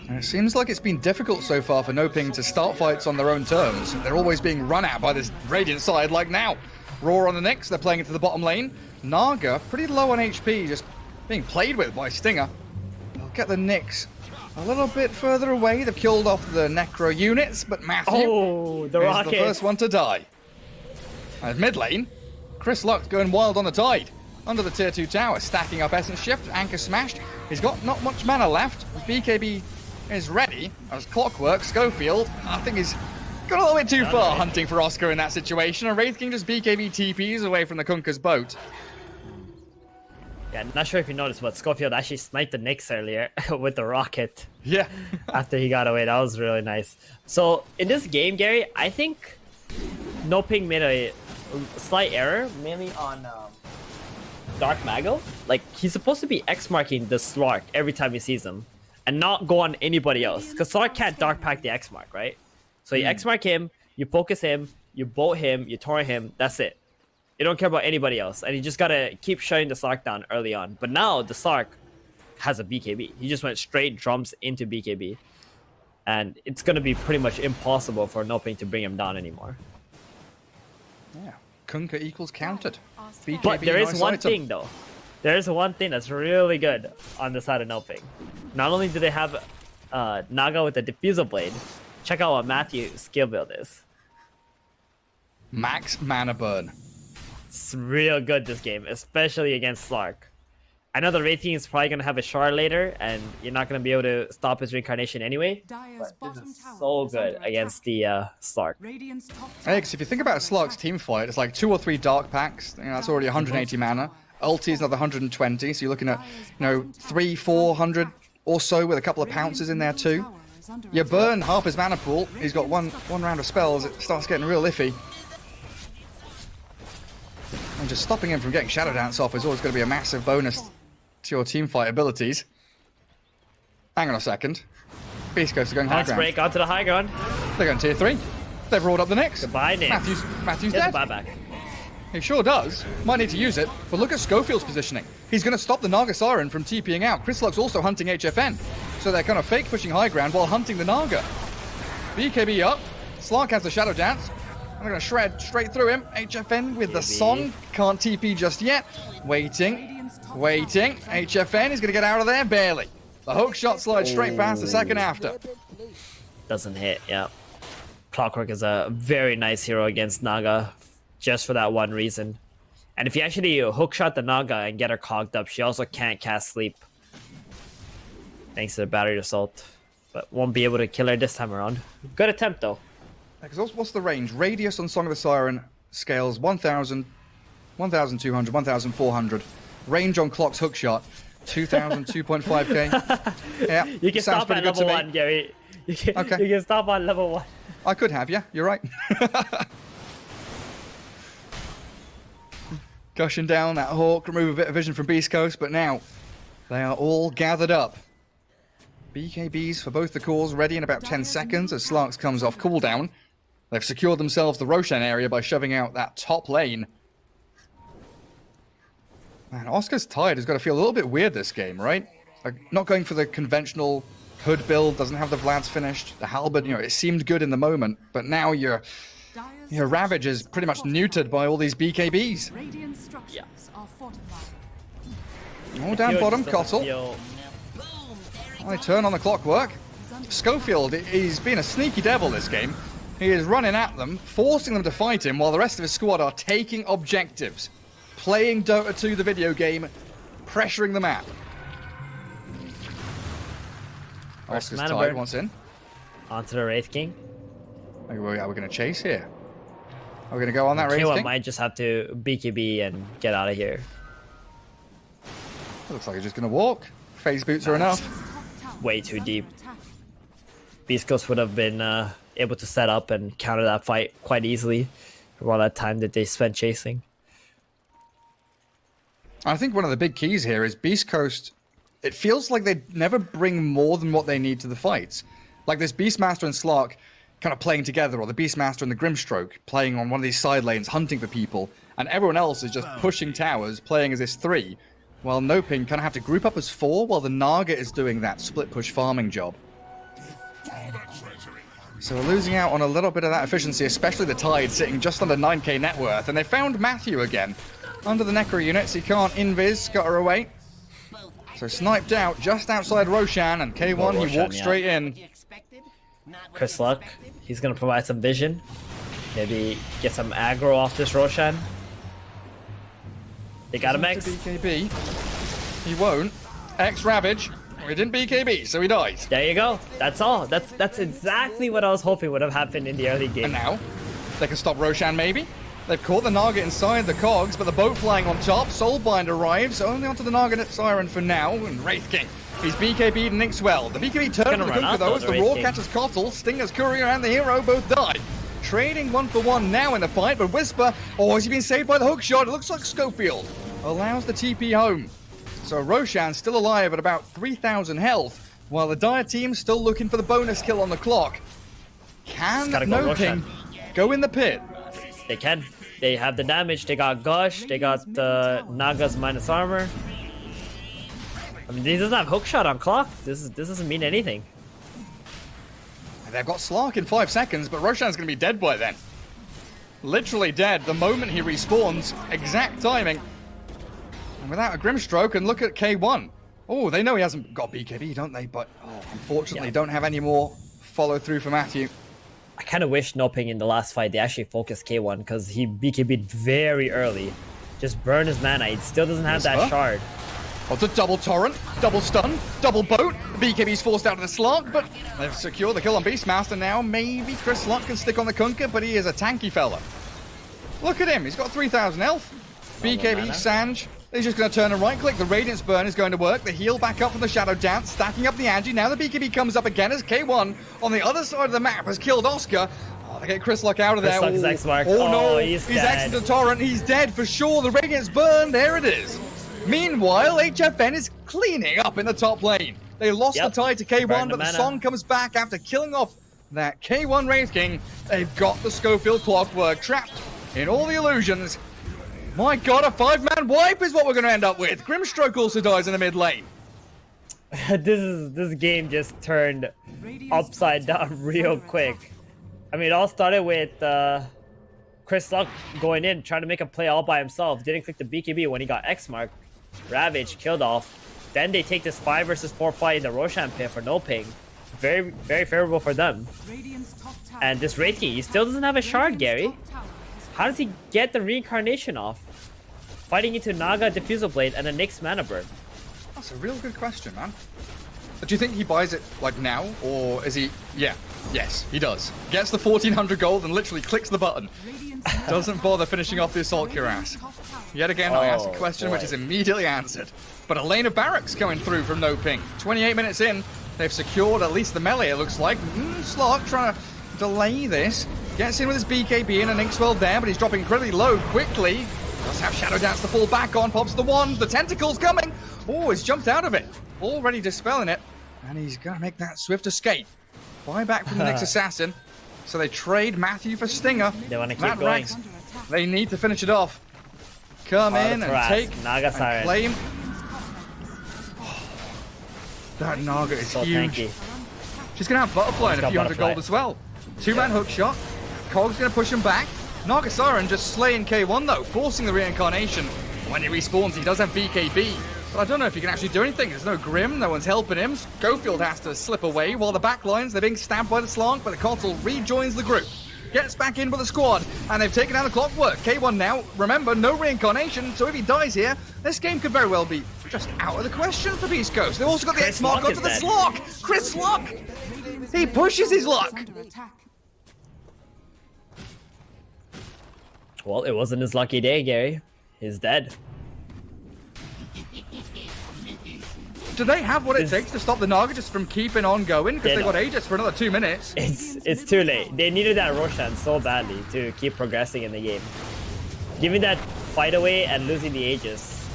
And it seems like it's been difficult so far for No Ping to start fights on their own terms. They're always being run at by this Radiant side, like now. Roar on the Nyx, they're playing into the bottom lane. Naga, pretty low on HP, just being played with by Stinger. They'll get the Nyx a little bit further away. They've killed off the Necro units, but Matthew is the first one to die. And mid lane, Chris Luck's going wild on the Tide. Under the tier 2 tower, stacking up Essence Shift, Anchor smashed. He's got not much mana left. BKB is ready. As Clockwork, Schofield, I think he's got a little bit too far hunting for Oscar in that situation. And Wraith King just BKB TPs away from the Kunkka's boat. Yeah, not sure if you noticed, but Schofield actually sniped the Nyx earlier with the rocket. Yeah. After he got away. That was really nice. So, in this game, Gary, I think No Ping made a slight error, mainly on Dark Mago. Like, he's supposed to be X-marking the Slark every time he sees him, and not go on anybody else. Because Slark can't Dark Pack the X-mark, right? So you X-mark him, you focus him, you bolt him, you torrent him, that's it. You don't care about anybody else, and you just gotta keep shutting the Slark down early on. But now the Slark has a BKB. He just went straight drums into BKB, and it's gonna be pretty much impossible for Noping to bring him down anymore. Yeah, Kunkka equals countered. BKB, But there is nice one item. thing though. There is one thing that's really good on the side of Noping. Not only do they have Naga with the Diffusal Blade, check out what Matthew's skill build is. Max mana burn. It's real good this game, especially against Slark. I know the Wraith King is probably going to have a shard later, and you're not going to be able to stop his reincarnation anyway. But this is so good against the Slark. Hey, because if you think about Slark's team fight, it's like 2 or 3 Dark Packs. You know, that's already 180 mana. Ulti is another 120, so you're looking at, 300-400 or so with a couple of pounces in there too. You burn half his mana pool. He's got one round of spells. It starts getting real iffy. And just stopping him from getting Shadow Dance off is always going to be a massive bonus to your team fight abilities. Hang on a second. Beast Coast are going high Pass ground. break onto the high ground. They're going tier 3. They've rolled up the Nyx. Goodbye, Nick. Matthew's Here's dead. the buyback. He sure does. Might need to use it, but look at Schofield's positioning. He's going to stop the Naga Siren from TPing out. Chrislock's also hunting HFN. So they're kind of fake pushing high ground while hunting the Naga. BKB up. Slark has the Shadow Dance. I'm going to shred straight through him. HFN with the song. Can't TP just yet. Waiting. HFN is going to get out of there barely. The hook shot slides straight past the second after. Doesn't hit, yeah. Clockwork is a very nice hero against Naga, just for that one reason. And if you actually hookshot the Naga and get her cogged up, she also can't cast Sleep. Thanks to the Battery Assault. But won't be able to kill her this time around. Good attempt, though. Because what's the range? Radius on Song of the Siren scales 1,000, 1,200, 1,400. Range on Clock's hookshot, 2,000, 2.5k. Yeah, you can stop at level 1, Gary. You can stop on level 1. I could have, yeah. You're right. Gushing down that Hawk, remove a bit of vision from Beast Coast, but now they are all gathered up. BKBs for both the cores ready in about 10 seconds as Slarks comes off cooldown. They've secured themselves the Roshan area by shoving out that top lane. Man, Oscar's Tide has got to feel a little bit weird this game, right? Like, not going for the conventional hood build, doesn't have the Vlad's finished. The Halberd, it seemed good in the moment, but now your Ravage is pretty much neutered by all these BKBs. Yeah. Oh, down bottom, Cottle. They turn on the clockwork. Schofield, he's been a sneaky devil this game. He is running at them, forcing them to fight him while the rest of his squad are taking objectives. Playing Dota 2, the video game, pressuring the map. Oscar's Tide wants in. Onto the Wraith King. Are we going to chase here? Are we going to go on that Wraith King? Might just have to BKB and get out of here. Looks like he's just going to walk. Phase boots are enough. Way too deep. Beast Coast would have been able to set up and counter that fight quite easily for all that time that they spent chasing. I think one of the big keys here is Beast Coast. It feels like they never bring more than what they need to the fights. Like this Beastmaster and Slark kind of playing together, or the Beastmaster and the Grimstroke playing on one of these side lanes, hunting for people, and everyone else is just pushing towers, playing as this 3, while Noping kind of have to group up as 4, while the Naga is doing that split push farming job. So we're losing out on a little bit of that efficiency, especially the Tide sitting just under 9k net worth, and they found Matthew again. Under the Necro units, he can't invis, scutter away. So sniped out just outside Roshan, and K1, he walks straight in. Chrislock, he's going to provide some vision. Maybe get some aggro off this Roshan. They got him X. BKB. He won't. X Ravage. He didn't BKB, so he dies. There you go. That's all. That's exactly what I was hoping would have happened in the early game. And now, they can stop Roshan maybe. They've caught the Naga inside the cogs, but the boat flying on top. Soulbind arrives, only onto the Naga Siren for now, and Wraith King. He's BKB'd and Nyx well. The BKB turns to the Kunkka though, as the Raw catches Cottle. Stinger's Courier and the hero both die. Trading 1 for 1 now in the fight, but Whisper, has he been saved by the hook shot? It looks like Schofield allows the TP home. So Roshan's still alive at about 3,000 health, while the Dire team's still looking for the bonus kill on the clock. Can Noping go in the pit? They can. They have the damage. They got Gush. They got Naga's minus armor. I mean, he doesn't have hookshot on clock. This doesn't mean anything. They've got Slark in 5 seconds, but Roshan's going to be dead by then. Literally dead the moment he respawns. Exact timing. And without a Grimstroke, and look at K1. Oh, they know he hasn't got BKB, don't they? But unfortunately, don't have any more follow through for Matthew. I kind of wish Noping in the last fight, they actually focused K1 because he BKB'd very early. Just burn his mana. He still doesn't have that shard. Oh, it's a double torrent, double stun, double boat. BKB's forced out of the Slark, but they've secured the kill on Beastmaster now. Maybe Chris Luck can stick on the Kunkka, but he is a tanky fella. Look at him, he's got 3,000 health. BKB, Sanj, he's just going to turn and right-click. The Radiance Burn is going to work. The heal back up from the Shadow Dance, stacking up the Agi. Now the BKB comes up again as K1 on the other side of the map has killed Oscar. Oh, they get Chris Luck out of there. Chris Luck's X-Mark. Oh no, he's exited the Torrent. He's dead for sure. The Radiance Burn, there it is. Meanwhile, HFN is cleaning up in the top lane. They lost the tie to K1, but the song comes back after killing off that K1 Wraith King. They've got the Schofield Clockwork trapped in all the illusions. My god, a 5-man wipe is what we're going to end up with. Grimstroke also dies in the mid lane. This game just turned upside down real quick. I mean, it all started with Chris Luck going in, trying to make a play all by himself. Didn't click the BKB when he got X-Marked. Ravage killed off. Then they take this 5 versus 4 fight in the Roshan pit for no ping. Very, very favorable for them. And this Wraith King, he still doesn't have a shard, Gary. How does he get the reincarnation off? Fighting into Naga, Diffusal Blade, and a Nyx mana burn. That's a real good question, man. Do you think he buys it like now, or is he? Yeah, yes, he does. Gets the 1,400 gold and literally clicks the button. Doesn't bother finishing off the Assault Cuirass. Yet again, I asked a question which is immediately answered. But a lane of barracks coming through from No Ping. 28 minutes in, they've secured at least the melee, it looks like. Slark trying to delay this. Gets in with his BKB and an Inkswell there, but he's dropping incredibly low quickly. Does have Shadow Dance to fall back on. Pops the wand. The tentacle's coming. Oh, he's jumped out of it. Already dispelling it. And he's going to make that swift escape. Buy back from the Nyx Assassin. So they trade Matthew for Stinger. They want to keep going. They need to finish it off. Come in and take Naga and claim. That Naga is so huge. Tanky. She's going to have Butterfly and a few hundred gold as well. 2-man hook shot. Cog's going to push him back. Naga Siren just slaying K1 though, forcing the reincarnation. When he respawns, he does have BKB. But I don't know if he can actually do anything. There's no Grim, no one's helping him. Schofield has to slip away while the backlines, they're being stabbed by the Slark, but the console rejoins the group. Gets back in with the squad, and they've taken down the Clockwork. K1 now, remember, no reincarnation, so if he dies here, this game could very well be just out of the question for Beast Coast. They've also got the X-Mark onto the Slark. Chris Luck! He pushes his luck. Well, it wasn't his lucky day, Gary. He's dead. Do they have what it takes to stop the Naga just from keeping on going? Because they got Aegis for another 2 minutes. It's too late. They needed that Roshan so badly to keep progressing in the game. Giving that fight away and losing the Aegis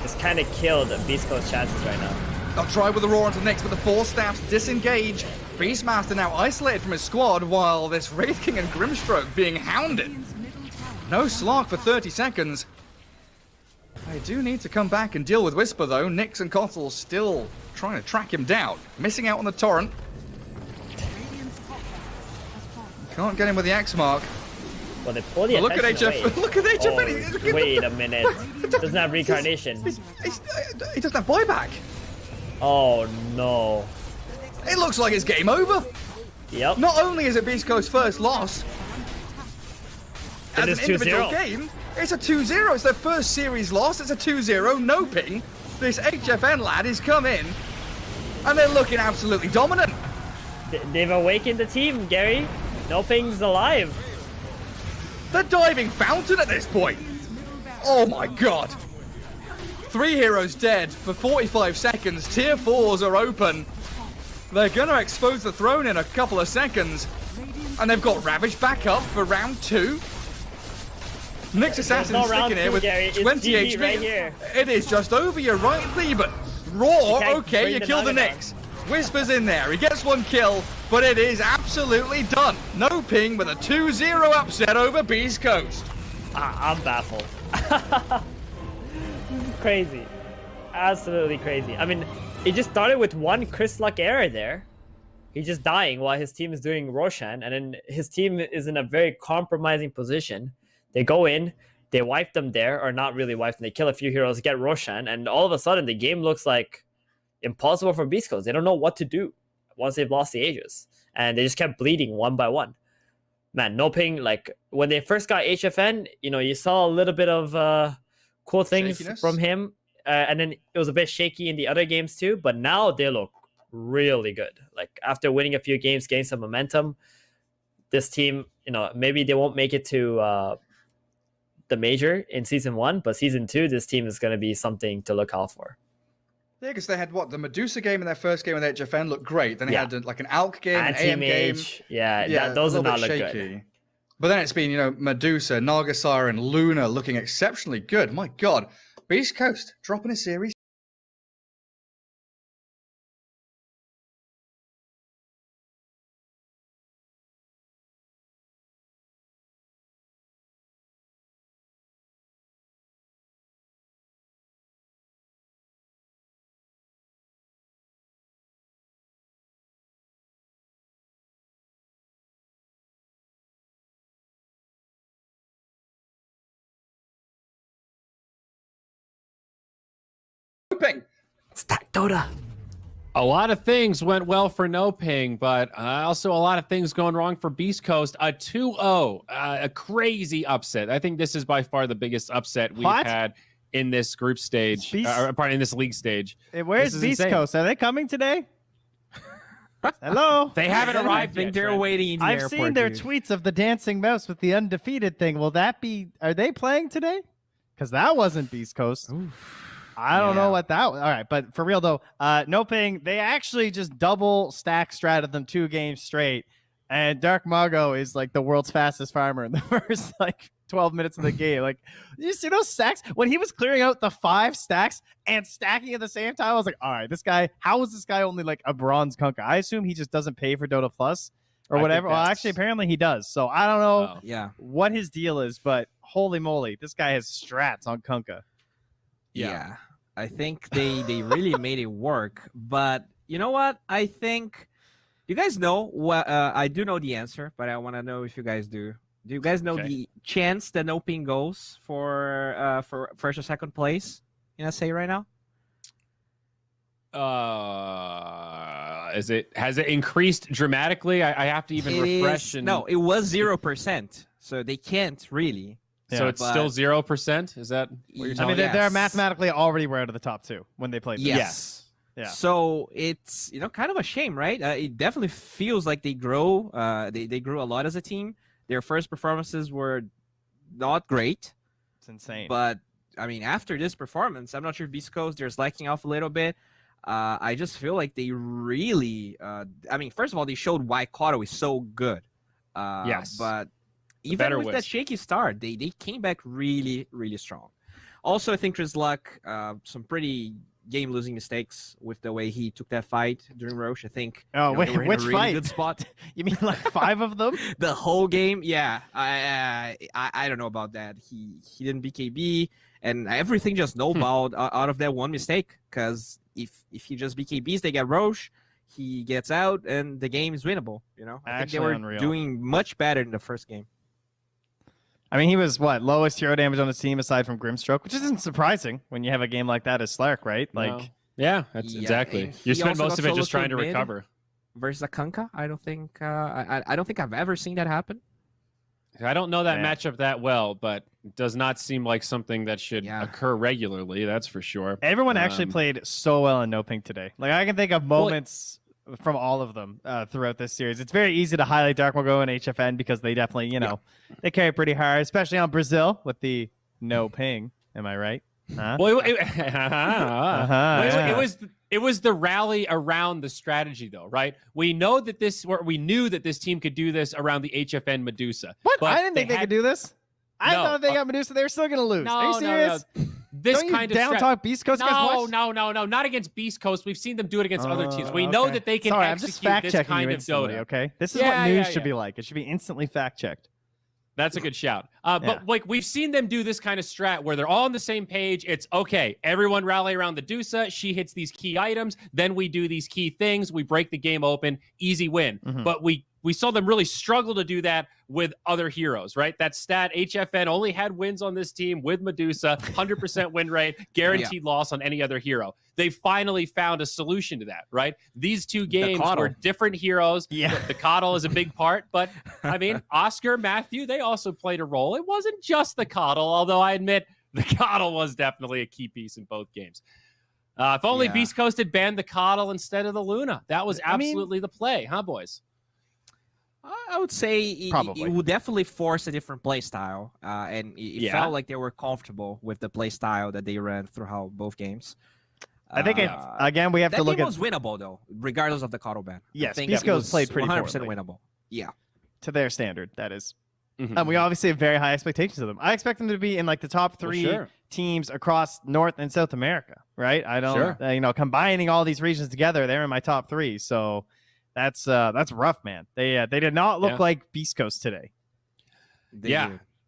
just kind of killed Beast Coast's chances right now. They'll try with the Roar onto the next, but the 4 staffs disengage. Beastmaster now isolated from his squad while this Wraith King and Grimstroke being hounded. No Slark for 30 seconds. They do need to come back and deal with Whisper though. Nyx and Kotl still trying to track him down. Missing out on the Torrent. Can't get him with the X-Mark. Well, they pull the look at HF. Look at HF. Oh, wait a minute. Doesn't have reincarnation. He doesn't have buyback. Oh no. It looks like it's game over. Yep. Not only is it Beast Coast's first loss as an individual game, it's a 2-0. It's their first series loss. It's a 2-0. No ping. This HFN lad has come in, and they're looking absolutely dominant. They've awakened the team, Gary. No ping's alive. They're diving fountain at this point. Oh my god. 3 heroes dead for 45 seconds. Tier 4s are open. They're going to expose the throne in a couple of seconds. And they've got Ravage back up for round 2. Nyx Assassin sticking here with 20 HP. Right here. It is just over, you're right, Thebon. Roar, okay, you kill the Nyx. Whisper's in there, he gets 1 kill, but it is absolutely done. No ping with a 2-0 upset over Beast Coast. I'm baffled. This is crazy. Absolutely crazy. I mean, it just started with one Chris Luck error there. He's just dying while his team is doing Roshan, and then his team is in a very compromising position. They go in, they wipe them there, or not really wipe them. They kill a few heroes, get Roshan, and all of a sudden the game looks like impossible for Beast Coast. They don't know what to do once they've lost the Aegis, and they just kept bleeding one by one. Man, no ping. Like when they first got HFN, you saw a little bit of cool things Shakiness? from him, and then it was a bit shaky in the other games too. But now they look really good. Like after winning a few games, getting some momentum, this team, maybe they won't make it to the major in season 1, but season 2, this team is going to be something to look out for. Yeah, because they had the Medusa game in their first game with HFN looked great. Then they had like an ALK game, an AM game. Those are not look good. But then it's been, Medusa, Nagasara, and Luna looking exceptionally good. My God, Beast Coast dropping a series. Stack Dota. A lot of things went well for No Ping, but also a lot of things going wrong for Beast Coast. A 2-0, a crazy upset. I think this is by far the biggest upset we've had in this group stage, in this league stage. Where's Beast Coast? Are they coming today? Hello? They haven't arrived. I think yet, they're waiting in the I've airport, seen their dude. tweets of the dancing mouse with the undefeated thing. Will that be? Are they playing today? Because that wasn't Beast Coast. I don't know what that was. All right, but for real though, No Ping, they actually just double stack stratted them 2 games straight. And Dark Mago is like the world's fastest farmer in the first 12 minutes of the game. Like, you see those stacks? When he was clearing out the 5 stacks and stacking at the same time, I was like, all right, this guy, how is this guy only like a bronze Kunkka? I assume he just doesn't pay for Dota Plus or whatever. Well, actually, apparently he does. So I don't know what his deal is, but holy moly, this guy has strats on Kunkka. Yeah. I think they really made it work. But you know what? I think you guys know what I do know the answer, but I want to know if you guys do. Do you guys know the chance that No Ping goes for first or second place in SA right now? Has it increased dramatically? I have to even refresh. No, it was 0%, so they can't really. So it's still 0%? Is that what you're telling me? They're mathematically already out of the top 2 when they played. Yes. Yeah. So it's kind of a shame, right? It definitely feels like they grow. They grew a lot as a team. Their first performances were not great. It's insane. But I mean, after this performance, I'm not sure if Beast Coast they're slacking off a little bit. I just feel like they really. I mean, first of all, they showed why Kato is so good. Yes. But even with that shaky start, they came back really, really strong. Also, I think Chris Luck, some pretty game-losing mistakes with the way he took that fight during Roche. I think. Oh, wait, which really fight? Good spot. You mean like 5 of them? The whole game, yeah. I don't know about that. He didn't BKB, and everything just snowballed out of that one mistake. Because if he just BKBs, they get Roche. He gets out, and the game is winnable. I think they were doing much better in the first game. I mean, he was lowest hero damage on his team aside from Grimstroke, which isn't surprising when you have a game like that as Slark, right? That's exactly. You spent most of it just trying to recover. Versus a Kunkka, I don't think I've ever seen that happen. I don't know that matchup that well, but it does not seem like something that should occur regularly. That's for sure. Everyone actually played so well in No Ping today. Like I can think of moments from all of them throughout this series. It's very easy to highlight Dark Mago and HFN because they definitely, they carry pretty hard, especially on Brazil with the No Ping. Am I right? Huh? Well, it was the rally around the strategy, though, right? We knew that this team could do this around the HFN Medusa. What? I didn't think they could do this. I thought if they got Medusa, they were still going to lose. Are you serious? No. This Don't kind you of down-talk Beast Coast? No, not against Beast Coast. We've seen them do it against other teams. We know that they can Sorry, execute I'm just this kind you of Dota. Okay, this is what news should be like. It should be instantly fact-checked. That's a good shout. But like we've seen them do this kind of strat where they're all on the same page. It's okay. Everyone rally around the Dusa. She hits these key items. Then we do these key things. We break the game open. Easy win. But we saw them really struggle to do that with other heroes, right? That stat, HFN only had wins on this team with Medusa, 100% win rate, guaranteed loss on any other hero. They finally found a solution to that, right? These two games were different heroes. Yeah. The Coddle is a big part, but I mean, Oscar, Matthew, they also played a role. It wasn't just the Coddle, although I admit the Coddle was definitely a key piece in both games. If only Beast Coast had banned the Coddle instead of the Luna. That was absolutely the play, huh, boys? I would say it would definitely force a different play style, and it felt like they were comfortable with the play style that they ran throughout both games. I think again we have to look at. That game was winnable though, regardless of the Coddle ban. Yes, Beast Coast played pretty 100% poorly. winnable. Yeah, to their standard, that is. And we obviously have very high expectations of them. I expect them to be in like the top 3 teams across North and South America, right? I don't, combining all these regions together, they're in my top 3. So that's rough, man. They did not look like Beast Coast today.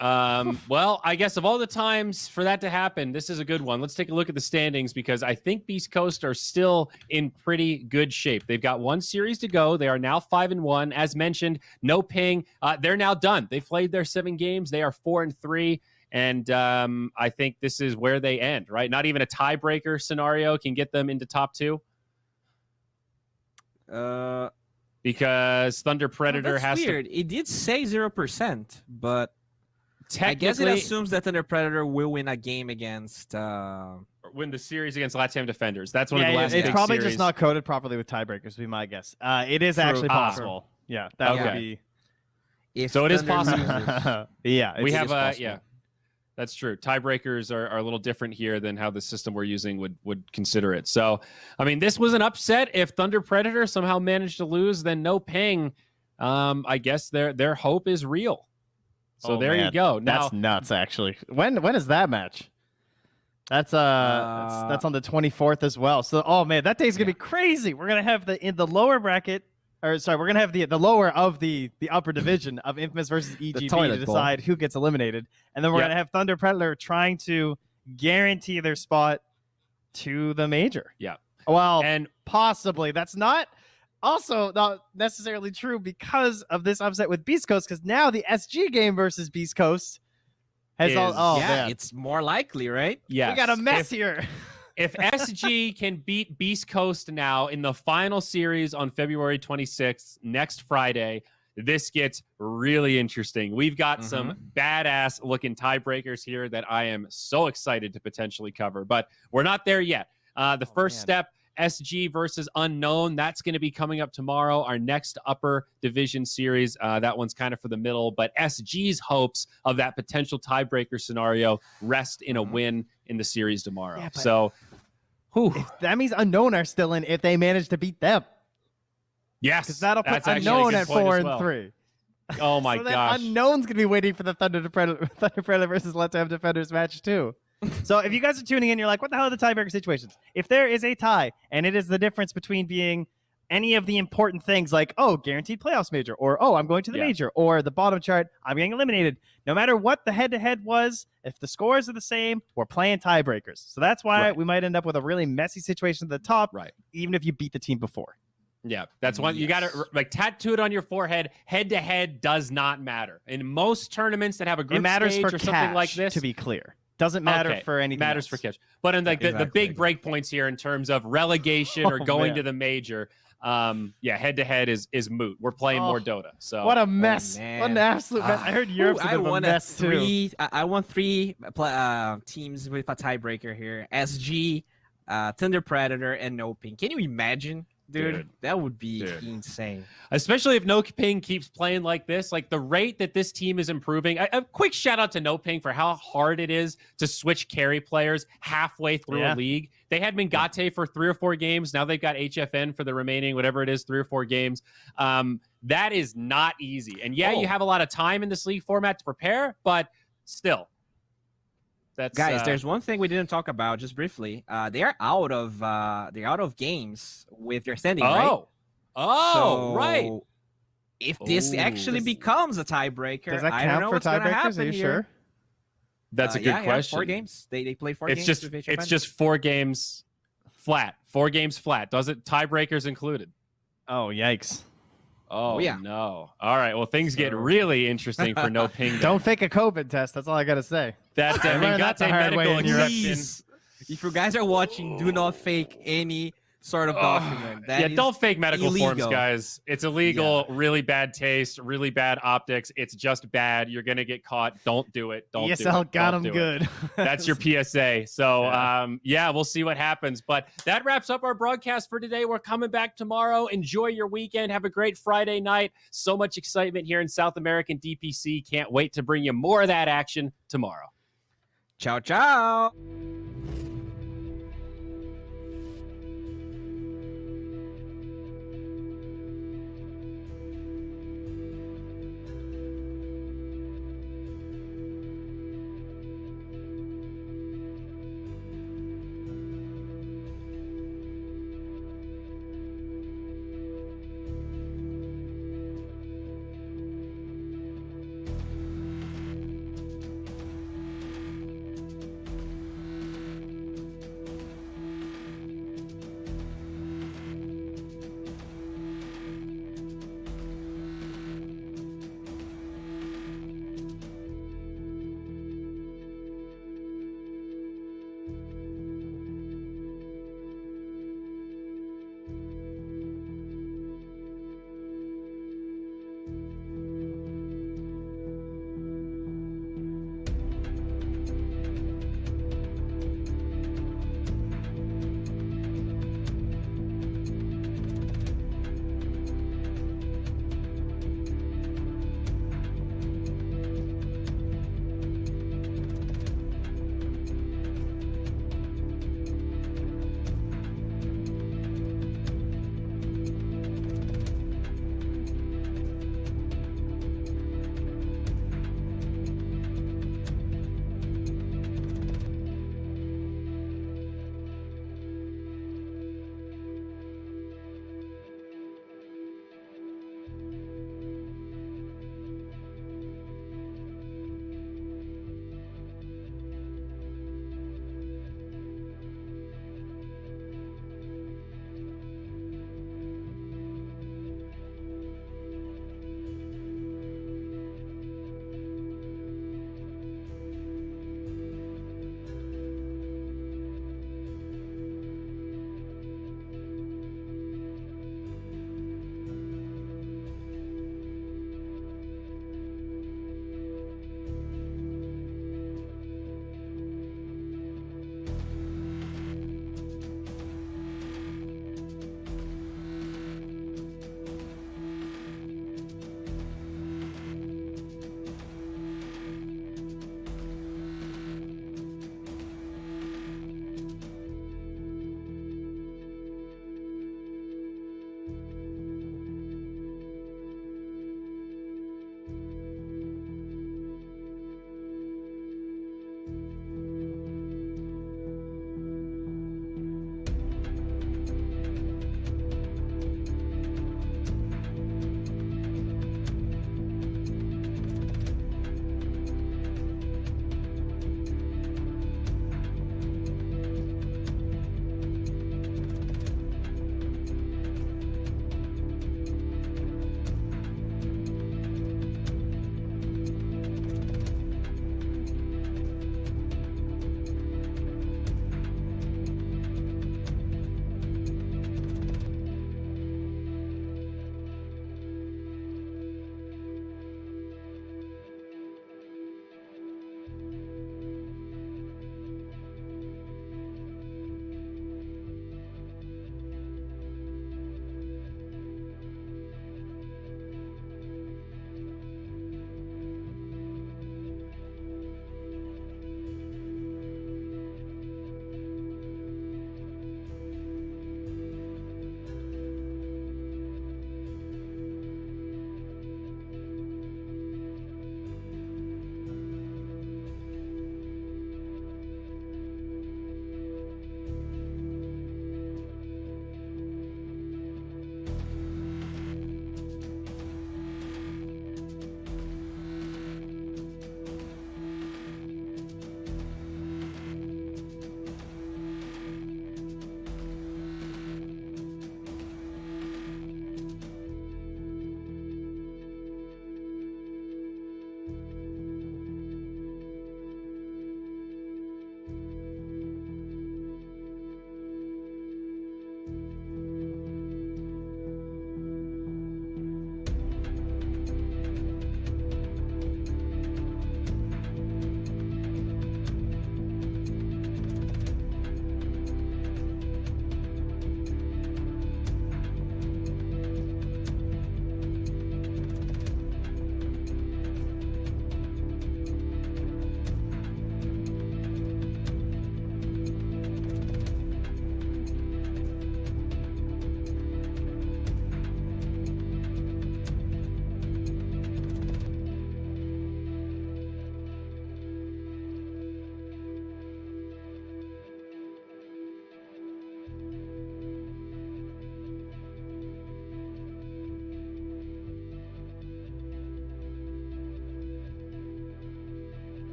Well, I guess of all the times for that to happen, this is a good one. Let's take a look at the standings because I think Beast Coast are still in pretty good shape. They've got 1 series to go. They are now 5-1. As mentioned, no ping. They're now done. They've played their 7 games. They are 4-3. And I think this is where they end, right? Not even a tiebreaker scenario can get them into top 2. Because Thunder Predator has weird. It did say 0%, but I guess it assumes that Thunder Predator will win a game against win the series against Latam Defenders. That's one of the last it's big probably series. just not coded properly with tiebreakers, would be my guess. It is actually possible. Yeah, that would be. So it is possible. Yeah, we have that's true. Tiebreakers are a little different here than how the system we're using would consider it. So, I mean, this was an upset. If Thunder Predator somehow managed to lose, then no ping. I guess their hope is real. So you go. Now, that's nuts, actually. When is that match? That's on the 24th as well. So that day's gonna be crazy. We're gonna have in the lower bracket. We're gonna have the lower of the upper division of Infamous versus EGB to decide who gets eliminated, and then we're gonna have Thunder Predator trying to guarantee their spot to the major. Yeah. Well, and possibly that's not necessarily true because of this upset with Beast Coast. Because now the SG game versus Beast Coast has it's more likely, right? Yeah, we got a mess here. If SG can beat Beast Coast now in the final series on February 26th, next Friday, this gets really interesting. We've got some badass looking tiebreakers here that I am so excited to potentially cover, but we're not there yet. The first step, SG versus Unknown, that's going to be coming up tomorrow. Our next upper division series, that one's kind of for the middle, but SG's hopes of that potential tiebreaker scenario rest in a win in the series tomorrow. Yeah, so that means Unknown are still in if they manage to beat them. Yes, because that'll put Unknown at 4-3. Oh my gosh! Unknown's gonna be waiting for the Thunder Predator versus Let's Have Defenders match too. So if you guys are tuning in, you're like, what the hell are the tiebreaker situations? If there is a tie, and it is the difference between being any of the important things like, guaranteed playoffs major, or, I'm going to the major, or the bottom chart, I'm getting eliminated. No matter what the head-to-head was, if the scores are the same, we're playing tiebreakers. So that's why we might end up with a really messy situation at the top, even if you beat the team before. Yeah, that's one you got to tattoo it on your forehead. Head-to-head does not matter. In most tournaments that have a group stage or something like this, to be clear. Doesn't matter for anything. Matters for catch. But in the big break points here in terms of relegation or going to the major, head-to-head is moot. We're playing more Dota. So what a mess. What an absolute mess. I heard Europe's a mess too. I won 3 teams with a tiebreaker here. SG, Thunder Predator, and No Ping. Can you imagine? Dude, that would be insane. Especially if No Ping keeps playing like this. Like the rate that this team is improving. A quick shout out to No Ping for how hard it is to switch carry players halfway through a league. They had Mingate for 3 or 4 games. Now they've got HFN for the remaining, whatever it is, 3 or 4 games. That is not easy. And you have a lot of time in this league format to prepare, but still. Guys, there's one thing we didn't talk about just briefly. They are out of games with their standing, right? Right. If this actually becomes a tiebreaker, does that I don't count know for what's gonna tiebreakers? happen Are you here. sure? That's a good question. 4 games. They play 4 It's games. just with each it's opponent. just 4 games flat. 4 games flat. Does it tiebreakers included? Oh, yikes. Oh, yeah. no. All right. Well, things get really interesting for no ping. Don't fake a COVID test. That's all I got to say. That learned that the hard way medical in Europe. exception. Please, if you guys are watching, do not fake any sort of document. That is don't fake medical forms, illegal. guys. It's illegal. Really bad taste. Really bad optics. It's just bad. You're gonna get caught. Don't do it. Don't do ESL it. got Don't him do it. good. That's your PSA. So, yeah, we'll see what happens. But that wraps up our broadcast for today. We're coming back tomorrow. Enjoy your weekend. Have a great Friday night. So much excitement here in South American DPC. Can't wait to bring you more of that action tomorrow. Ciao, ciao.